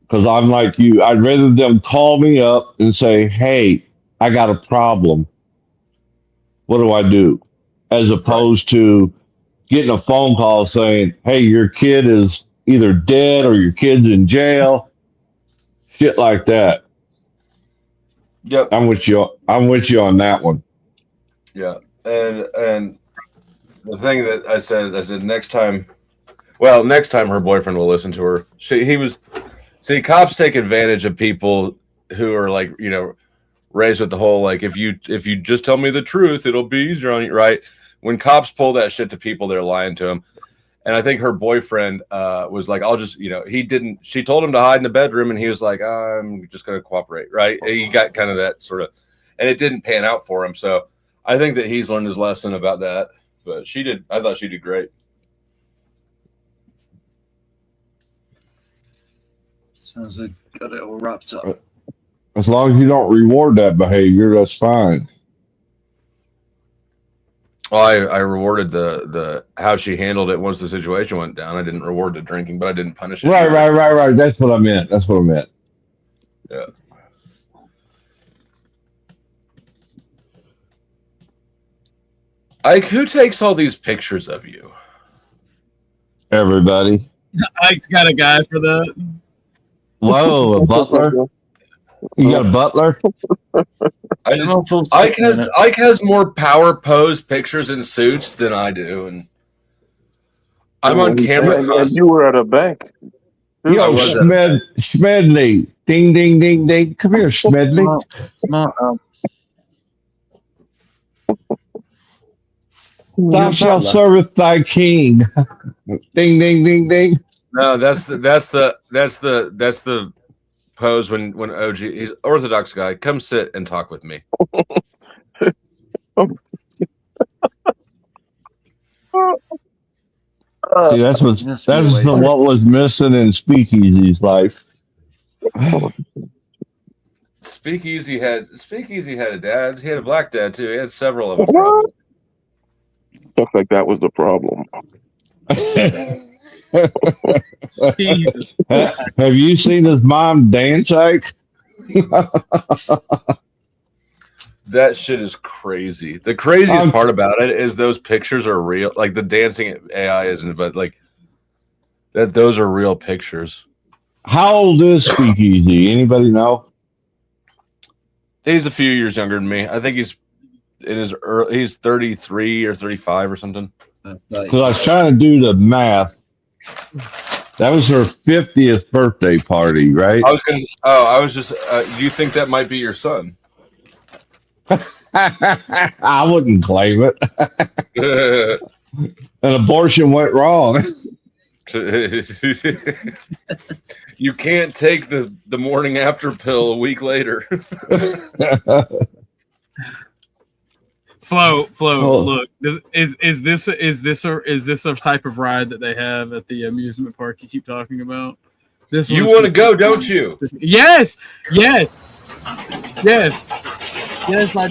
Because I'm like you. I'd rather them call me up and say, hey, I got a problem. What do I do? As opposed to getting a phone call saying, hey, your kid is either dead or your kid's in jail. Shit like that. Yep. I'm with you on that one. Yeah. And the thing that I said next time her boyfriend will listen to her. Cops take advantage of people who are like, you know, raised with the whole, like, if you just tell me the truth, it'll be easier on you, right? When cops pull that shit to people, they're lying to them. And I think her boyfriend was like, I'll just, you know, she told him to hide in the bedroom and he was like, I'm just going to cooperate, right? He got kind of that sort of, and it didn't pan out for him. So I think that he's learned his lesson about that. But I thought she did great. Sounds like got it all wrapped up. As long as you don't reward that behavior, that's fine. Well, I rewarded the how she handled it once the situation went down. I didn't reward the drinking, but I didn't punish it. Right. That's what I meant. Yeah. Ike, who takes all these pictures of you? Everybody. Ike's got a guy for that. Whoa, a butler? You got a butler? Ike has more power pose pictures in suits than I do, and I'm on camera. And you were at a bank. Yo, Smedley. Ding, ding, ding, ding. Come here, Smedley. Smart. Thou shalt serveth thy king. Ding, ding, ding, ding. No, that's the pose when OG, he's Orthodox guy, come sit and talk with me. See, that's what was missing in Speakeasy's life. Speakeasy had a dad. He had a black dad too. He had several of them. Stuff like that was the problem. Jesus. Have you seen his mom dance, Ike? That shit is crazy. The craziest part about it is those pictures are real. Like the dancing AI isn't, but like that those are real pictures. How old is Speakeasy? Anybody know? He's a few years younger than me. I think he's 33 or 35 or something. Because I was trying to do the math. That was her 50th birthday party, right? Do you think that might be your son? I wouldn't claim it. An abortion went wrong. You can't take the morning after pill a week later. Flo, look, is this a type of ride that they have at the amusement park you keep talking about? You want to go, don't you? Yes, I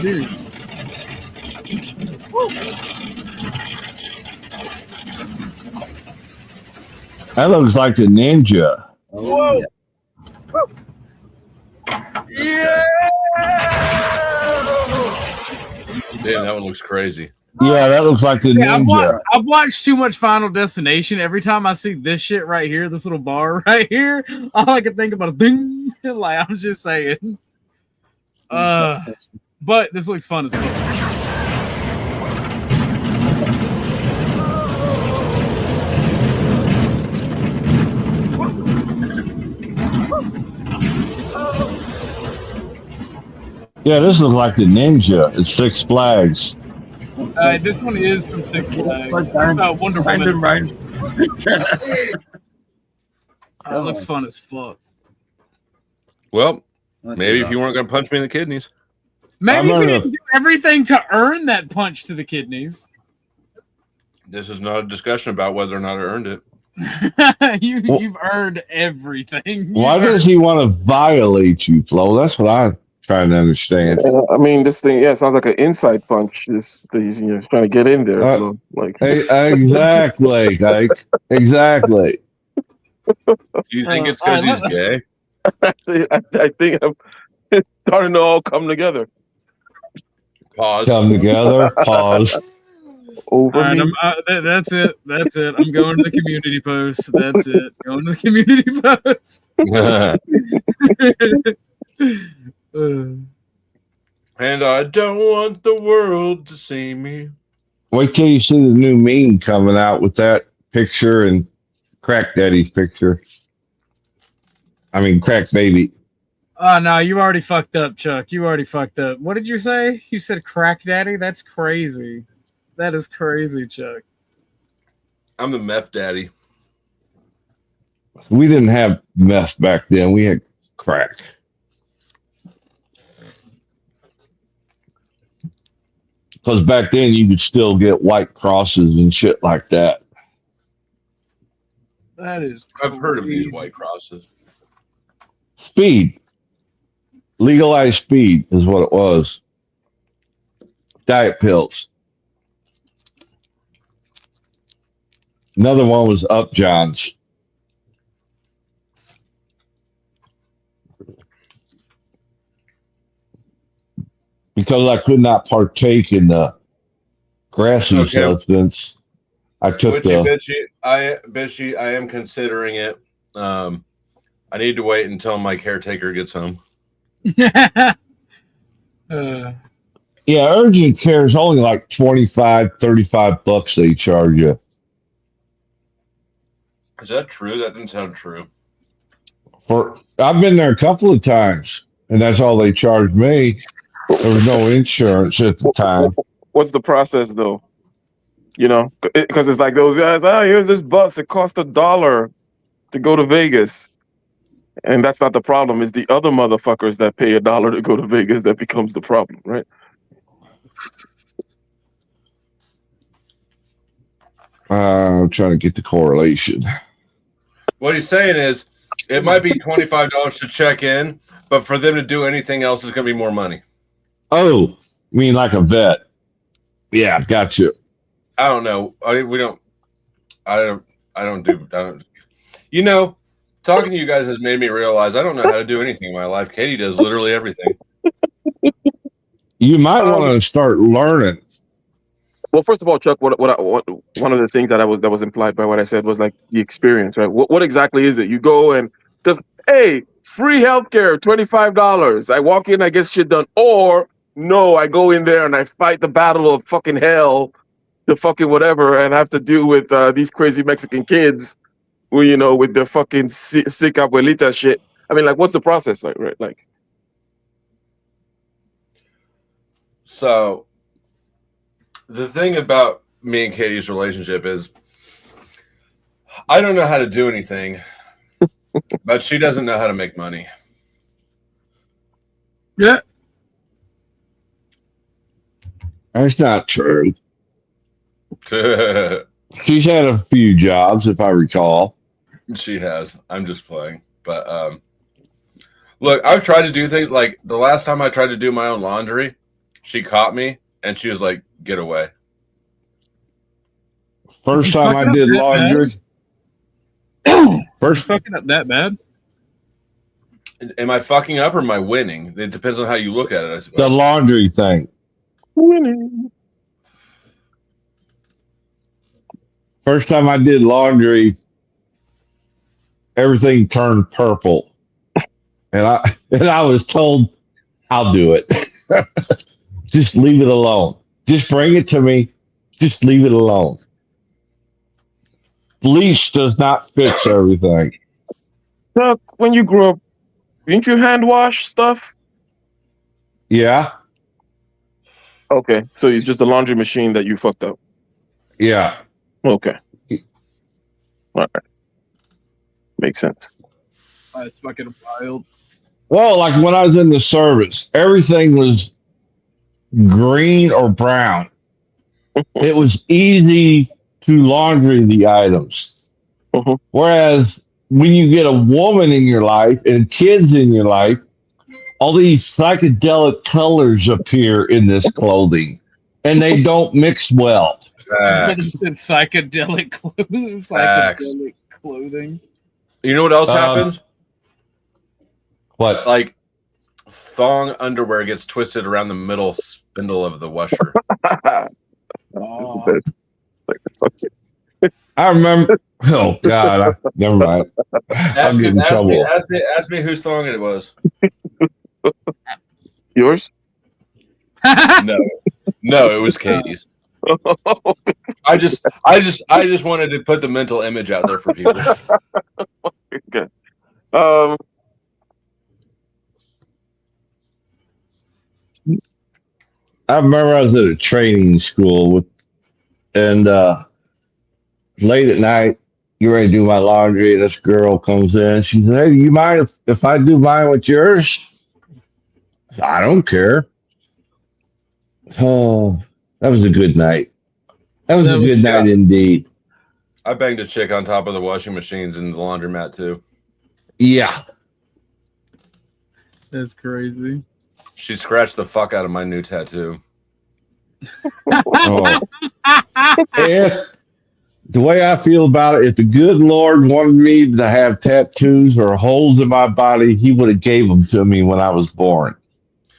do. That looks like a ninja. Whoa! Yeah! Damn, that one looks crazy. Yeah, that looks like a ninja. I've watched too much Final Destination. Every time I see this shit right here, this little bar right here, all I can think about is ding. Like, I'm just saying. But this looks fun as fuck. Yeah, this looks like a ninja at Six Flags. This one is from Six Flags. Wonder Random Woman. round. That looks fun as fuck. Well, maybe if you weren't going to punch me in the kidneys. Maybe if you didn't do everything to earn that punch to the kidneys. This is not a discussion about whether or not I earned it. You've earned everything. Why does he want to violate you, Flo? That's what I'm trying to understand. I mean, this thing, yeah, it sounds like an inside punch. He's trying to get in there. So, like, Exactly, like, exactly. Do you think it's because he's gay? I think I'm starting to all come together. Pause. Come together. Pause. Over All right, me. that's it. That's it. I'm going to the community post. That's it. Going to the community post. And I don't want the world to see me. Wait till you see the new meme coming out with that picture and Crack Daddy's picture. I mean, Crack Baby. Oh, no, you already fucked up, Chuck. You already fucked up. What did you say? You said Crack Daddy? That's crazy. That is crazy, Chuck. I'm the meth daddy. We didn't have meth back then. We had crack. Because back then you could still get white crosses and shit like that. That is I've heard of these crazy. white crosses. Speed. Legalized speed is what it was. Diet pills. Another one was Upjohn's. Because I could not partake in the grassy substance, I took Bitchy, I am considering it. I need to wait until my caretaker gets home. Yeah, urgent care is only like $25-$35 they charge you. Is that true? That didn't sound true. I've been there a couple of times, and that's all they charged me. There was no insurance at the time. What's the process, though? You know, because it's like those guys. Oh, here's this bus. It cost $1 to go to Vegas, and that's not the problem. It's the other motherfuckers that pay $1 to go to Vegas that becomes the problem, right? I'm trying to get the correlation. What he's saying is, it might be $25 to check in, but for them to do anything else is going to be more money. Oh, you mean like a vet? Yeah, got you. I don't know. I don't. You know, talking to you guys has made me realize I don't know how to do anything in my life. Katie does literally everything. You might want to start learning. Well, first of all, Chuck, what one of the things that was implied by what I said was like the experience, right? What exactly is it? You go and just, hey, free healthcare, $25. I walk in, I get shit done, or no, I go in there and I fight the battle of fucking hell, the fucking whatever, and have to deal with these crazy Mexican kids, who, you know, with their fucking sick abuelita shit. I mean, like, what's the process like, right? Like, so the thing about me and Katie's relationship is I don't know how to do anything, but she doesn't know how to make money. Yeah. That's not true. She's had a few jobs, if I recall. She has. I'm just playing. But look, I've tried to do things like the last time I tried to do my own laundry, she caught me and she was like, "Get away." First time I did laundry. First fucking up that bad? Am I fucking up or am I winning? It depends on how you look at it, I suppose. The laundry thing. Winning. First time I did laundry, everything turned purple. And I was told, I'll do it. Just leave it alone. Just bring it to me. Just leave it alone. Bleach does not fix everything. Chuck, when you grew up, didn't you hand wash stuff? Yeah. Okay, so it's just the laundry machine that you fucked up. Yeah. Okay. All right. Makes sense. That's fucking wild. Well, like when I was in the service, everything was green or brown. It was easy to laundry the items. Whereas when you get a woman in your life and kids in your life, all these psychedelic colors appear in this clothing, and they don't mix well. It's psychedelic clothing. Psychedelic clothing. You know what else happens? What? Like thong underwear gets twisted around the middle spindle of the washer. I remember. Oh God! Never mind. I'm getting in trouble. Ask me whose thong it was. Yours? No, it was Katie's. I just wanted to put the mental image out there for people. Good. I remember I was at a training school and late at night, you ready to do my laundry, and this girl comes in. She said, "Hey, do you mind if I do mine with yours?" I don't care. Oh, that was a good night. That was a good night indeed. I banged a chick on top of the washing machines and the laundromat too. Yeah. That's crazy. She scratched the fuck out of my new tattoo. Oh. The way I feel about it, if the good Lord wanted me to have tattoos or holes in my body, he would have gave them to me when I was born.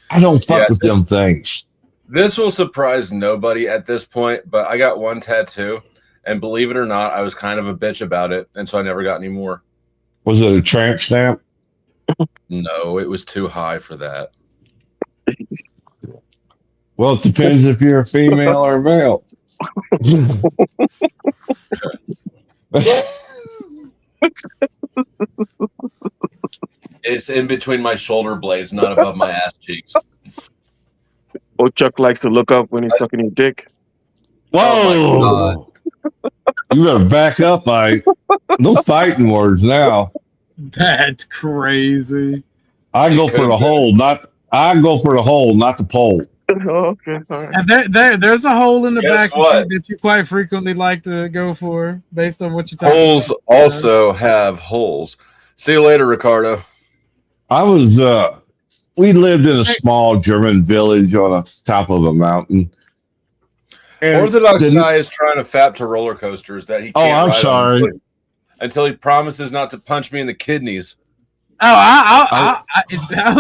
I don't fuck with them things. This will surprise nobody at this point, but I got one tattoo, and believe it or not, I was kind of a bitch about it, and so I never got any more. Was it a tramp stamp? No, it was too high for that. Well, it depends if you're a female or male. It's in between my shoulder blades, not above my ass cheeks. Oh, Chuck likes to look up when he's sucking your dick. Whoa! You better back up, Mike. No fighting words now. That's crazy. I go for the hole, not the pole. Okay, all right. And there's a hole in the Guess back what? that you quite frequently like to go for, based on what you're talking Holes about. also have holes. See you later, Ricardo. I was we lived in a small German village on the top of a mountain. And Orthodox guy is trying to fap to roller coasters that he can't I'm ride on sorry. until he promises not to punch me in the kidneys. Oh,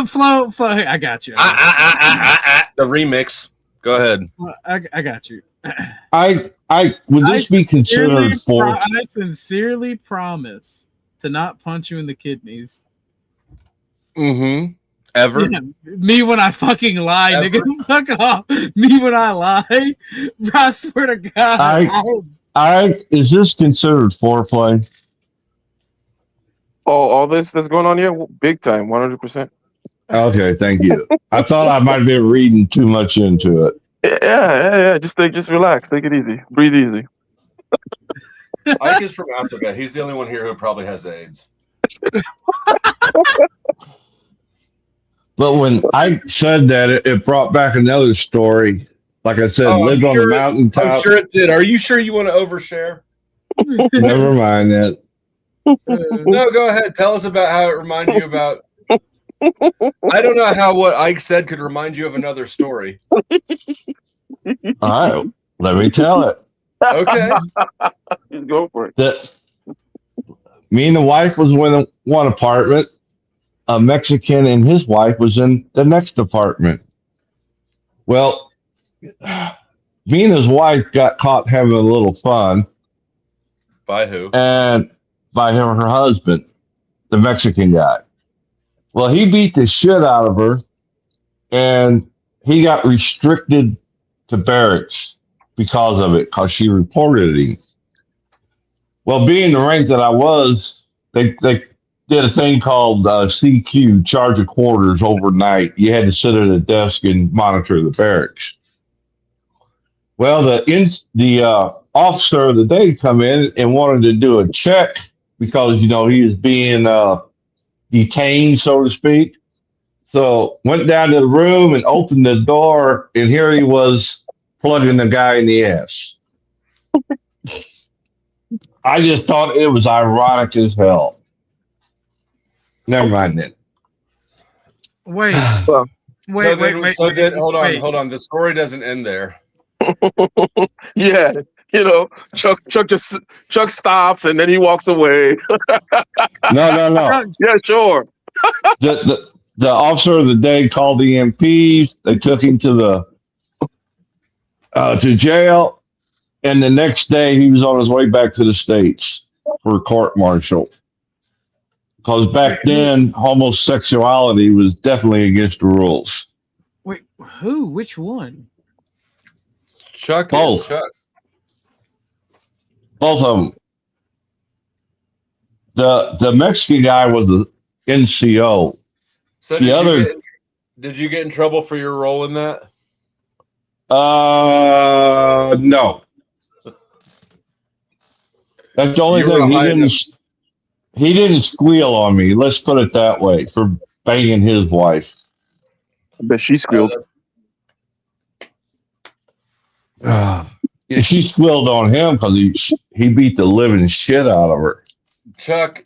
Flo, I got you. The remix. Go ahead. I got you. Would this be considered for? I sincerely promise to not punch you in the kidneys. Mm-hmm. Ever? Yeah, me when I fucking lie, Ever? nigga. Fuck off. Me when I lie. Bro, I swear to God. Is this considered foreplay? Oh, all this that's going on here, big time, 100%. Okay, thank you. I thought I might have been reading too much into it. Yeah. Just relax, take it easy, breathe easy. Ike is from Africa. He's the only one here who probably has AIDS. But when I said that, it brought back another story. Like I said, lived on the mountaintop. I'm sure it did. Are you sure you want to overshare? Never mind that. No, go ahead. Tell us about how it reminded you about. I don't know how what Ike said could remind you of another story. All right, let me tell it. Okay. Just go for it. Me and the wife was in one apartment. A Mexican and his wife was in the next apartment. Well, me and his wife got caught having a little fun. By who? And by him and her husband, the Mexican guy. Well, he beat the shit out of her, and he got restricted to barracks because of it, because she reported him. Well, being the rank that I was, they did a thing called CQ, charge of quarters overnight. You had to sit at a desk and monitor the barracks. Well, the officer of the day come in and wanted to do a check because he was being detained, so to speak. So went down to the room and opened the door, and here he was plugging the guy in the ass. I just thought it was ironic as hell. Never mind then. Wait. Wait. Hold on. The story doesn't end there. Yeah, Chuck stops and then he walks away. No. Yeah, sure. The officer of the day called the EMPs. They took him to jail, and the next day he was on his way back to the States for court martial. Because back then, homosexuality was definitely against the rules. Wait, who? Which one? Chuck. Both. Chuck. Both of them. The Mexican guy was the NCO. So did you get in trouble for your role in that? No. That's the only thing. He didn't squeal on me. Let's put it that way, for banging his wife. I bet she squealed. She squealed on him because he beat the living shit out of her. Chuck,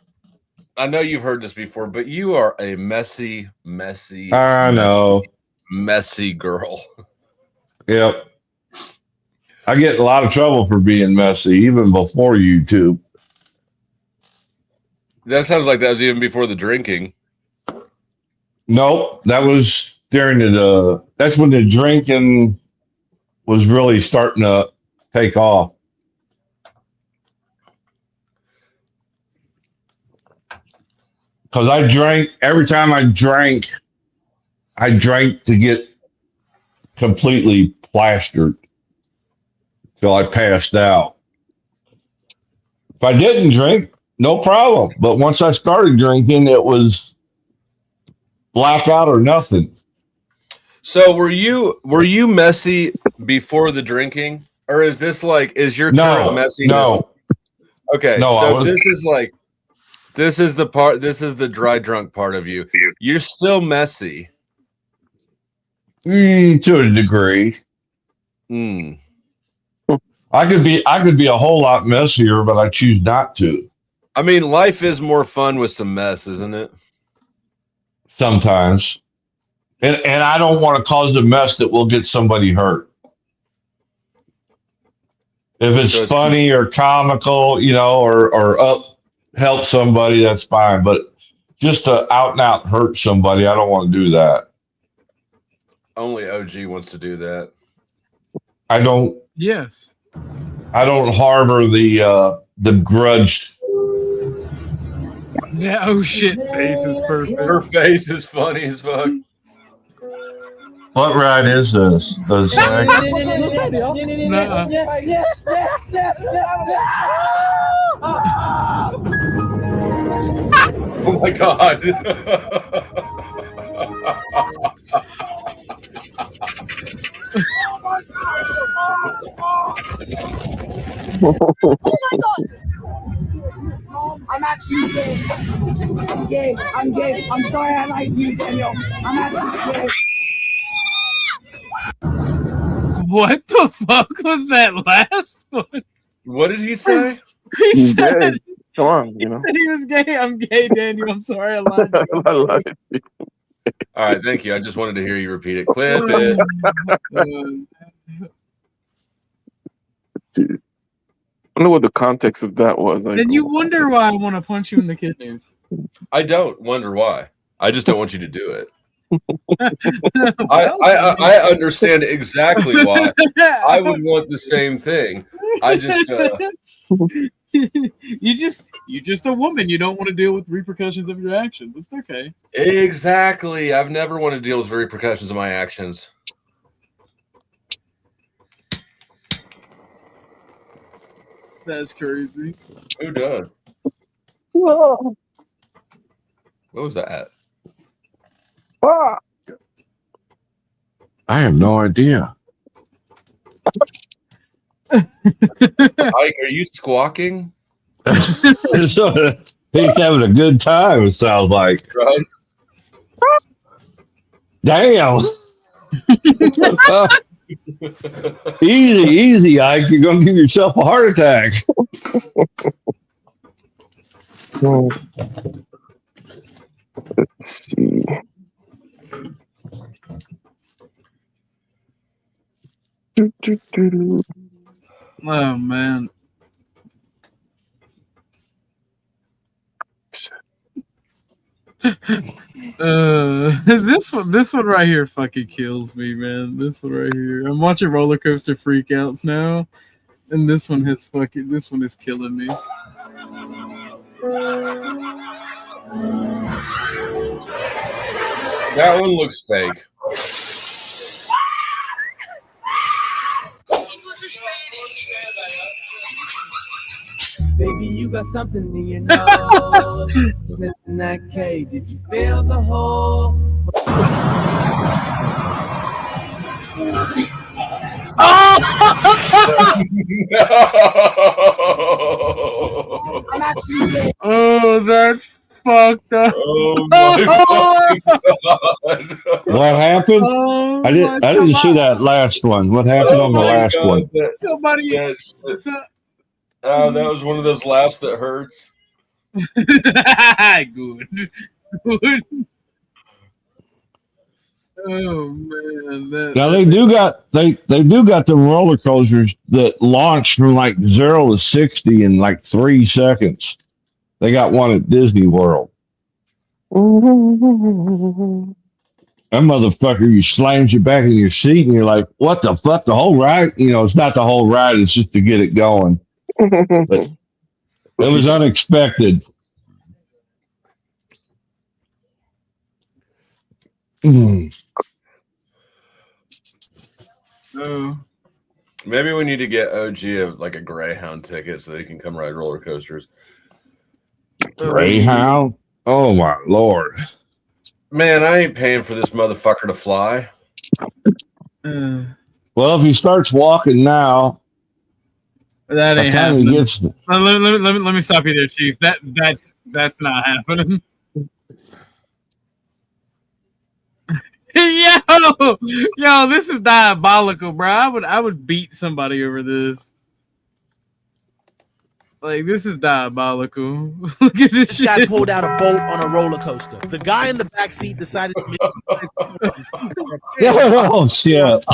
I know you've heard this before, but you are a messy girl. Yep. I get in a lot of trouble for being messy, even before YouTube. That sounds like that was even before the drinking. Nope, that was during that's when the drinking was really starting to take off. Because I drank, every time I drank to get completely plastered till I passed out. If I didn't drink, no problem. But once I started drinking, it was blackout or nothing. So were you messy before the drinking, or is this is your current messy? No. Okay. No, so this is the dry drunk part of you. You're still messy. To a degree. I could be a whole lot messier, but I choose not to. I mean, life is more fun with some mess, isn't it? Sometimes. And I don't want to cause a mess that will get somebody hurt. If it's funny or comical, or help somebody, that's fine. But just to out and out hurt somebody, I don't want to do that. Only OG wants to do that. I don't. Yes. I don't harbor the grudge. Yeah. Oh shit. Face is perfect. Her face is funny as fuck. What ride is this? Oh my god. Oh my god! I'm actually gay. I'm gay. I'm gay. I'm sorry I lied to you, Daniel. I'm actually gay. What the fuck was that last one? What did he say? He said, come on, he said he was gay. I'm gay, Daniel. I'm sorry I lied to you. I lied to you. All right, thank you. I just wanted to hear you repeat it. Clip it. Dude, I don't know what the context of that was. And you wonder why I want to punch you in the kidneys. I don't wonder why. I just don't want you to do it. I understand exactly why. I would want the same thing. I just you're just a woman. You don't want to deal with repercussions of your actions. It's okay. Exactly. I've never wanted to deal with repercussions of my actions. That's crazy. Who does? Whoa. What was that? I have no idea. Ike, are you squawking? So, he's having a good time, it sounds like. Right? Damn. Easy, Ike. You're going to give yourself a heart attack. Let's see. Oh man. This one right here fucking kills me, man. This one right here. I'm watching Roller Coaster Freakouts now, and this one is killing me. That one looks fake. Baby, you got something in your nose. Sniffing that K. Did you feel the hole? Oh, that's fucked up. Oh my God. What happened? Oh, I didn't see that last one. What happened on the my last God, one? Somebody. Oh, that was one of those laughs that hurts. Good. Good. Oh man. Now they do got the roller coasters that launch from like 0 to 60 in like 3 seconds. They got one at Disney World. That motherfucker, you slams you back in your seat and you're like, what the fuck? The whole ride? You know, it's not the whole ride, it's just to get it going. But it was unexpected. Maybe we need to get OG like a Greyhound ticket so they can come ride roller coasters. Greyhound? Oh my Lord. Man, I ain't paying for this motherfucker to fly. Well, if he starts walking now, that ain't by the time he happening. gets Let me stop you there, Chief. That's not happening. Yo, this is diabolical, bro. I would beat somebody over this. Like, this is diabolical. Look at this shit. Guy pulled out a bolt on a roller coaster. The guy in the back seat decided to oh shit.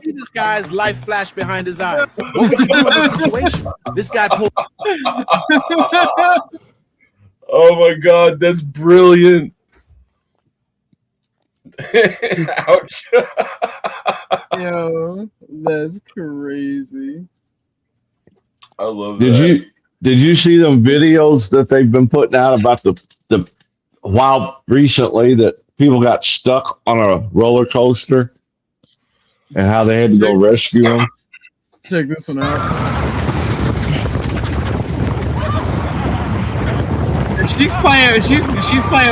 see this guy's life flash behind his eyes. What would you do in this situation? This guy pulled. Oh my God, that's brilliant. Ouch. Yo, that's crazy. I love that. Did you see them videos that they've been putting out about the while recently that people got stuck on a roller coaster and how they had to go rescue them? Check this one out. She's playing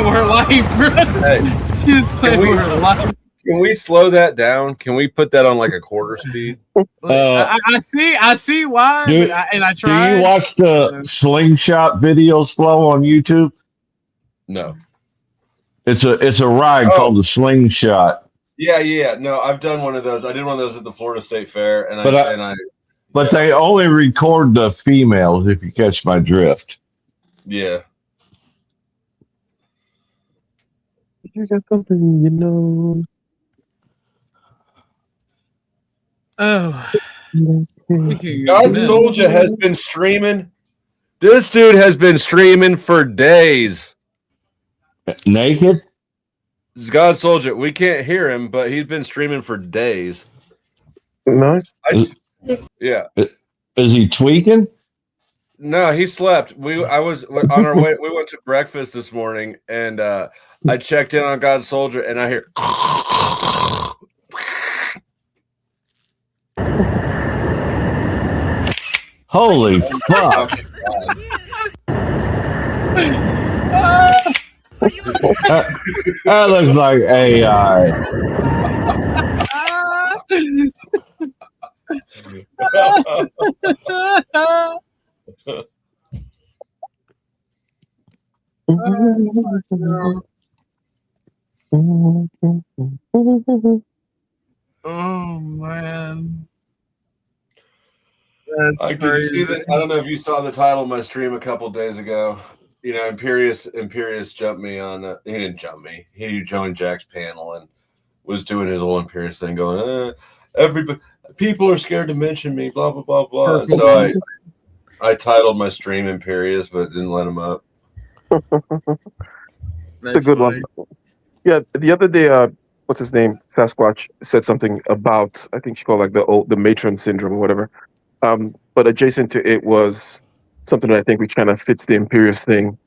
with her life, bro. Hey, she's playing with her life. Can we slow that down? Can we put that on like a quarter speed? I see why, Do I tried. you watch the slingshot video slow on YouTube? No. It's a ride called the slingshot. Yeah. No, I've done one of those. I did one of those at the Florida State Fair, But they only record the females, if you catch my drift. Yeah. You got something, you know. Oh. God Soldier has been streaming. This dude has been streaming for days. Naked? God Soldier. We can't hear him, but he's been streaming for days. Nice. Yeah. Is he tweaking? No, he slept. I was on our way. We went to breakfast this morning, and I checked in on God Soldier, and I hear. Holy fuck! That looks like AI. Oh man. That's Did you see crazy. that? I don't know if you saw the title of my stream a couple days ago. You know, Imperious jumped me on. He didn't jump me. He joined Jack's panel and was doing his whole Imperious thing, going, "Everybody, people are scared to mention me." Blah blah blah blah. And so I titled my stream Imperious, but didn't let him up. It's a good one. Yeah, the other day, what's his name? Sasquatch said something about, I think she called like the matron syndrome or whatever. But adjacent to it was something that I think we kind of fits the Imperious thing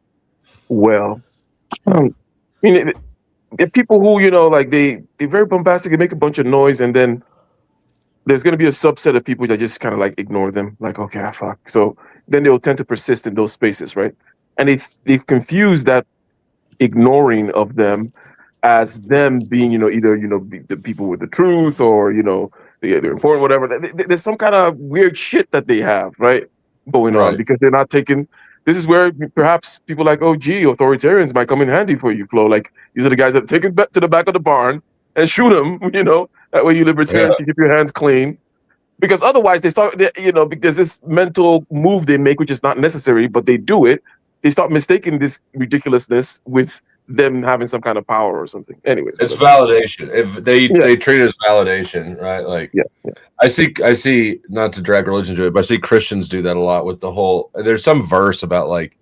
well. I mean, there are people who, you know, like they're very bombastic, they make a bunch of noise, and then there's going to be a subset of people that just kind of like ignore them, like, okay, fuck. So then they'll tend to persist in those spaces, right? And they've confused that ignoring of them as them being, you know, either, you know, the people with the truth, or, you know, they're important, whatever. There's some kind of weird shit that they have, right, going on, because they're not taking. This is where perhaps people like OG authoritarians might come in handy for you, Flo. Like, these are the guys that take it back to the back of the barn and shoot them, you know. That way you libertarians can keep your hands clean. Because otherwise you know, because this mental move they make, which is not necessary, but they do it, they start mistaking this ridiculousness with them having some kind of power or something. Anyways, It's validation. If they treat it as validation, right? Like, I see. Not to drag religion to it, but I see Christians do that a lot with the whole. There's some verse about, like,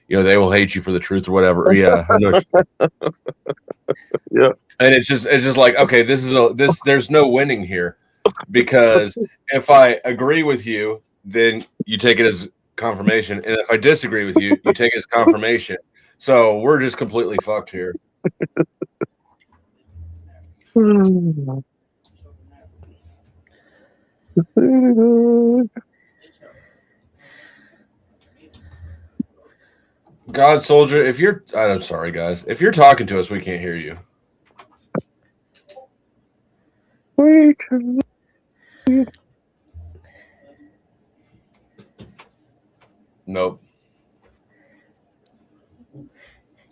you know, they will hate you for the truth or whatever. Yeah, I know. Yeah. And it's just like, okay, there's no winning here, because if I agree with you, then you take it as confirmation, and if I disagree with you, you take it as confirmation. So we're just completely fucked here. God Soldier, I'm sorry, guys. If you're talking to us, we can't hear you. Nope.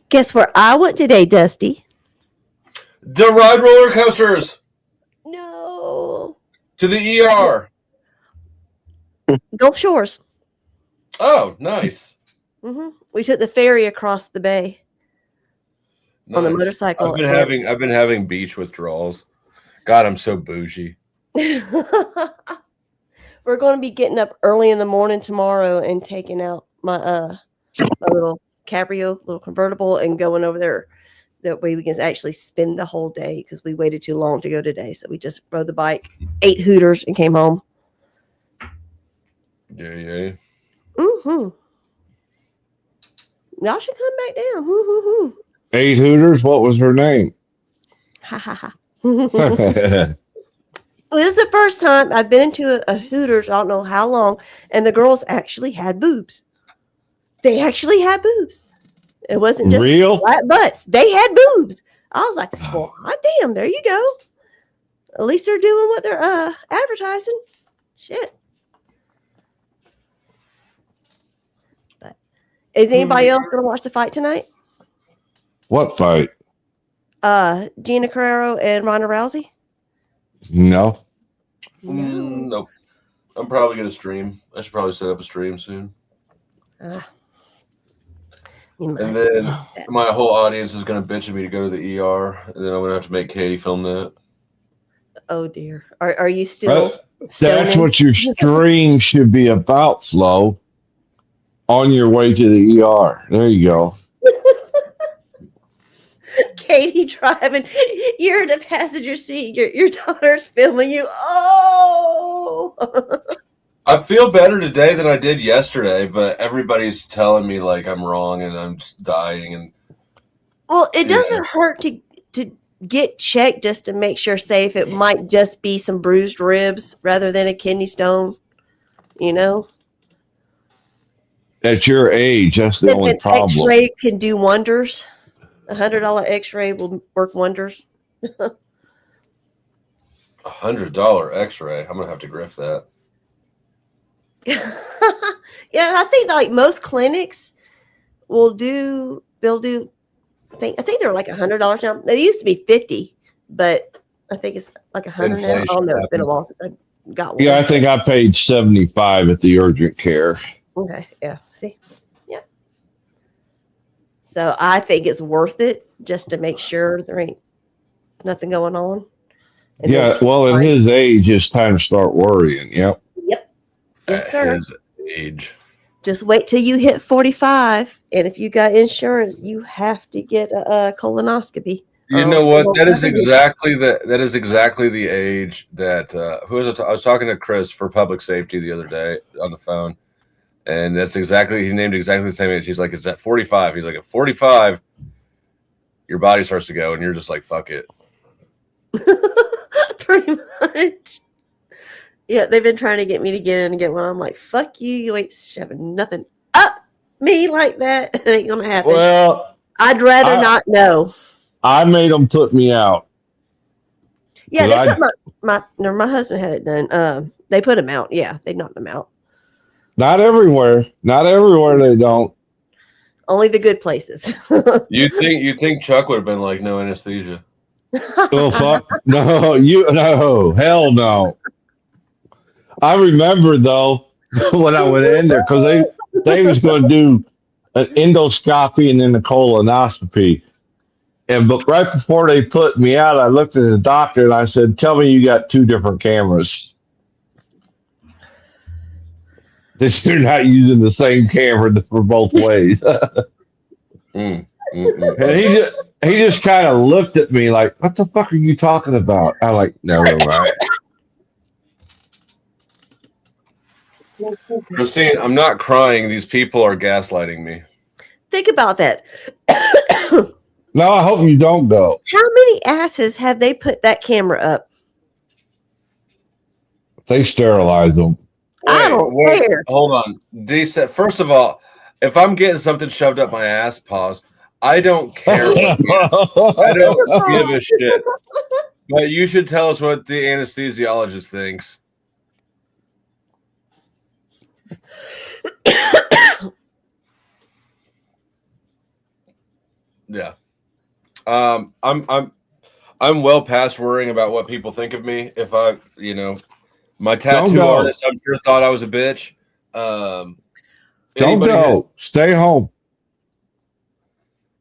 Guess where I went today, Dusty? To ride roller coasters. No. To the ER. Gulf Shores. Oh, nice. We took the ferry across the bay on the Nice. motorcycle. I've been having beach withdrawals. God, I'm so bougie. We're going to be getting up early in the morning tomorrow and taking out my little cabrio, little convertible, and going over there. That way we can actually spend the whole day, because we waited too long to go today. So we just rode the bike, ate Hooters, and came home. Yeah. Y'all should come back down. 8 Hooters. What was her name? Ha ha ha. This is the first time I've been into a Hooters, I don't know how long, and the girls actually had boobs. They actually had boobs. It wasn't just Real? flat butts. They had boobs. I was like, well, hot damn, there you go. At least they're doing what they're advertising. Shit. But is anybody else going to watch the fight tonight? What fight? Gina Carrero and Ronda Rousey? No. Nope. I'm probably gonna stream. I should probably set up a stream soon. And then my whole audience is gonna bitch at me to go to the ER, and then I'm gonna have to make Katie film that. Oh dear. Are you still? That's what your stream should be about, Flo. On your way to the ER. There you go. Katie driving, you're in the passenger seat, your daughter's filming you. Oh, I feel better today than I did yesterday, but everybody's telling me like I'm wrong and I'm just dying. And well, it doesn't hurt to get checked just to make sure safe. It might just be some bruised ribs rather than a kidney stone, you know. At your age, that's the only problem. X-ray can do wonders. $100 X-ray will work wonders. $100 X-ray. I'm gonna have to grift that. Yeah, I think like most clinics will do. They'll do. I think they're like $100 now. They used to be 50, but I think it's like 100 now. I don't know. It's been a while since I got one. Yeah, I think I paid 75 at the urgent care. Okay. Yeah. See. Yeah. So I think it's worth it just to make sure there ain't nothing going on. And Yeah, well, at his age, it's time to start worrying. Yep. Yes, sir. His age. Just wait till you hit 45, and if you got insurance, you have to get a colonoscopy. You know what? That is exactly the age that who was I was talking to Chris for public safety the other day on the phone, and that's exactly he named exactly the same age. He's like, it's at 45. He's like, at 45, your body starts to go, and you're just like, fuck it. Pretty much. Yeah, they've been trying to get me to get in and get one. I'm like, fuck you. You ain't shoving nothing up me like that. It ain't going to happen. Well, I'd rather not know. I made them put me out. Yeah, they put my husband had it done. They put him out. Yeah, they knocked him out. Not everywhere. Not everywhere they don't. Only the good places. You think Chuck would have been like, no anesthesia? Oh fuck no! Hell no! I remember though when I went in there because they was going to do an endoscopy and then a colonoscopy, but right before they put me out, I looked at the doctor and I said, "Tell me you got two different cameras." You're not using the same camera for both ways. And he just kind of looked at me like, "What the fuck are you talking about?" I'm like, "Never mind." Christine, I'm not crying. These people are gaslighting me. Think about that. No, I hope you don't go. How many asses have they put that camera up? They sterilize them. I don't care. Hold on. Decent. First of all, if I'm getting something shoved up my ass, pause. I don't care. I don't give a shit. But you should tell us what the anesthesiologist thinks. Yeah. I'm well past worrying about what people think of me. If I, my tattoo artist, I'm sure thought I was a bitch. Don't go. Stay home.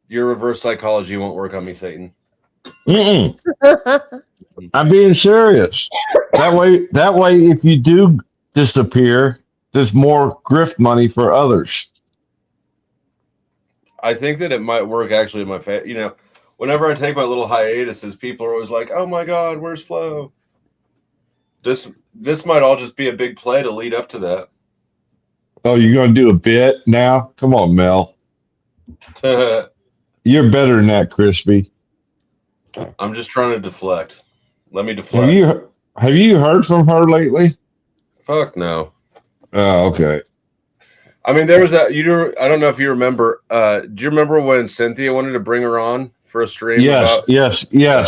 Your reverse psychology won't work on me, Satan. I'm being serious. That way, if you do disappear, there's more grift money for others. I think that it might work actually in my favor. Whenever I take my little hiatuses, people are always like, "Oh my God, where's Flo?" This might all just be a big play to lead up to that. Oh, you're gonna do a bit now? Come on, Mel. You're better than that, Crispy. I'm just trying to deflect. Let me deflect. Have you heard from her lately? Fuck no. Oh, okay. I mean, there was I don't know if you remember. Do you remember when Cynthia wanted to bring her on for a stream? Yes. Yeah.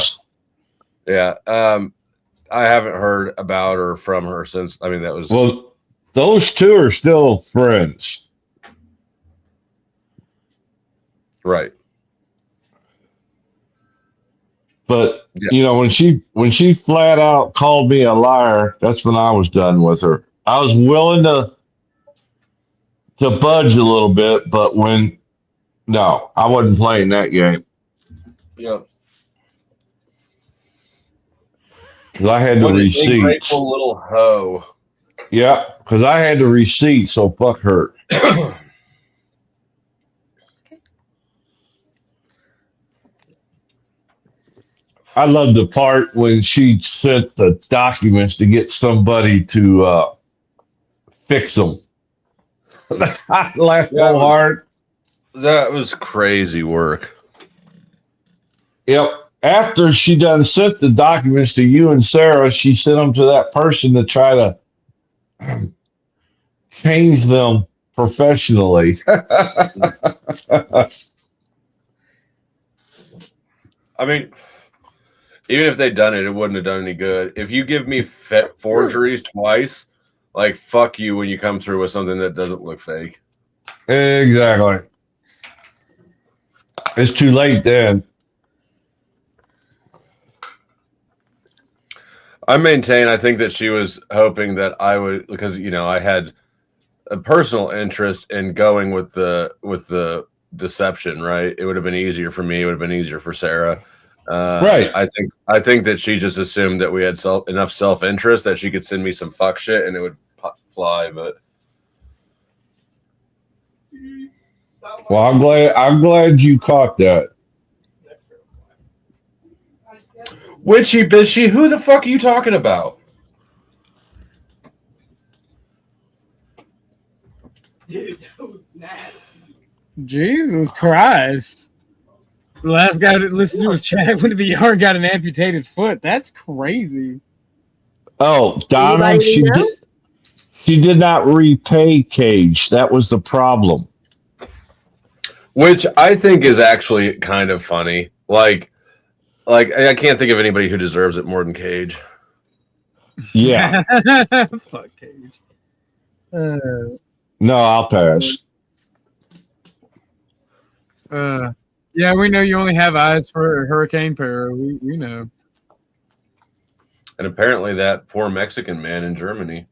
I haven't heard about or from her since. I mean, that was. Well, those two are still friends. Right. But when she flat out called me a liar, that's when I was done with her. I was willing to budge a little bit, but I wasn't playing that game. Yep. Because I had the receipts. Ungrateful little hoe. Yeah, because I had the receipt, so fuck her. I love the part when she sent the documents to get somebody to fix them. I laughed so hard. That was crazy work. Yep. After she done sent the documents to you and Sarah, she sent them to that person to try to change them professionally. I mean, even if they'd done it, it wouldn't have done any good. If you give me forgeries twice, Like, fuck you when you come through with something that doesn't look fake. Exactly. It's too late then. I maintain, I think that she was hoping that I would, because, you know, I had a personal interest in going with the deception, right? It would have been easier for me. It would have been easier for Sarah. Right. I think that she just assumed that we had enough self-interest that she could send me some fuck shit and it would fly. But Well, I'm glad you caught that. Witchy bishy, who the fuck are you talking about? Jesus Christ. The last guy that listened to was Chad went to the yard and got an amputated foot. That's crazy. Oh, Donna, Anybody know? she did not repay Cage. That was the problem. Which I think is actually kind of funny. Like I can't think of anybody who deserves it more than Cage. Yeah. Fuck Cage. No, I'll pass. Yeah, we know you only have eyes for Hurricane Para. We know. And apparently that poor Mexican man in Germany.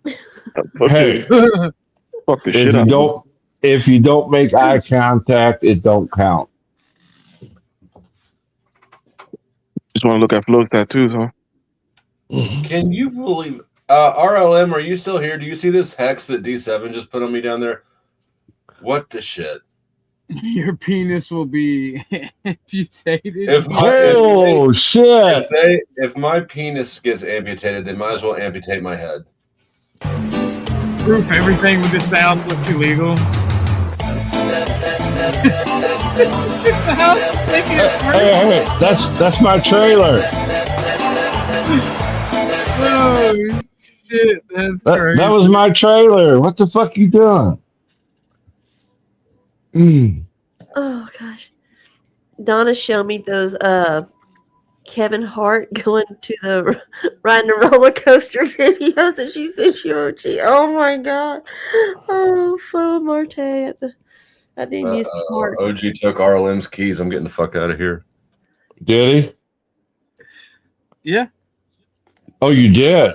Hey, Fuck the shit out. If you don't make eye contact, it don't count. Just want to look at Flo's tattoos, huh? Can you believe RLM, are you still here? Do you see this hex that D7 just put on me down there? What the shit? Your penis will be amputated. Shit! If my penis gets amputated, they might as well amputate my head. Proof everything with this sound looks illegal. Hey, that's my trailer. Oh shit, that's crazy. That was my trailer. What the fuck you doing? Oh gosh. Donna showed me those Kevin Hart going to the riding a roller coaster videos that she said she OG. Oh my god. Oh, Flo Marte at the amusement park. OG took RLM's keys. I'm getting the fuck out of here. Did he? Yeah. Oh, you did?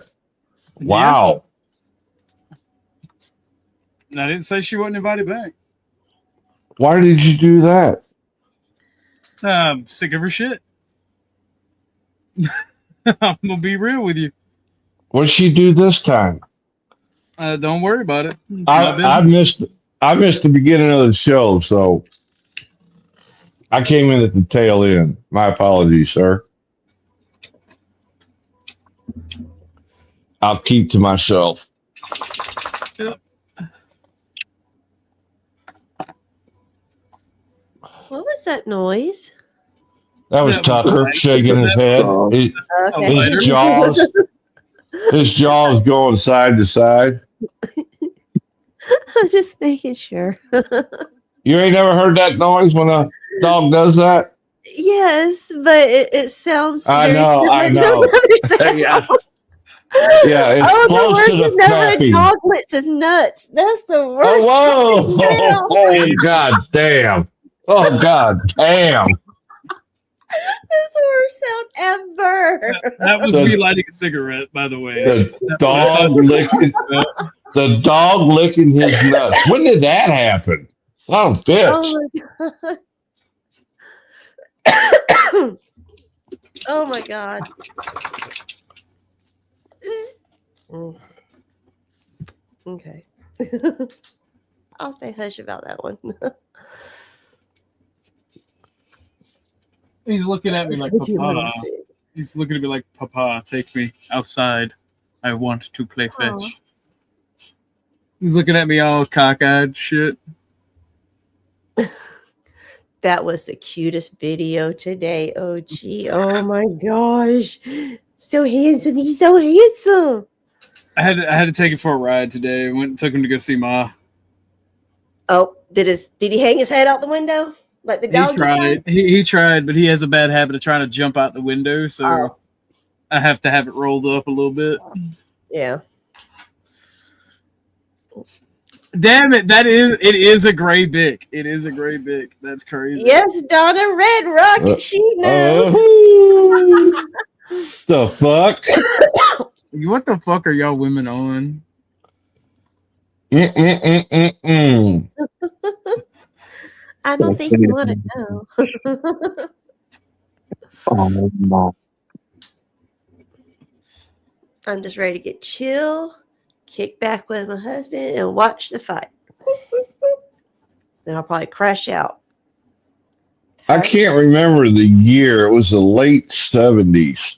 Wow. And I didn't say she wasn't invited back. Why did you do that? I'm sick of her shit. I'm gonna be real with you. What did she do this time? Don't worry about it. It's I missed the beginning of the show, so I came in at the tail end. My apologies, sir. I'll keep to myself. Yep. What was that noise? That was Tucker shaking his head. His jaws going side to side. I'm just making sure. You ain't never heard that noise when a dog does that? Yes, but it sounds. I very know. similar to another sound. Yeah, it's close to the never peppy. a dog licks his nuts. That's the worst. Oh, fucking sound. oh, God damn. Oh, God damn. That's the worst sound ever. That was me lighting a cigarette, by the way. The dog licking his nuts. When did that happen? Oh, bitch. Oh my god. Okay. I'll say hush about that one. He's looking at me like, Papa. He's looking at me like, Papa, take me outside. I want to play fetch. Aw. He's looking at me all cockeyed shit. That was the cutest video today, OG. Oh my gosh. So handsome. He's so handsome. I had to take it for a ride today. Went and took him to go see Ma. Oh, did he hang his head out the window? Like the dog? He tried. He tried, but he has a bad habit of trying to jump out the window, so I have to have it rolled up a little bit. Yeah. Damn it! It is a gray bic. It is a gray bic. That's crazy. Yes, Donna, Red Rocket. She knows. The fuck? What the fuck are y'all women on? I don't think you want to know. Oh no. I'm just ready to get chill, kick back with my husband, and watch the fight. Then I'll probably crash out. I can't remember the year. It was the late 70s.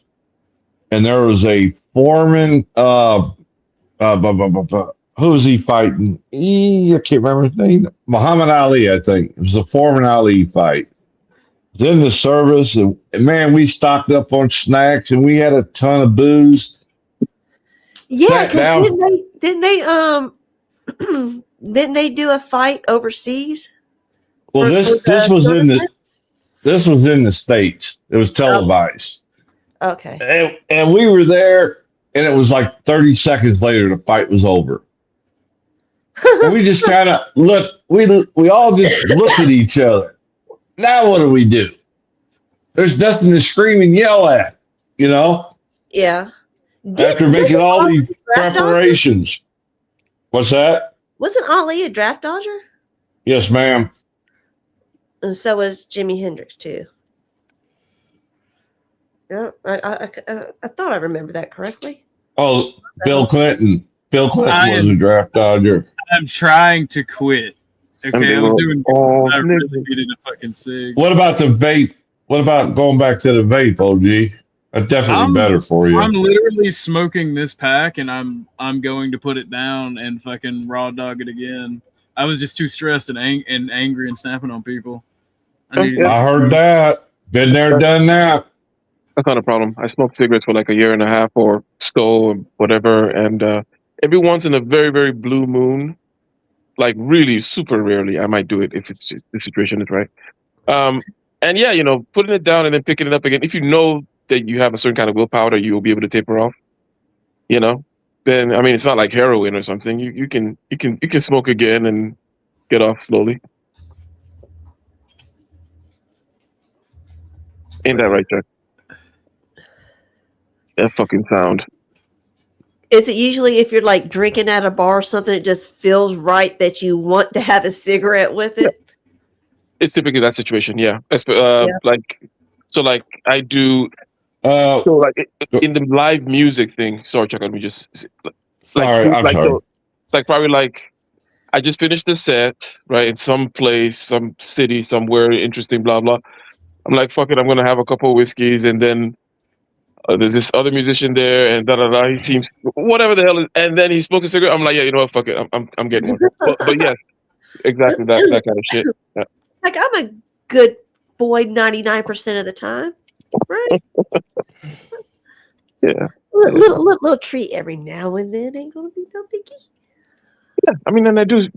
And there was a Foreman. Who was he fighting? I can't remember his name. Muhammad Ali, I think. It was a Foreman Ali fight. It was in the service. And man, we stocked up on snacks and we had a ton of booze. Yeah, because didn't they do a fight overseas? Well, this was in the States. It was televised. Okay. And we were there, and it was like 30 seconds later the fight was over. And we just kind of look. We all just look at each other. Now what do we do? There's nothing to scream and yell at, you know. Yeah. After making all these preparations. What's that? Wasn't Ali a draft dodger? Yes, ma'am. And so was Jimi Hendrix too. Yeah, I thought I remembered that correctly. Oh, Bill Clinton. Bill Clinton was a draft dodger. I'm trying to quit. Okay, I was doing. I really needed a fucking cig. What about the vape? What about going back to the vape, OG? That's definitely better for you. I'm literally smoking this pack, and I'm going to put it down and fucking raw dog it again. I was just too stressed and angry and snapping on people. I heard that. Been there, done that. That's not a problem. I smoked cigarettes for like a year and a half or so, or whatever. And every once in a very, very blue moon, like really super rarely, I might do it if it's just the situation is right. And yeah, putting it down and then picking it up again. If you know that you have a certain kind of willpower that you will be able to taper off, then I mean it's not like heroin or something. You can smoke again and get off slowly. Ain't that right, Jack? That fucking sound. Is it usually if you're like drinking at a bar or something, it just feels right that you want to have a cigarette with it? It's typically that situation, yeah. Like I do. So like in the live music thing. Sorry, Chuck. Let me just. Sorry, I'm sorry. It's like probably like I just finished the set right in some place, some city, somewhere interesting, blah blah. I'm like, fuck it, I'm gonna have a couple of whiskeys, and then there's this other musician there, and da da da. He seems whatever the hell, and then he smoked a cigarette. I'm like, yeah, you know what, fuck it, I'm getting one. But yes, exactly that kind of shit. Yeah. Like I'm a good boy 99% of the time, right? Yeah. Little treat every now and then ain't gonna be no biggie. Yeah, I mean, and I do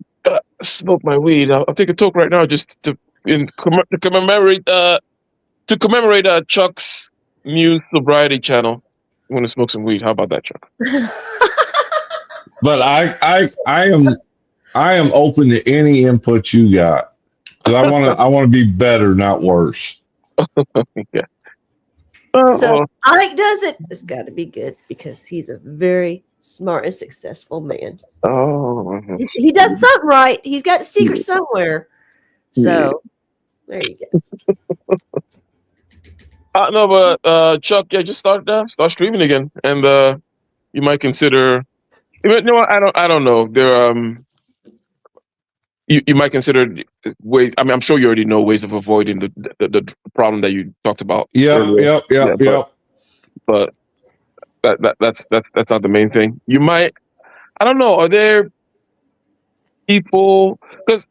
smoke my weed. I'll take a toke right now just to commemorate Chuck's Muse sobriety channel. I'm gonna smoke some weed. How about that, Chuck? But I am open to any input you got because I want to be better, not worse. Yeah. So Ike does it. It's got to be good because he's a very smart and successful man. Oh, he does something right. He's got a secret somewhere. So there you go. No, but Chuck, yeah, just start streaming again, and you might consider. No, I don't know. There, you might consider ways. I mean, I'm sure you already know ways of avoiding the problem that you talked about. Yeah. But that's not the main thing. You might. I don't know. Are there people? Because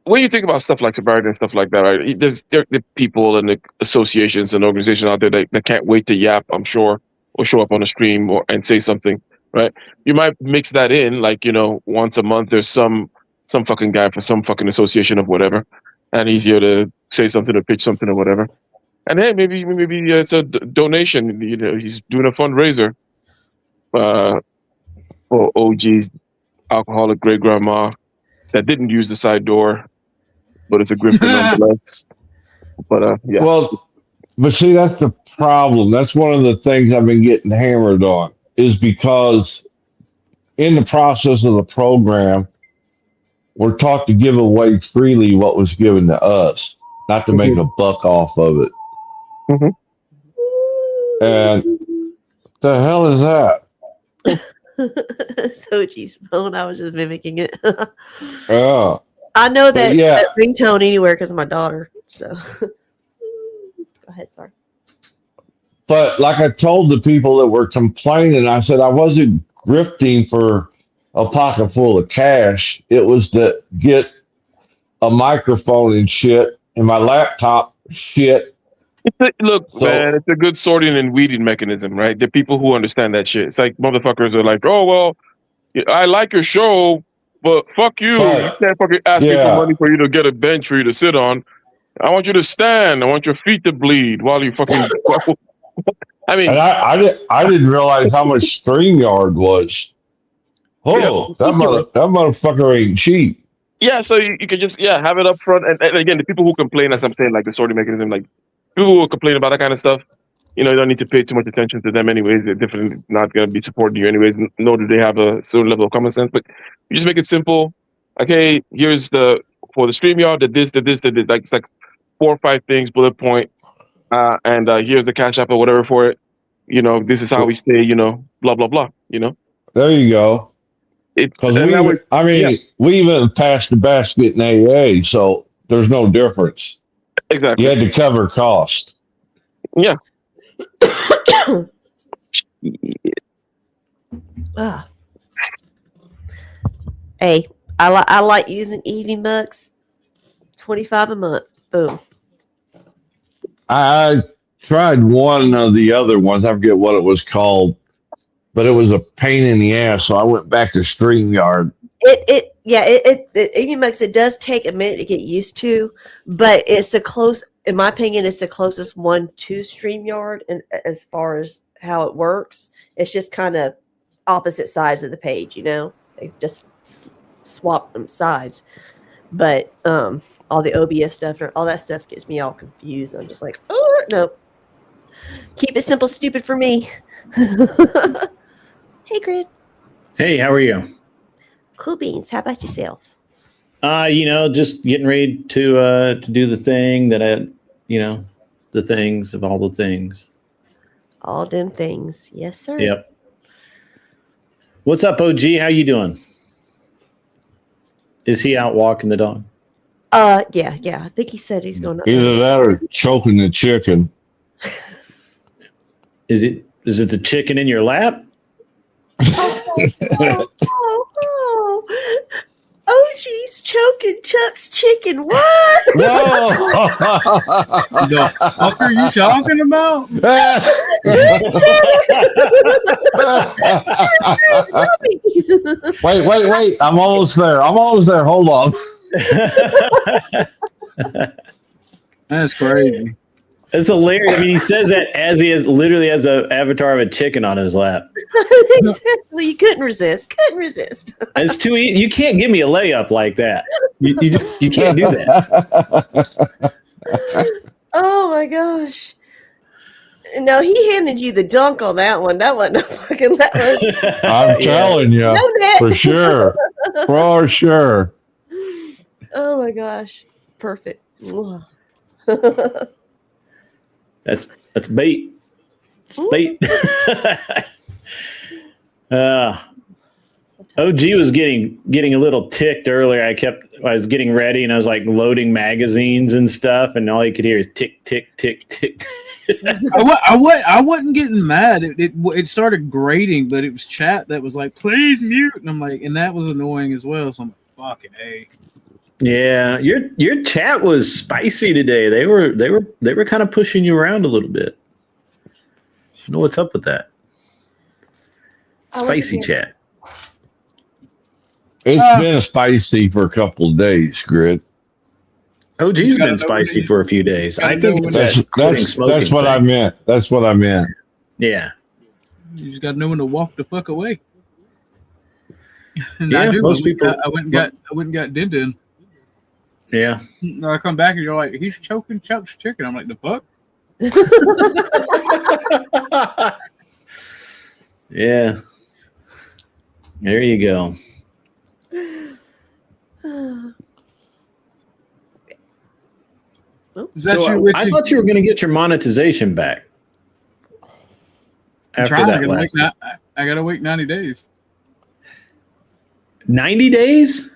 when you think about stuff like sobriety and stuff like that, right? There are people and the associations and organizations out there that can't wait to yap, I'm sure, or show up on a stream and say something, right? You might mix that in, like, once a month there's some fucking guy for some fucking association of whatever, and he's here to say something or pitch something or whatever. And hey, maybe it's a donation. He's doing a fundraiser for OG's alcoholic great grandma that didn't use the side door, but it's a grifter nonetheless. But yeah. Well, but see, that's the problem. That's one of the things I've been getting hammered on, is because in the process of the program, we're taught to give away freely what was given to us, not to make a buck off of it. Mm-hmm. And the hell is that? Soji's phone. I was just mimicking it. Yeah. I know that, But yeah. that ringtone anywhere because of my daughter. So go ahead, sorry. But like I told the people that were complaining, I said I wasn't grifting for a pocket full of cash. It was to get a microphone and shit and my laptop shit. Look, man, it's a good sorting and weeding mechanism, right? The people who understand that shit. It's like motherfuckers are like, oh, well, I like your show, but fuck you. You can't fucking ask me for money for you to get a bench for you to sit on. I want you to stand. I want your feet to bleed while you fucking... I mean... And I didn't realize how much StreamYard was. Oh, that motherfucker ain't cheap. Yeah, so you could just, have it up front. And again, the people who complain, as I'm saying, like the sorting mechanism, like, people who complain about that kind of stuff, you don't need to pay too much attention to them anyways. They're definitely not going to be supporting you anyways, nor do they have a certain level of common sense. But you just make it simple. Like, hey, here's for the StreamYard, the this. Like, it's like 4 or 5 things, bullet point. And here's the Cash App or whatever for it. This is how we stay, blah, blah, blah, There you go. Because we even passed the basket in AA, so there's no difference. Exactly. You had to cover cost. Yeah. Hey, I like using EV Bucks. $25 a month. Boom. I tried one of the other ones. I forget what it was called, but it was a pain in the ass. So I went back to StreamYard. EV Bucks, it does take a minute to get used to, but it's in my opinion, it's the closest one to StreamYard, and as far as how it works, it's just kind of opposite sides of the page. They just swap them sides, but all the OBS stuff or all that stuff gets me all confused. I'm just like, oh no, keep it simple, stupid for me. Hey, Grid. Hey, how are you? Cool beans. How about yourself? Just getting ready to do the thing that the things of all the things. All them things. Yes, sir. Yep. What's up, OG? How you doing? Is he out walking the dog? Yeah. I think he said he's going to. Either that or choking the chicken. Is it the chicken in your lap? Oh, geez, choking Chuck's chicken. What? Whoa! The fuck are you talking about? Wait. I'm almost there. Hold on. That's crazy. It's hilarious. I mean, he says that as he literally has an avatar of a chicken on his lap. Exactly. You couldn't resist. It's too easy. You can't give me a layup like that. You can't do that. Oh my gosh. No, he handed you the dunk on that one. That wasn't a fucking. That was. I'm telling you, for sure. Oh my gosh, perfect. That's bait. It's bait. OG was getting a little ticked earlier. I was getting ready and I was like loading magazines and stuff, and all you could hear is tick, tick, tick, tick. I wasn't getting mad. It started grating, but it was chat that was like, "Please mute," and I'm like, and that was annoying as well. So I'm like, fucking A. Yeah, your chat was spicy today. They were kind of pushing you around a little bit. I don't know what's up with that. Spicy chat. It's been spicy for a couple of days, Grid. OG's been spicy for a few days. I think that's what I meant. That's what I meant. Yeah. You just got to know when to walk the fuck away. And Yeah, I do. most people. I went and got did in. Yeah. I come back and you're like, he's choking Chuck's chicken. I'm like, the fuck? Yeah. There you go. Is that So you? I thought you were going to get your monetization back after that last. I gotta wait 90 days. 90 days?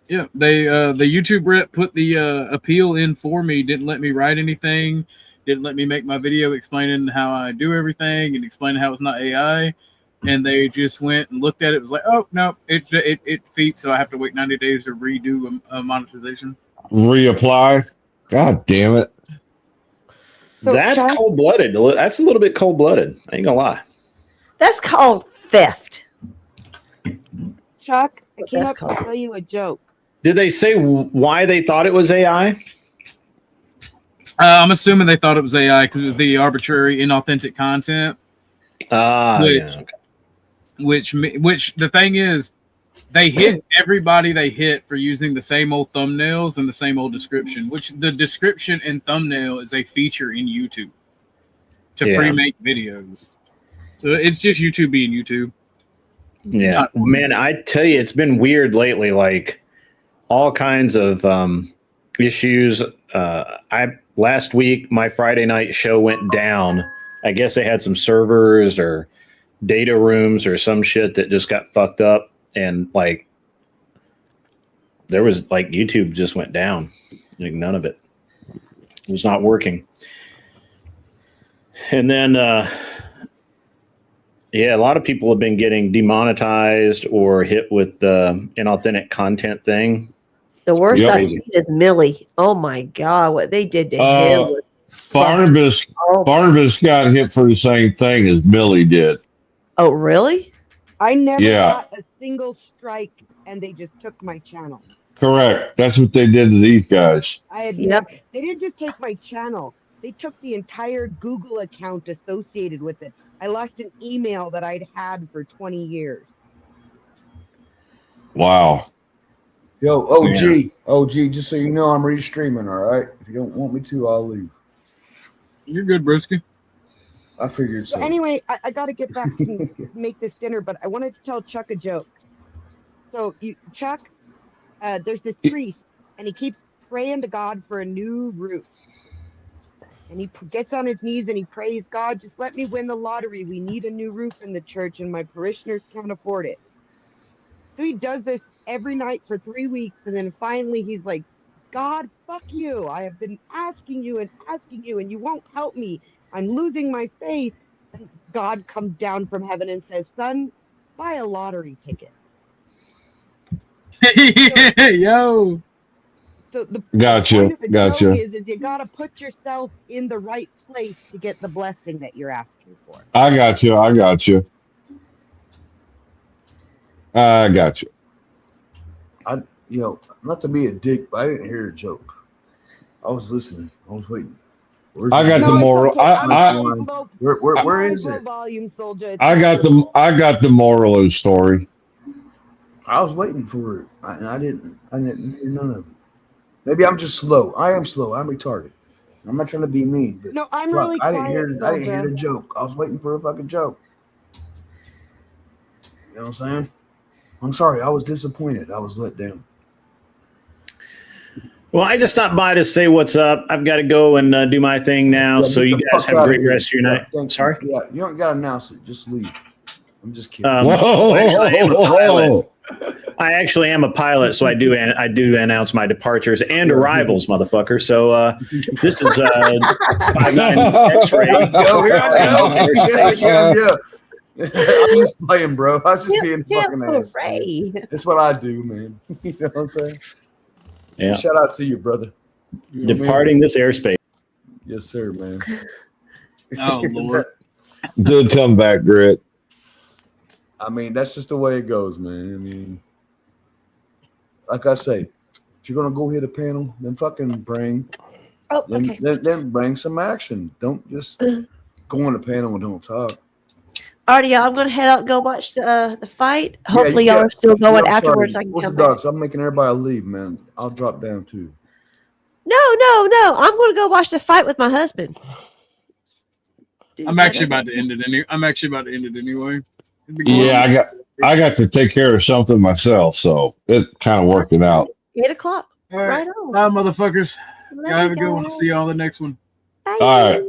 Yeah, they the YouTube rep put the appeal in for me. Didn't let me write anything. Didn't let me make my video explaining how I do everything and explaining how it's not AI. And they just went and looked at it. It was like, oh no, it feeds. So I have to wait 90 days to redo a monetization. Reapply. God damn it. So, That's Chuck? cold-blooded. That's a little bit cold-blooded. I ain't gonna lie. That's called theft. Chuck, I came That's up to called- tell you a joke. Did they say why they thought it was AI? I'm assuming they thought it was AI because it was the arbitrary, inauthentic content. Which the thing is, they hit everybody they hit for using the same old thumbnails and the same old description, which the description and thumbnail is a feature in YouTube to pre-make videos. So it's just YouTube being YouTube. Yeah, man, I tell you, it's been weird lately. Like all kinds of issues. Last week, my Friday night show went down. I guess they had some servers or data rooms or some shit that just got fucked up. And like, there was like YouTube just went down. Like none of it. It was not working. And then, yeah, a lot of people have been getting demonetized or hit with the inauthentic content thing. The worst Yep. I've seen is Millie. Oh my God, what they did to him was Barnabas got hit for the same thing as Millie did. Oh, really? I never Yeah. got a single strike, and they just took my channel. Correct. That's what they did to these guys. I had they didn't just take my channel; they took the entire Google account associated with it. I lost an email that I'd had for 20 years. Wow. Yo, OG, just so you know, I'm restreaming, all right? If you don't want me to, I'll leave. You're good, broski. I figured so. So anyway, I got to get back and make this dinner, but I wanted to tell Chuck a joke. So, Chuck, there's this priest, and he keeps praying to God for a new roof. And he gets on his knees and he prays, God, just let me win the lottery. We need a new roof in the church, and my parishioners can't afford it. So he does this every night for 3 weeks, and then finally he's like, God, fuck you. I have been asking you, and you won't help me. I'm losing my faith. And God comes down from heaven and says, son, buy a lottery ticket. Yo. So the Gotcha. point of the Gotcha. joke is you got to put yourself in the right place to get the blessing that you're asking for. I got you. I got you. I got you. Not to be a dick, but I didn't hear a joke. I was listening. I was waiting. Where's I got the moral. Where is it? Volume, soldier. I got the moral of the story. I was waiting for it. I didn't hear none of it. Maybe I'm just slow. I am slow. I'm retarded. I'm not trying to be mean, but No, I'm fuck, really I didn't hear quiet, the joke. I was waiting for a fucking joke. You know what I'm saying? I'm sorry. I was disappointed. I was let down. Well, I just stopped by to say what's up. I've got to go and do my thing now. Yeah, So get you the guys fuck have a out of great here. rest of your night. Thank you. Sorry. Yeah, you don't gotta announce it. Just leave. I'm just kidding. I actually am a pilot, so I do announce my departures and arrivals, motherfucker. So this is 59 X-ray. I'm just playing, bro. I was just being fucking ass. Hooray. That's what I do, man. You know what I'm saying? Yeah. Shout out to you, brother. You know what I mean? Departing this airspace. Yes, sir, man. Oh Lord. Good comeback, Grit. I mean, that's just the way it goes, man. I mean, like I say, if you're gonna go hit a panel, then fucking bring, then bring some action. Don't just go on the panel and don't talk. Alrighty, y'all. I'm gonna head out and go watch the fight. Yeah, Hopefully, y'all are still going afterwards. I can What's come the back. ducks? I'm making everybody leave, man. I'll drop down too. No. I'm gonna go watch the fight with my husband. I'm actually about to end it anyway. Yeah, I got to take care of something myself, so it kind of working out. 8:00. All right. Right on. Bye, motherfuckers. Love Y'all have you a good one. guys. See y'all on the next one. Bye. All right.